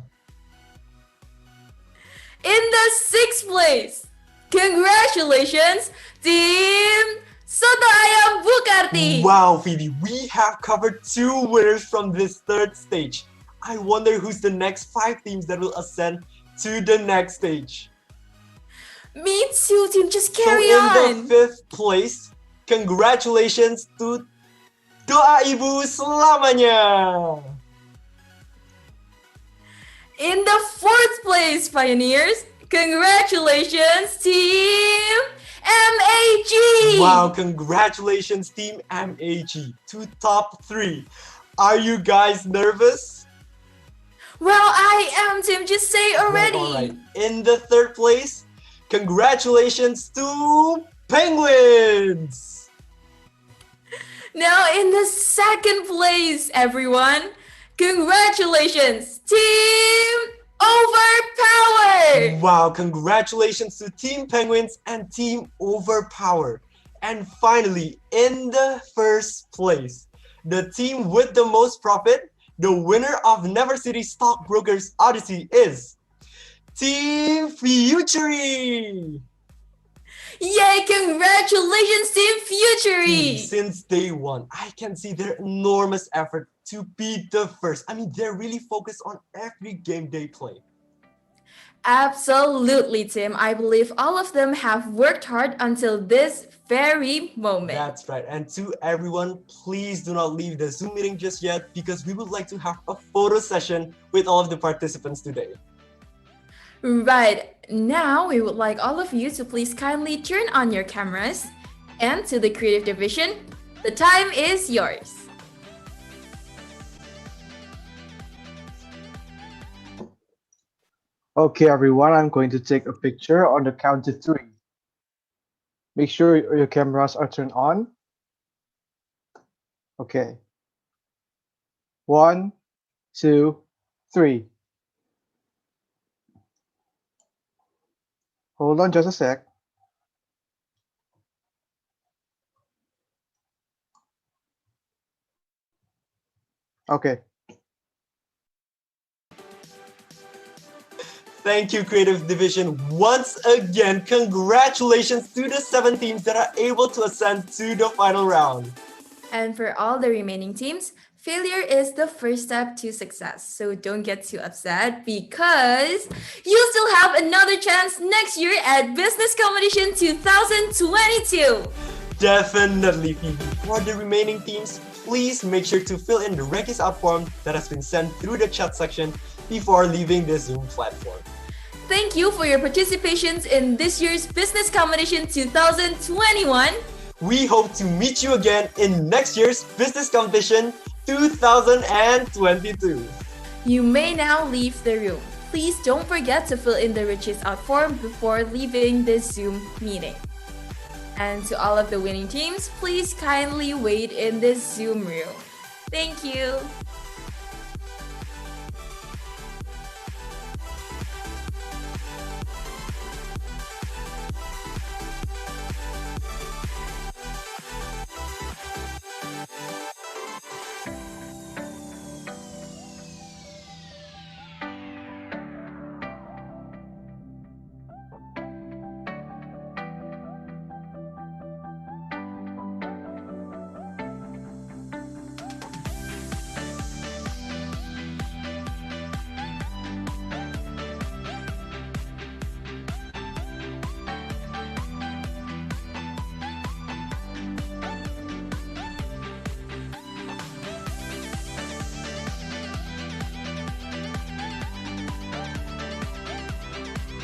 Speaker 9: In the 6th place, congratulations, Team Soto Ayam Bukarti!
Speaker 11: Wow, Phoebe, we have covered 2 winners from this 3rd stage. I wonder who's the next 5 teams that will ascend to the next stage.
Speaker 9: Me too, Tim. Just carry
Speaker 11: so
Speaker 9: on.
Speaker 11: In the 5th place, congratulations to Doa Ibu selamanya.
Speaker 9: In the 4th place, pioneers, congratulations, Team MAG!
Speaker 11: Wow, congratulations Team MAG to top 3. Are you guys nervous?
Speaker 9: Well, I am, Tim. Just say already.
Speaker 11: Well, alright. In the 3rd place, congratulations to Penguins!
Speaker 9: Now in the 2nd place, everyone, congratulations, Team Overpower!
Speaker 11: Wow, congratulations to Team Penguins and Team Overpower. And finally, in the 1st place, the team with the most profit, the winner of Never City Stockbrokers Odyssey is Team Futury!
Speaker 9: Yay, congratulations, Team Futury!
Speaker 11: Since day one, I can see their enormous effort to be the first. I mean, they're really focused on every game they play.
Speaker 9: Absolutely, Tim. I believe all of them have worked hard until this very moment.
Speaker 11: That's right. And to everyone, please do not leave the Zoom meeting just yet because we would like to have a photo session with all of the participants today.
Speaker 9: Right. Now, we would like all of you to please kindly turn on your cameras. And to the creative division, the time is yours.
Speaker 18: Okay, everyone, I'm going to take a picture on the count to 3. Make sure your cameras are turned on. Okay. 1, 2, 3. Hold on just a sec. Okay.
Speaker 11: Thank you, Creative Division. Once again, congratulations to the 7 teams that are able to ascend to the final round.
Speaker 9: And for all the remaining teams, failure is the first step to success. So don't get too upset because you still have another chance next year at Business Competition 2022.
Speaker 11: Definitely, Phoebe. For the remaining teams, please make sure to fill in the Reggie's Out form that has been sent through the chat section before leaving the Zoom platform.
Speaker 9: Thank you for your participations in this year's Business Competition 2021.
Speaker 11: We hope to meet you again in next year's Business Competition 2022.
Speaker 9: You may now leave the room. Please don't forget to fill in the Reggie's Out form before leaving this Zoom meeting. And to all of the winning teams, please kindly wait in this Zoom room. Thank you.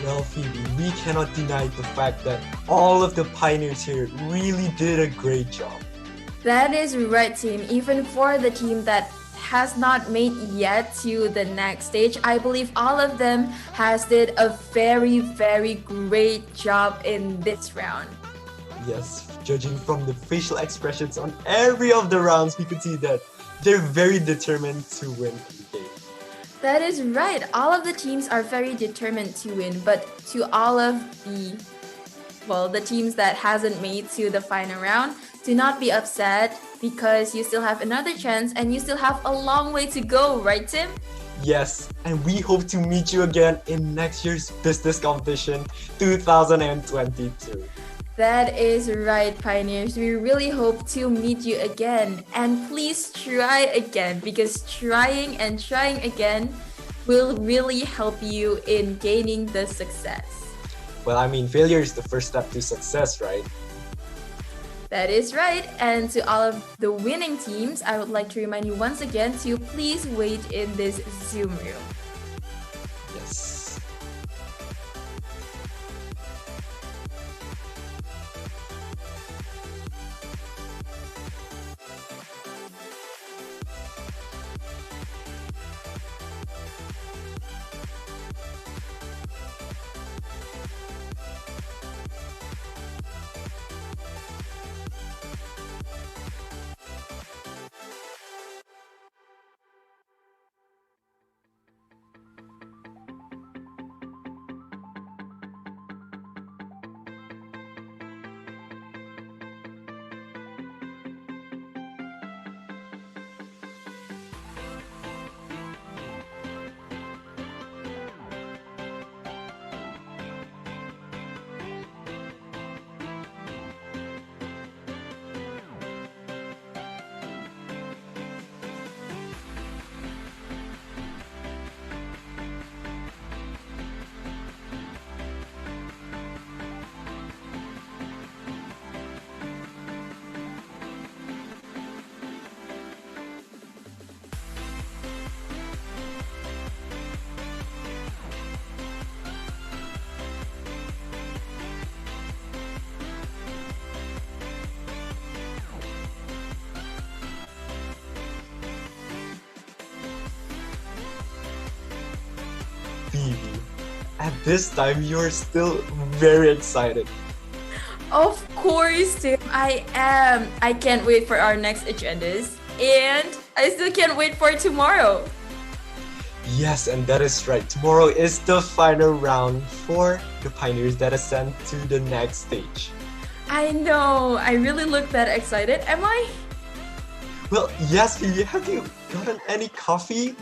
Speaker 11: Well, Phoebe, we cannot deny the fact that all of the pioneers here really did a great job.
Speaker 9: That is right, team. Even for the team that has not made yet to the next stage, I believe all of them has did a very, very great job in this round.
Speaker 11: Yes, judging from the facial expressions on every of the rounds, we could see that they're very determined to win the game.
Speaker 9: That is right. All of the teams are very determined to win, but to all of the teams that hasn't made to the final round, do not be upset because you still have another chance and you still have a long way to go, right, Tim?
Speaker 11: Yes, and we hope to meet you again in next year's Business Competition 2022.
Speaker 9: That is right, pioneers. We really hope to meet you again. And please try again, because trying and trying again will really help you in gaining the success.
Speaker 11: Well, I mean, failure is the first step to success, right?
Speaker 9: That is right. And to all of the winning teams, I would like to remind you once again to please wait in this Zoom room.
Speaker 11: Yes. Phoebe, at this time you're still very excited.
Speaker 9: Of course, Tim, I am. I can't wait for our next agendas. And I still can't wait for tomorrow.
Speaker 11: Yes, and that is right. Tomorrow is the final round for the pioneers that ascend to the next stage.
Speaker 9: I know. I really look that excited. Am I?
Speaker 11: Well, yes, Phoebe. Have you gotten any coffee?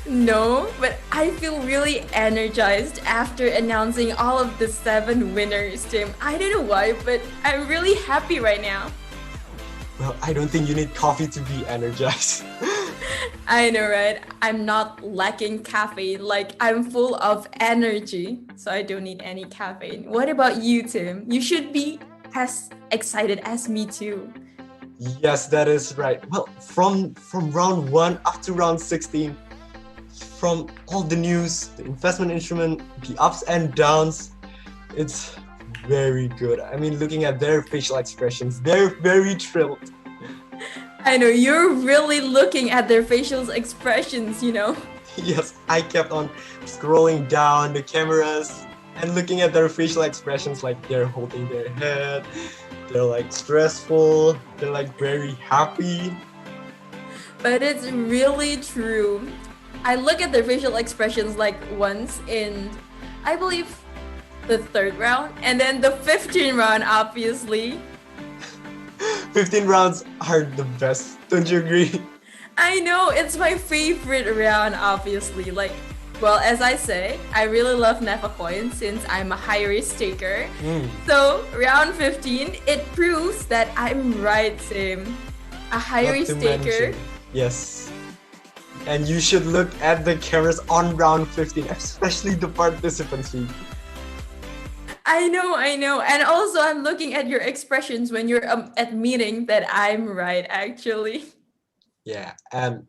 Speaker 9: No, but I feel really energized after announcing all of the 7 winners, Tim. I don't know why, but I'm really happy right now.
Speaker 11: Well, I don't think you need coffee to be energized.
Speaker 9: I know, right? I'm not lacking caffeine. Like, I'm full of energy, so I don't need any caffeine. What about you, Tim? You should be as excited as me too.
Speaker 11: Yes, that is right. Well, from round 1 up to round 16, from all the news, the investment instrument, the ups and downs, it's very good. I mean, looking at their facial expressions, they're very thrilled.
Speaker 9: I know, you're really looking at their facial expressions, you know?
Speaker 11: Yes, I kept on scrolling down the cameras and looking at their facial expressions, like they're holding their head, they're like stressful, they're like very happy.
Speaker 9: But it's really true. I look at their facial expressions like once in, I believe, the 3rd round, and then the 15th round, obviously.
Speaker 11: 15 rounds are the best, don't you agree?
Speaker 9: I know, it's my favorite round, obviously. Like, well, as I say, I really love NEFA coins since I'm a high risk taker. So, round 15, it proves that I'm right, Tim. A high
Speaker 11: Not
Speaker 9: risk
Speaker 11: to
Speaker 9: taker.
Speaker 11: mention, yes. And you should look at the cameras on round 15, especially the participants.
Speaker 9: I know. And also, I'm looking at your expressions when you're admitting that I'm right, actually.
Speaker 11: Yeah, and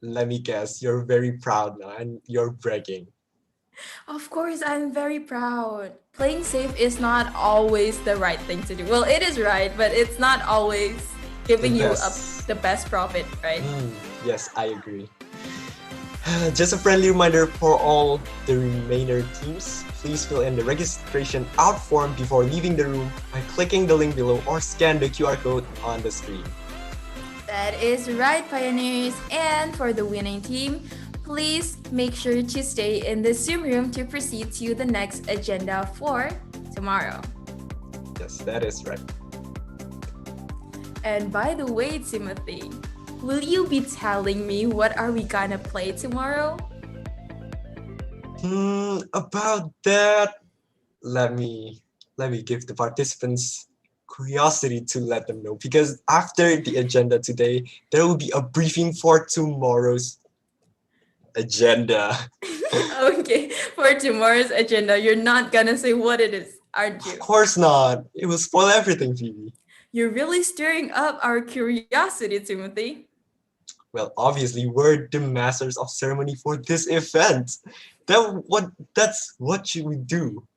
Speaker 11: let me guess, you're very proud now and you're bragging.
Speaker 9: Of course, I'm very proud. Playing safe is not always the right thing to do. Well, it is right, but it's not always giving you the best profit, right?
Speaker 11: Yes, I agree. Just a friendly reminder for all the remainder teams, please fill in the registration out form before leaving the room by clicking the link below or scan the QR code on the screen.
Speaker 9: That is right, pioneers. And for the winning team, please make sure to stay in the Zoom room to proceed to the next agenda for tomorrow.
Speaker 11: Yes, that is right.
Speaker 9: And by the way, Timothy, will you be telling me what are we gonna play tomorrow?
Speaker 11: About that, let me give the participants curiosity to let them know, because after the agenda today, there will be a briefing for tomorrow's agenda.
Speaker 9: Okay, for tomorrow's agenda, you're not gonna say what it is, aren't you?
Speaker 11: Of course not. It will spoil everything, Phoebe.
Speaker 9: You're really stirring up our curiosity, Timothy.
Speaker 11: Well, obviously, we're the masters of ceremony for this event. That's what should we do.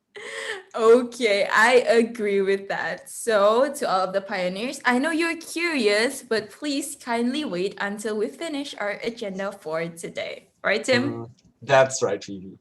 Speaker 9: Okay, I agree with that. So, to all of the pioneers, I know you're curious, but please kindly wait until we finish our agenda for today. Right, Tim?
Speaker 11: That's right, Phoebe.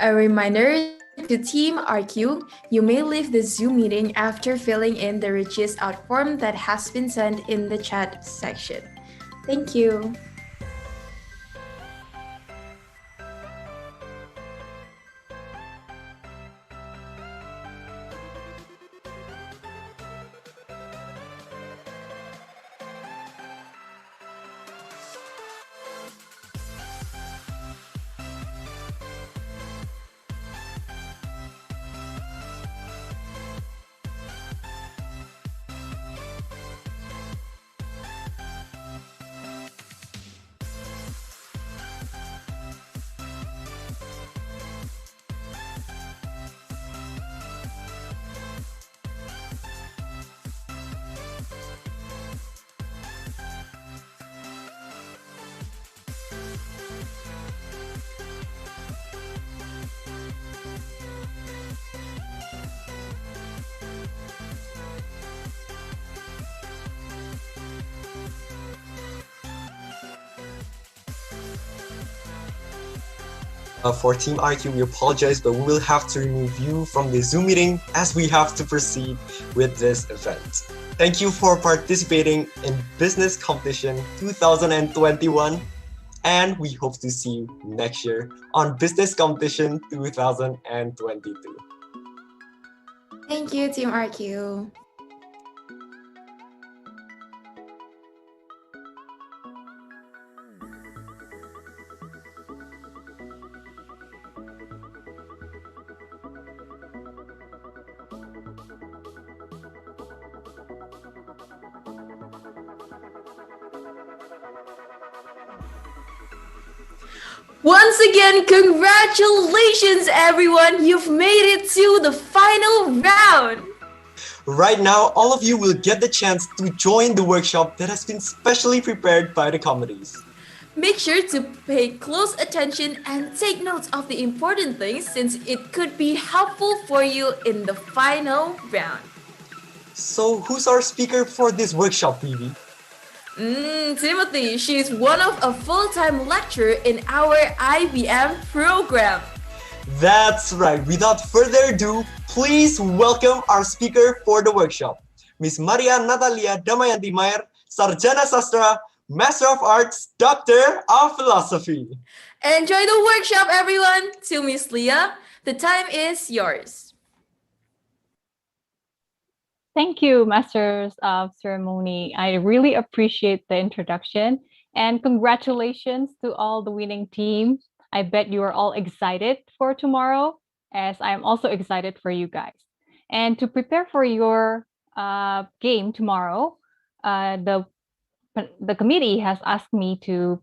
Speaker 9: A reminder to Team RQ, you may leave the Zoom meeting after filling in the register out form that has been sent in the chat section. Thank you.
Speaker 11: For Team IQ, we apologize, but we will have to remove you from the Zoom meeting as we have to proceed with this event. Thank you for participating in Business Competition 2021, and we hope to see you next year on Business Competition 2022.
Speaker 9: Thank you, Team RQ. Once again, congratulations, everyone! You've made it to the final round!
Speaker 11: Right now, all of you will get the chance to join the workshop that has been specially prepared by the committees.
Speaker 9: Make sure to pay close attention and take notes of the important things since it could be helpful for you in the final round.
Speaker 11: So, who's our speaker for this workshop, Phoebe?
Speaker 9: Timothy, she's one of a full-time lecturer in our IBM program.
Speaker 11: That's right. Without further ado, please welcome our speaker for the workshop, Miss Maria Natalia Damayanti Mayer, Sarjana Sastra, Master of Arts, Doctor of Philosophy.
Speaker 9: Enjoy the workshop, everyone. To Miss Leah, the time is yours.
Speaker 19: Thank you, Masters of Ceremony. I really appreciate the introduction and congratulations to all the winning team. I bet you are all excited for tomorrow, as I am also excited for you guys. And to prepare for your game tomorrow, the committee has asked me to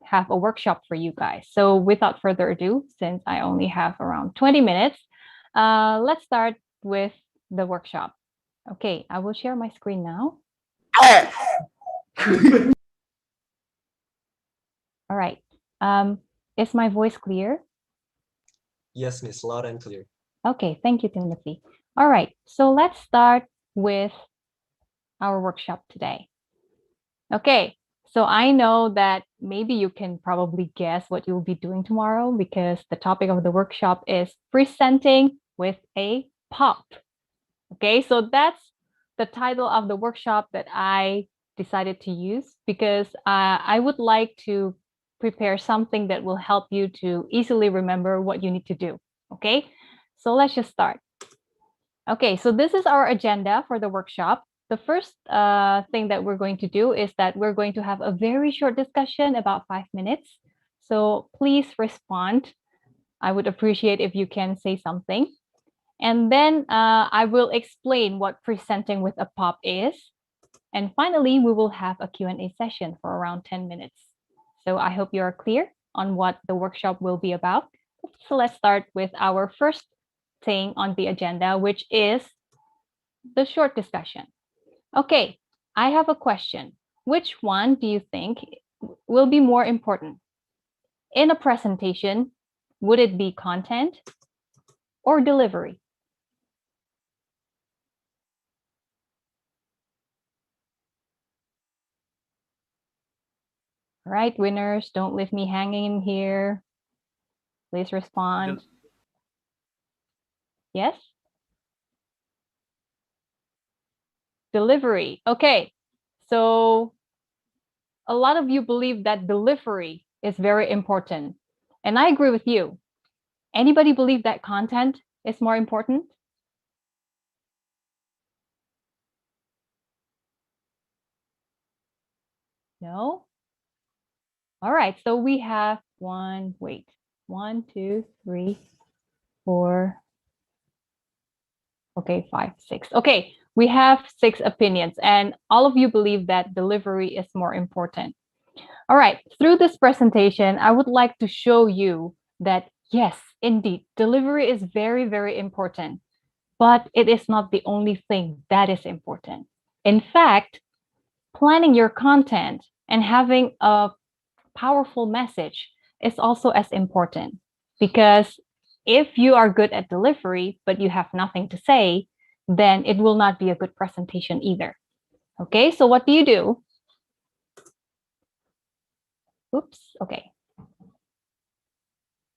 Speaker 19: have a workshop for you guys. So without further ado, since I only have around 20 minutes, let's start with the workshop. Okay, I will share my screen now. All right. Is my voice clear?
Speaker 11: Yes, Miss, loud and clear.
Speaker 19: Okay, thank you, Timothy. All right, so let's start with our workshop today. Okay, so I know that maybe you can probably guess what you'll be doing tomorrow because the topic of the workshop is presenting with a pop. Okay, so that's the title of the workshop that I decided to use because I would like to prepare something that will help you to easily remember what you need to do. Okay, so let's just start. Okay, so this is our agenda for the workshop. The first thing that we're going to do is that we're going to have a very short discussion, about 5 minutes. So please respond. I would appreciate if you can say something. And then I will explain what presenting with a pop is. And finally, we will have a Q&A session for around 10 minutes. So I hope you are clear on what the workshop will be about. So let's start with our first thing on the agenda, which is the short discussion. Okay, I have a question. Which one do you think will be more important? In a presentation, would it be content or delivery? All right, winners, don't leave me hanging here. Please respond. Yes? Delivery. Okay, so a lot of you believe that delivery is very important. And I agree with you. Anybody believe that content is more important? No? All right, so we have one, two, three, four, okay, five, six. Okay, we have 6 opinions, and all of you believe that delivery is more important. All right, through this presentation, I would like to show you that yes, indeed, delivery is very, very important, but it is not the only thing that is important. In fact, planning your content and having a powerful message is also as important, because if you are good at delivery but you have nothing to say, then it will not be a good presentation either. Okay, so what do you do? Oops, okay.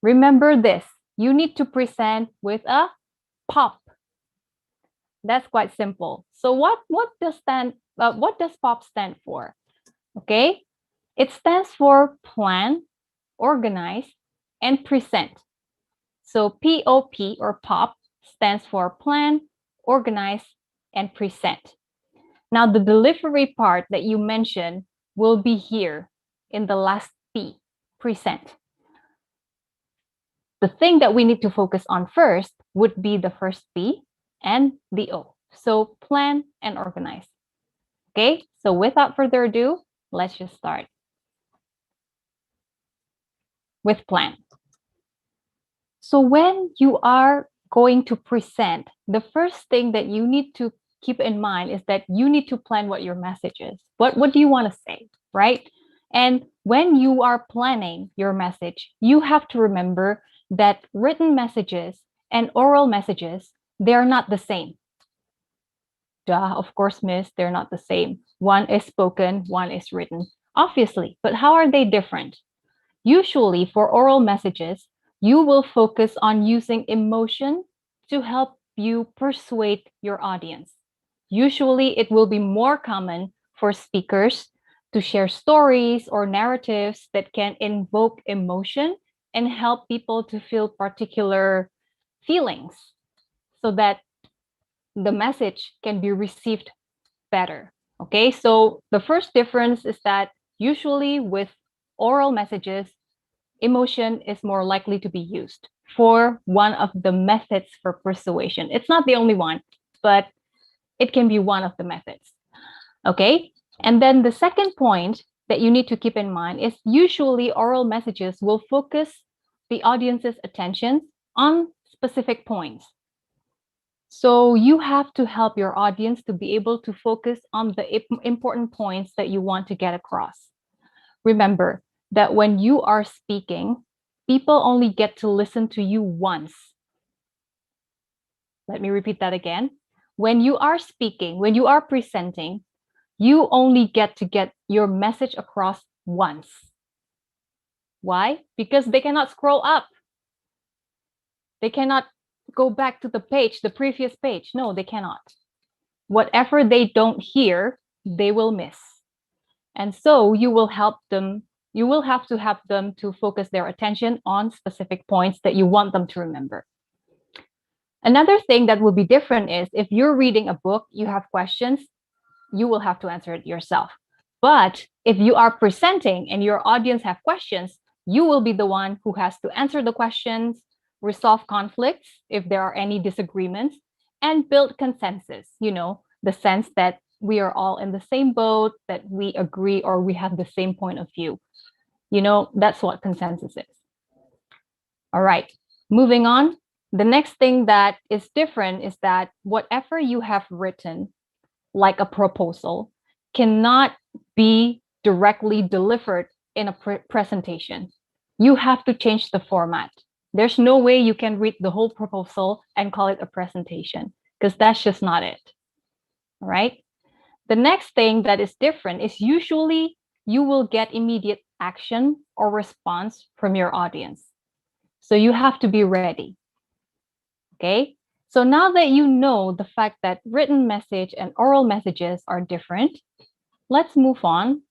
Speaker 19: Remember this, you need to present with a pop. That's quite simple. So what does POP stand for? Okay, it stands for plan, organize, and present. So POP or POP stands for plan, organize, and present. Now the delivery part that you mentioned will be here in the last P, present. The thing that we need to focus on first would be the first P and the O. So plan and organize. Okay, so without further ado, let's just start with plan. So when you are going to present, the first thing that you need to keep in mind is that you need to plan what your message is. What do you want to say, right? And when you are planning your message, you have to remember that written messages and oral messages, they're not the same. Duh, of course, miss, they're not the same. One is spoken, one is written, obviously. But how are they different? Usually for oral messages, you will focus on using emotion to help you persuade your audience. Usually it will be more common for speakers to share stories or narratives that can invoke emotion and help people to feel particular feelings so that the message can be received better. Okay, so the first difference is that usually with oral messages, emotion is more likely to be used for one of the methods for persuasion. It's not the only one, but it can be one of the methods. Okay, and then the second point that you need to keep in mind is usually oral messages will focus the audience's attention on specific points. So you have to help your audience to be able to focus on the important points that you want to get across. Remember that when you are speaking, people only get to listen to you once. Let me repeat that again. When you are speaking, when you are presenting, you only get your message across once. Why? Because they cannot scroll up. They cannot go back to the page, the previous page. No, they cannot. Whatever they don't hear, they will miss. And so you will have to have them to focus their attention on specific points that you want them to remember. Another thing that will be different is if you're reading a book, you have questions, you will have to answer it yourself. But if you are presenting and your audience have questions, you will be the one who has to answer the questions, resolve conflicts if there are any disagreements, and build consensus, the sense that we are all in the same boat, that we agree or we have the same point of view. That's what consensus is. All right, moving on. The next thing that is different is that whatever you have written, like a proposal, cannot be directly delivered in a presentation. You have to change the format. There's no way you can read the whole proposal and call it a presentation, because that's just not it. All right. The next thing that is different is usually you will get immediate action or response from your audience. So you have to be ready. Okay. So now that you know the fact that written message and oral messages are different, let's move on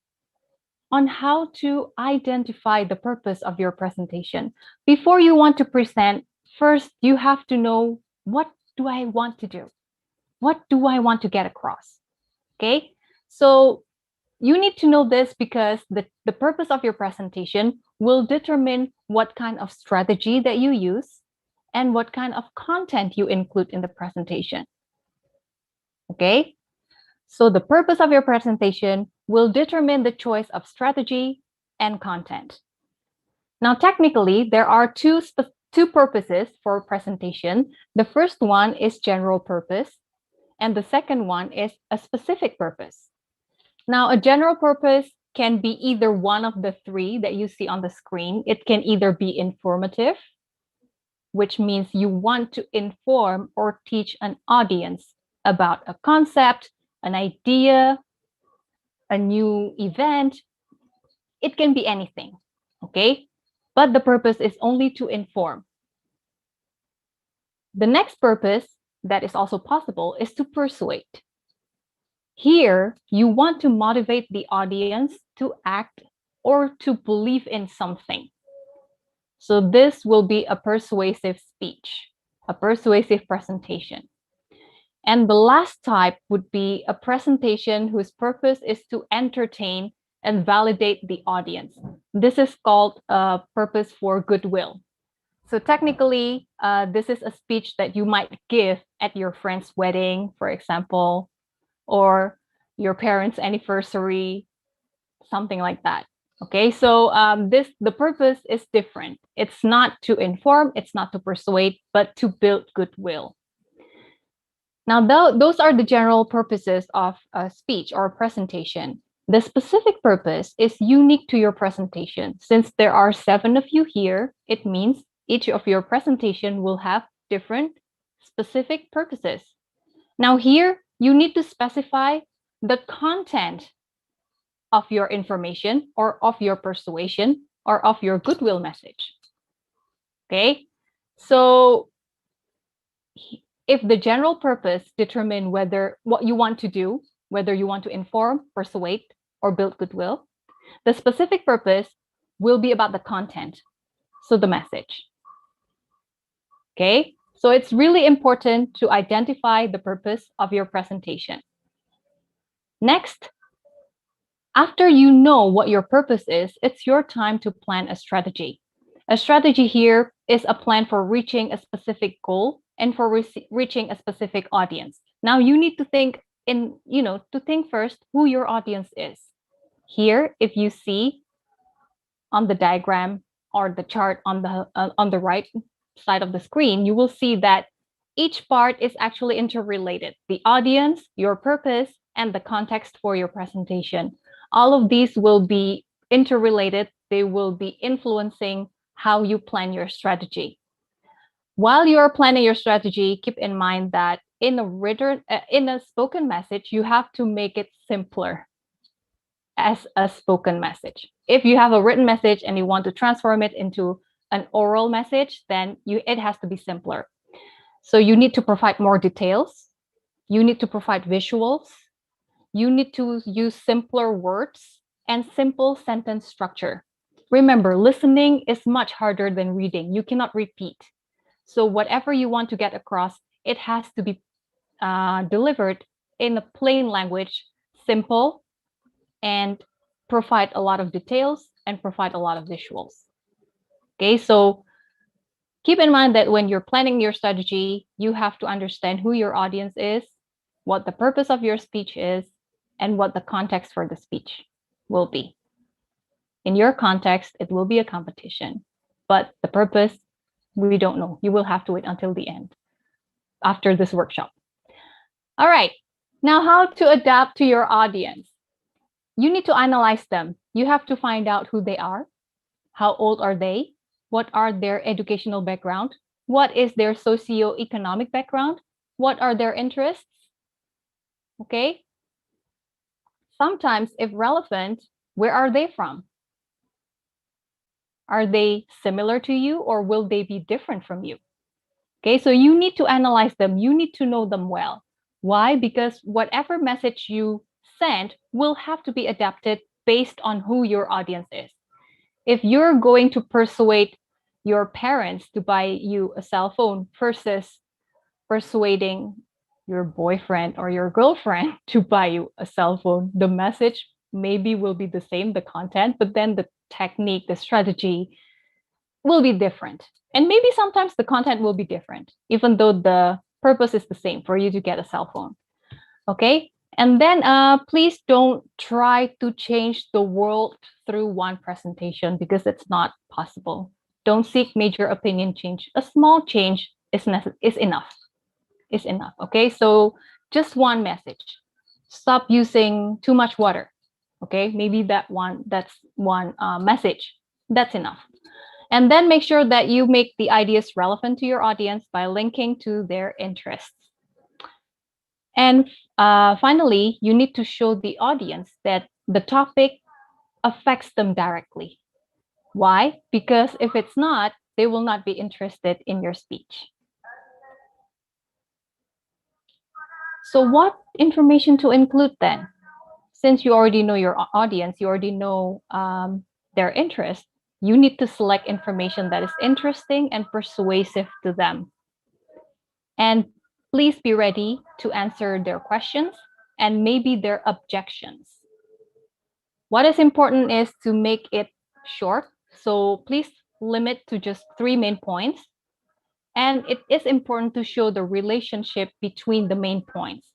Speaker 19: on how to identify the purpose of your presentation. Before you want to present, first you have to know, what do I want to do? What do I want to get across? Okay, so you need to know this because the purpose of your presentation will determine what kind of strategy that you use and what kind of content you include in the presentation. Okay, so the purpose of your presentation will determine the choice of strategy and content. Now, technically, there are two purposes for presentation. The first one is general purpose, and the second one is a specific purpose. Now, a general purpose can be either one of the three that you see on the screen. It can either be informative, which means you want to inform or teach an audience about a concept, an idea, a new event. It can be anything, okay? But the purpose is only to inform. The next purpose that is also possible is to persuade. Here, you want to motivate the audience to act or to believe in something. So this will be a persuasive speech, a persuasive presentation. And the last type would be a presentation whose purpose is to entertain and validate the audience. This is called a purpose for goodwill. So technically, this is a speech that you might give at your friend's wedding, for example, or your parents' anniversary, something like that. Okay, so the purpose is different. It's not to inform, it's not to persuade, but to build goodwill. Now, those are the general purposes of a speech or a presentation. The specific purpose is unique to your presentation. Since there are 7 of you here, it means each of your presentation will have different specific purposes. Now here, you need to specify the content of your information or of your persuasion or of your goodwill message. Okay, so if the general purpose determine whether what you want to do, whether you want to inform, persuade, or build goodwill, the specific purpose will be about the content, so the message. Okay, so it's really important to identify the purpose of your presentation. Next, after you know what your purpose is, it's your time to plan a strategy. A strategy here is a plan for reaching a specific goal and for reaching a specific audience. Now you need to think first who your audience is. Here, if you see on the diagram or the chart on the right side of the screen, you will see that each part is actually interrelated. The audience, your purpose, and the context for your presentation. All of these will be interrelated. They will be influencing how you plan your strategy. While you are planning your strategy, keep in mind that in a spoken message, you have to make it simpler as a spoken message. If you have a written message and you want to transform it into an oral message, then it has to be simpler. So you need to provide more details. You need to provide visuals. You need to use simpler words and simple sentence structure. Remember, listening is much harder than reading. You cannot repeat. So whatever you want to get across, it has to be delivered in a plain language, simple, and provide a lot of details and provide a lot of visuals. Okay, so keep in mind that when you're planning your strategy, you have to understand who your audience is, what the purpose of your speech is, and what the context for the speech will be. In your context, it will be a competition, but the purpose, we don't know. You will have to wait until the end, after this workshop. All right, now how to adapt to your audience. You need to analyze them. You have to find out who they are. How old are they? What are their educational background? What is their socioeconomic background? What are their interests? Okay. Sometimes, if relevant, where are they from? Are they similar to you or will they be different from you? Okay, so you need to analyze them. You need to know them well. Why? Because whatever message you send will have to be adapted based on who your audience is. If you're going to persuade your parents to buy you a cell phone versus persuading your boyfriend or your girlfriend to buy you a cell phone, the message maybe will be the same, the content, but then the technique, the strategy will be different. And maybe sometimes the content will be different, even though the purpose is the same for you to get a cell phone. Okay? And then please don't try to change the world through one presentation because it's not possible. Don't seek major opinion change. A small change is enough. Is enough. Okay? So just one message. Stop using too much water. Okay? Maybe that's one message. That's enough. And then make sure that you make the ideas relevant to your audience by linking to their interests. And finally, you need to show the audience that the topic affects them directly. Why? Because if it's not, they will not be interested in your speech. So what information to include then? Since you already know your audience, you already know their interest, you need to select information that is interesting and persuasive to them. And please be ready to answer their questions and maybe their objections. What is important is to make it short. So please limit to just 3 main points. And it is important to show the relationship between the main points.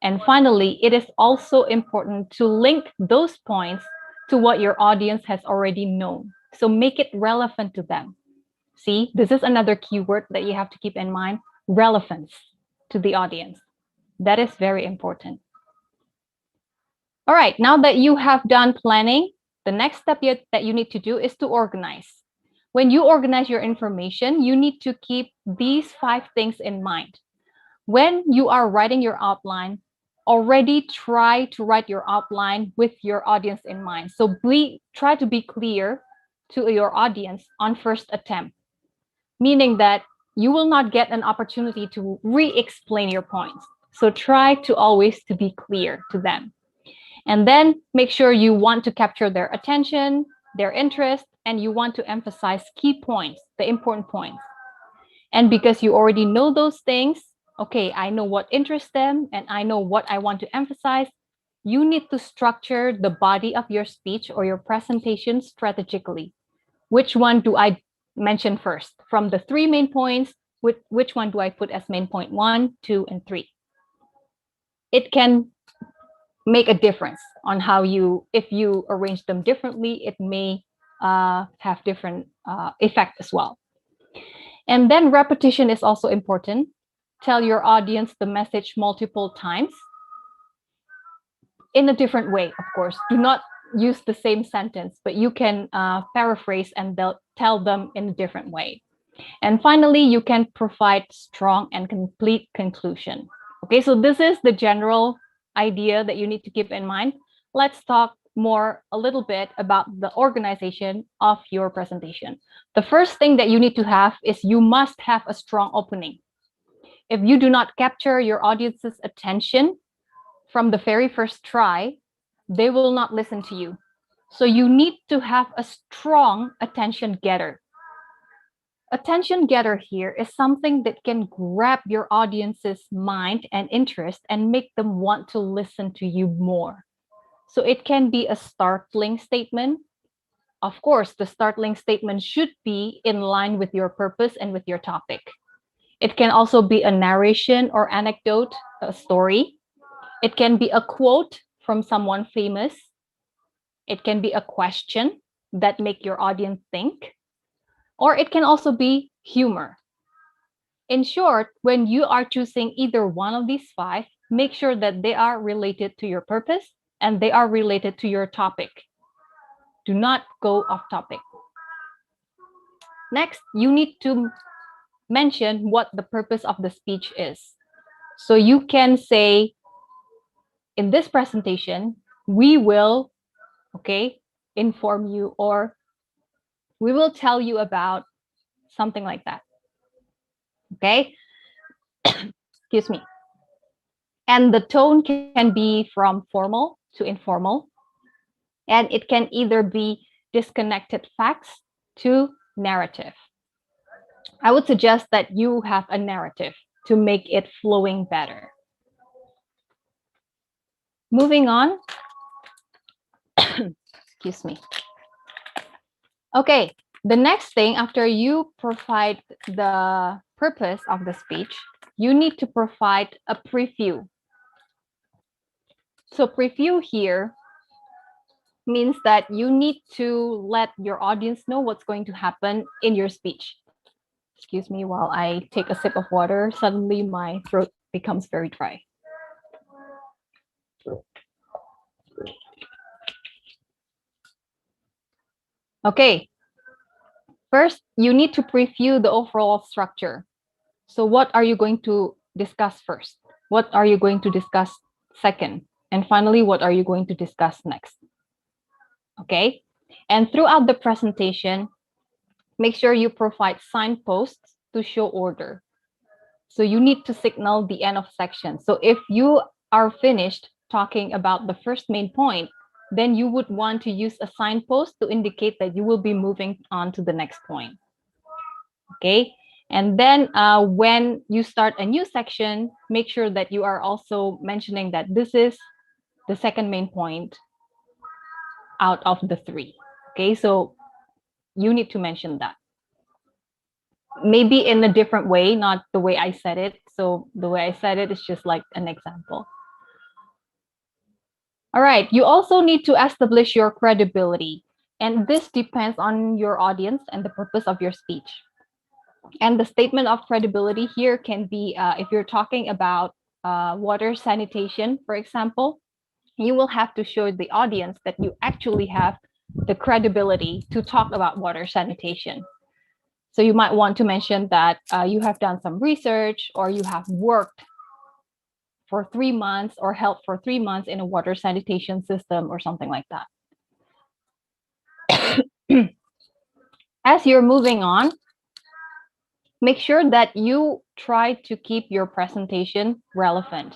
Speaker 19: And finally, it is also important to link those points to what your audience has already known. So make it relevant to them. See, this is another keyword that you have to keep in mind, relevance to the audience. That is very important. All right, now that you have done planning, the next step that you need to do is to organize. When you organize your information, you need to keep these 5 things in mind. When you are writing your outline, already try to write your outline with your audience in mind. So try to be clear to your audience on first attempt, meaning that you will not get an opportunity to re-explain your points. So try to always to be clear to them. And then make sure you want to capture their attention, their interest, and you want to emphasize key points, the important points. And because you already know those things, okay, I know what interests them and I know what I want to emphasize, you need to structure the body of your speech or your presentation strategically. Which one do I mention first? From the 3 main points, which one do I put as main point 1, 2, and 3? It can make a difference on how if you arrange them differently, it may have different effect as well. And then repetition is also important. Tell your audience the message multiple times in a different way, of course. Do not use the same sentence, but you can paraphrase and tell them in a different way. And finally, you can provide strong and complete conclusion. Okay, so this is the general idea that you need to keep in mind. Let's talk a little bit about the organization of your presentation. The first thing that you need to have is you must have a strong opening. If you do not capture your audience's attention from the very first try, they will not listen to you. So you need to have a strong attention getter. Attention getter here is something that can grab your audience's mind and interest and make them want to listen to you more. So it can be a startling statement. Of course, the startling statement should be in line with your purpose and with your topic. It can also be a narration or anecdote, a story. It can be a quote from someone famous. It can be a question that make your audience think. Or it can also be humor. In short, when you are choosing either one of these 5, make sure that they are related to your purpose and they are related to your topic. Do not go off topic. Next, you need to mention what the purpose of the speech is. So you can say, in this presentation, we will, inform you, or we will tell you about something like that. Okay? Excuse me. And the tone can be from formal to informal. And it can either be disconnected facts to narrative. I would suggest that you have a narrative to make it flowing better. Moving on. Excuse me. Okay, the next thing after you provide the purpose of the speech, you need to provide a preview. So preview here means that you need to let your audience know what's going to happen in your speech. Excuse me while I take a sip of water. Suddenly my throat becomes very dry. Okay, first you need to preview the overall structure. So what are you going to discuss first? What are you going to discuss second? And finally, what are you going to discuss next? Okay, and throughout the presentation, make sure you provide signposts to show order. So you need to signal the end of section. So if you are finished talking about the first main point, then you would want to use a signpost to indicate that you will be moving on to the next point. Okay, and then when you start a new section, make sure that you are also mentioning that this is the second main point out of the three. Okay, so you need to mention that. Maybe in a different way, not the way I said it. So the way I said it is just like an example. All right, you also need to establish your credibility. And this depends on your audience and the purpose of your speech. And the statement of credibility here can be, if you're talking about water sanitation, for example, you will have to show the audience that you actually have the credibility to talk about water sanitation. So you might want to mention that you have done some research or you have worked for 3 months or helped for 3 months in a water sanitation system or something like that. As you're moving on, make sure that you try to keep your presentation relevant.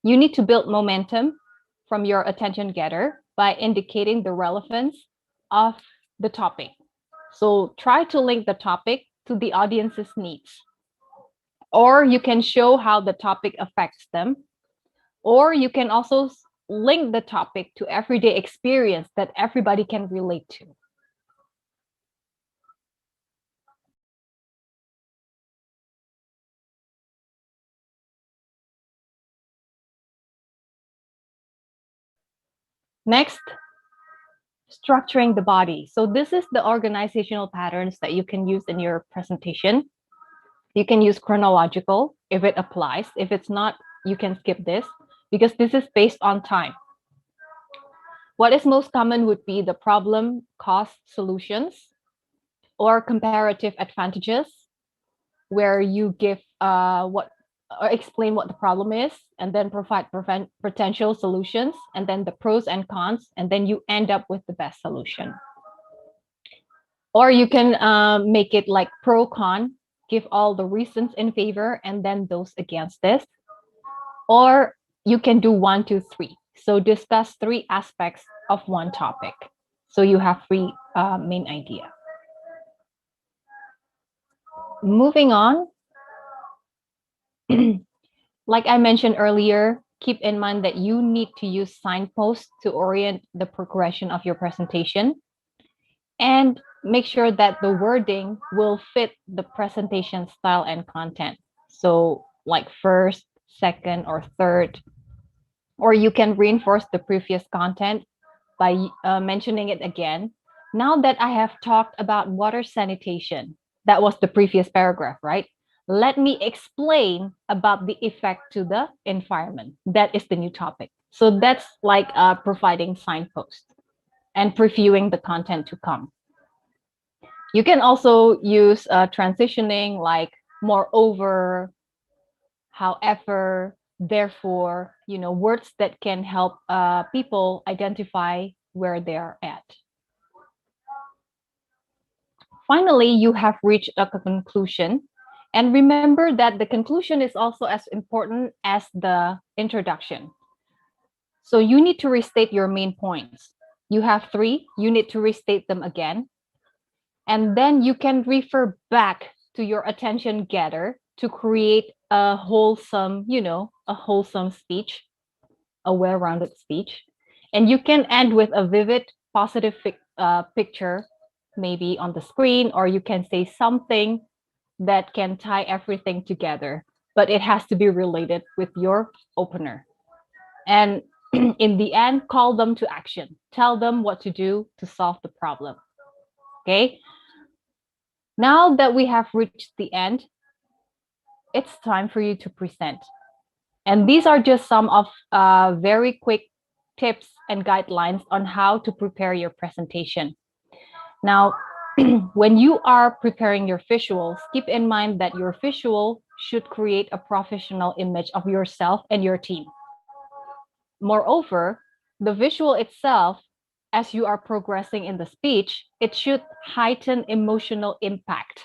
Speaker 19: You need to build momentum from your attention getter by indicating the relevance of the topic. So try to link the topic to the audience's needs. Or you can show how the topic affects them. Or you can also link the topic to everyday experience that everybody can relate to. Next, structuring the body. So this is the organizational patterns that you can use in your presentation. You can use chronological if it applies. If it's not, you can skip this because this is based on time. What is most common would be the problem, cost, solutions, or comparative advantages, where you give or explain what the problem is, and then provide potential solutions, and then the pros and cons, and then you end up with the best solution. Or you can make it like pro-con, give all the reasons in favor, and then those against this. Or you can do 1, 2, 3. So discuss 3 aspects of one topic. So you have 3 main idea. Moving on, like I mentioned earlier, keep in mind that you need to use signposts to orient the progression of your presentation, and make sure that the wording will fit the presentation style and content. So like first, second, or third, or you can reinforce the previous content by mentioning it again. Now that I have talked about water sanitation, that was the previous paragraph, right? Let me explain about the effect to the environment. That is the new topic. So that's like providing signposts and previewing the content to come. You can also use transitioning like moreover, however, therefore, words that can help people identify where they are at. Finally, you have reached a conclusion. And remember that the conclusion is also as important as the introduction. So you need to restate your main points. You have 3, you need to restate them again. And then you can refer back to your attention getter to create a wholesome, a wholesome speech, a well-rounded speech. And you can end with a vivid, positive picture, maybe on the screen, or you can say something that can tie everything together, but it has to be related with your opener. And in the end, call them to action. Tell them what to do to solve the problem. Okay. Now that we have reached the end, it's time for you to present. And these are just some of very quick tips and guidelines on how to prepare your presentation. Now, when you are preparing your visuals, keep in mind that your visual should create a professional image of yourself and your team. Moreover, the visual itself, as you are progressing in the speech, it should heighten emotional impact,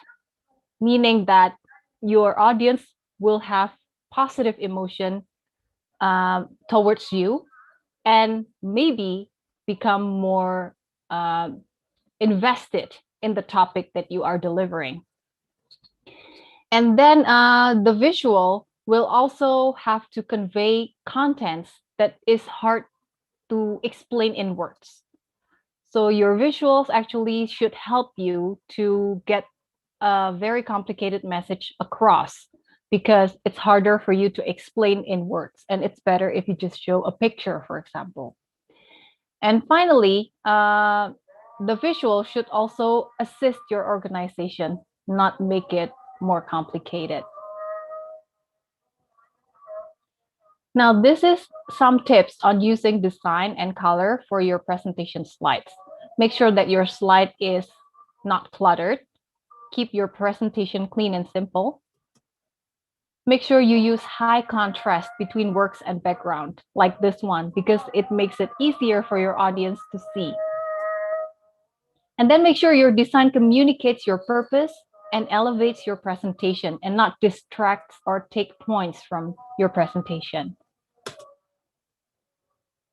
Speaker 19: meaning that your audience will have positive emotion towards you and maybe become more invested in the topic that you are delivering. And then the visual will also have to convey contents that is hard to explain in words. So your visuals actually should help you to get a very complicated message across, because it's harder for you to explain in words, and it's better if you just show a picture, for example. And finally, the visual should also assist your organization, not make it more complicated. Now, this is some tips on using design and color for your presentation slides. Make sure that your slide is not cluttered. Keep your presentation clean and simple. Make sure you use high contrast between works and background, like this one, because it makes it easier for your audience to see. And then make sure your design communicates your purpose and elevates your presentation and not distracts or take points from your presentation.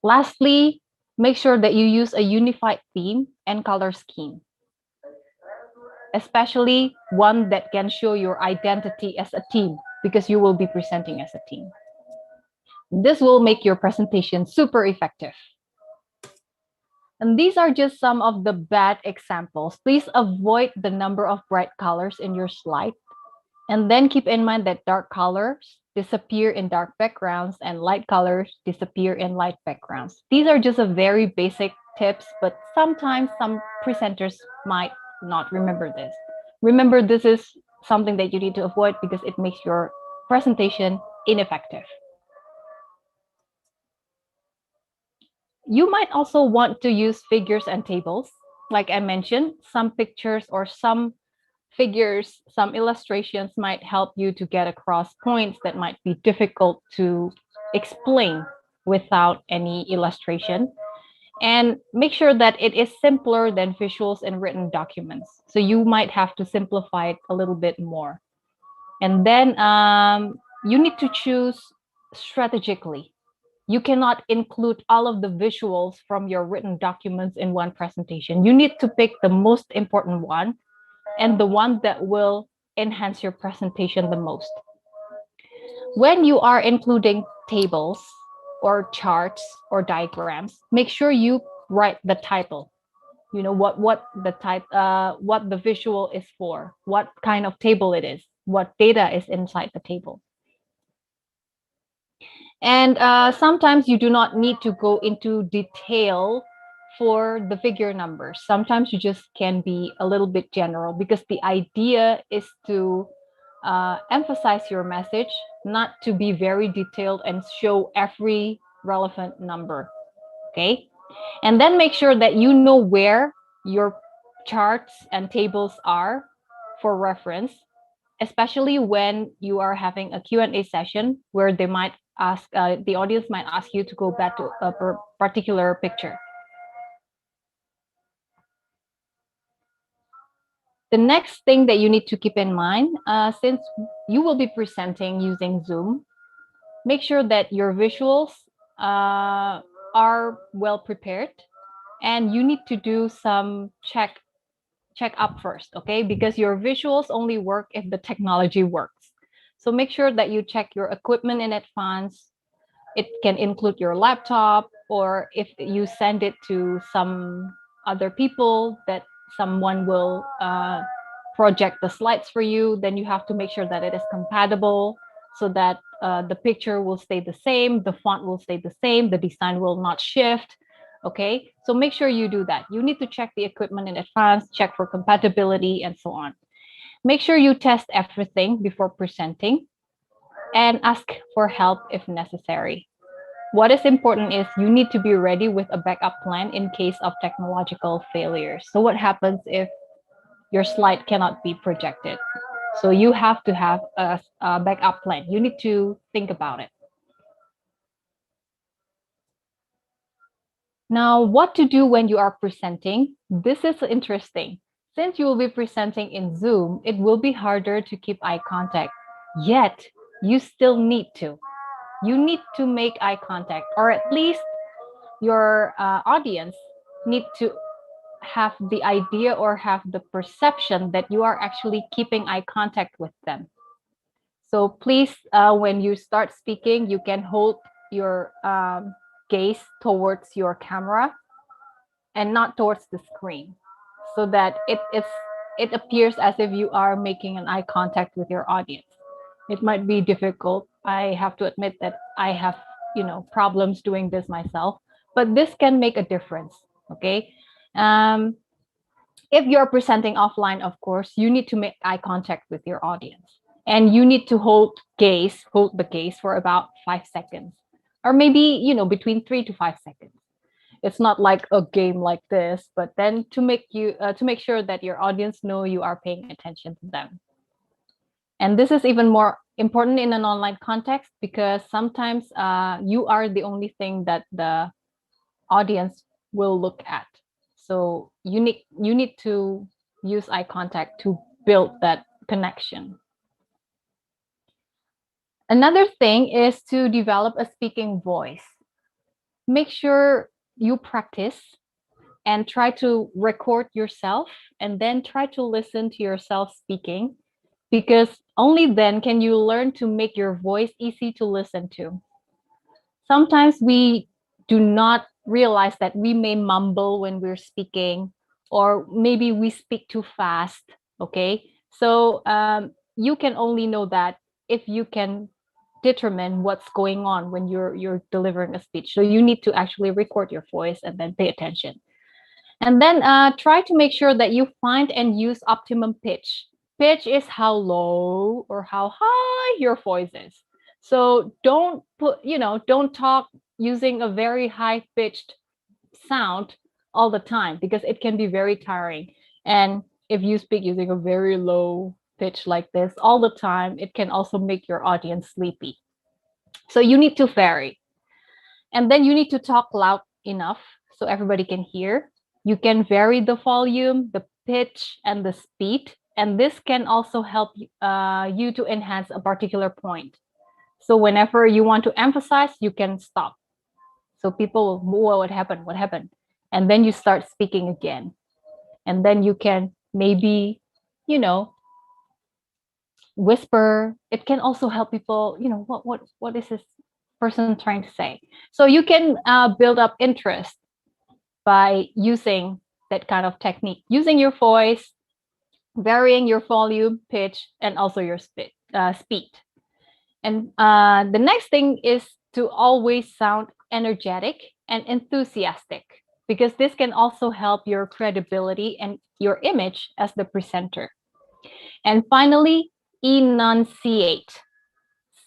Speaker 19: Lastly, make sure that you use a unified theme and color scheme, especially one that can show your identity as a team, because you will be presenting as a team. This will make your presentation super effective. And these are just some of the bad examples. Please avoid the number of bright colors in your slide. And then keep in mind that dark colors disappear in dark backgrounds and light colors disappear in light backgrounds. These are just a very basic tips, but sometimes some presenters might not remember this. Remember, this is something that you need to avoid because it makes your presentation ineffective. You might also want to use figures and tables. Like I mentioned, some pictures or some figures, some illustrations might help you to get across points that might be difficult to explain without any illustration. And make sure that it is simpler than visuals in written documents. So you might have to simplify it a little bit more. And then you need to choose strategically. You cannot include all of the visuals from your written documents in one presentation. You need to pick the most important one and the one that will enhance your presentation the most. When you are including tables or charts or diagrams, make sure you write the title. You know what the visual is for, what kind of table it is, what data is inside the table. And sometimes you do not need to go into detail for the figure numbers. Sometimes you just can be a little bit general, because the idea is to emphasize your message, not to be very detailed and show every relevant number. Okay. And then make sure that you know where your charts and tables are for reference, especially when you are having a Q&A session where they might ask, the audience might ask you to go back to a particular picture. The next thing that you need to keep in mind, since you will be presenting using Zoom, make sure that your visuals are well prepared, and you need to do some check up first, okay? Because your visuals only work if the technology works. So make sure that you check your equipment in advance. It can include your laptop, or if you send it to some other people that someone will project the slides for you, then you have to make sure that it is compatible so that the picture will stay the same, the font will stay the same, the design will not shift. Okay, so make sure you do that. You need to check the equipment in advance, check for compatibility, and so on. Make sure you test everything before presenting and ask for help if necessary. What is important is you need to be ready with a backup plan in case of technological failures. So what happens if your slide cannot be projected? So you have to have a backup plan. You need to think about it. Now, what to do when you are presenting? This is interesting. Since you will be presenting in Zoom, it will be harder to keep eye contact. Yet, you still need to. You need to make eye contact, or at least your audience need to have the idea or have the perception that you are actually keeping eye contact with them. So please, when you start speaking, you can hold your gaze towards your camera and not towards the screen, so that it appears as if you are making an eye contact with your audience. It might be difficult. I have to admit that I have, problems doing this myself, but this can make a difference. Okay. If you're presenting offline, of course, you need to make eye contact with your audience, and you need to hold the gaze for about 5 seconds, or maybe, between 3 to 5 seconds. It's not like a game like this, but then to make sure that your audience know you are paying attention to them. And this is even more important in an online context, because sometimes you are the only thing that the audience will look at. So you need to use eye contact to build that connection. Another thing is to develop a speaking voice. Make sure you practice and try to record yourself, and then try to listen to yourself speaking, because only then can you learn to make your voice easy to listen to. Sometimes we do not realize that we may mumble when we're speaking, or maybe we speak too fast. Okay, so you can only know that if you can determine what's going on when you're delivering a speech. So you need to actually record your voice and then pay attention. And then try to make sure that you find and use optimum pitch. Pitch is how low or how high your voice is. So don't talk using a very high pitched sound all the time, because it can be very tiring. And if you speak using a very low pitch like this all the time, it can also make your audience sleepy. So you need to vary. And then you need to talk loud enough so everybody can hear. You can vary the volume, the pitch, and the speed. And this can also help you to enhance a particular point. So whenever you want to emphasize, you can stop. So people will, "Whoa, what happened? What happened?" And then you start speaking again. And then you can maybe, whisper. It can also help people, what is this person trying to say? So you can build up interest by using that kind of technique, using your voice, varying your volume, pitch, and also your speed. And the next thing is to always sound energetic and enthusiastic, because this can also help your credibility and your image as the presenter. And finally, enunciate.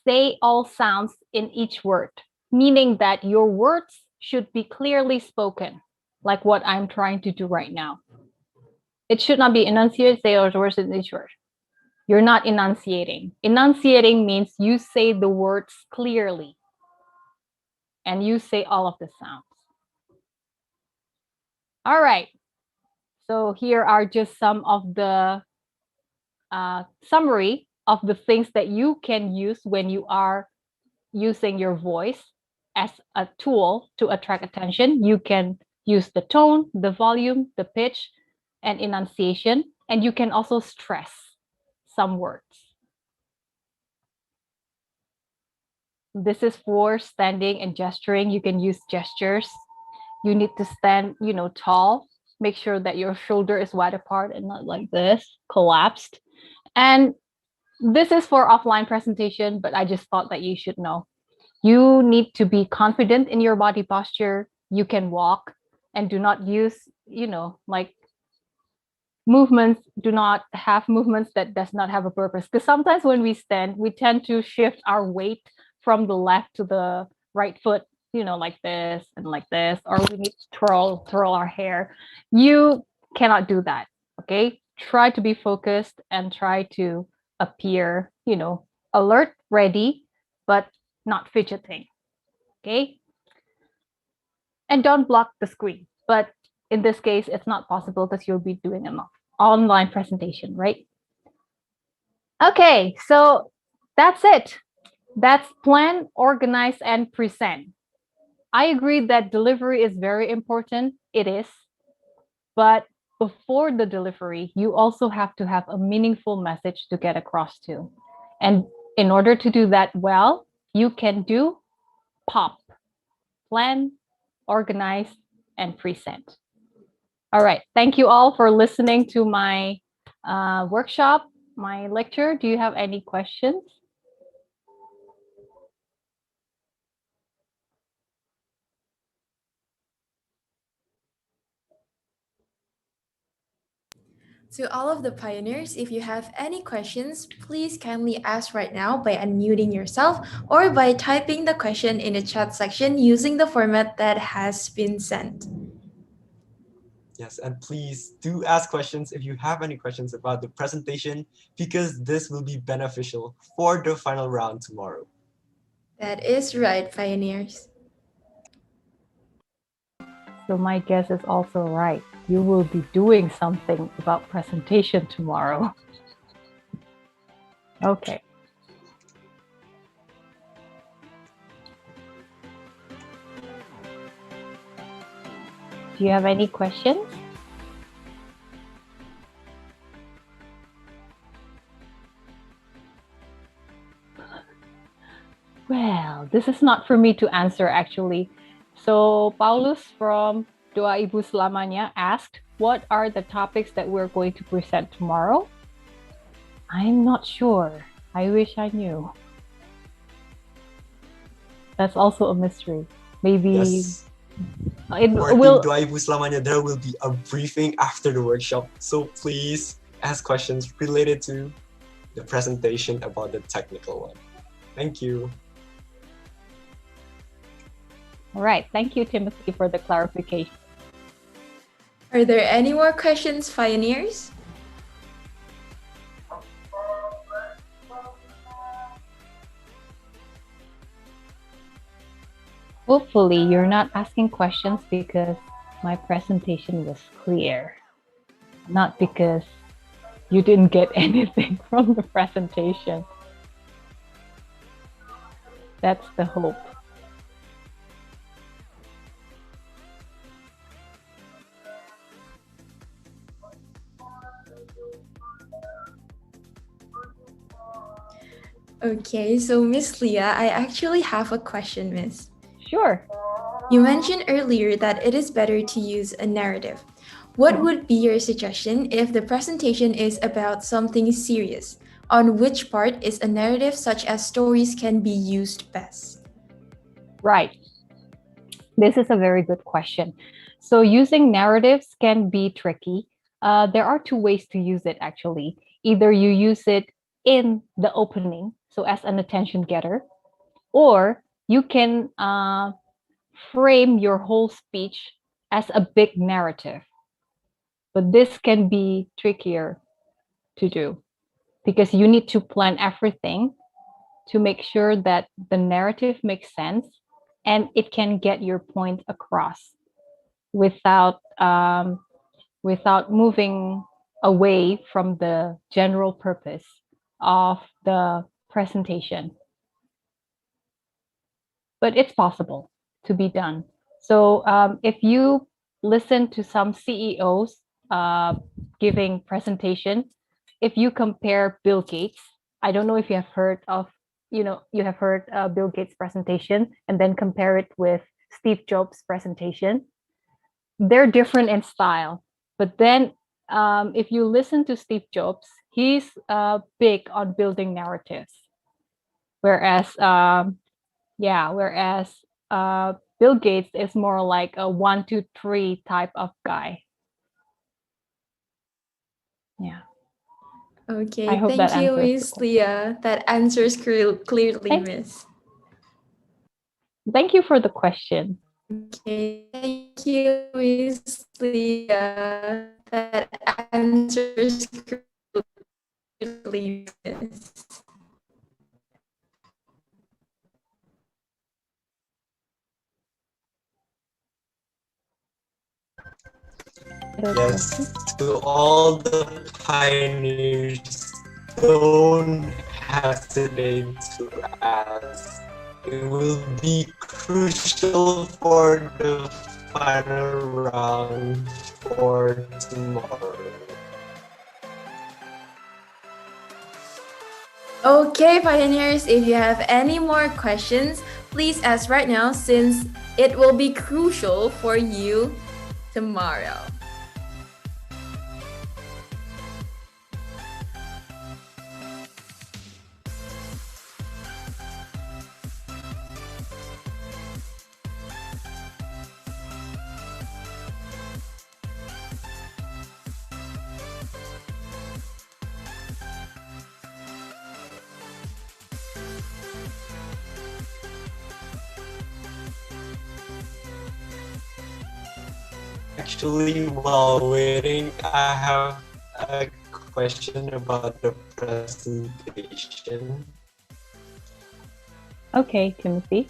Speaker 19: Say all sounds in each word, meaning that your words should be clearly spoken, like what I'm trying to do right now. It should not be enunciate, say all words in each word. You're not enunciating. Enunciating means you say the words clearly and you say all of the sounds. All right. So here are just some of the summary of the things that you can use when you are using your voice as a tool to attract attention. You can use the tone, the volume, the pitch, and enunciation, and you can also stress some words. This is for standing and gesturing. You can use gestures. You need to stand, tall. Make sure that your shoulder is wide apart and not like this, collapsed. And this is for offline presentation, but I just thought that you should know. You need to be confident in your body posture. You can walk and do not use, like movements, do not have movements that does not have a purpose. Because sometimes when we stand, we tend to shift our weight from the left to the right foot, like this and like this, or we need to twirl our hair. You cannot do that. Okay. Try to be focused and try to appear, alert, ready, but not fidgeting. Okay. And don't block the screen. But in this case, it's not possible because you'll be doing an online presentation, right? Okay, so that's it. That's plan, organize, and present. I agree that delivery is very important. It is. But before the delivery, you also have to have a meaningful message to get across to. And in order to do that well, you can do POP, plan, organize, and present. All right. Thank you all for listening to my workshop, my lecture. Do you have any questions?
Speaker 9: To all of the pioneers, if you have any questions, please kindly ask right now by unmuting yourself or by typing the question in the chat section using the format that has been sent.
Speaker 11: Yes, and please do ask questions if you have any questions about the presentation, because this will be beneficial for the final round tomorrow.
Speaker 9: That is right, pioneers.
Speaker 19: So my guess is also right. You will be doing something about presentation tomorrow. Okay. Do you have any questions? Well, this is not for me to answer actually. So Paulus from Doa Ibu Selamanya asked, what are the topics that we're going to present tomorrow? I'm not sure. I wish I knew. That's also a mystery. Maybe
Speaker 11: yes.
Speaker 19: It
Speaker 11: For
Speaker 19: will.
Speaker 11: Doa Ibu Selamanya, there will be a briefing after the workshop. So please ask questions related to the presentation about the technical one. Thank you.
Speaker 19: All right. Thank you, Timothy, for the clarification.
Speaker 9: Are there any more questions, pioneers?
Speaker 19: Hopefully, you're not asking questions because my presentation was clear, not because you didn't get anything from the presentation. That's the hope.
Speaker 9: Okay, so Miss Leah, I actually have a question, Miss.
Speaker 19: Sure.
Speaker 9: You mentioned earlier that it is better to use a narrative. What would be your suggestion if the presentation is about something serious? On which part is a narrative such as stories can be used best?
Speaker 19: Right. This is a very good question. So using narratives can be tricky. There are two ways to use it actually. Either you use it in the opening, so as an attention getter, or you can frame your whole speech as a big narrative. But this can be trickier to do because you need to plan everything to make sure that the narrative makes sense and it can get your point across without without moving away from the general purpose of the presentation. but it's possible to be done. So if you listen to some CEOs giving presentation, if you compare Bill Gates, I don't know if you have heard of, you have heard Bill Gates' presentation and then compare it with Steve Jobs' presentation. They're different in style, but then if you listen to Steve Jobs, he's big on building narratives, whereas Bill Gates is more like a 1, 2, 3 type of guy. Yeah.
Speaker 9: Okay,
Speaker 19: I hope
Speaker 9: thank
Speaker 19: that
Speaker 9: you,
Speaker 19: answers
Speaker 9: Miss Leah. That answers clearly,
Speaker 19: Thank-
Speaker 9: Miss.
Speaker 19: Thank you for the question.
Speaker 9: Okay, thank you, Miss Leah. That answers clearly, Miss.
Speaker 11: Yes, to all the pioneers, don't hesitate to ask. It will be crucial for the final round for tomorrow.
Speaker 9: Okay, pioneers, if you have any more questions, please ask right now since it will be crucial for you tomorrow.
Speaker 11: Actually, while waiting, I have a question about the presentation.
Speaker 19: Okay, Timothy.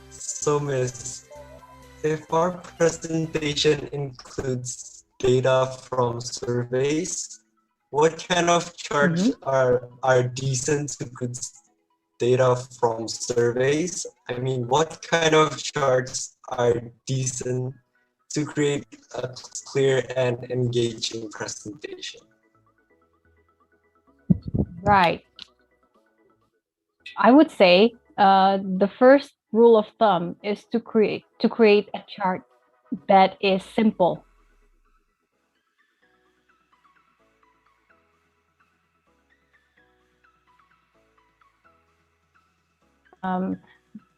Speaker 11: So, Miss, if our presentation includes data from surveys, what kind of charts are decent to good data from surveys? I mean, what kind of charts are decent to create a clear and engaging presentation?
Speaker 19: Right. I would say the first rule of thumb is to create a chart that is simple.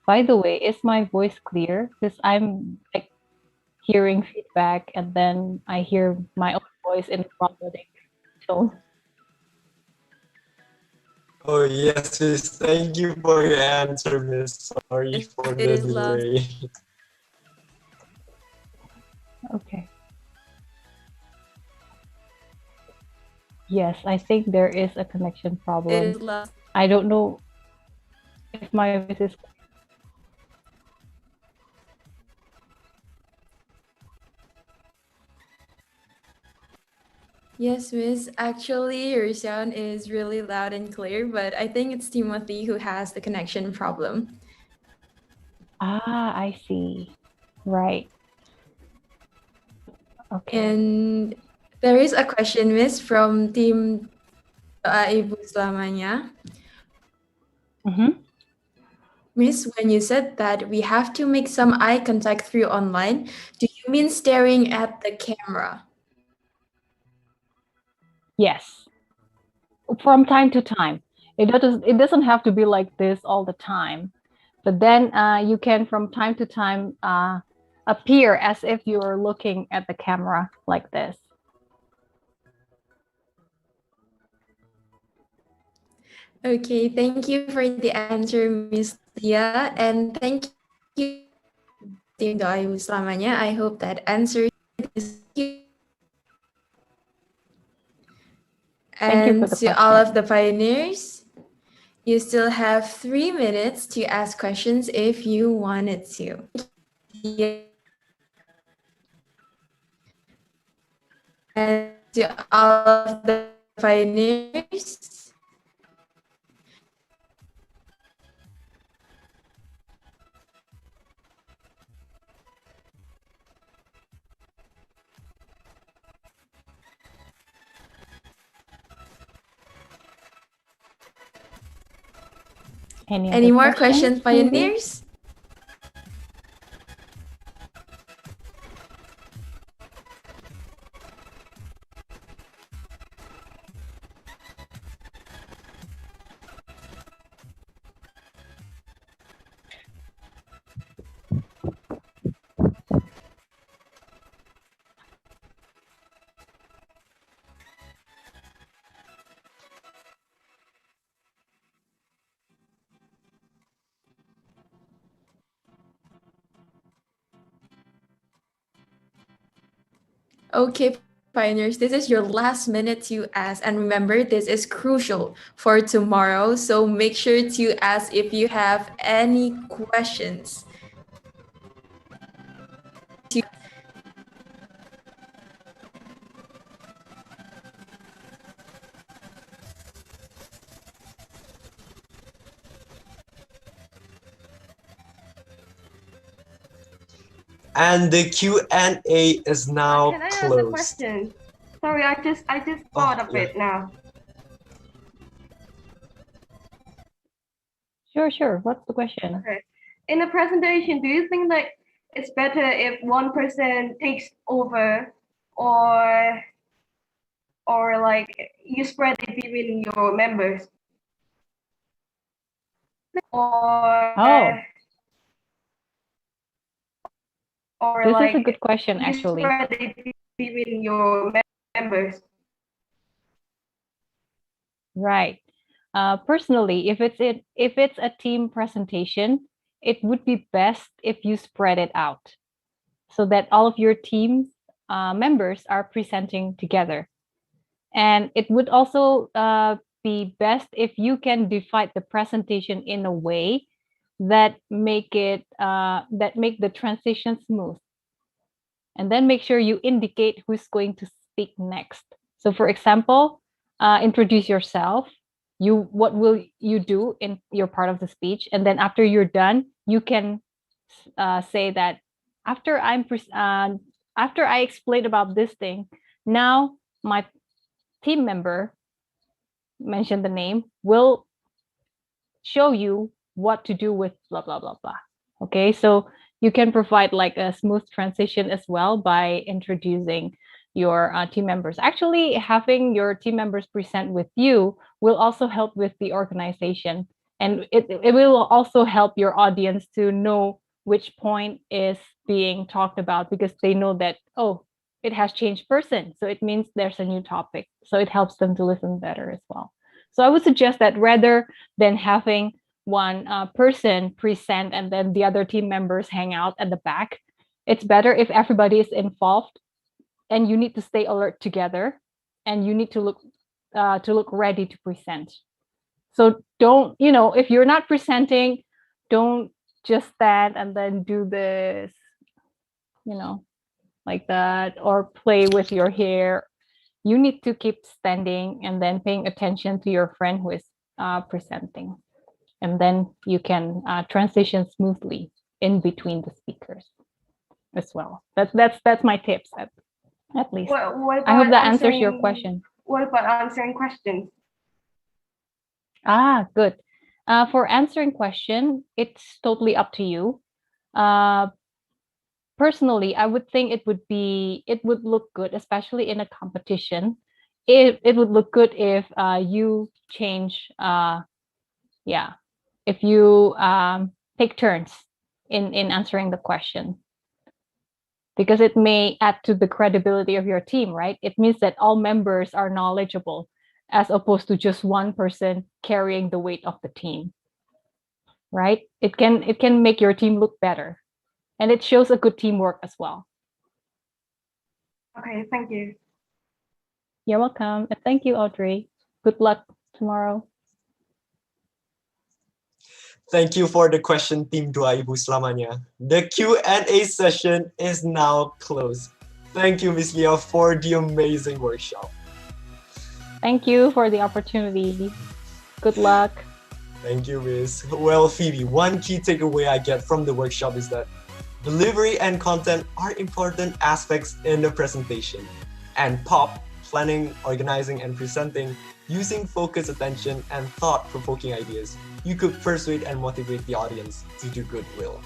Speaker 19: By the way, is my voice clear? Because I'm like hearing feedback and then I hear my own voice in robotic tone.
Speaker 11: Oh yes, Miss. Thank you for your answer, Miss. Sorry for
Speaker 9: It
Speaker 11: the
Speaker 9: is loud.
Speaker 11: delay.
Speaker 19: Okay. Yes, I think there is a connection
Speaker 9: It
Speaker 19: problem.
Speaker 9: is loud.
Speaker 19: I don't know if my voice is.
Speaker 9: Yes, Miss. Actually, your sound is really loud and clear, but I think it's Timothy who has the connection problem.
Speaker 19: Ah, I see. Right. Okay.
Speaker 9: And there is a question, Miss, from Team Ibu Selamanya. Miss, when you said that we have to make some eye contact through online, do you mean staring at the camera?
Speaker 19: Yes. From time to time. It doesn't have to be like this all the time. But then you can from time to time appear as if you're looking at the camera like this.
Speaker 9: Okay, thank you for the answer, Miss Leah, and thank you, Team Doayu selamanya. I hope that answers this.
Speaker 19: Thank you for
Speaker 9: And
Speaker 19: the
Speaker 9: to all
Speaker 19: question.
Speaker 9: of the pioneers, you still have 3 minutes to ask questions if you wanted to. And to to all of the pioneers. Any more questions, pioneers? Okay, pioneers, this is your last minute to ask. And remember, this is crucial for tomorrow. So make sure to ask if you have any questions.
Speaker 11: And the Q&A is now
Speaker 20: Can I ask a
Speaker 11: closed.
Speaker 20: question? Sorry, I just thought of it now.
Speaker 19: Sure. What's the question?
Speaker 20: Okay. In the presentation, do you think that it's better if one person takes over, or like you spread it between your members? Or
Speaker 19: This
Speaker 20: like
Speaker 19: is a good question,
Speaker 20: you
Speaker 19: actually.
Speaker 20: spread it between your members?
Speaker 19: Right. Personally, if it's a team presentation, it would be best if you spread it out so that all of your team members are presenting together. And it would also be best if you can divide the presentation in a way that make the transition smooth. And then make sure you indicate who's going to speak next. So for example, introduce yourself. What will you do in your part of the speech, and then after you're done, you can say that after I explained about this thing, now my team member, mention the name, will show you what to do with blah blah blah blah. Okay, so you can provide like a smooth transition as well by introducing your team members. Actually, having your team members present with you will also help with the organization, and it will also help your audience to know which point is being talked about, because they know that, oh, it has changed person, so it means there's a new topic, so it helps them to listen better as well. So I would suggest that rather than having one person present and then the other team members hang out at the back, it's better if everybody is involved, and you need to stay alert together, and you need to look ready to present. So don't, if you're not presenting, don't just stand and then do this, like that, or play with your hair. You need to keep standing and then paying attention to your friend who is presenting. And then you can transition smoothly in between the speakers as well. That's my tips at least.
Speaker 20: What
Speaker 19: I hope
Speaker 20: about
Speaker 19: that answers your question.
Speaker 20: What about answering questions?
Speaker 19: Good. For answering question, it's totally up to you. Personally, I would think it would look good, especially in a competition. It would look good if you change, if you take turns in answering the question, because it may add to the credibility of your team, right? It means that all members are knowledgeable, as opposed to just one person carrying the weight of the team, right? It can make your team look better, and it shows a good teamwork as well.
Speaker 20: Okay, thank you.
Speaker 19: You're welcome. And thank you, Audrey. Good luck tomorrow.
Speaker 11: Thank you for the question, Team 2 Ibu selamanya. The Q&A session is now closed. Thank you, Miss Leah, for the amazing workshop.
Speaker 19: Thank you for the opportunity. Good luck.
Speaker 11: Thank you, Miss. Well, Phoebe, one key takeaway I get from the workshop is that delivery and content are important aspects in the presentation. And POP, planning, organizing, and presenting, using focused attention and thought-provoking ideas, you could persuade and motivate the audience to do goodwill.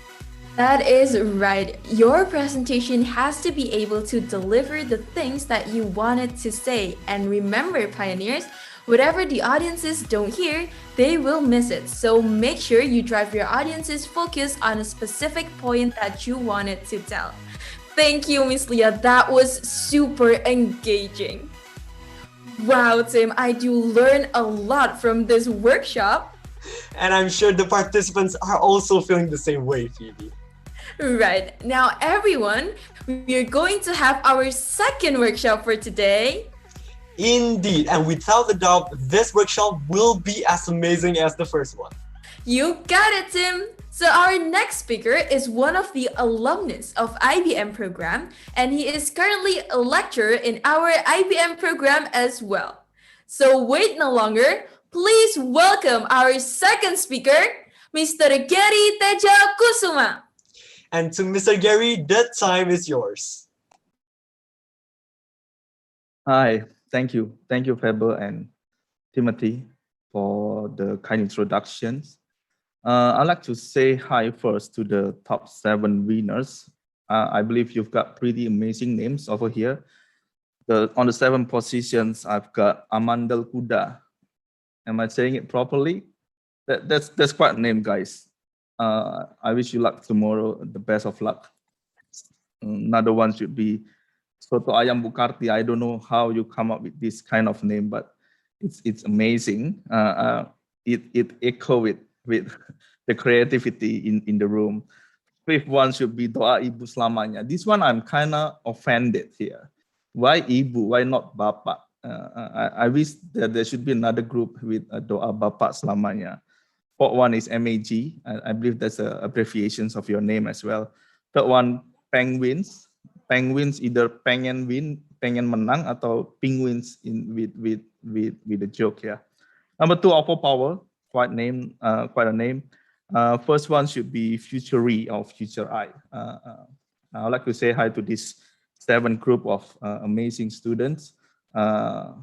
Speaker 9: That is right. Your presentation has to be able to deliver the things that you wanted to say. And remember, pioneers, whatever the audiences don't hear, they will miss it. So make sure you drive your audience's focus on a specific point that you wanted to tell. Thank you, Miss Leah. That was super engaging. Wow, Tim, I do learn a lot from this workshop.
Speaker 11: And I'm sure the participants are also feeling the same way, Phoebe.
Speaker 9: Right, now everyone, we're going to have our second workshop for today.
Speaker 11: Indeed, and without a doubt, this workshop will be as amazing as the first one.
Speaker 9: You got it, Tim! So our next speaker is one of the alumnus of IBM program, and he is currently a lecturer in our IBM program as well. So wait no longer, please welcome our second speaker, Mr. Gary Teja Kusuma.
Speaker 11: And to Mr. Gary, the time is yours.
Speaker 21: Hi, thank you. Thank you, Faber and Timothy, for the kind introductions. I'd like to say hi first to the top 7 winners. I believe you've got pretty amazing names over here. On the 7 positions, I've got Amandal Kuda. Am I saying it properly? That's quite a name, guys. I wish you luck tomorrow, the best of luck. Another one should be Soto Ayam Bukarti. I don't know how you come up with this kind of name, but it's amazing. It echoes with the creativity in the room. 5th one should be Doa Ibu Selamanya. This one I'm kind of offended here. Why Ibu? Why not Bapak? I wish that there should be another group with Doa Bapak Selamanya. 4th one is MAG. I believe that's abbreviations of your name as well. 3rd one, Penguins. Penguins either pengen win, pengen menang, atau penguins with a joke here. Number 2, Oppo Power. Quite a name. First one should be Futuree or Future Eye. I'd like to say hi to this 7 group of amazing students.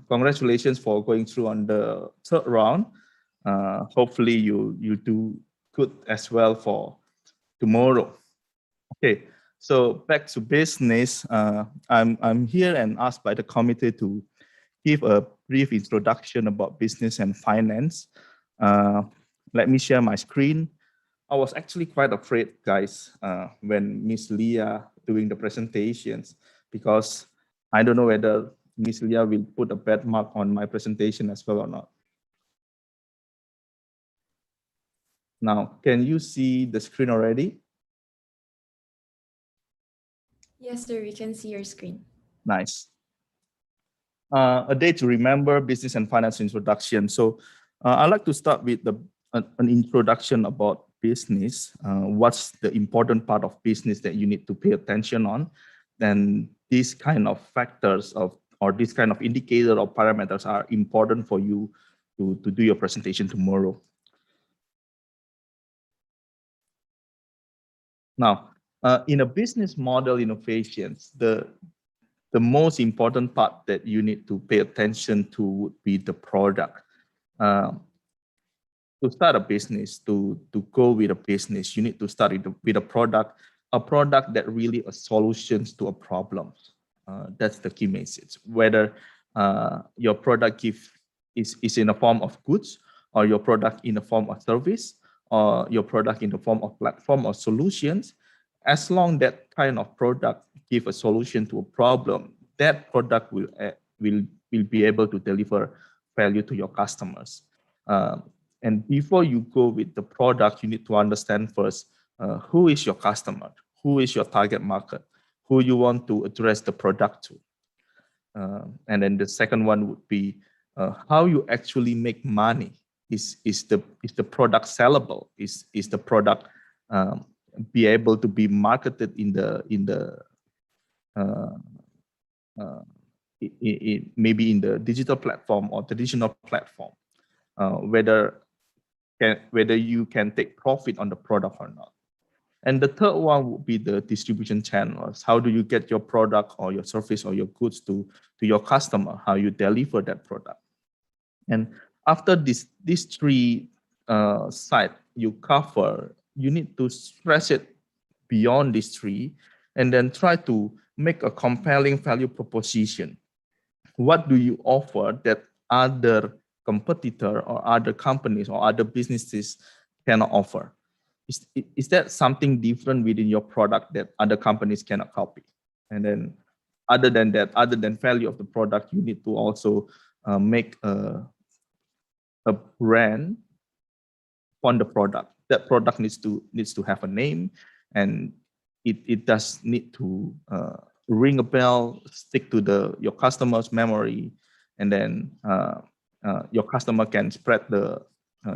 Speaker 21: Congratulations for going through on the 3rd round. Hopefully you do good as well for tomorrow. Okay, so back to business. I'm here and asked by the committee to give a brief introduction about business and finance. Let me share my screen. I was actually quite afraid, guys, when Miss Leah doing the presentations, because I don't know whether Miss Leah will put a bad mark on my presentation as well or not. Now, can you see the screen already?
Speaker 9: Yes, sir, we can see your screen.
Speaker 21: Nice. A day to remember, business and finance introduction. So I'd like to start with an introduction about business. What's the important part of business that you need to pay attention on? Then these kind of factors or this kind of indicator or parameters are important for you to do your presentation tomorrow. Now, in a business model innovations, the most important part that you need to pay attention to would be the product. To start a business, to go with a business, you need to start with a product that really a solutions to a problem. That's the key message. Whether your product is in a form of goods, or your product in the form of service, or your product in the form of platform or solutions, as long that kind of product give a solution to a problem, that product will be able to deliver value to your customers. And before you go with the product, you need to understand first, who is your customer? Who is your target market? Who you want to address the product to? And then the second one would be how you actually make money. Is the product sellable? Is the product be able to be marketed in the maybe in the digital platform or traditional platform, whether you can take profit on the product or not. And the third one would be the distribution channels. How do you get your product or your service or your goods to your customer? How you deliver that product? And after these three sides you cover, you need to stress it beyond these three, and then try to make a compelling value proposition. What do you offer that other competitor or other companies or other businesses cannot offer? Is that something different within your product that other companies cannot copy? And then other than that, other than value of the product, you need to also make a brand on the product. That product needs to have a name, and it does need to ring a bell, stick to your customer's memory, and then your customer can spread the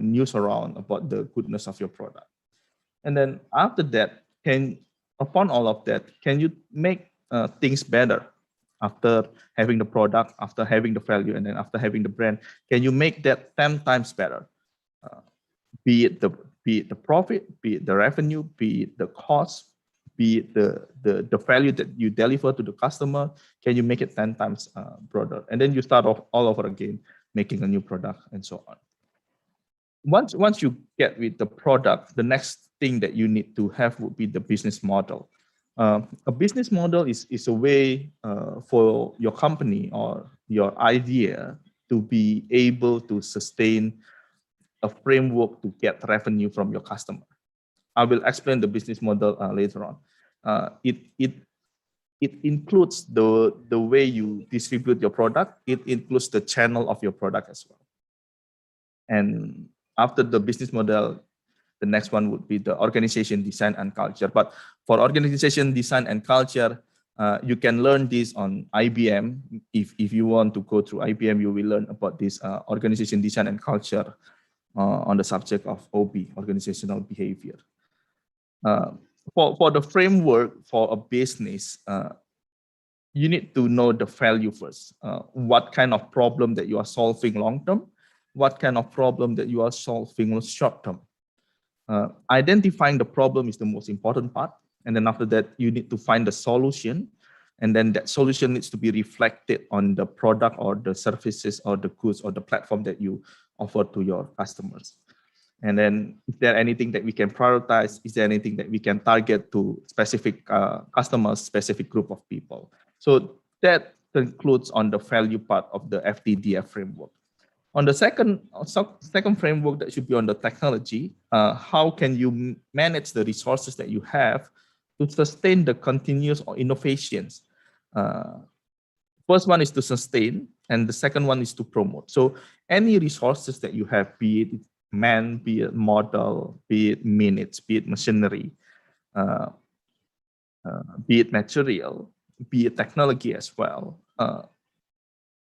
Speaker 21: news around about the goodness of your product. And then after that, upon all of that, can you make things better? After having the product, after having the value, and then after having the brand, can you make that 10 times better? Be it the profit, be it the revenue, be it the cost, be it the value that you deliver to the customer, can you make it 10 times broader? And then you start off all over again, making a new product and so on. Once you get with the product, the next thing that you need to have would be the business model. A business model is a way for your company or your idea to be able to sustain a framework to get revenue from your customer. I will explain the business model later on. It includes the way you distribute your product. It includes the channel of your product as well. And after the business model, the next one would be the organization design and culture. But for organization design and culture, you can learn this on IBM. If you want to go through IBM, you will learn about this organization design and culture on the subject of OB, organizational behavior. For the framework for a business, you need to know the value first. What kind of problem that you are solving long-term? What kind of problem that you are solving short-term? Identifying the problem is the most important part. And then after that, you need to find the solution. And then that solution needs to be reflected on the product or the services or the goods or the platform that you offer to your customers. And then is there anything that we can prioritize? Is there anything that we can target to specific customers, specific group of people? So that concludes on the value part of the FTDF framework. On the second framework that should be on the technology, how can you manage the resources that you have to sustain the continuous innovations? First one is to sustain, and the second one is to promote. So any resources that you have, be it man, be it model, be it minutes, be it machinery, be it material, be it technology as well,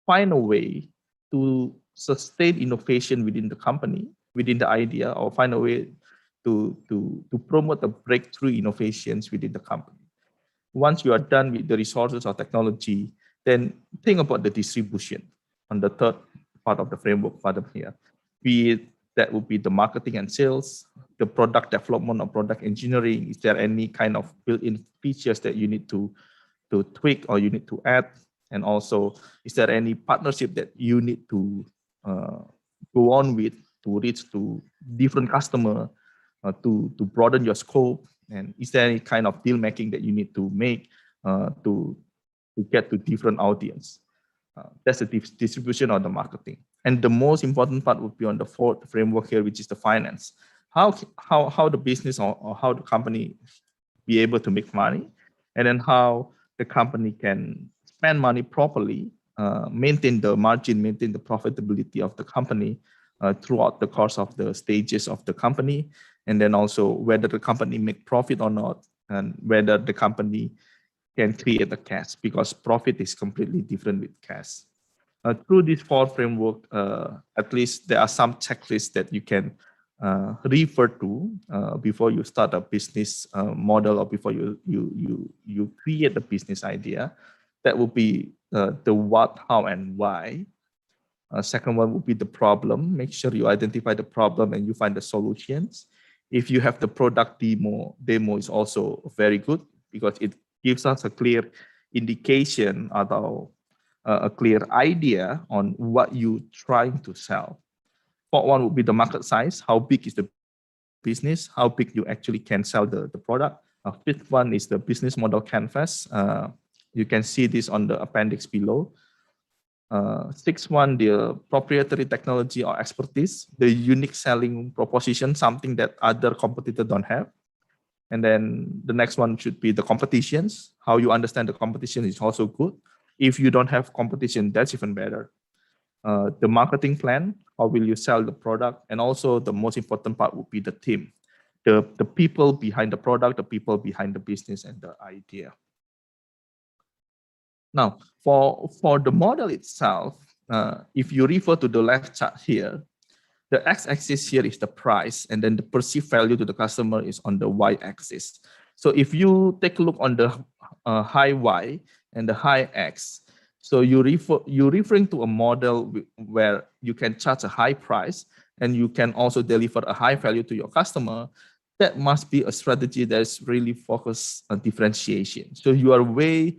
Speaker 21: find a way to sustain innovation within the company, within the idea, or find a way to promote the breakthrough innovations within the company. Once you are done with the resources or technology, then think about the distribution on the third part of the framework bottom here. Be it that would be the marketing and sales, the product development or product engineering. Is there any kind of built-in features that you need to tweak or you need to add? And also, is there any partnership that you need to go on with to reach to different customer, to broaden your scope? And is there any kind of deal making that you need to make to get to different audience? That's the distribution or the marketing. And the most important part would be on the fourth framework here, which is the finance. How the business or how the company be able to make money, and then how the company can spend money properly, maintain the margin, maintain the profitability of the company throughout the course of the stages of the company, and then also whether the company make profit or not, and whether the company can create the cash, because profit is completely different with cash. Through this four framework, at least there are some checklists that you can refer to before you start a business model or before you create a business idea. That would be the what, how, and why. Second one would be the problem. Make sure you identify the problem and you find the solutions. If you have the product demo is also very good because it gives us a clear indication or a clear idea on what you're trying to sell. Fourth one would be the market size. How big is the business? How big you actually can sell the product? Fifth one is the business model canvas. You can see this on the appendix below. Sixth one, the proprietary technology or expertise, the unique selling proposition, something that other competitors don't have. And then the next one should be the competitions. How you understand the competition is also good. If you don't have competition, that's even better. The marketing plan, how will you sell the product? And also the most important part would be the team. The people behind the product, the people behind the business and the idea. Now, for the model itself, if you refer to the left chart here, the x-axis here is the price, and then the perceived value to the customer is on the y-axis. So if you take a look on the high y and the high x, so you're referring to a model where you can charge a high price and you can also deliver a high value to your customer. That must be a strategy that's really focused on differentiation. So you are way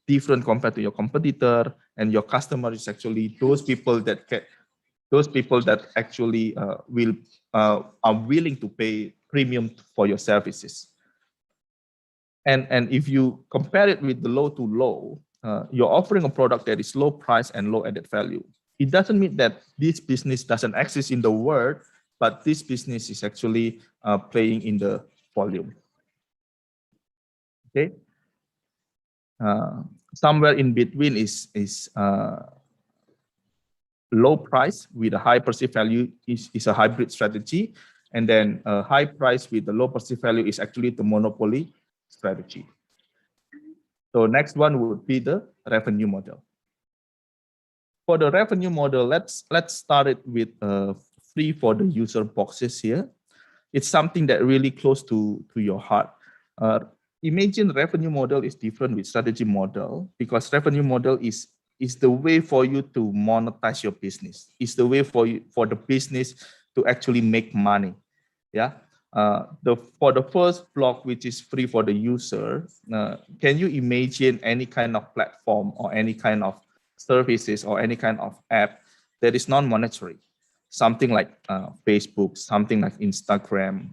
Speaker 21: different compared to your competitor, and your customer is actually those people that actually are willing to pay premium for your services. And if you compare it with the low to low, you're offering a product that is low price and low added value. It doesn't mean that this business doesn't exist in the world, but this business is actually playing in the volume. Okay. Somewhere in between is low price with a high perceived value is a hybrid strategy, and then a high price with the low perceived value is actually the monopoly strategy. So next one would be the revenue model. For the revenue model, let's start it with free for the user boxes here. It's something that really close to your heart. Imagine revenue model is different with strategy model, because revenue model is the way for you to monetize your business. It's the way for the business to actually make money. Yeah. For the first block, which is free for the user, can you imagine any kind of platform or any kind of services or any kind of app that is non-monetary? Something like Facebook, something like Instagram,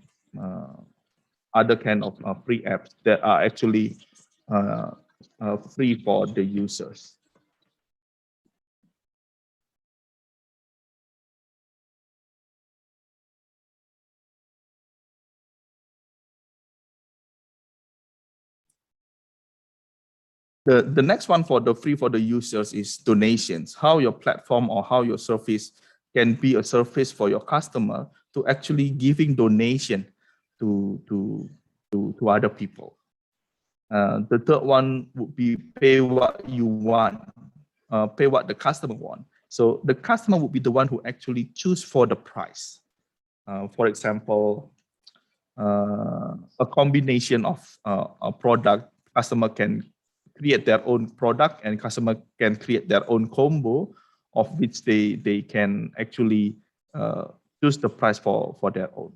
Speaker 21: other kind of free apps that are actually free for the users. The next one for the free for the users is donations. How your platform or how your service can be a service for your customer to actually giving donation to other people. The third one would be pay what you want, pay what the customer want. So the customer would be the one who actually choose for the price. For example, a combination of a product, customer can create their own product and customer can create their own combo of which they can actually choose the price for their own.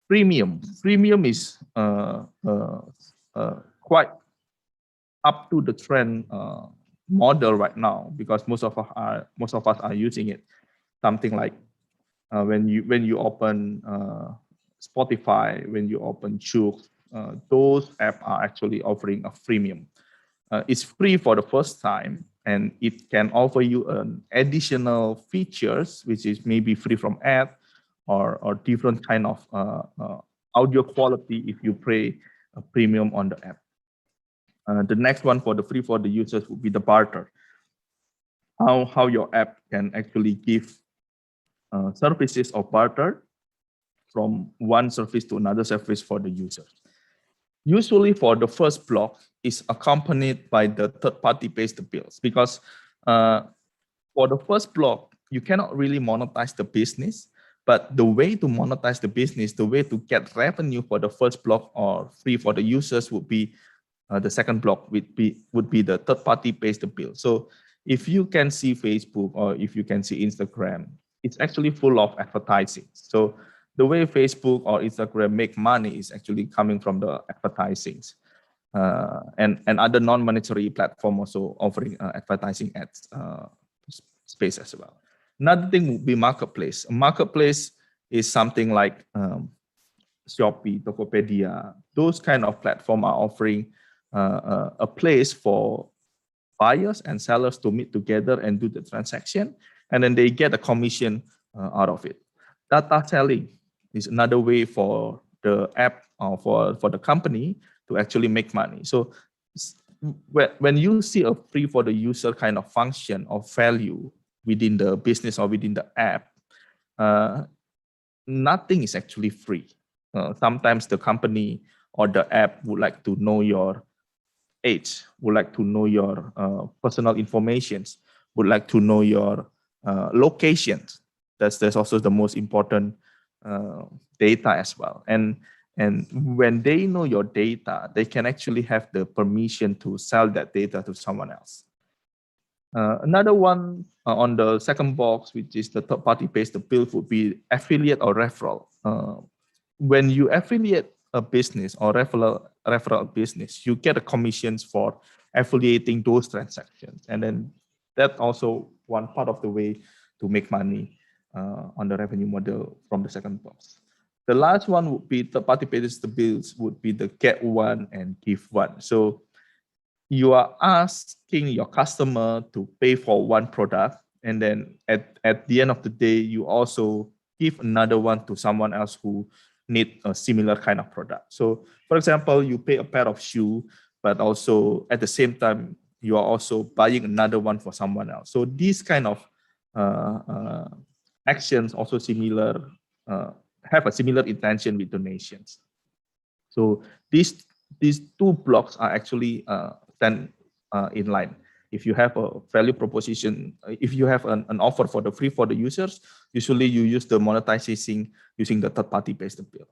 Speaker 21: Premium is quite up to the trend model right now, because most of us are using it. Something like when you open Spotify, when you open Chook, those apps are actually offering a freemium. It's free for the first time, and it can offer you an additional features, which is maybe free from ad or different kind of audio quality if you pay a premium on the app. The next one for the free for the users would be the barter. How your app can actually give services of barter from one service to another service for the user. Usually for the first block is accompanied by the third party pays the bills, because for the first block, you cannot really monetize the business, but the way to monetize the business, the way to get revenue for the first block or free for the users would be The second block would be the third party pays the bill. So if you can see Facebook or if you can see Instagram, it's actually full of advertising. So the way Facebook or Instagram make money is actually coming from the advertisings. And other non-monetary platform also offering advertising ads space as well. Another thing would be marketplace. A marketplace is something like Shopee, Tokopedia. Those kind of platform are offering a place for buyers and sellers to meet together and do the transaction, and then they get a commission out of it. Data selling is another way for the app or for the company to actually make money. So when you see a free for the user kind of function or value within the business or within the app, nothing is actually free. Sometimes the company or the app would like to know your age, would like to know your personal informations, would like to know your locations. That's also the most important data as well. And when they know your data, they can actually have the permission to sell that data to someone else. Another one on the second box, which is the third party pays the bill, would be affiliate or referral. When you affiliate a business or referral business, you get a commissions for affiliating those transactions. And then that's also one part of the way to make money on the revenue model from the second box. The last one would be the party pays the bills, would be the get one and give one. So you are asking your customer to pay for one product, and then at the end of the day, you also give another one to someone else who need a similar kind of product. So for example, you pay a pair of shoes, but also at the same time, you are also buying another one for someone else. So these kind of actions also similar, have a similar intention with donations. So these two blocks are actually stand in line. If you have a value proposition, if you have an offer for the free for the users, usually you use the monetizing using the third party pays the bill.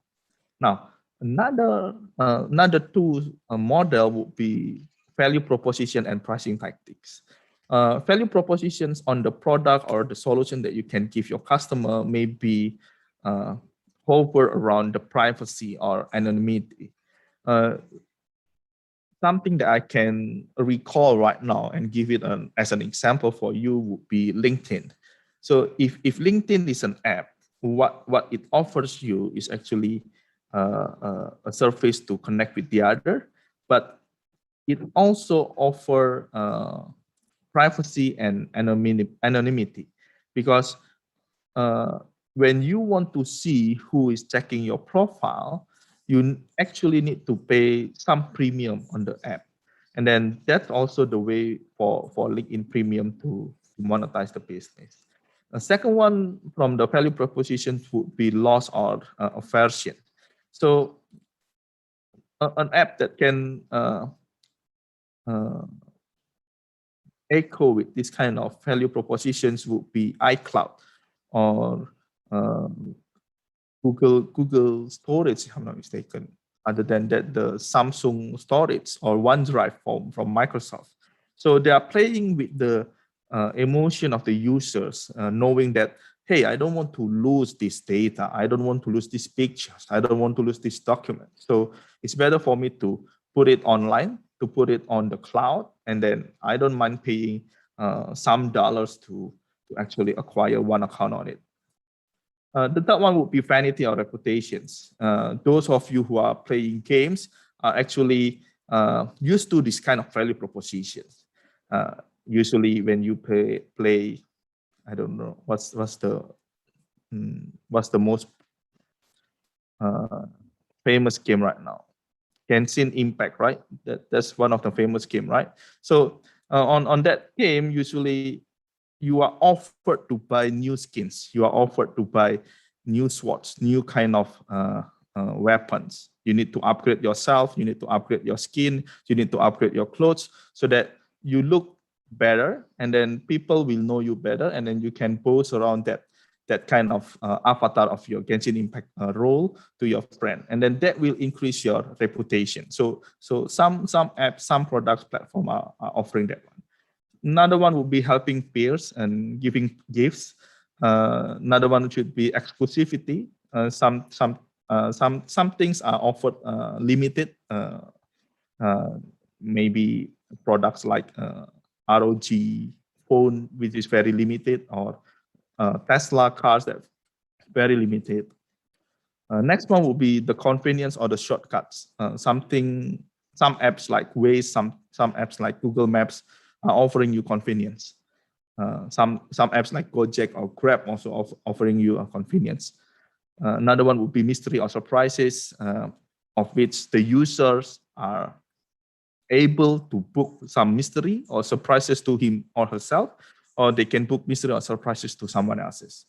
Speaker 21: Now, another two model would be value proposition and pricing tactics. Value propositions on the product or the solution that you can give your customer may be hover around the privacy or anonymity. Something that I can recall right now and give it as an example for you would be LinkedIn. So if LinkedIn is an app, what it offers you is actually a service to connect with the other, but it also offers privacy and anonymity, because when you want to see who is checking your profile, you actually need to pay some premium on the app. And then that's also the way for LinkedIn Premium to monetize the business. The second one from the value proposition would be loss or aversion. So an app that can echo with this kind of value propositions would be iCloud or Google Storage, if I'm not mistaken. Other than that, the Samsung Storage or OneDrive from Microsoft. So they are playing with the emotion of the users, knowing that, hey, I don't want to lose this data. I don't want to lose these pictures. I don't want to lose this document. So it's better for me to put it online, to put it on the cloud, and then I don't mind paying some dollars to actually acquire one account on it. The third one would be vanity or reputations. Those of you who are playing games are actually used to this kind of value propositions. Usually when you play, I don't know, what's the most famous game right now? Genshin Impact, right? That's one of the famous game, right? So on that game, usually you are offered to buy new skins. You are offered to buy new swords, new kind of weapons. You need to upgrade yourself. You need to upgrade your skin. You need to upgrade your clothes so that you look better, and then people will know you better, and then you can boast around that that kind of avatar of your Genshin Impact role to your friend, and then that will increase your reputation. So some apps, some products, platform are offering that one. Another one would be helping peers and giving gifts. Another one should be exclusivity. Some things are offered limited. Maybe products like ROG phone, which is very limited, or Tesla cars that very limited. Next one would be the convenience or the shortcuts. Some apps like Waze, some apps like Google Maps are offering you convenience. Some apps like Gojek or Grab also offering you a convenience. Another one would be mystery or surprises, of which the users are able to book some mystery or surprises to him or herself, or they can book mystery or surprises to someone else's.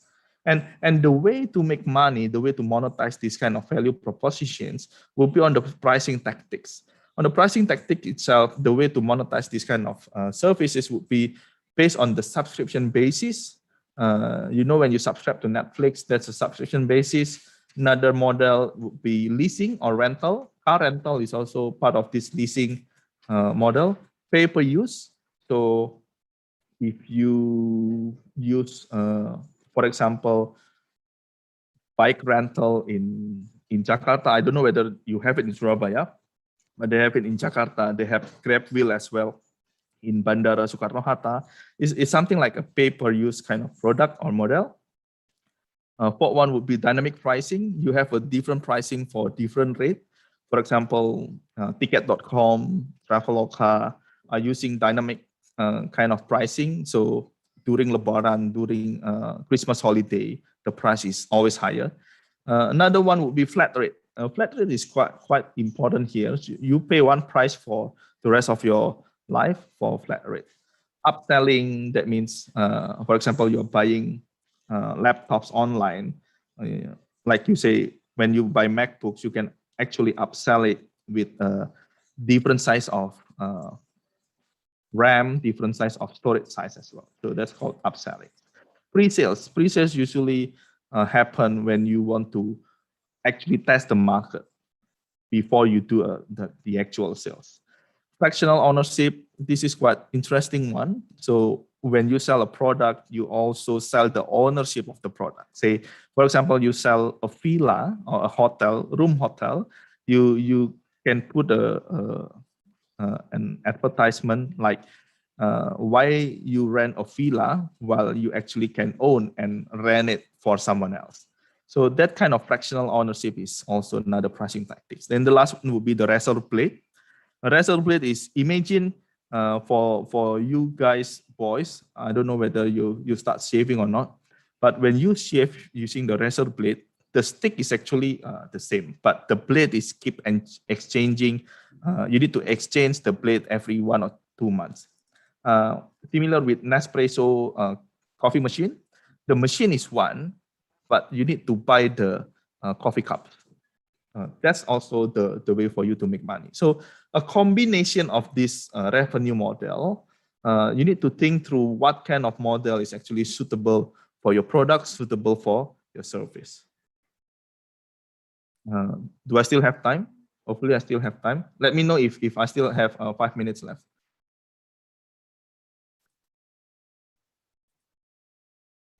Speaker 21: And the way to make money, the way to monetize these kind of value propositions will be on the pricing tactics. On the pricing tactic itself, the way to monetize these kind of services would be based on the subscription basis. When you subscribe to Netflix, that's a subscription basis. Another model would be leasing or rental. Car rental is also part of this leasing model. Pay per use. So if you use, for example, bike rental in Jakarta, I don't know whether you have it in Surabaya, but they have it in Jakarta. They have Grab Wheel as well in Bandara Soekarno-Hatta. It's something like a pay-per-use kind of product or model. Fourth one would be dynamic pricing. You have a different pricing for different rate. For example, ticket.com, Traveloka are using dynamic kind of pricing. So during Lebaran, during Christmas holiday, the price is always higher. Another one would be flat rate. Flat rate is quite important here. So you pay one price for the rest of your life for flat rate. Upselling, that means, for example, you're buying laptops online. Like you say, when you buy MacBooks, you can actually upsell it with different size of RAM, different size of storage size as well. So that's called upselling. Pre-sales. Pre-sales usually happen when you want to actually test the market before you do the actual sales. Fractional ownership, this is quite interesting one. So when you sell a product, you also sell the ownership of the product. Say, for example, you sell a villa or a hotel, room hotel, you can put an advertisement like why you rent a villa while you actually can own and rent it for someone else. So that kind of fractional ownership is also another pricing tactics. Then the last one would be the razor blade. A razor blade is, imagine for you guys, boys, I don't know whether you start shaving or not, but when you shave using the razor blade, the stick is actually the same, but the blade is keep exchanging. You need to exchange the blade every 1 or 2 months. Similar with Nespresso coffee machine, the machine is one, but you need to buy the coffee cup. That's also the way for you to make money. So a combination of this revenue model, you need to think through what kind of model is actually suitable for your product, suitable for your service. Do I still have time? Hopefully I still have time. Let me know if I still have 5 minutes left.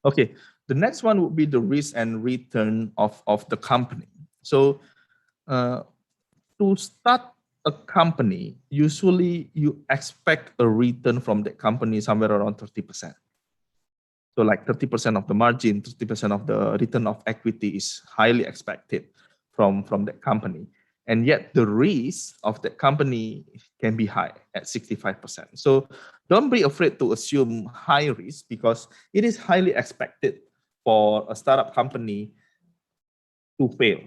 Speaker 21: Okay, the next one would be the risk and return of the company. So to start a company, usually you expect a return from that company somewhere around 30%. So like 30% of the margin, 30% of the return of equity is highly expected from that company. And yet the risk of that company can be high at 65%. So don't be afraid to assume high risk, because it is highly expected for a startup company to fail.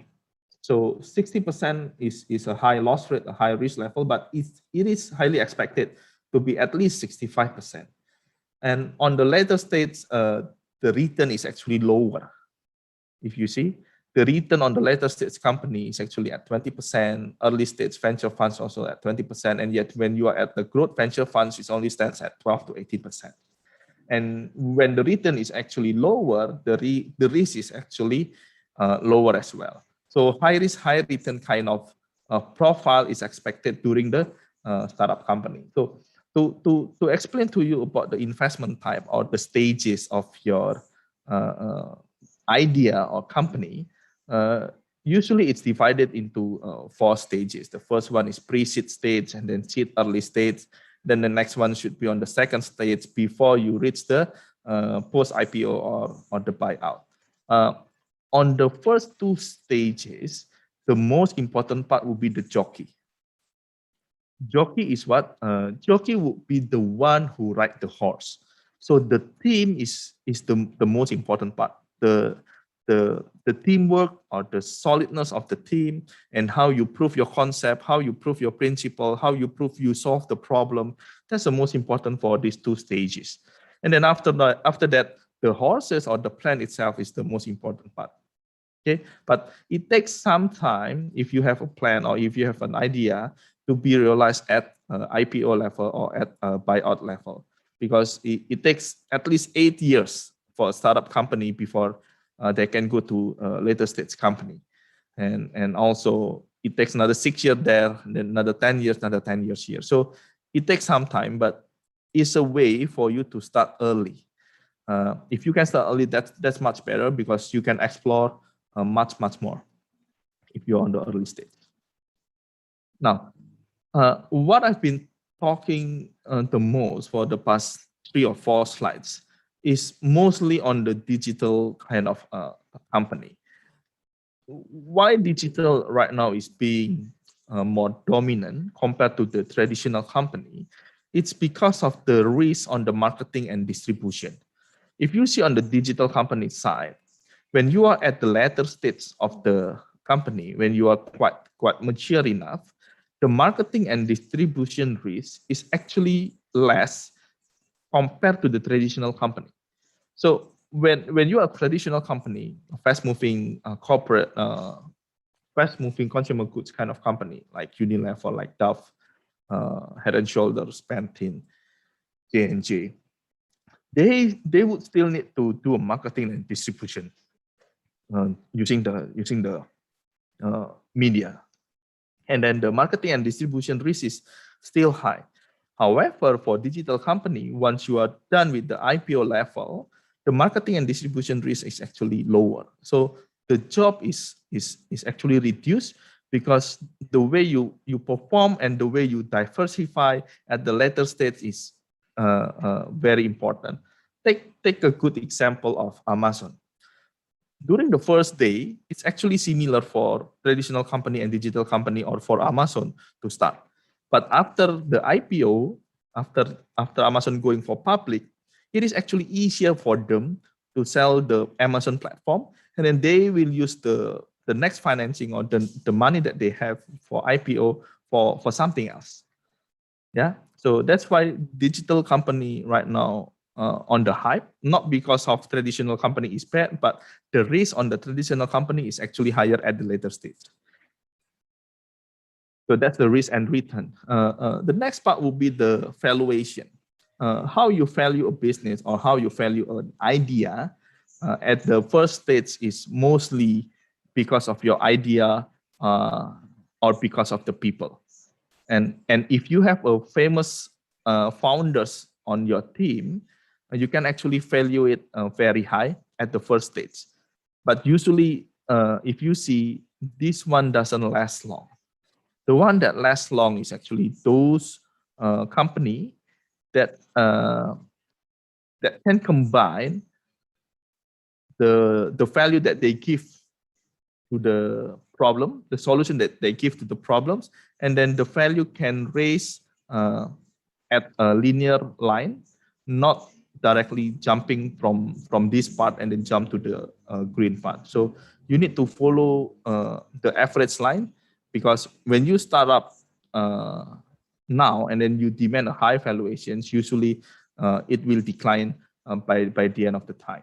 Speaker 21: So 60% is a high loss rate, a high risk level, but it is highly expected to be at least 65%. And on the later stage, the return is actually lower. If you see, the return on the later stage company is actually at 20%, early stage venture funds also at 20%, and yet when you are at the growth venture funds, it only stands at 12 to 18%. And when the return is actually lower, the risk is actually lower as well. So high risk, high return kind of profile is expected during the startup company. So to explain to you about the investment type or the stages of your idea or company, usually it's divided into 4 stages. The first one is pre-seed stage, and then seed early stage. Then the next one should be on the second stage before you reach the post-IPO or the buyout. On the first 2 stages, the most important part will be the jockey. Jockey is what? Jockey would be the one who ride the horse. So the team is the most important part. The teamwork or the solidness of the team, and how you prove your concept, how you prove your principle, how you prove you solve the problem. That's the most important for these 2 stages. And then after that, the horses or the plan itself is the most important part. Okay, but it takes some time if you have a plan or if you have an idea to be realized at IPO level or at buyout level, because it takes at least 8 years for a startup company before they can go to a later stage company. And also it takes another 6 years there, and then another 10 years, another 10 years here. So it takes some time, but it's a way for you to start early. If you can start early, that's much better, because you can explore much more if you're on the early stage. Now, what I've been talking the most for the past 3 or 4 slides is mostly on the digital kind of company. Why digital right now is being more dominant compared to the traditional company? It's because of the risk on the marketing and distribution. If you see on the digital company side, when you are at the later stage of the company, when you are quite mature enough, the marketing and distribution risk is actually less compared to the traditional company. So when you are a traditional company, a fast-moving corporate, fast-moving consumer goods kind of company, like Unilever, like Dove, Head and Shoulders, Pantene, J&J, they would still need to do a marketing and distribution using the media. And then the marketing and distribution risk is still high. However, for digital company, once you are done with the IPO level, the marketing and distribution risk is actually lower. So the job is actually reduced, because the way you perform and the way you diversify at the later stage is very important. Take a good example of Amazon. During the first day, it's actually similar for traditional company and digital company, or for Amazon to start. But after the IPO, after Amazon going for public, it is actually easier for them to sell the Amazon platform, and then they will use the next financing or the money that they have for IPO for something else. Yeah, so that's why digital company right now on the hype, not because of traditional company is bad, but the risk on the traditional company is actually higher at the later stage. So that's the risk and return. The next part will be the valuation. How you value a business or how you value an idea at the first stage is mostly because of your idea or because of the people. And if you have a famous founders on your team, you can actually value it very high at the first stage. But usually, if you see, this one doesn't last long. The one that lasts long is actually those company that can combine the value that they give to the problem, the solution that they give to the problems, and then the value can raise at a linear line, not directly jumping from this part and then jump to the green part. So you need to follow the average line, because when you start up now and then you demand a high valuations, usually it will decline by the end of the time.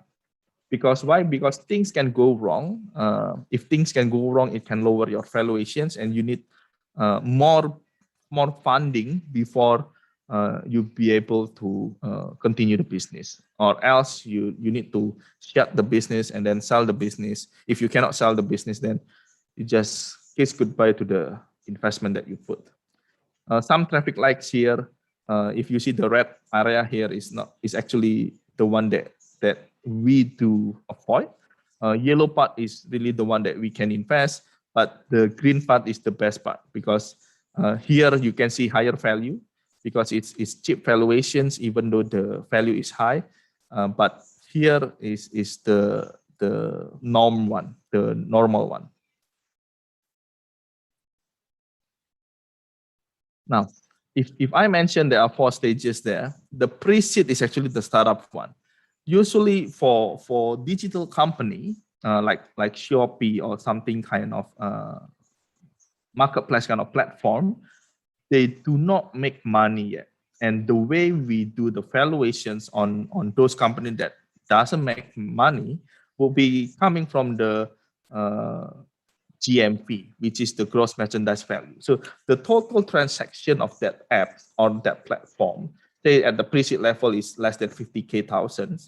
Speaker 21: Because why? Because things can go wrong. If things can go wrong, it can lower your valuations, and you need more funding before you'll be able to continue the business, or else you need to shut the business and then sell the business. If you cannot sell the business, then you just kiss goodbye to the investment that you put. Some traffic lights here, if you see the red area here is actually the one that we do avoid. Yellow part is really the one that we can invest, but the green part is the best part, because here you can see higher value, because it's cheap valuations even though the value is high. But here is the normal one. Now, if I mention there are 4 stages there, the pre-seed is actually the startup one. Usually for digital company, like Shopee or something kind of marketplace kind of platform, they do not make money yet. And the way we do the valuations on those companies that doesn't make money will be coming from the GMV, which is the gross merchandise value. So the total transaction of that app on that platform, say at the pre-seed level is less than 50,000,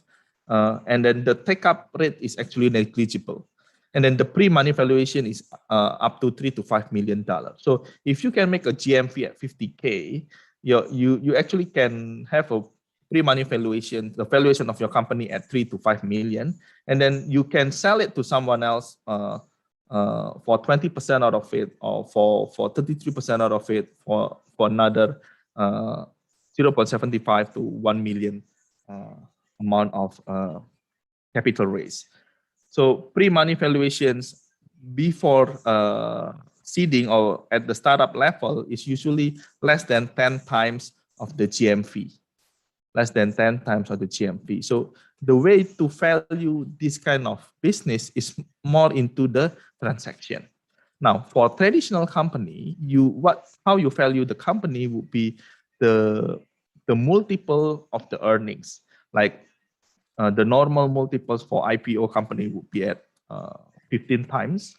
Speaker 21: and then the take-up rate is actually negligible. And then the pre-money valuation is up to $3 to $5 million. So if you can make a GMV at 50K, you actually can have a pre-money valuation, the valuation of your company at 3 to 5 million, and then you can sell it to someone else for 20% out of it, or for 33% out of it, for another 0.75 to 1 million amount of capital raise. So pre-money valuations before seeding or at the startup level is usually less than 10 times of the GMV. Less than 10 times of the GMV. So the way to value this kind of business is more into the transaction. Now, for traditional company, how you value the company would be the multiple of the earnings. Like the normal multiples for IPO company would be at 15 times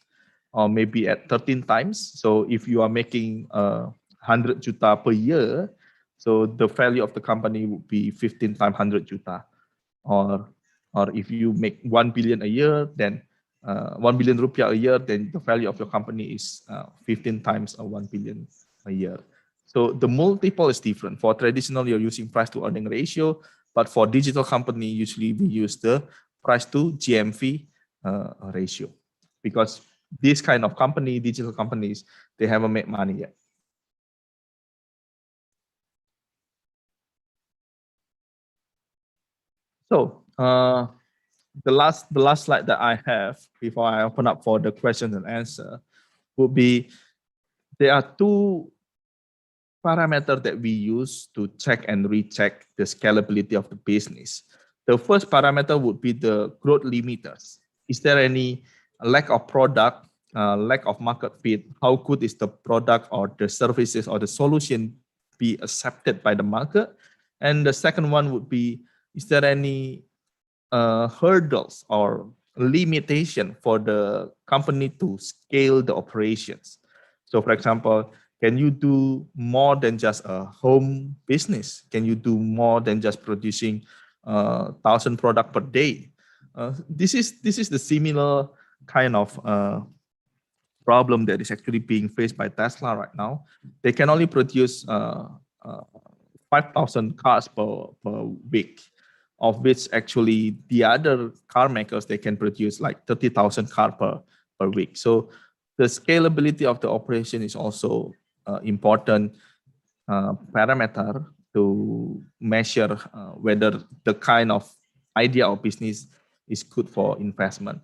Speaker 21: or maybe at 13 times. So if you are making 100 juta per year, so the value of the company would be 15 times 100 juta. Or if you make 1 billion a year, then 1 billion rupiah a year, then the value of your company is 15 times 1 billion a year. So the multiple is different. For traditional, you're using price to earning ratio, but for digital company, usually we use the price to GMV ratio, because this kind of company, digital companies, they haven't made money yet. So the last slide that I have before I open up for the question and answer would be, there are 2 parameters that we use to check and recheck the scalability of the business. The first parameter would be the growth limiters. Is there any lack of product, lack of market fit? How good is the product or the services or the solution be accepted by the market? And the second one would be, is there any hurdles or limitation for the company to scale the operations? So for example, can you do more than just a home business? Can you do more than just producing 1,000 products per day? This is the similar kind of problem that is actually being faced by Tesla right now. They can only produce 5,000 cars per week, of which actually the other car makers, they can produce like 30,000 cars per week. So the scalability of the operation is also important parameter to measure whether the kind of idea or business is good for investment.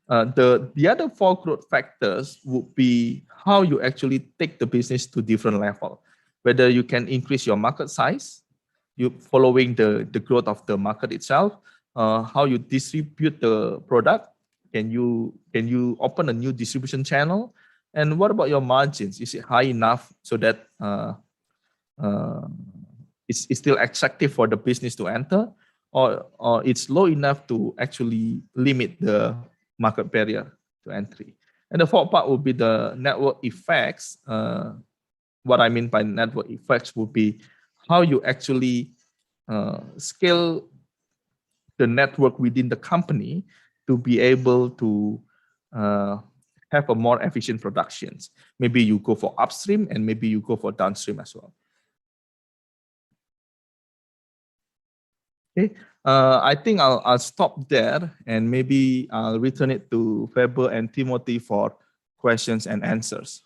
Speaker 21: The other 4 growth factors would be how you actually take the business to different level. Whether you can increase your market size, you following the growth of the market itself, how you distribute the product. Can you open a new distribution channel? And what about your margins? Is it high enough so that it's still attractive for the business to enter, or it's low enough to actually limit the market barrier to entry? And the 4th part would be the network effects. What I mean by network effects would be how you actually scale the network within the company to be able to have a more efficient productions. Maybe you go for upstream and maybe you go for downstream as well. Okay, I think I'll stop there and maybe I'll return it to Faber and Timothy for questions and answers.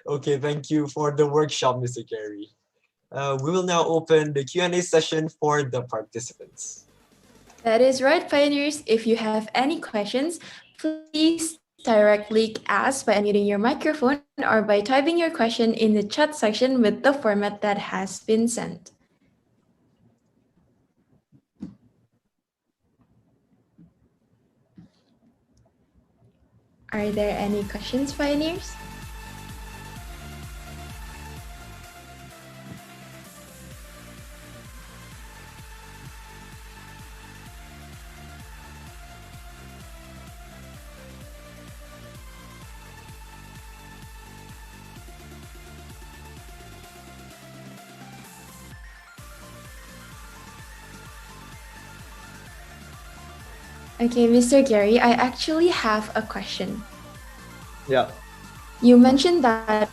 Speaker 8: Okay, thank you for the workshop, Mr. Gary. We will now open the Q&A session for the participants.
Speaker 9: That is right, pioneers. If you have any questions, please directly ask by unmuting your microphone or by typing your question in the chat section with the format that has been sent. Are there any questions, pioneers? Okay, Mr. Gary, I actually have a question.
Speaker 21: Yeah.
Speaker 9: You mentioned that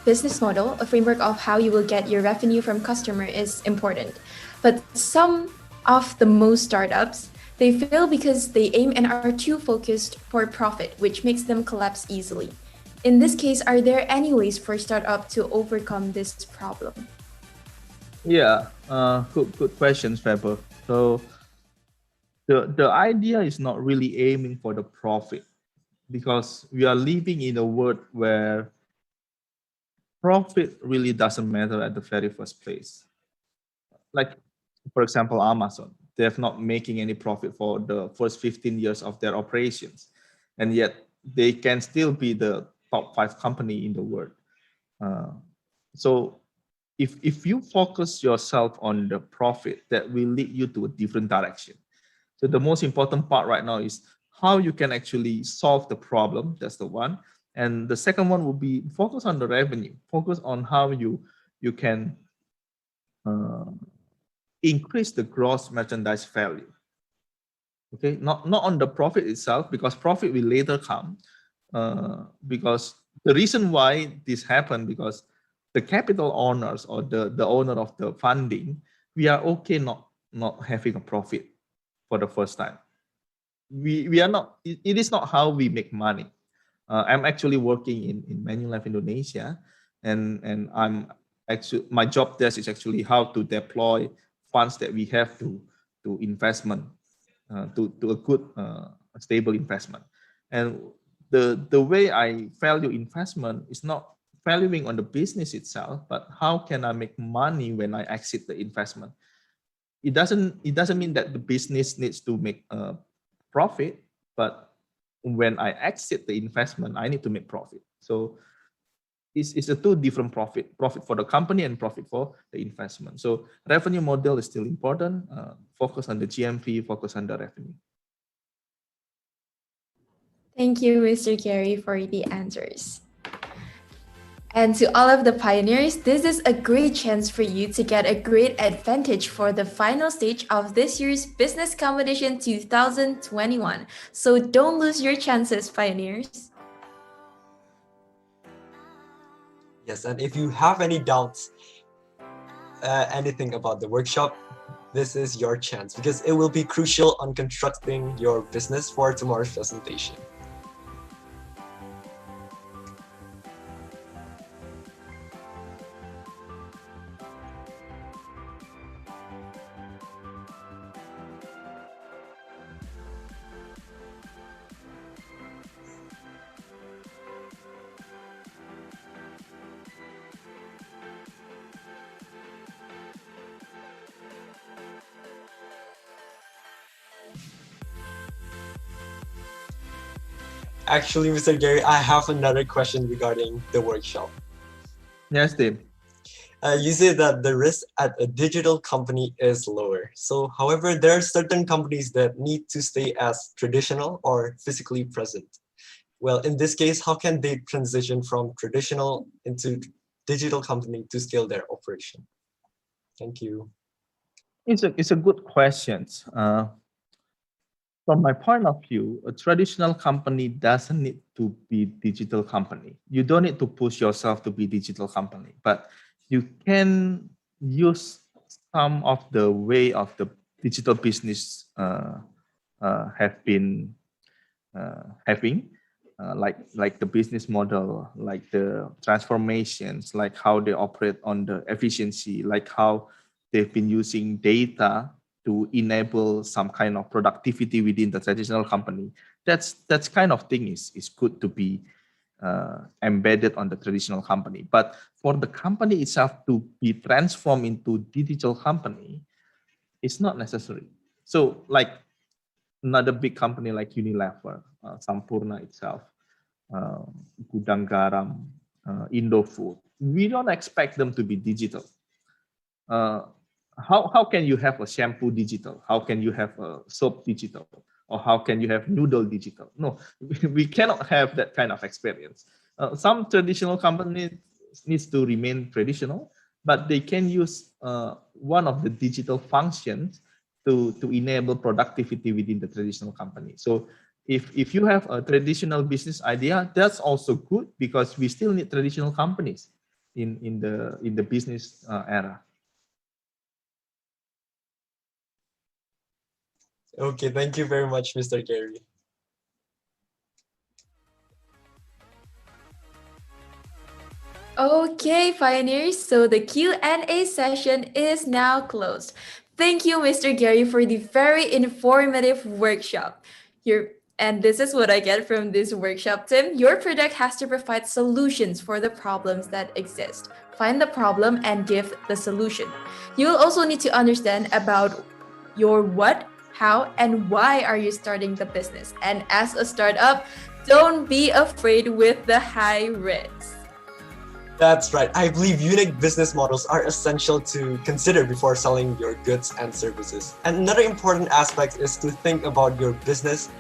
Speaker 9: business model, a framework of how you will get your revenue from customer is important. But some of the most startups, they fail because they aim and are too focused for profit, which makes them collapse easily. In this case, are there any ways for startup to overcome this problem?
Speaker 21: Yeah, good questions, Faber. So the idea is not really aiming for the profit, because we are living in a world where profit really doesn't matter at the very first place. Like, for example, Amazon, they're not making any profit for the first 15 years of their operations, and yet they can still be the top 5 company in the world. So if you focus yourself on the profit, that will lead you to a different direction. So the most important part right now is how you can actually solve the problem. That's the one. And the second one will be focus on the revenue, focus on how you can increase the gross merchandise value. Okay, not on the profit itself, because profit will later come. Because the reason why this happened, because the capital owners or the owner of the funding, we are okay not having a profit for the first time. We are not, it is not how we make money. I'm actually working in Manulife Indonesia, and I'm actually, my job there is actually how to deploy funds that we have to investment, to a good stable investment. And the way I value investment is not valuing on the business itself, but how can I make money when I exit the investment. It doesn't mean that the business needs to make a profit, but when I exit the investment, I need to make profit. So it's a two different profit for the company and profit for the investment. So revenue model is still important. Focus on the GMV, focus on the revenue.
Speaker 9: Thank you, Mr. Gary, for the answers. And to all of the pioneers, this is a great chance for you to get a great advantage for the final stage of this year's Business Competition 2021. So don't lose your chances, pioneers.
Speaker 8: Yes, and if you have any doubts, anything about the workshop, this is your chance, because it will be crucial on constructing your business for tomorrow's presentation. Actually, Mr. Gary, I have another question regarding the workshop.
Speaker 21: Yes, Dave.
Speaker 8: You say that the risk at a digital company is lower. So, however, there are certain companies that need to stay as traditional or physically present. Well, in this case, how can they transition from traditional into
Speaker 11: digital company to scale their operation? Thank you.
Speaker 21: It's a good question. From my point of view, a traditional company doesn't need to be digital company. You don't need to push yourself to be digital company, but you can use some of the way of the digital business have been having, like the business model, like the transformations, like how they operate on the efficiency, like how they've been using data to enable some kind of productivity within the traditional company. That's kind of thing is good to be embedded on the traditional company. But for the company itself to be transformed into digital company, it's not necessary. So like another big company like Unilever, Sampurna itself, Gudang Garam, Indofood, we don't expect them to be digital. How can you have a shampoo digital? How can you have a soap digital? Or how can you have noodle digital? No, we cannot have that kind of experience. Some traditional companies needs to remain traditional, but they can use one of the digital functions to enable productivity within the traditional company. So if you have a traditional business idea, that's also good because we still need traditional companies in the business era.
Speaker 11: Okay, thank you very much, Mr. Gary.
Speaker 9: Okay, pioneers, so the Q&A session is now closed. Thank you, Mr. Gary, for the very informative workshop. And this is what I get from this workshop, Tim. Your product has to provide solutions for the problems that exist. Find the problem and give the solution. You will also need to understand about your what, how, and why are you starting the business. And as a startup, don't be afraid with the high risks.
Speaker 11: That's right. I believe unique business models are essential to consider before selling your goods and services. And another important aspect is to think about your business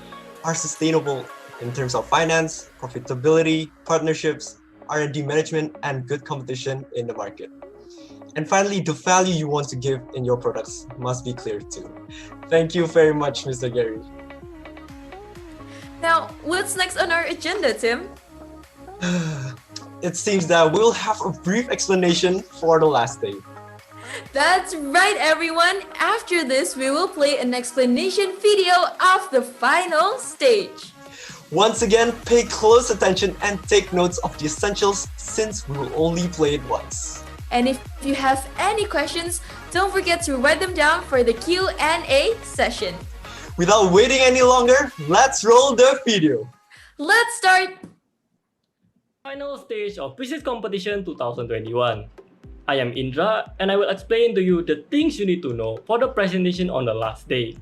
Speaker 11: are sustainable in terms of finance, profitability, partnerships, R&D management, and good competition in the market. And finally, the value you want to give in your products must be clear too. Thank you very much, Mr. Gary.
Speaker 9: Now, what's next on our agenda, Tim?
Speaker 11: It seems that we'll have a brief explanation for the last day.
Speaker 9: That's right, everyone. After this, we will play an explanation video of the final stage.
Speaker 11: Once again, pay close attention and take notes of the essentials since we will only play it once.
Speaker 9: And if you have any questions, don't forget to write them down for the Q&A session.
Speaker 11: Without waiting any longer, let's roll the video.
Speaker 9: Let's start.
Speaker 3: Final stage of Business Competition 2021. I am Indra and I will explain to you the things you need to know for the presentation on the last day.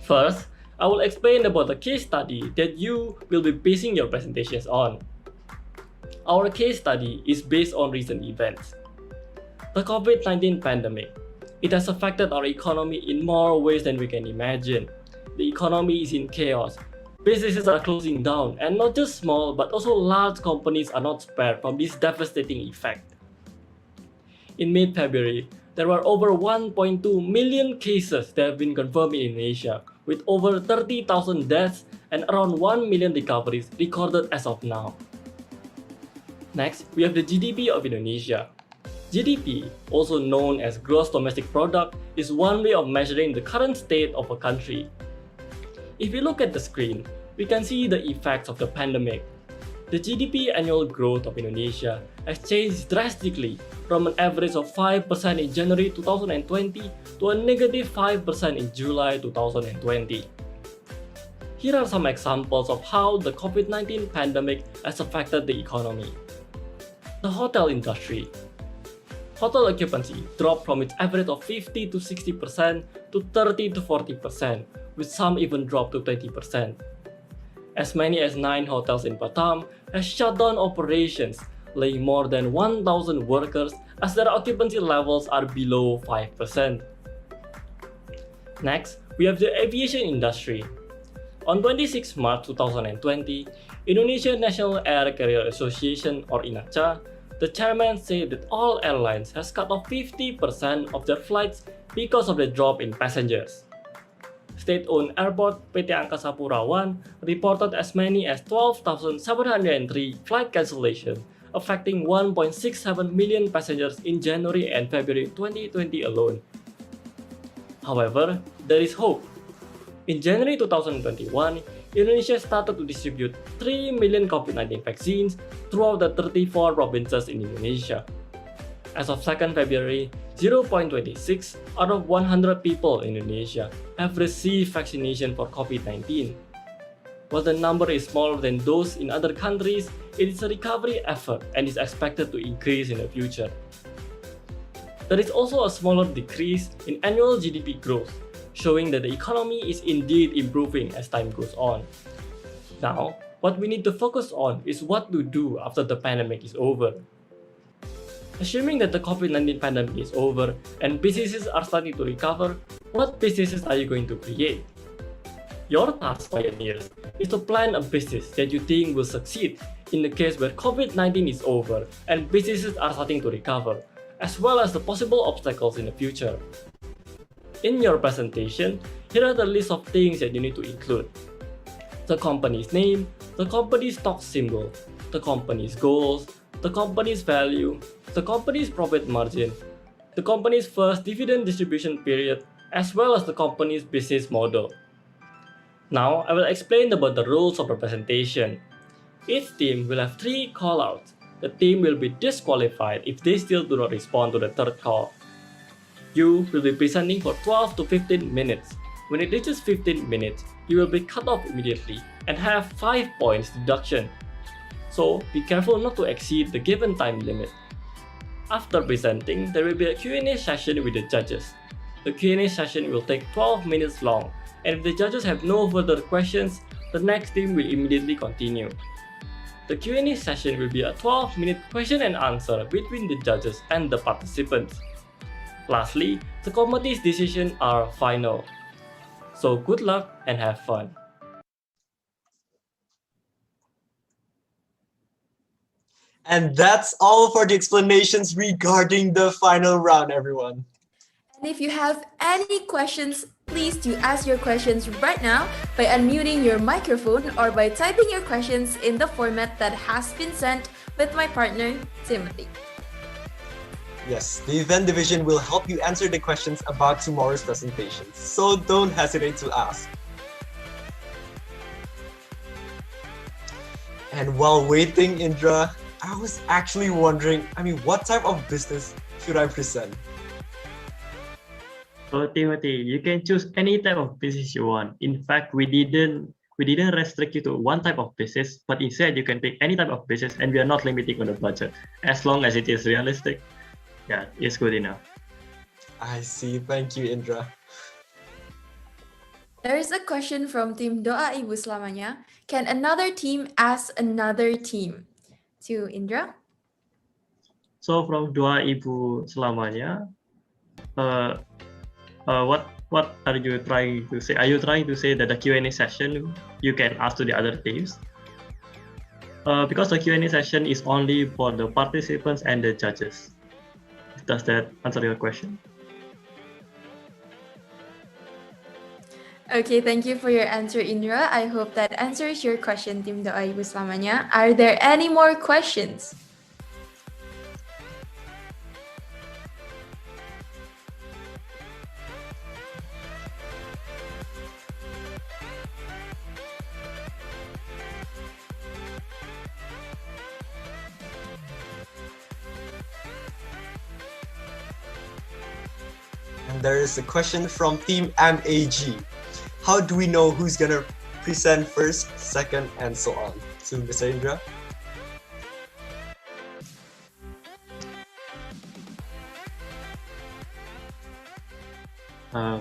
Speaker 3: First, I will explain about the case study that you will be basing your presentations on. Our case study is based on recent events. The COVID-19 pandemic. It has affected our economy in more ways than we can imagine. The economy is in chaos. Businesses are closing down, and not just small but also large companies are not spared from this devastating effect. In mid-February, there were over 1.2 million cases that have been confirmed in Indonesia, with over 30,000 deaths and around 1 million recoveries recorded as of now. Next, we have the GDP of Indonesia. GDP, also known as Gross Domestic Product, is one way of measuring the current state of a country. If we look at the screen, we can see the effects of the pandemic. The GDP annual growth of Indonesia has changed drastically from an average of 5% in January 2020 to a negative 5% in July 2020. Here are some examples of how the COVID-19 pandemic has affected the economy. The hotel industry. Hotel occupancy dropped from its average of 50 to 60% to 30 to 40%, with some even dropped to 20%. As many as 9 hotels in Batam have shut down operations, laying more than 1,000 workers as their occupancy levels are below 5%. Next, we have the aviation industry. On 26 March 2020, Indonesia National Air Carrier Association or INACA the chairman said that all airlines has cut off 50% of their flights because of the drop in passengers. State-owned airport PT Angkasa Pura I reported as many as 12,703 flight cancellations, affecting 1.67 million passengers in January and February 2020 alone. However, there is hope. In January 2021, Indonesia started to distribute 3 million COVID-19 vaccines throughout the 34 provinces in Indonesia. As of 2nd February, 0.26 out of 100 people in Indonesia have received vaccination for COVID-19. While the number is smaller than those in other countries, it is a recovery effort and is expected to increase in the future. There is also a smaller decrease in annual GDP growth, showing that the economy is indeed improving as time goes on. Now, what we need to focus on is what to do after the pandemic is over. Assuming that the COVID-19 pandemic is over and businesses are starting to recover, what businesses are you going to create? Your task, pioneers, is to plan a business that you think will succeed in the case where COVID-19 is over and businesses are starting to recover, as well as the possible obstacles in the future. In your presentation, here are the list of things that you need to include: the company's name, the company's stock symbol, the company's goals, the company's value, the company's profit margin, the company's first dividend distribution period, as well as the company's business model. Now, I will explain about the rules of the presentation. Each team will have 3 callouts. The team will be disqualified if they still do not respond to the third call. You will be presenting for 12 to 15 minutes. When it reaches 15 minutes, you will be cut off immediately and have 5 points deduction. So be careful not to exceed the given time limit. After presenting, there will be a Q&A session with the judges. The Q&A session will take 12 minutes long, and if the judges have no further questions, the next team will immediately continue. The Q&A session will be a 12-minute question and answer between the judges and the participants. Lastly, the committee's decisions are final. So good luck and have fun.
Speaker 11: And that's all for the explanations regarding the final round, everyone.
Speaker 9: And if you have any questions, please do ask your questions right now by unmuting your microphone or by typing your questions in the format that has been sent with my partner, Timothy.
Speaker 11: Yes, the event division will help you answer the questions about tomorrow's presentations, so don't hesitate to ask. And while waiting, Indra, I was actually wondering, what type of business should I present?
Speaker 3: So Timothy, you can choose any type of business you want. In fact, we didn't restrict you to one type of business, but instead you can pick any type of business and we are not limiting on the budget. As long as it is realistic, yeah, it's good enough.
Speaker 11: I see. Thank you, Indra.
Speaker 9: There is a question from Team Doa Ibu Selamanya. Can another team ask another team? To Indra.
Speaker 3: So from Doa Ibu Selamanya, what are you trying to say? Are you trying to say that the Q&A session you can ask to the other teams? Because the Q&A session is only for the participants and the judges. Does that answer your question?
Speaker 9: Okay, thank you for your answer, Indra. I hope that answers your question, Team Doa Ibu Selamanya. Are there any more questions?
Speaker 11: And there is a question from Team MAG. How do we know who's gonna present first, second, and so on? So, Mr. Indra?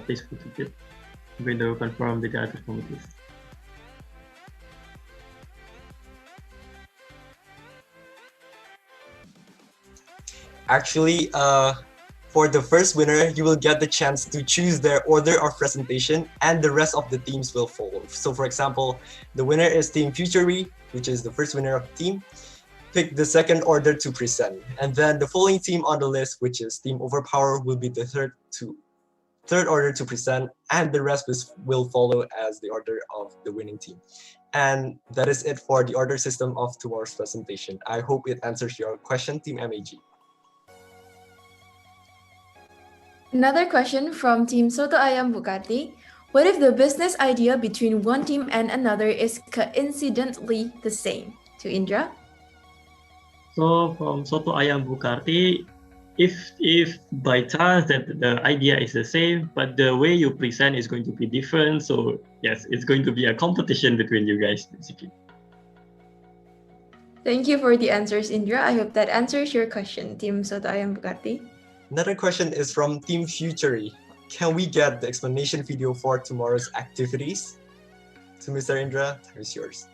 Speaker 3: Please put it. I'm going to confirm with the other committees.
Speaker 11: Actually, for the first winner, you will get the chance to choose their order of presentation and the rest of the teams will follow. So for example, the winner is Team Futury, which is the first winner of the team. pick the second order to present. And then the following team on the list, which is Team Overpower, will be the third order to present, and the rest will follow as the order of the winning team. And that is it for the order system of tomorrow's presentation. I hope it answers your question, Team MAG.
Speaker 9: Another question from Team Soto Ayam Bukati. What if the business idea between one team and another is coincidentally the same? To Indra?
Speaker 3: So from Soto Ayam Bukarti, if by chance that the idea is the same, but the way you present is going to be different, so yes, it's going to be a competition between you guys, basically.
Speaker 9: Thank you for the answers, Indra. I hope that answers your question, Team Soto Ayam Bukati.
Speaker 11: Another question is from Team Futury. Can we get the explanation video for tomorrow's activities? To Mr. Indra, time is yours.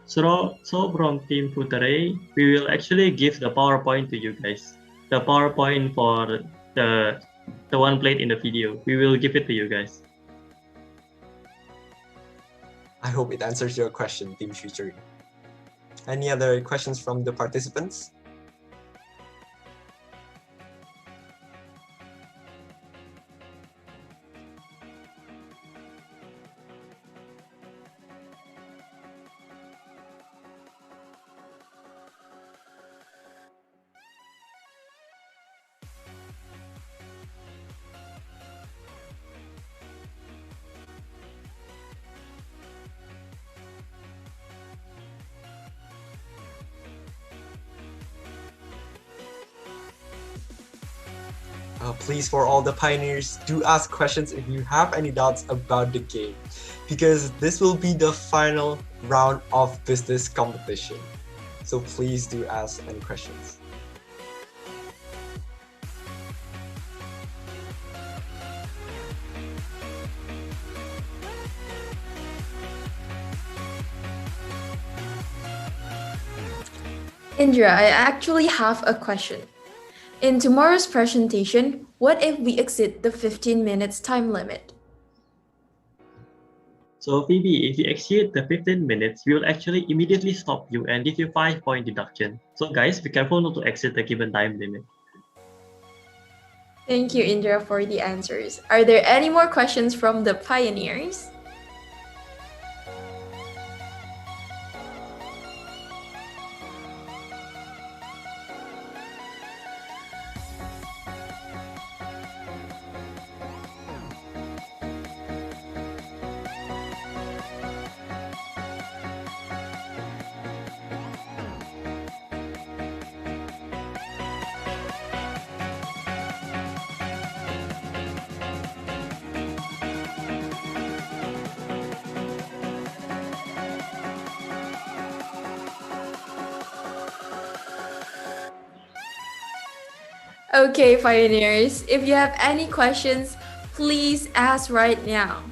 Speaker 3: So from Team Futere, we will actually give the PowerPoint to you guys. The PowerPoint for the one played in the video. We will give it to you guys.
Speaker 11: I hope it answers your question, Team Futury. Any other questions from the participants? Please, for all the pioneers, do ask questions if you have any doubts about the game, because this will be the final round of business competition. So please do ask any questions.
Speaker 9: Indra, I actually have a question. In tomorrow's presentation, what if we exceed the 15 minutes time limit?
Speaker 3: So Phoebe, if you exceed the 15 minutes, we will actually immediately stop you and give you 5-point deduction. So guys, be careful not to exceed the given time limit.
Speaker 9: Thank you, Indra, for the answers. Are there any more questions from the pioneers? Okay, pioneers, if you have any questions, please ask right now.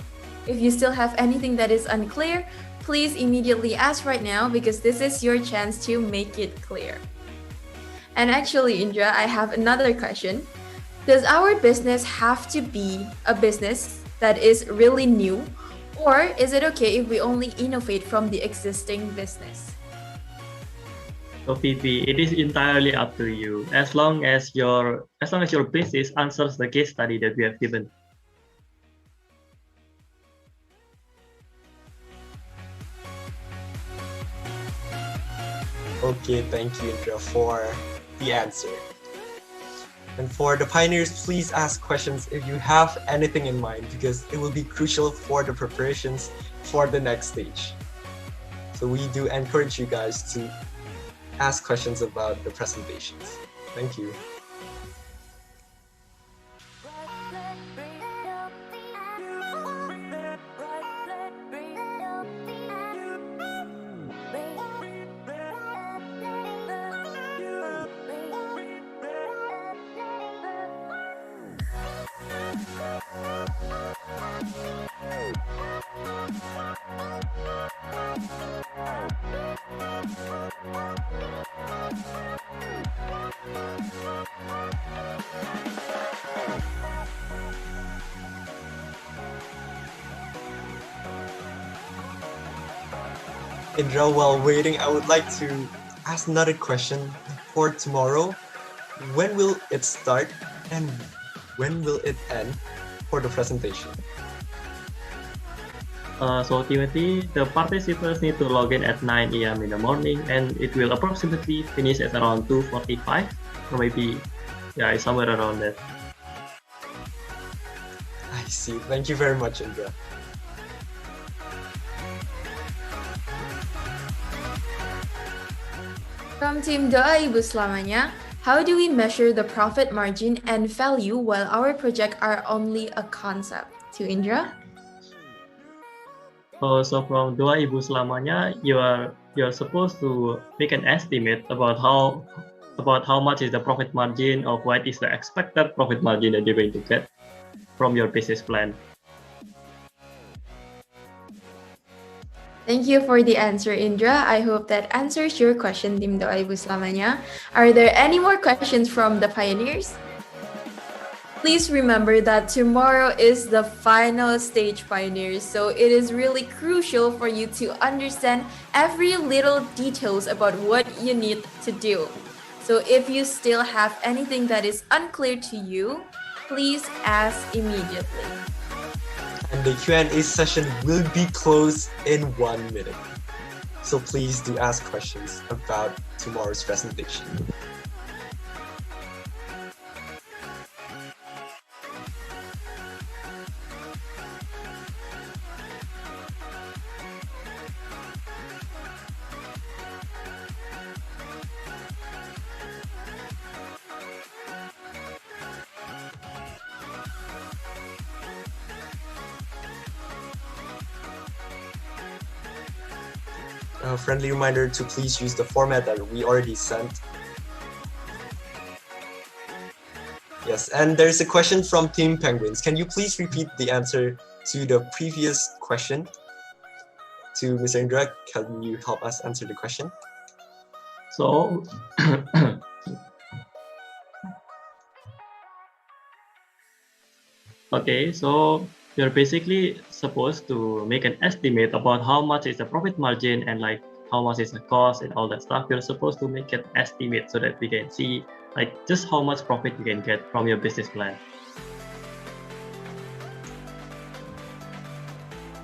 Speaker 9: If you still have anything that is unclear, please immediately ask right now, because this is your chance to make it clear. And actually, Indra, I have another question. Does our business have to be a business that is really new, or is it okay if we only innovate from the existing business?
Speaker 3: So Phoebe, it is entirely up to you. As long as your business answers the case study that we have given.
Speaker 11: Okay, thank you, Indra, for the answer. And for the pioneers, please ask questions if you have anything in mind, because it will be crucial for the preparations for the next stage. So we do encourage you guys to ask questions about the presentations. Thank you. Indra, while waiting, I would like to ask another question for tomorrow. When will it start and when will it end for the presentation?
Speaker 3: So Timothy, the participants need to log in at 9 a.m. in the morning, and it will approximately finish at around 2:45, or maybe, yeah, it's somewhere around that.
Speaker 11: I see. Thank you very much, Indra.
Speaker 9: From Team Doa Ibu Selamanya, how do we measure the profit margin and value while our project are only a concept? To Indra?
Speaker 3: So from Doa Ibu Selamanya, you're supposed to make an estimate about how much is the profit margin, or what is the expected profit margin that you're going to get from your business plan.
Speaker 9: Thank you for the answer, Indra. I hope that answers your question, Team Doa Ibu Selamanya. Are there any more questions from the pioneers? Please remember that tomorrow is the final stage, pioneers, so it is really crucial for you to understand every little details about what you need to do. So if you still have anything that is unclear to you, please ask immediately.
Speaker 11: And the Q&A session will be closed in 1 minute. So please do ask questions about tomorrow's presentation. A friendly reminder to please use the format that we already sent. Yes, and there's a question from Team Penguins. Can you please repeat the answer to the previous question? To Mr. Indra, can you help us answer the question?
Speaker 3: So, okay, so you're basically supposed to make an estimate about how much is the profit margin and like how much is the cost and all that stuff. You're supposed to make an estimate so that we can see like just how much profit you can get from your business plan.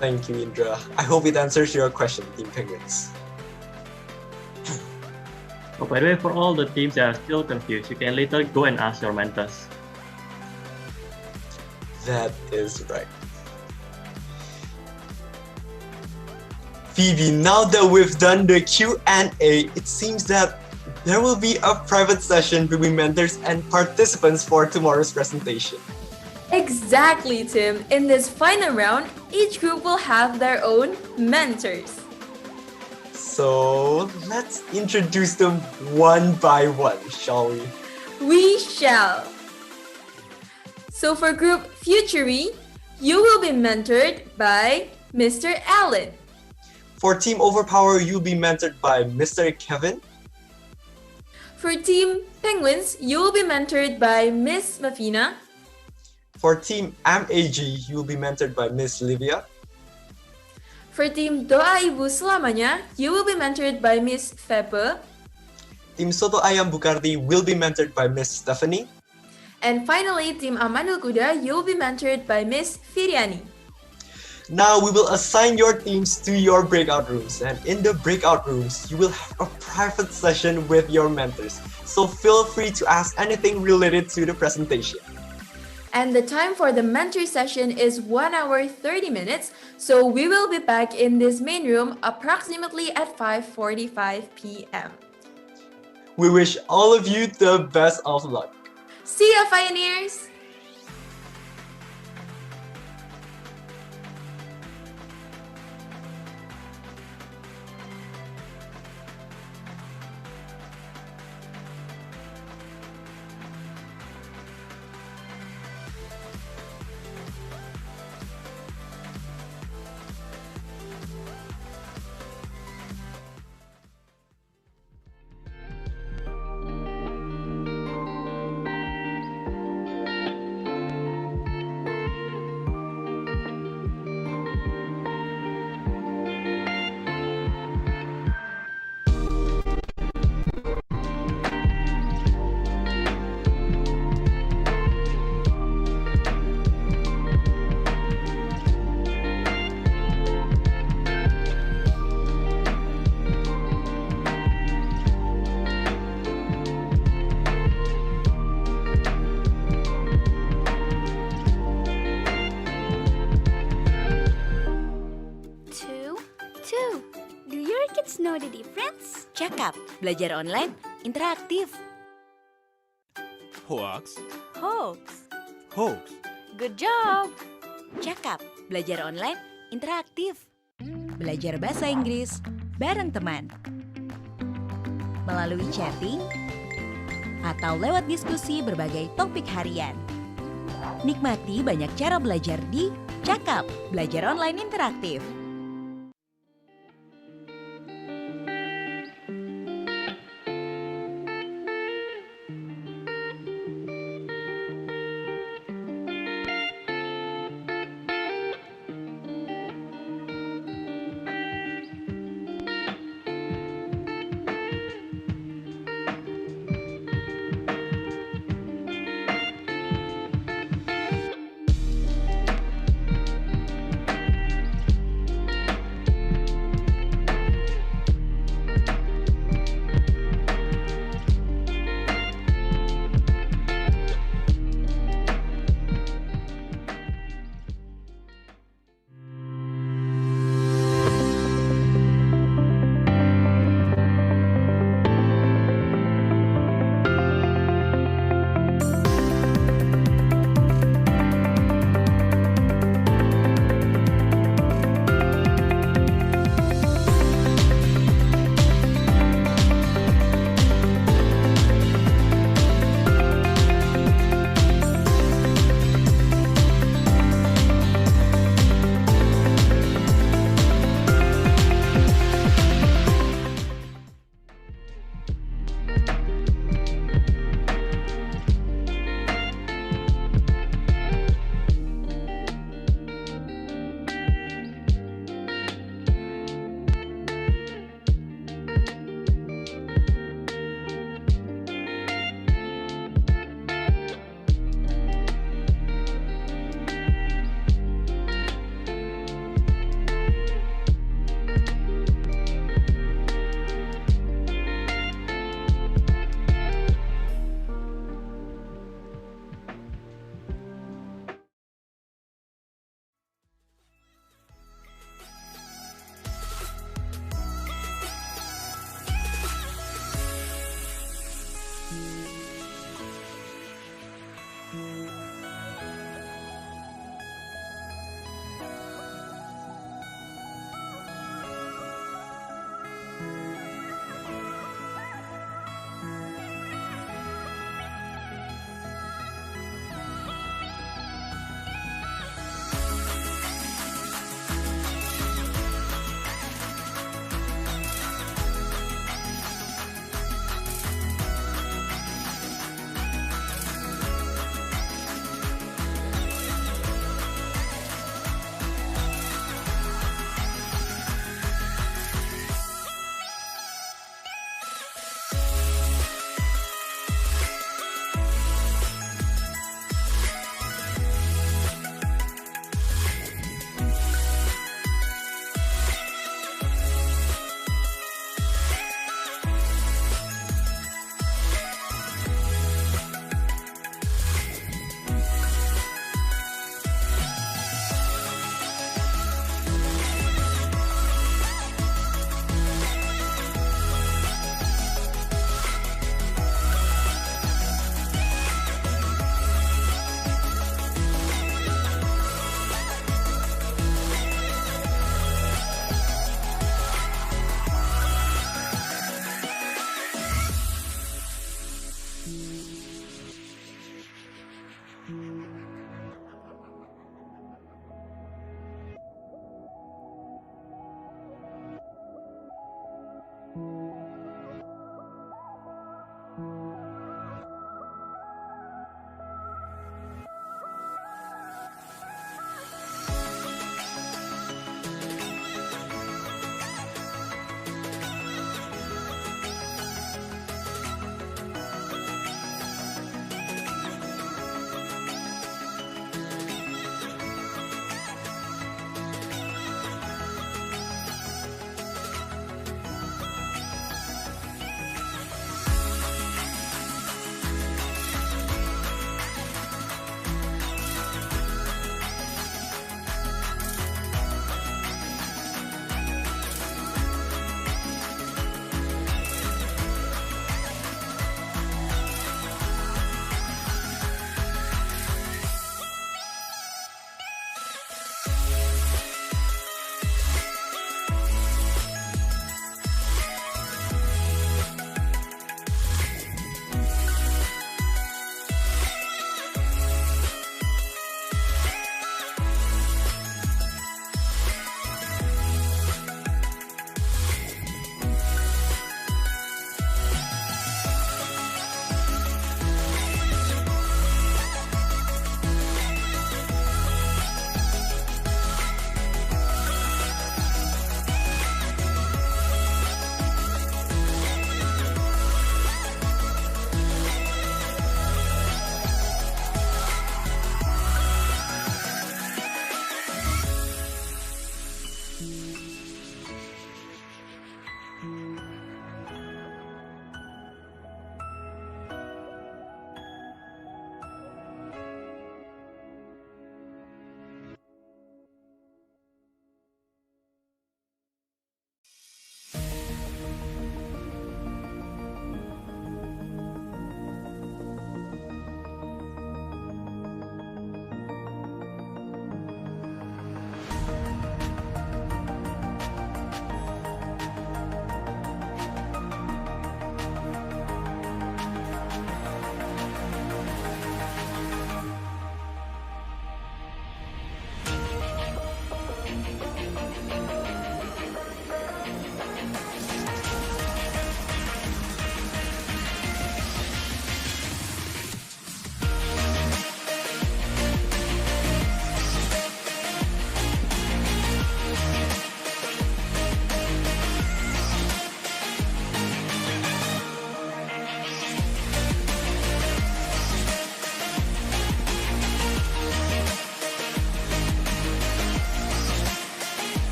Speaker 11: Thank you, Indra. I hope it answers your question, Team Penguins.
Speaker 3: Oh, by the way, for all the teams that are still confused, you can later go and ask your mentors.
Speaker 11: That is right. Phoebe, now that we've done the Q&A, it seems that there will be a private session between mentors and participants for tomorrow's presentation.
Speaker 9: Exactly, Tim. In this final round, each group will have their own mentors.
Speaker 11: So let's introduce them one by one, shall we?
Speaker 9: We shall. So for group Futury, you will be mentored by Mr. Allen.
Speaker 11: For Team Overpower, you'll be mentored by Mr. Kevin.
Speaker 9: For Team Penguins, you will be mentored by Miss Mafina.
Speaker 11: For Team MAG, you'll be mentored by Miss Livia.
Speaker 9: For Team Doa Ibu Selamanya, you will be mentored by Miss Febe.
Speaker 11: Team Soto Ayam Bukardi will be mentored by Miss Stephanie.
Speaker 9: And finally, Team Amanul Kuda, you will be mentored by Miss Firiani.
Speaker 11: Now we will assign your teams to your breakout rooms, and in the breakout rooms, you will have a private session with your mentors. So feel free to ask anything related to the presentation.
Speaker 9: And the time for the mentor session is 1 hour 30 minutes, so we will be back in this main room approximately at 5:45 p.m.
Speaker 11: We wish all of you the best of luck.
Speaker 9: See ya, pioneers!
Speaker 15: know the difference?
Speaker 12: Cakap, belajar online, interaktif.
Speaker 10: Hoax,
Speaker 12: Hoax.
Speaker 10: hoax.
Speaker 12: Good job. Cakap, belajar online, interaktif. Belajar bahasa Inggris bareng teman. Melalui chatting atau lewat diskusi berbagai topik harian. Nikmati banyak cara belajar di Cakap, belajar online interaktif.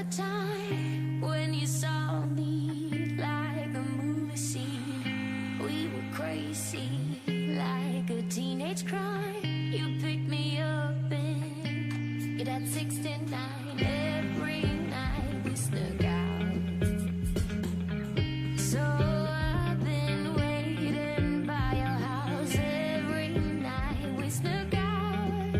Speaker 1: the time when you saw me like a movie scene. We were crazy like a teenage crime. You picked me up and it had 69. Every night we snuck out. So I've been waiting by your house. Every night we snuck out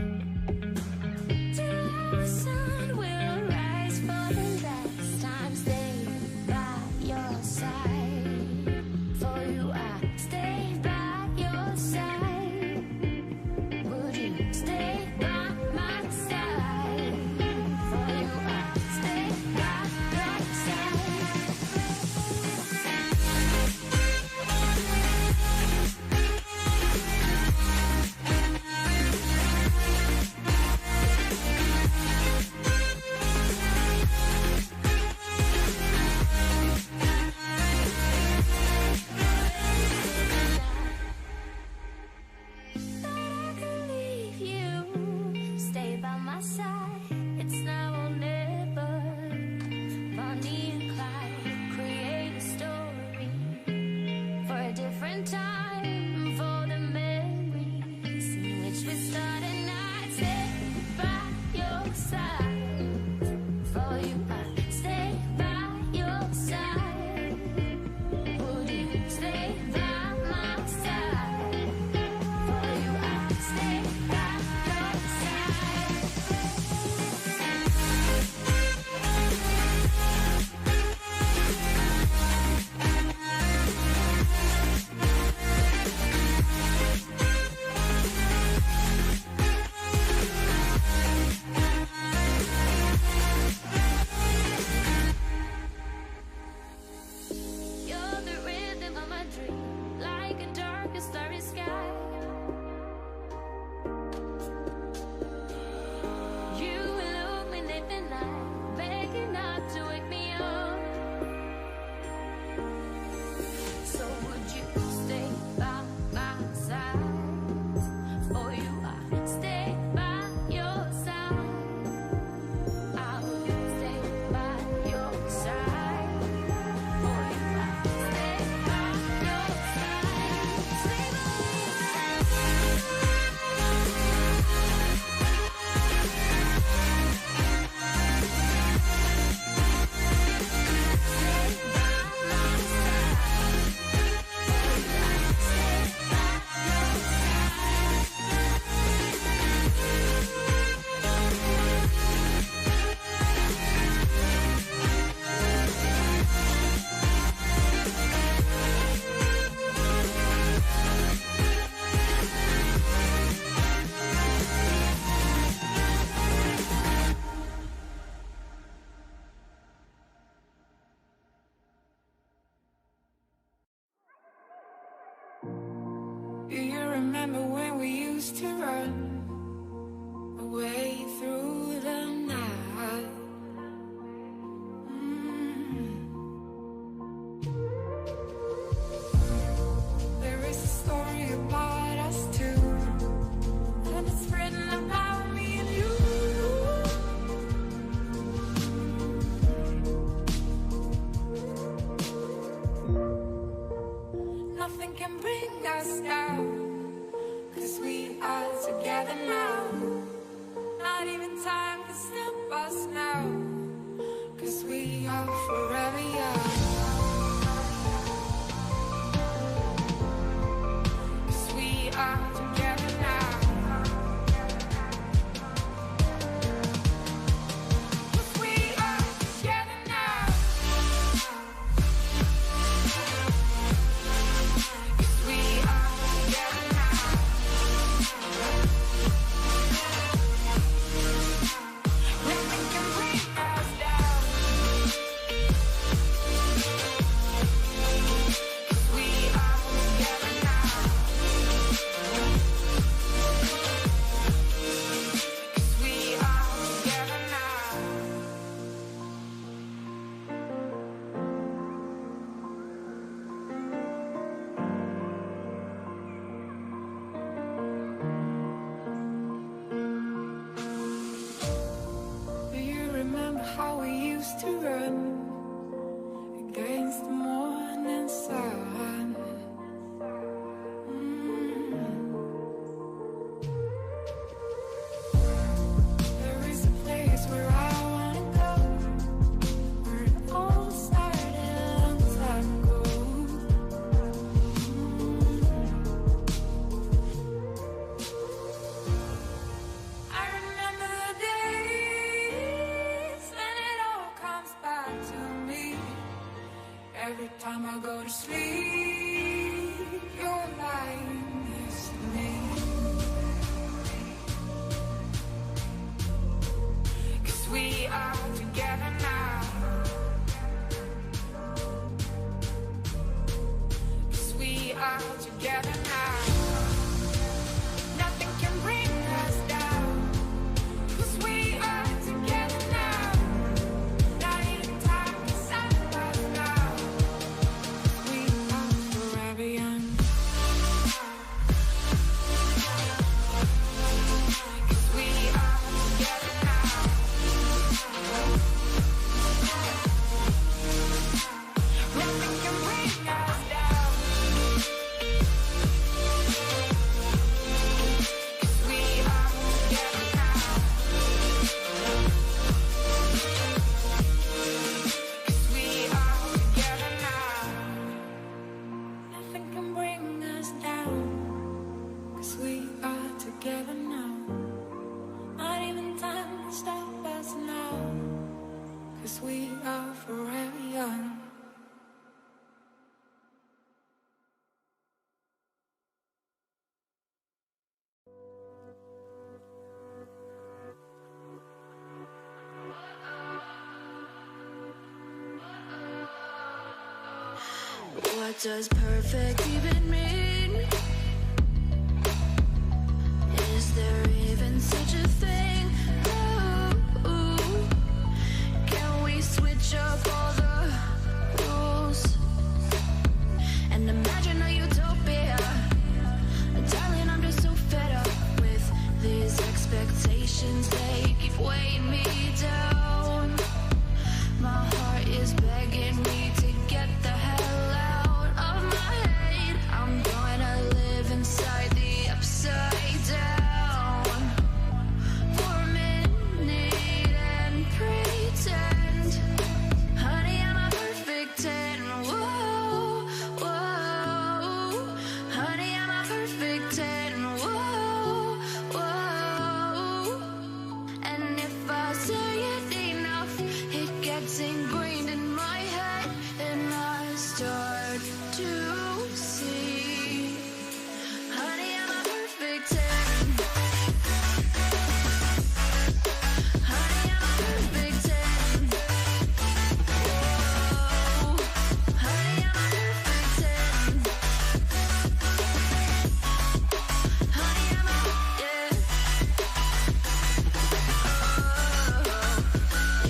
Speaker 1: till the sun will rise for the last time. Stay by your side. For you I stay by your side. Would you stay by my side? For you I stay by your side. I could leave you, stay by my side. It's now or never. Bonnie and Clyde create a story for a different time, for the memories in which we started. I'd stay by your side. For you, I stay by your side. Would you stay by my side? For you, I stay by your side. You're the rhythm of my dream, like a dark and starry sky. You illuminate the night, begging not to wake me up. So would you stay by my side? For you I stay by your side. I would stay by your side. For you I stay by your side. Stay by
Speaker 16: Do you remember when we used to run away through the night? There is a story about us two, and it's written about me and you. Nothing can bring us down, 'cause we are together now. Not even time can stop us now, 'cause we are forever young. 'Cause we are together now. 'Cause we are together now. 'Cause we are together now. Nothing can bring us down. every time I go to sleep, you're lying next to me. 'Cause we are together now. 'Cause we are together now. Nothing can bring us down. 'Cause we are together now. Not even time can stop us now. We are forever young. 'Cause we are together now. Nothing can bring us down. 'Cause we are together now. 'Cause we are together now. Nothing can bring us down. 'Cause we are together now. Not even time can stop us now. 'Cause we are forever young.
Speaker 1: What does perfect even mean? Is there even such a thing? Ooh, can we switch up all the rules and imagine a utopia? Darling, I'm just so fed up with these expectations. They keep weighing me down. My heart is begging me to get the hell out of my head. I'm gonna live inside the upside down for a minute and pretend, honey, I'm a perfect 10. Whoa, whoa, honey, I'm a perfect 10. Whoa, whoa, and if I say it enough, it gets ingrained in my head, and I start to see, honey, I'm a perfect 10. Honey, I'm a perfect 10. Whoa, honey, I'm a perfect 10. Honey, I'm a, yeah.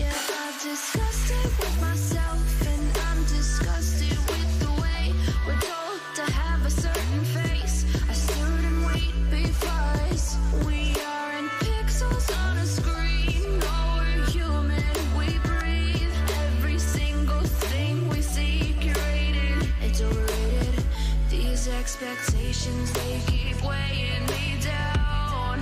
Speaker 1: Yeah, I've discussed it with myself, and I'm disgusted with the way we're told to have a certain face, a certain weight, because we aren't pixels on a screen. No, we're human, we breathe. Every single thing we see curated, it's overrated. These expectations, they keep weighing me down.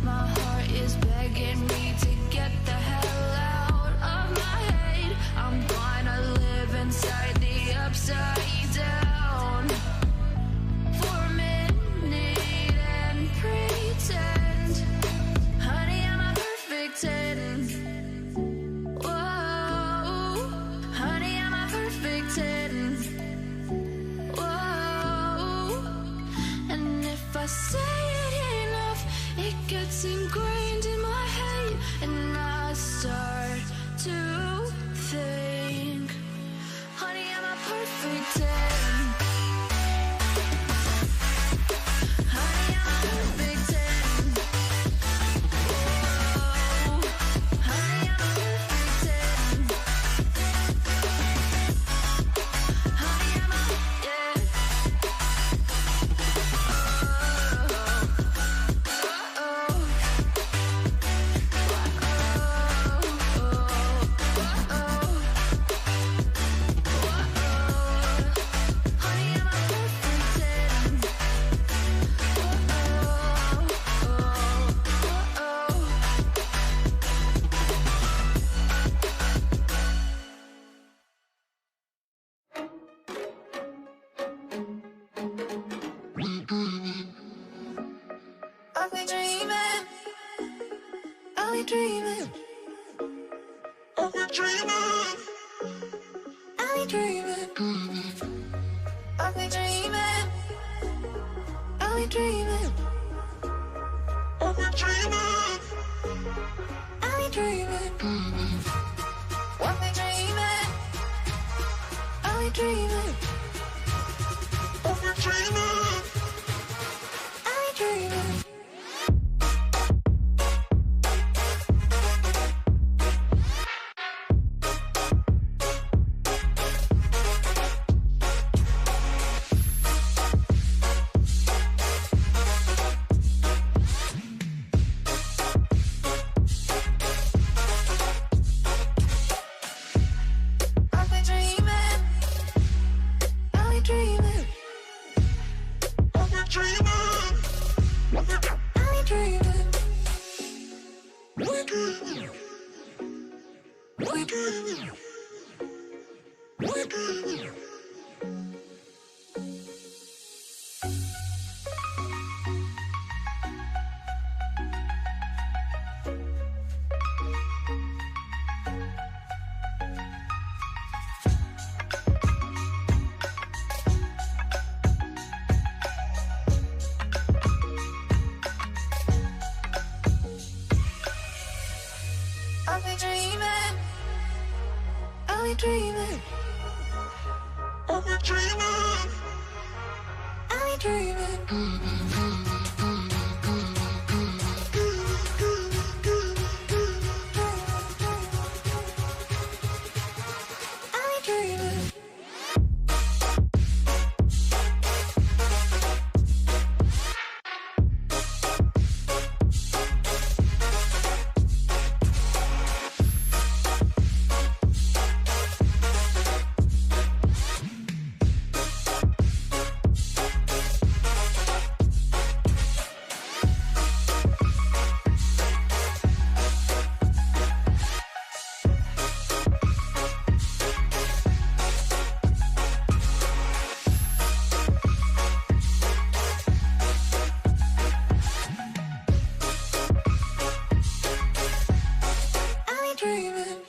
Speaker 1: My heart is begging me to get the hell out of my head. I'm gonna live inside the upside down for a minute and pretend, honey, I'm a perfect 10. Whoa, honey, I'm a perfect 10. Whoa, and if I say it enough, it gets ingrained in my head, and I start to think, honey, I'm a perfect 10. Honey, I'm a perfect 10. Whoa, honey, I'm a perfect 10. Honey, I'm a, yeah.
Speaker 16: dreaming. I've been dreaming. I've been dreaming. I've been dreaming. I've been dreaming. I've been dreaming. I've been dreaming. I've been dreaming. I've been dreaming. I've been dreaming. I've been dreaming. I've been dreaming. I've been dreaming. I've been dreaming.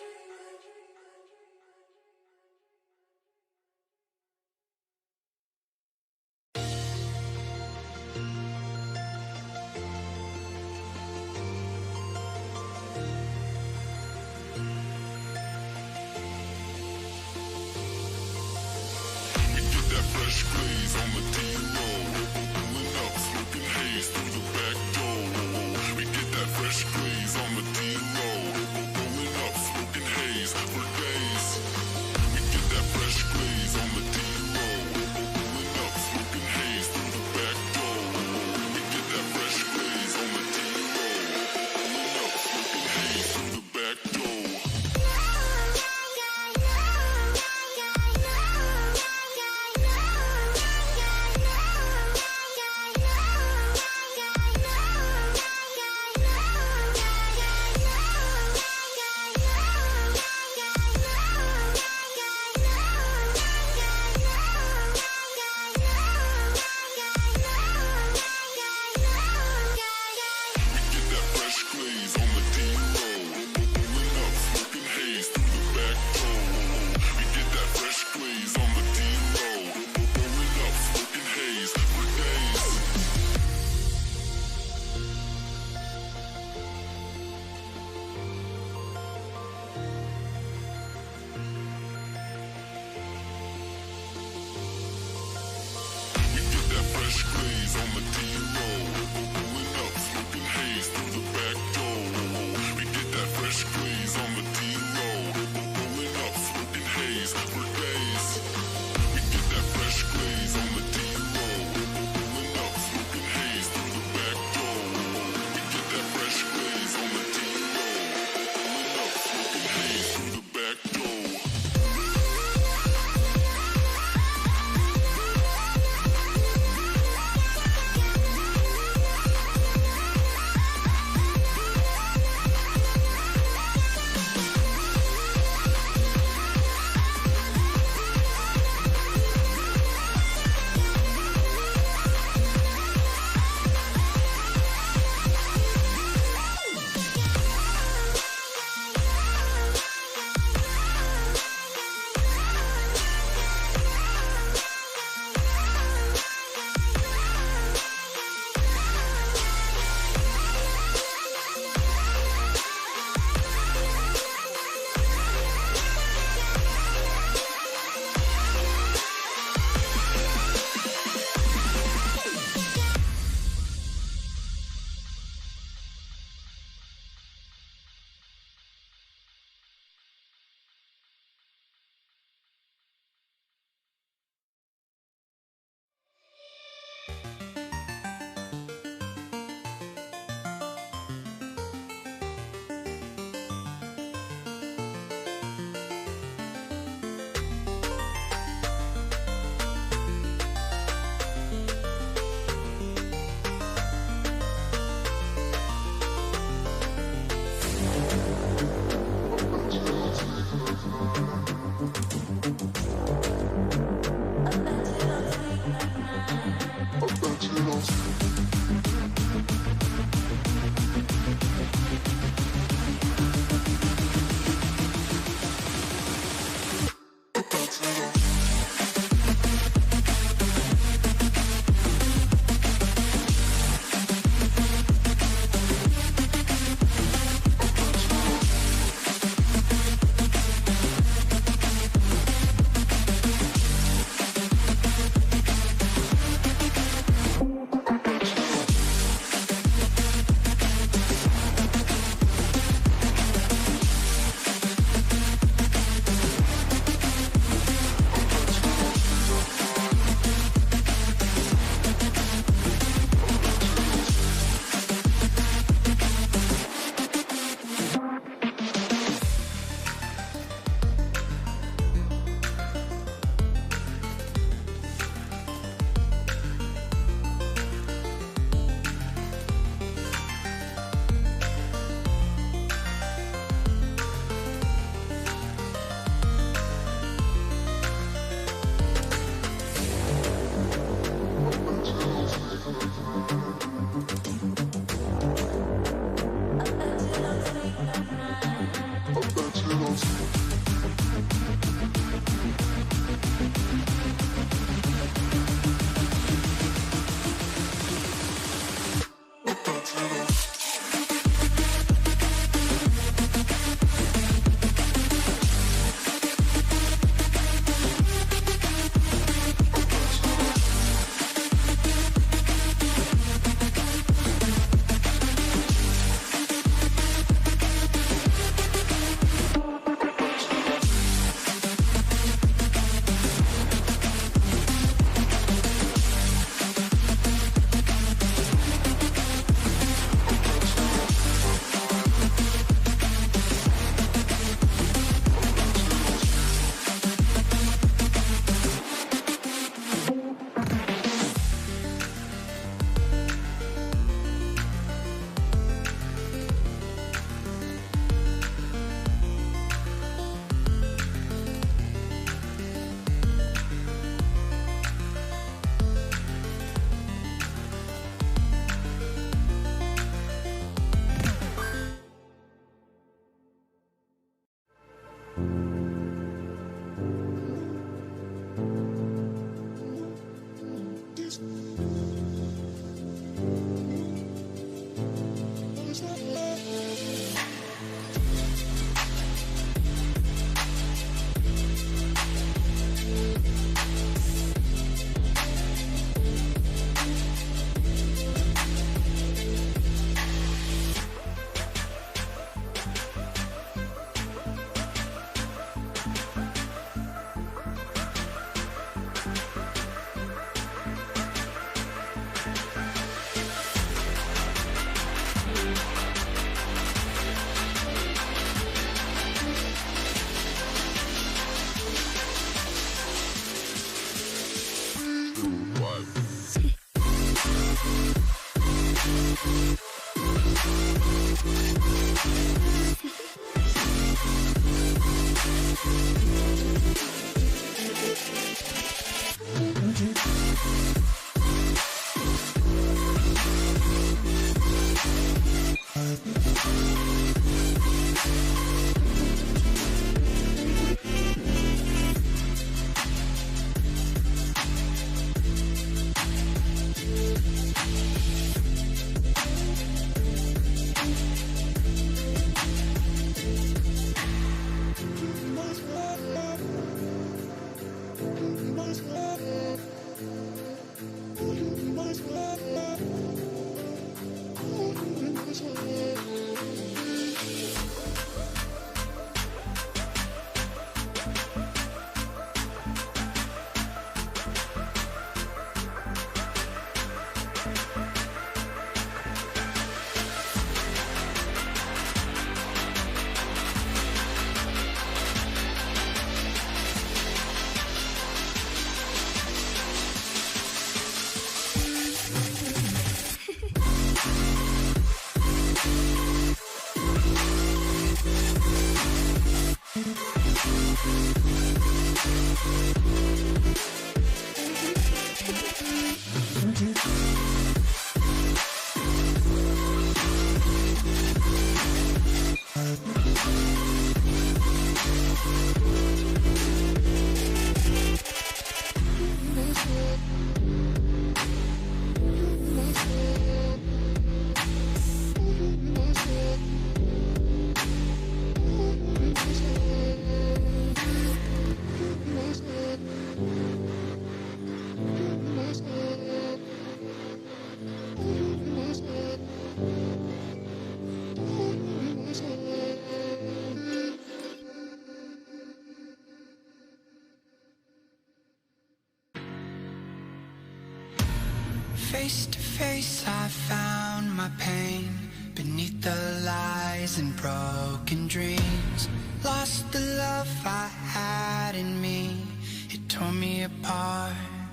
Speaker 4: Face to face, I found my pain beneath the lies and broken dreams. Lost the love I had in me. It tore me apart,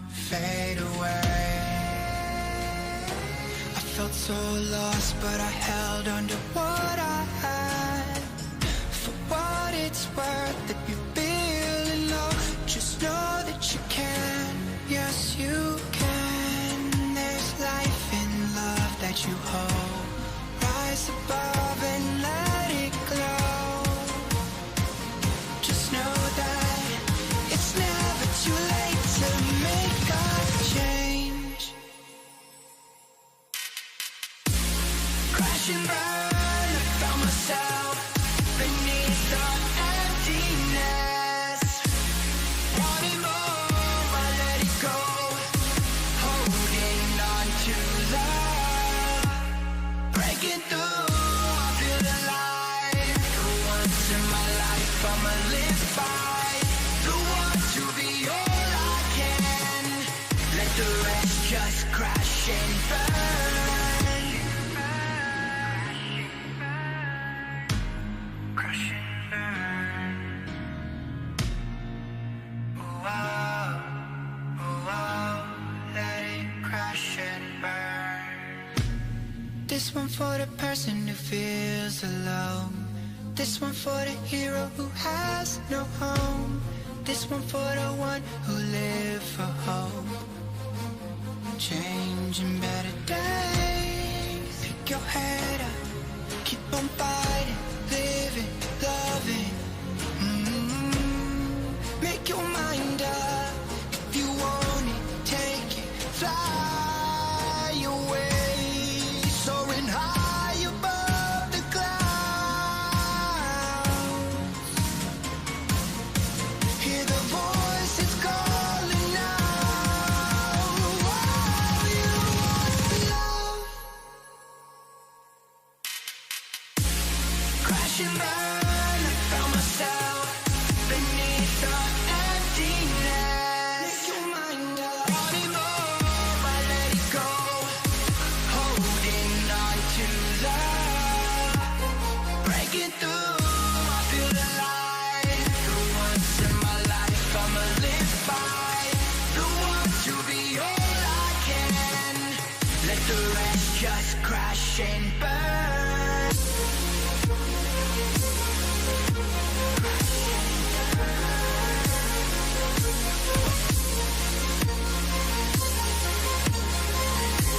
Speaker 4: fade away. I felt so lost, but I held on to what I had. For what it's worth, if you feel in love, just know that you can. Yes, you can. There's life in love that you hold. Rise above and let it glow. Just know that it's never too late to make a change. Crash and burn, I found myself beneath the emptiness. Wanting more, I let it go. Holding on to love. Breaking through, I feel alive. For once in my life, I'ma live by the want to be all I can. Let the rest just crash and burn. Crash and burn. Oh, oh, oh, let it crash and burn. This one for the person who feels alone. This one for the hero who has no home. This one for the one who lived for hope. Changing better days. Pick your head up, keep on fighting, living, loving. Make your mind up. If you want it, take it, fly away. Soaring high above the clouds. Hear the voices calling out. All you want is love. Crash and burn, I found myself beneath the emptiness. Make your mind up. Wanting more, I let it go. Holding on to love. Breaking through, I feel alive. For once in my life, I'ma live by the want to be all I can. Let the rest just crash and burn.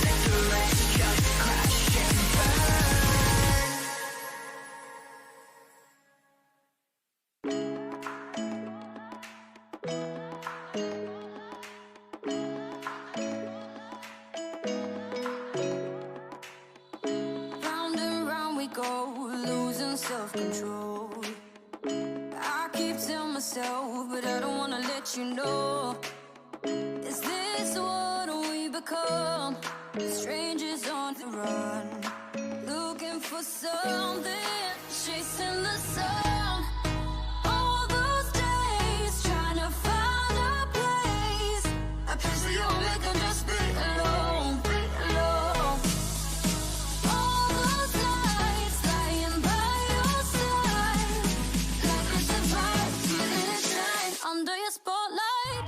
Speaker 4: Let the rest just crash and burn.
Speaker 2: Round and round we go, losing self-control. I keep telling myself, but I don't wanna let you know. Is this what we become? Strangers on the run, looking for something, chasing the sun. All those days, trying to find a place where you'll make them just be alone, alone. All those nights, lying by your side, like a surprise, feeling it shine under your spotlight.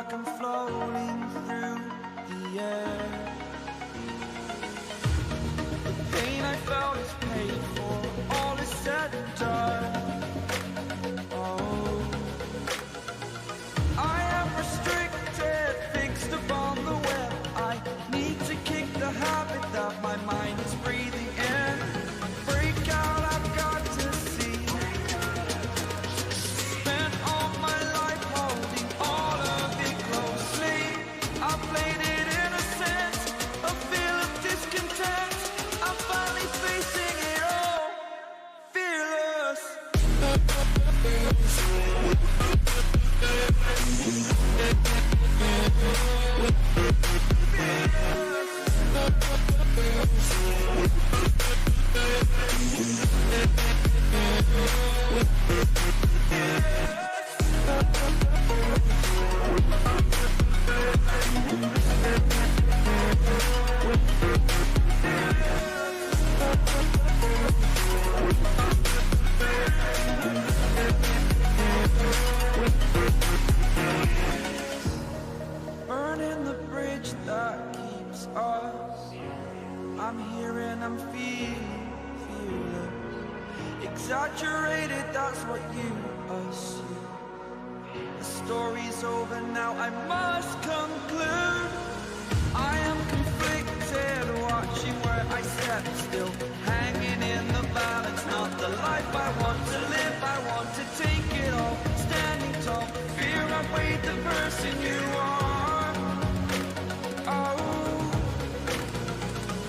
Speaker 4: like I'm floating through the air. The pain I felt is paid for, all is said and done. Oh, I am restricted, fixed upon the web. I need to kick the habit that my mind is breathing in. Break out, I've got to see. Spent all my life holding all of it closely. I played it innocent, a feel of discontent. I'm finally facing it all, fearless. Burning the bridge that keeps us. I'm here and I'm feeling fearless. Exaggerated, that's what you assume. The story's over now, I must conclude. I am conflicted, watching where I step still, hanging in the balance. Not the life I want to live, I want to take it all. Standing tall, fear outweighed the person you are. Oh,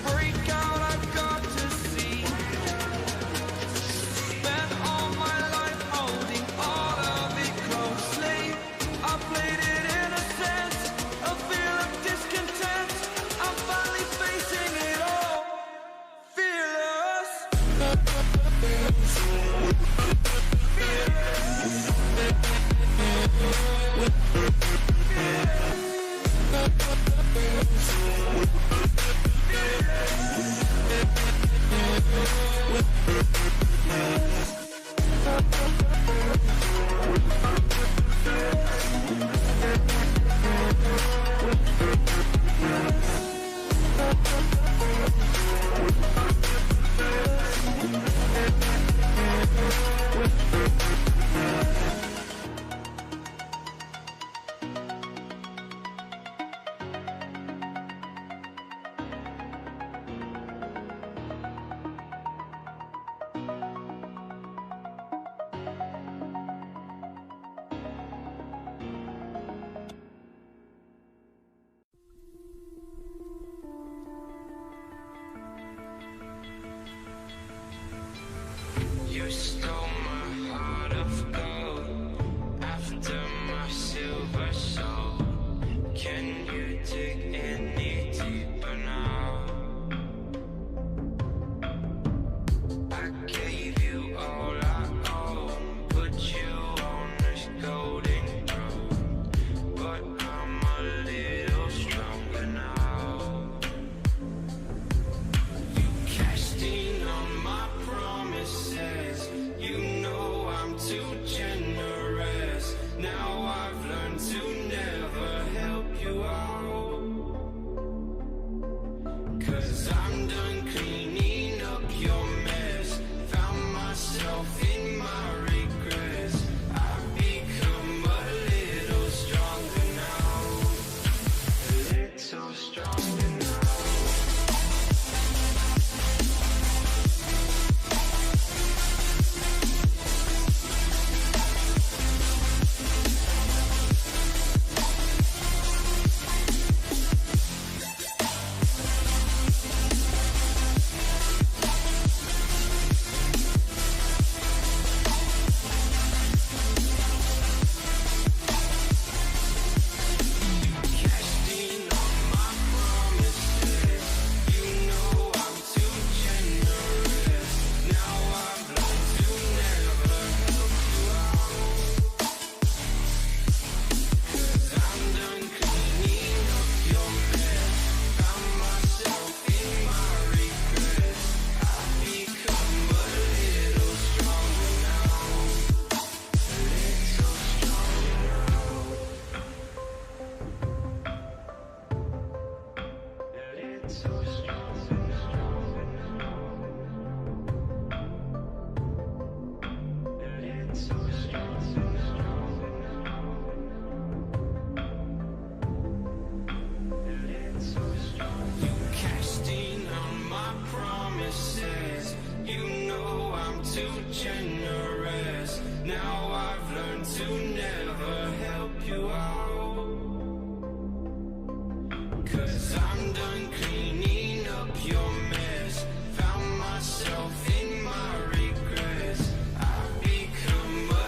Speaker 4: break out, I've got to see. Spent all my life holding all of it closely. I played it innocent, a feel of discontent. I'm finally facing it all, fearless. Fearless.
Speaker 2: Cashed in on my promises. You know I'm too generous. Now I've learned to never help you out. 'Cause I'm done cleaning up your mess. Found myself in my regrets. I've become a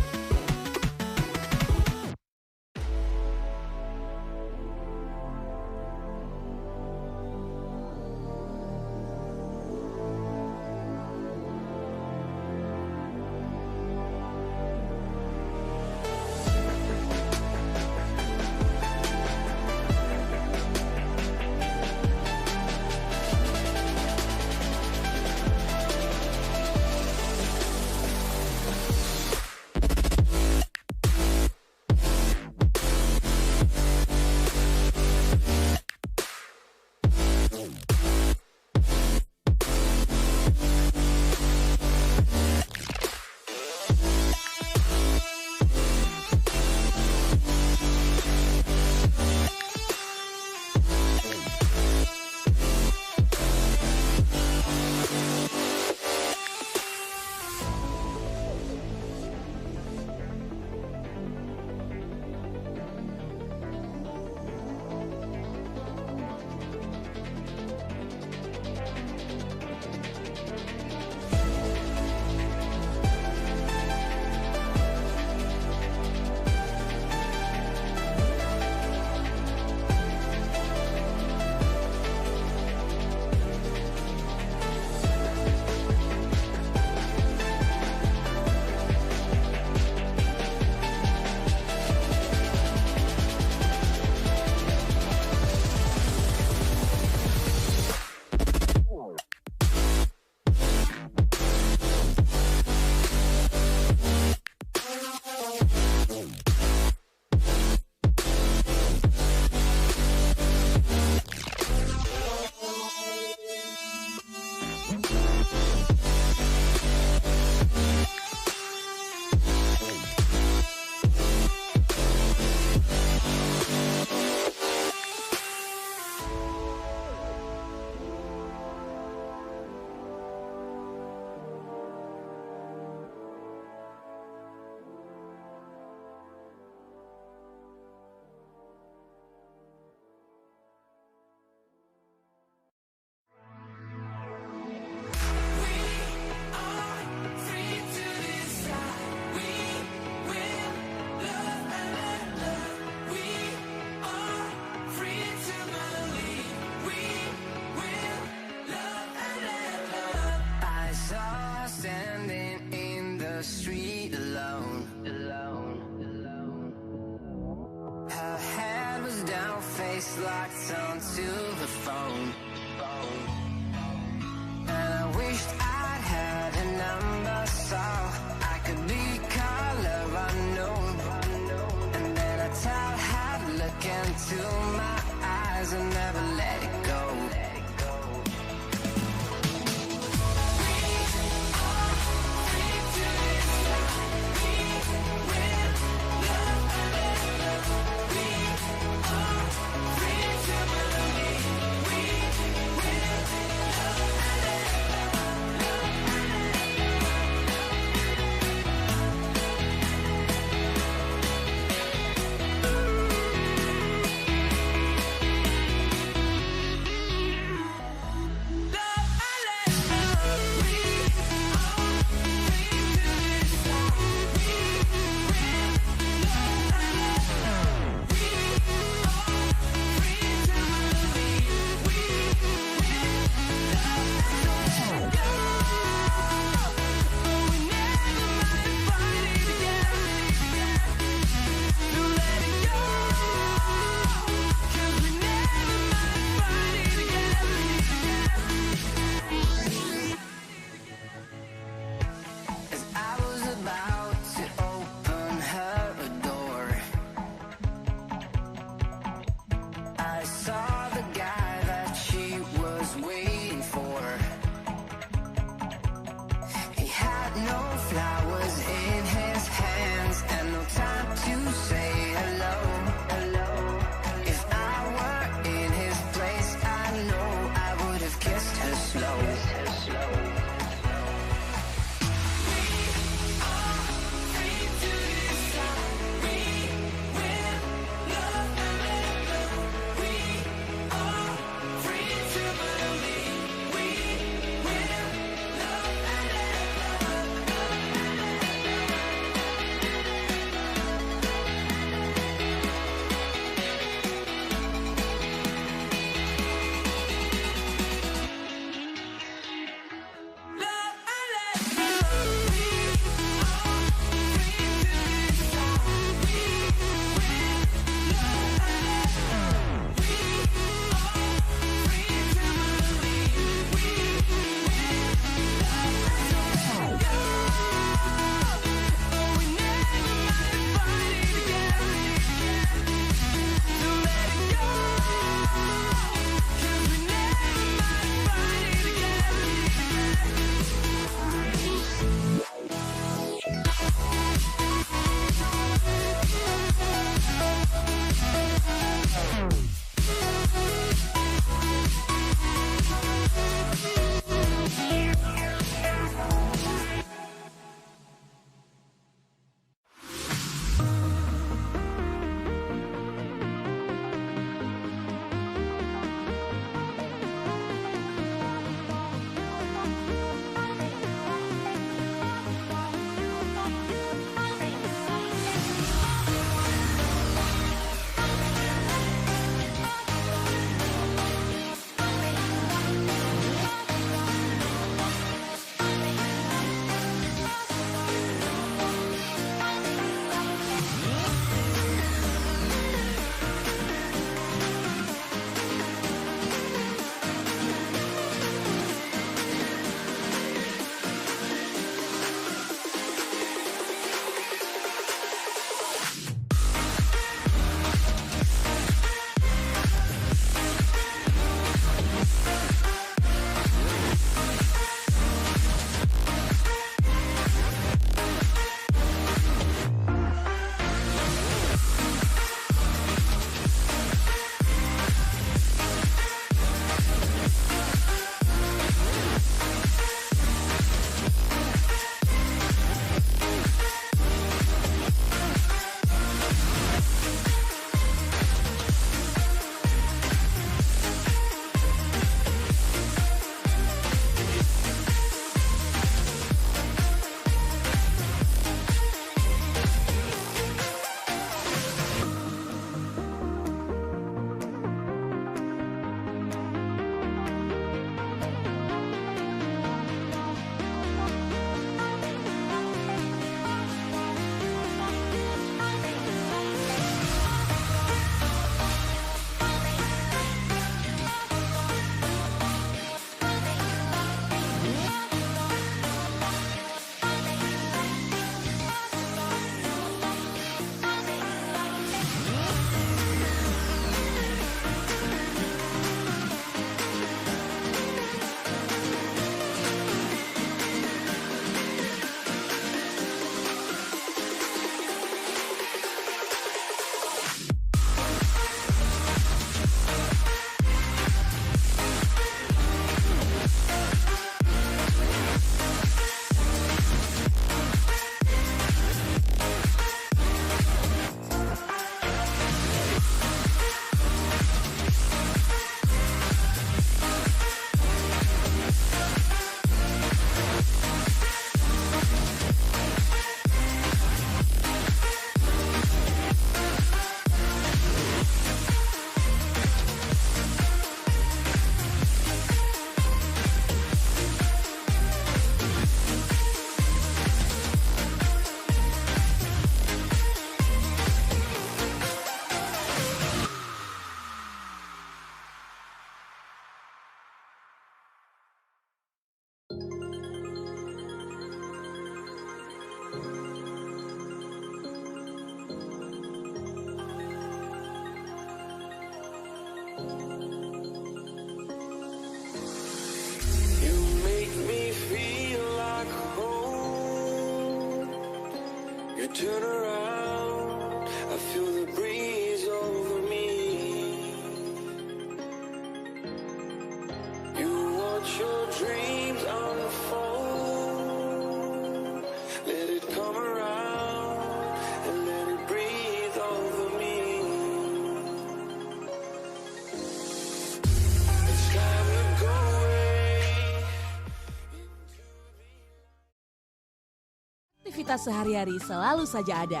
Speaker 7: kita sehari-hari selalu saja ada.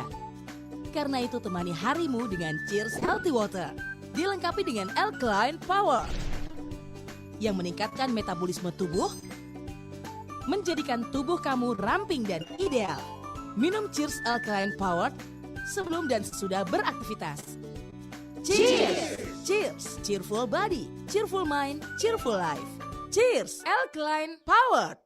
Speaker 7: Karena itu temani harimu dengan Cheers Healthy Water. Dilengkapi dengan Alkaline Power yang meningkatkan metabolisme tubuh, menjadikan tubuh kamu ramping dan ideal. Minum Cheers Alkaline Power sebelum dan sesudah beraktivitas. Cheers! Cheers! Cheerful body, cheerful mind, cheerful life. Cheers! Alkaline Power.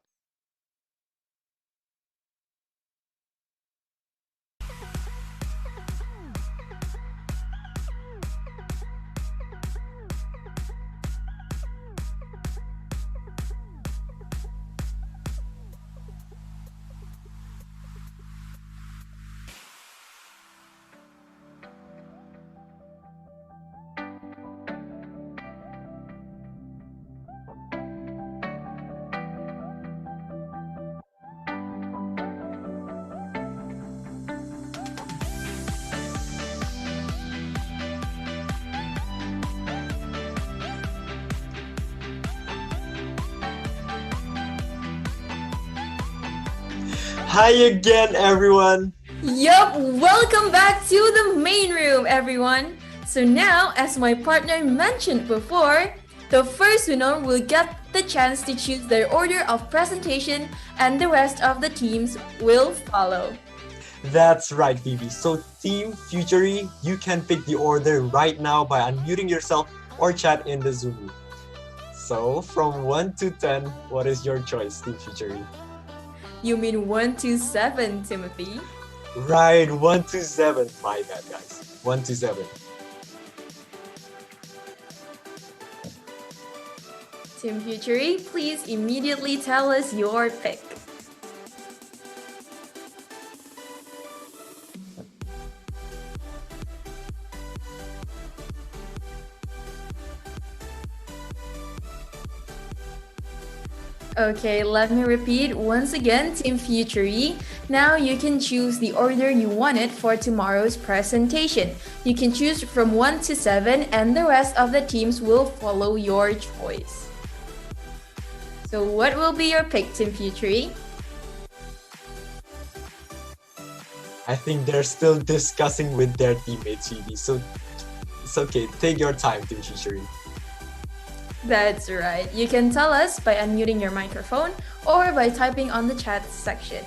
Speaker 11: Hi again, everyone.
Speaker 9: Yup, welcome back to the main room, everyone. So now, as my partner mentioned before, the first winner will get the chance to choose their order of presentation and the rest of the teams will follow.
Speaker 11: That's right, Phoebe. So Team Futury, you can pick the order right now by unmuting yourself or chat in the Zoom. So from 1 to 10, what is your choice, Team Futury?
Speaker 9: You mean 1 to 7, Timothy?
Speaker 11: Right, 1 to 7. My bad, guys. 1 to 7.
Speaker 9: Team Futury, please immediately tell us your pick. Okay, let me repeat once again, Team Futury. Now you can choose the order you wanted for tomorrow's presentation. You can choose from 1 to 7 and the rest of the teams will follow your choice. So what will be your pick, Team Futury?
Speaker 11: I think they're still discussing with their teammates, Phoebe. So it's okay. Take your time, Team Futury.
Speaker 9: That's right. You can tell us by unmuting your microphone or by typing on the chat section.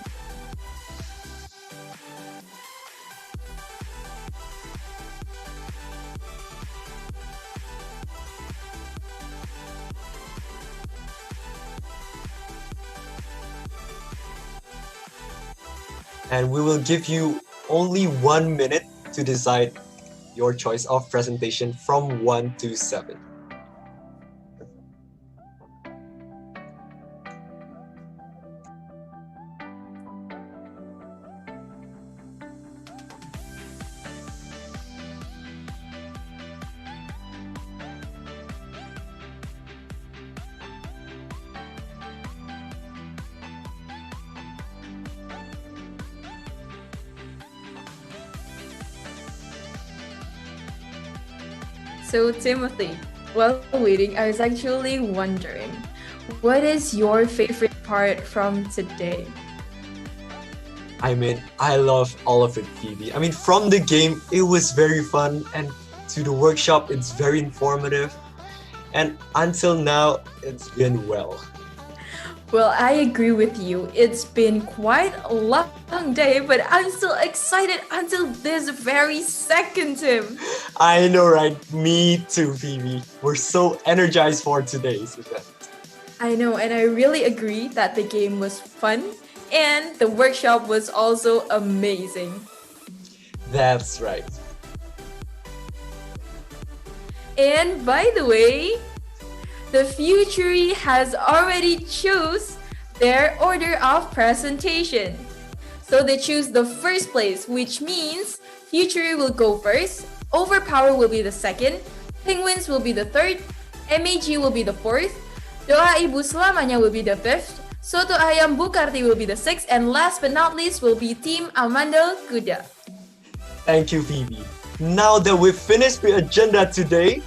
Speaker 11: And we will give you only 1 minute to decide your choice of presentation from 1 to 7.
Speaker 9: So Timothy, while waiting, I was actually wondering, what is your favorite part from today?
Speaker 11: I mean, I love all of it, Phoebe. I mean, from the game, it was very fun, and to the workshop, it's very informative. And until now, it's been well.
Speaker 9: Well, I agree with you. It's been quite a long day, but I'm still excited until this very second, Tim.
Speaker 11: I know, right? Me too, Phoebe. We're so energized for today's event.
Speaker 9: I know, and I really agree that the game was fun and the workshop was also amazing.
Speaker 11: That's right.
Speaker 9: And by the way, the Futury has already choose their order of presentation. So they choose the first place, which means Futury will go first, Overpower will be the second, Penguins will be the third, MAG will be the fourth, Doa Ibu Selamanya will be the fifth, Soto Ayam Bukarti will be the sixth, and last but not least will be Team Amando Kuda.
Speaker 11: Thank you, Phoebe. Now that we've finished the agenda today,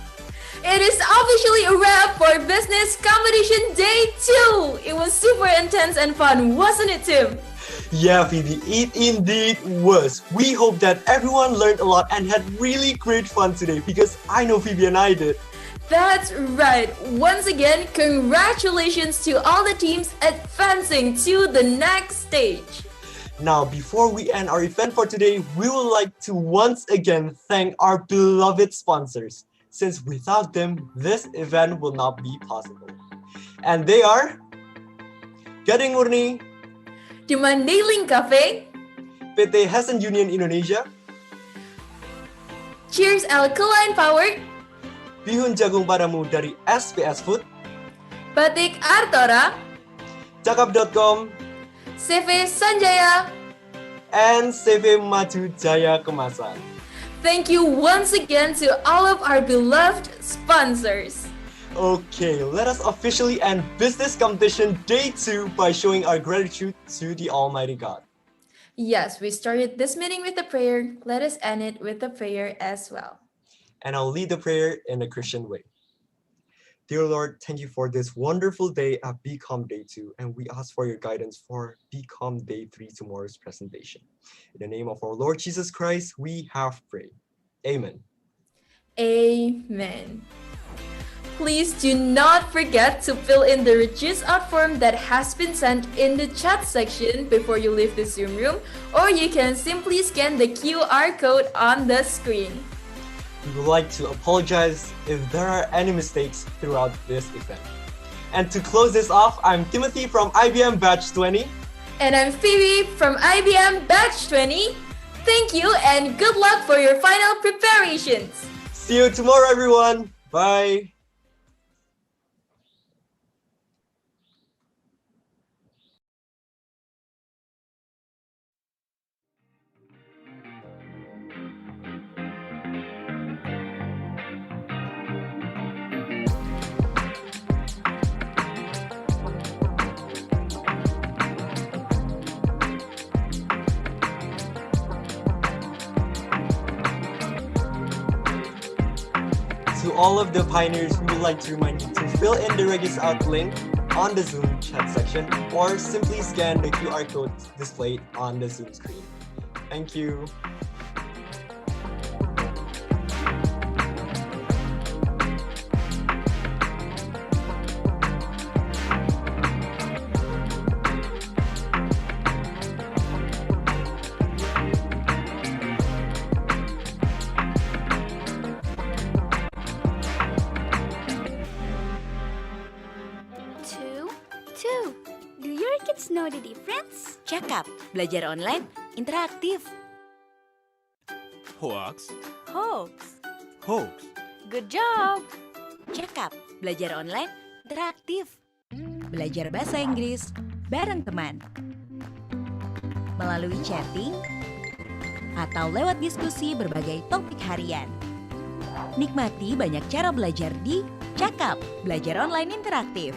Speaker 9: it is officially a wrap for Business Competition Day 2! It was super intense and fun, wasn't it, Tim?
Speaker 11: Yeah, Phoebe, it indeed was. We hope that everyone learned a lot and had really great fun today because I know Phoebe and I did.
Speaker 9: That's right. Once again, congratulations to all the teams advancing to the next stage.
Speaker 11: Now, before we end our event for today, we would like to once again thank our beloved sponsors, since without them, this event will not be possible. And they are Gading Murni,
Speaker 9: The Mandailing Cafe,
Speaker 11: PT Hasan Union Indonesia,
Speaker 9: Cheers Alkaline Powered,
Speaker 11: Bihun Jagung Padamu dari SPS Food,
Speaker 9: Batik Artora,
Speaker 11: Cakap.com,
Speaker 9: CV Sanjaya.
Speaker 11: and CV Maju Jaya Kemasan.
Speaker 9: Thank you once again to all of our beloved sponsors.
Speaker 11: Okay, let us officially end Business Competition Day 2 by showing our gratitude to the Almighty God.
Speaker 9: Yes, we started this meeting with a prayer. Let us end it with a prayer as well.
Speaker 11: And I'll lead the prayer in a Christian way. Dear Lord, thank you for this wonderful day at BCom Day 2, and we ask for your guidance for BCom Day 3, tomorrow's presentation. In the name of our Lord Jesus Christ, we have prayed. Amen.
Speaker 9: Amen. Please do not forget to fill in the reduce out form that has been sent in the chat section before you leave the Zoom room, or you can simply scan the QR code on the screen.
Speaker 11: We would like to apologize if there are any mistakes throughout this event. And to close this off, I'm Timothy from IBM Batch 20.
Speaker 9: And I'm Phoebe from IBM Batch 20. Thank you and good luck for your final preparations.
Speaker 11: See you tomorrow, everyone. Bye. To all of the pioneers, we would like to remind you to fill in the register out link on the Zoom chat section or simply scan the QR code displayed on the Zoom screen. Thank you.
Speaker 15: Two. Do your kids know the difference?
Speaker 12: Cakap, belajar online, interaktif.
Speaker 14: Hoax,
Speaker 12: Hoax.
Speaker 14: hoax.
Speaker 12: Good job. Cakap, belajar online, interaktif. Belajar bahasa Inggris bareng teman. Melalui chatting atau lewat diskusi berbagai topik harian. Nikmati banyak cara belajar di Cakap, belajar online interaktif.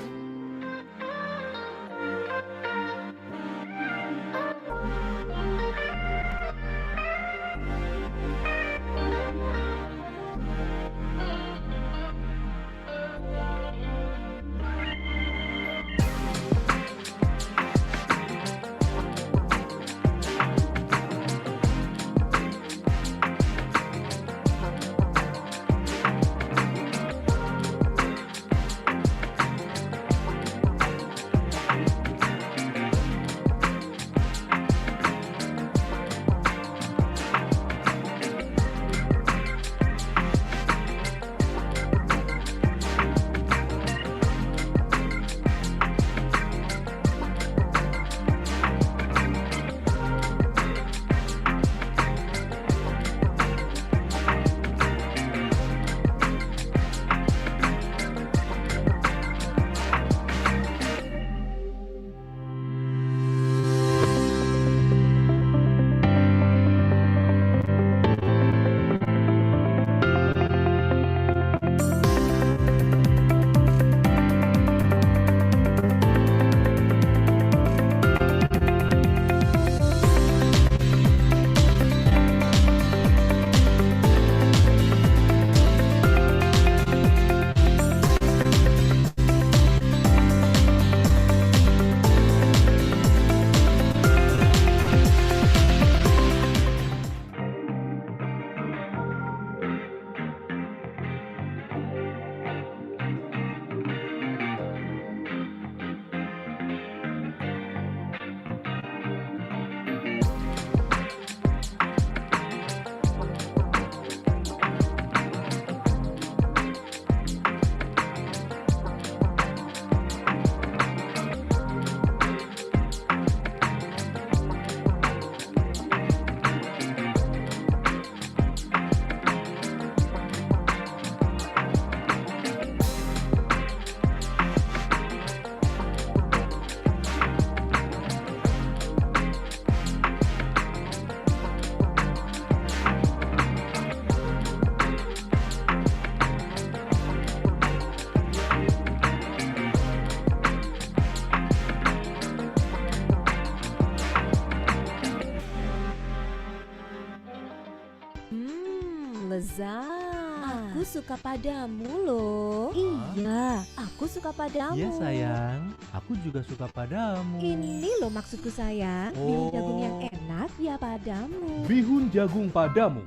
Speaker 17: suka padamu loh. Iya, aku suka padamu.
Speaker 14: Iya sayang, aku juga suka padamu.
Speaker 17: Ini loh maksudku sayang. Bihun jagung yang enak ya padamu.
Speaker 14: Bihun jagung padamu.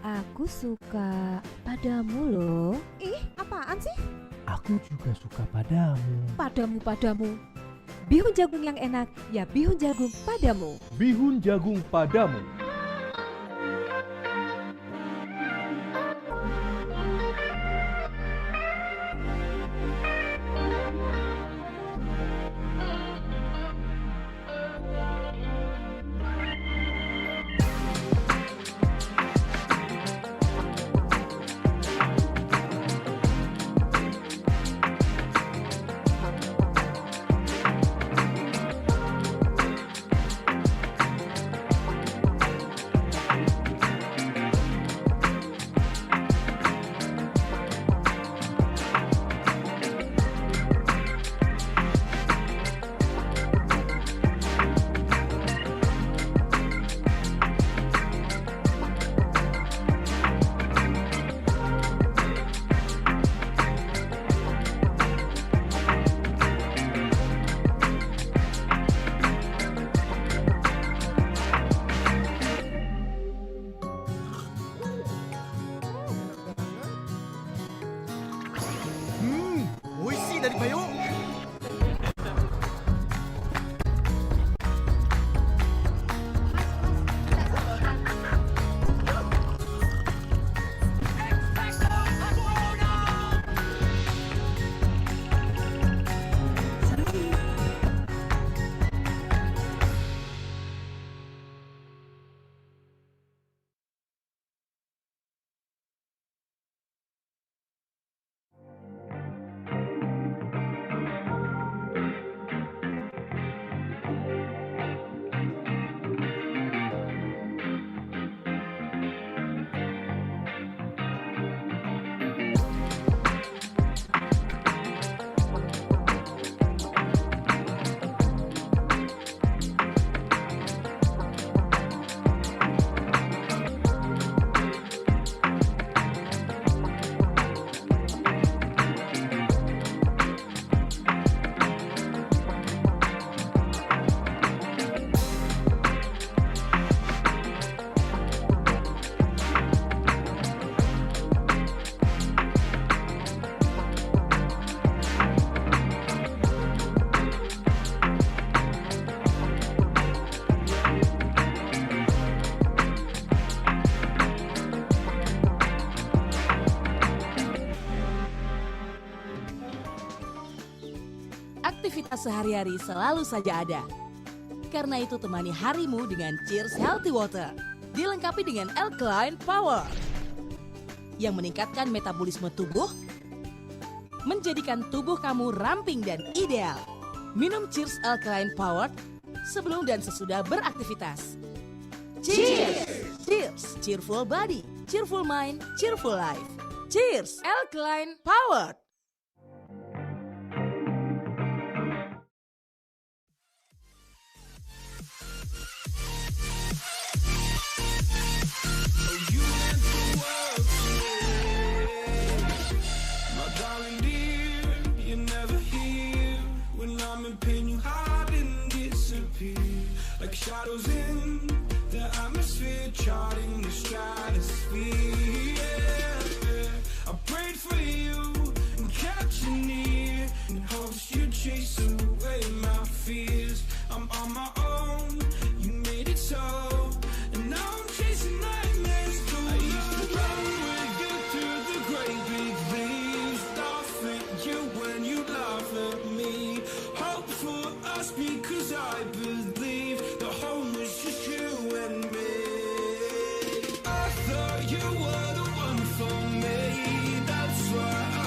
Speaker 17: Aku suka padamu loh. Ih, apaan sih?
Speaker 14: Aku juga suka padamu.
Speaker 17: Padamu. Bihun jagung yang enak ya bihun jagung padamu.
Speaker 14: Bihun jagung padamu.
Speaker 6: dari Bayu.
Speaker 7: Aktivitas sehari-hari selalu saja ada. Karena itu temani harimu dengan Cheers Healthy Water. Dilengkapi dengan Alkaline Power. Yang meningkatkan metabolisme tubuh, menjadikan tubuh kamu ramping dan ideal. Minum Cheers Alkaline Power sebelum dan sesudah beraktivitas. Cheers! Cheers! Cheerful body, cheerful mind, cheerful life. Cheers! Alkaline Power.
Speaker 6: Like shadows in the atmosphere, charting the stratosphere. Yeah. I prayed for you and kept you near in hopes you'd chase away my fears. I'm on my own, you made it so, and now I'm chasing nightmares too. I used to run with you through the great big leaves, laugh at you when you laugh at me. Hope for us because I believe the home is just you and me. I thought you were the one for me, that's why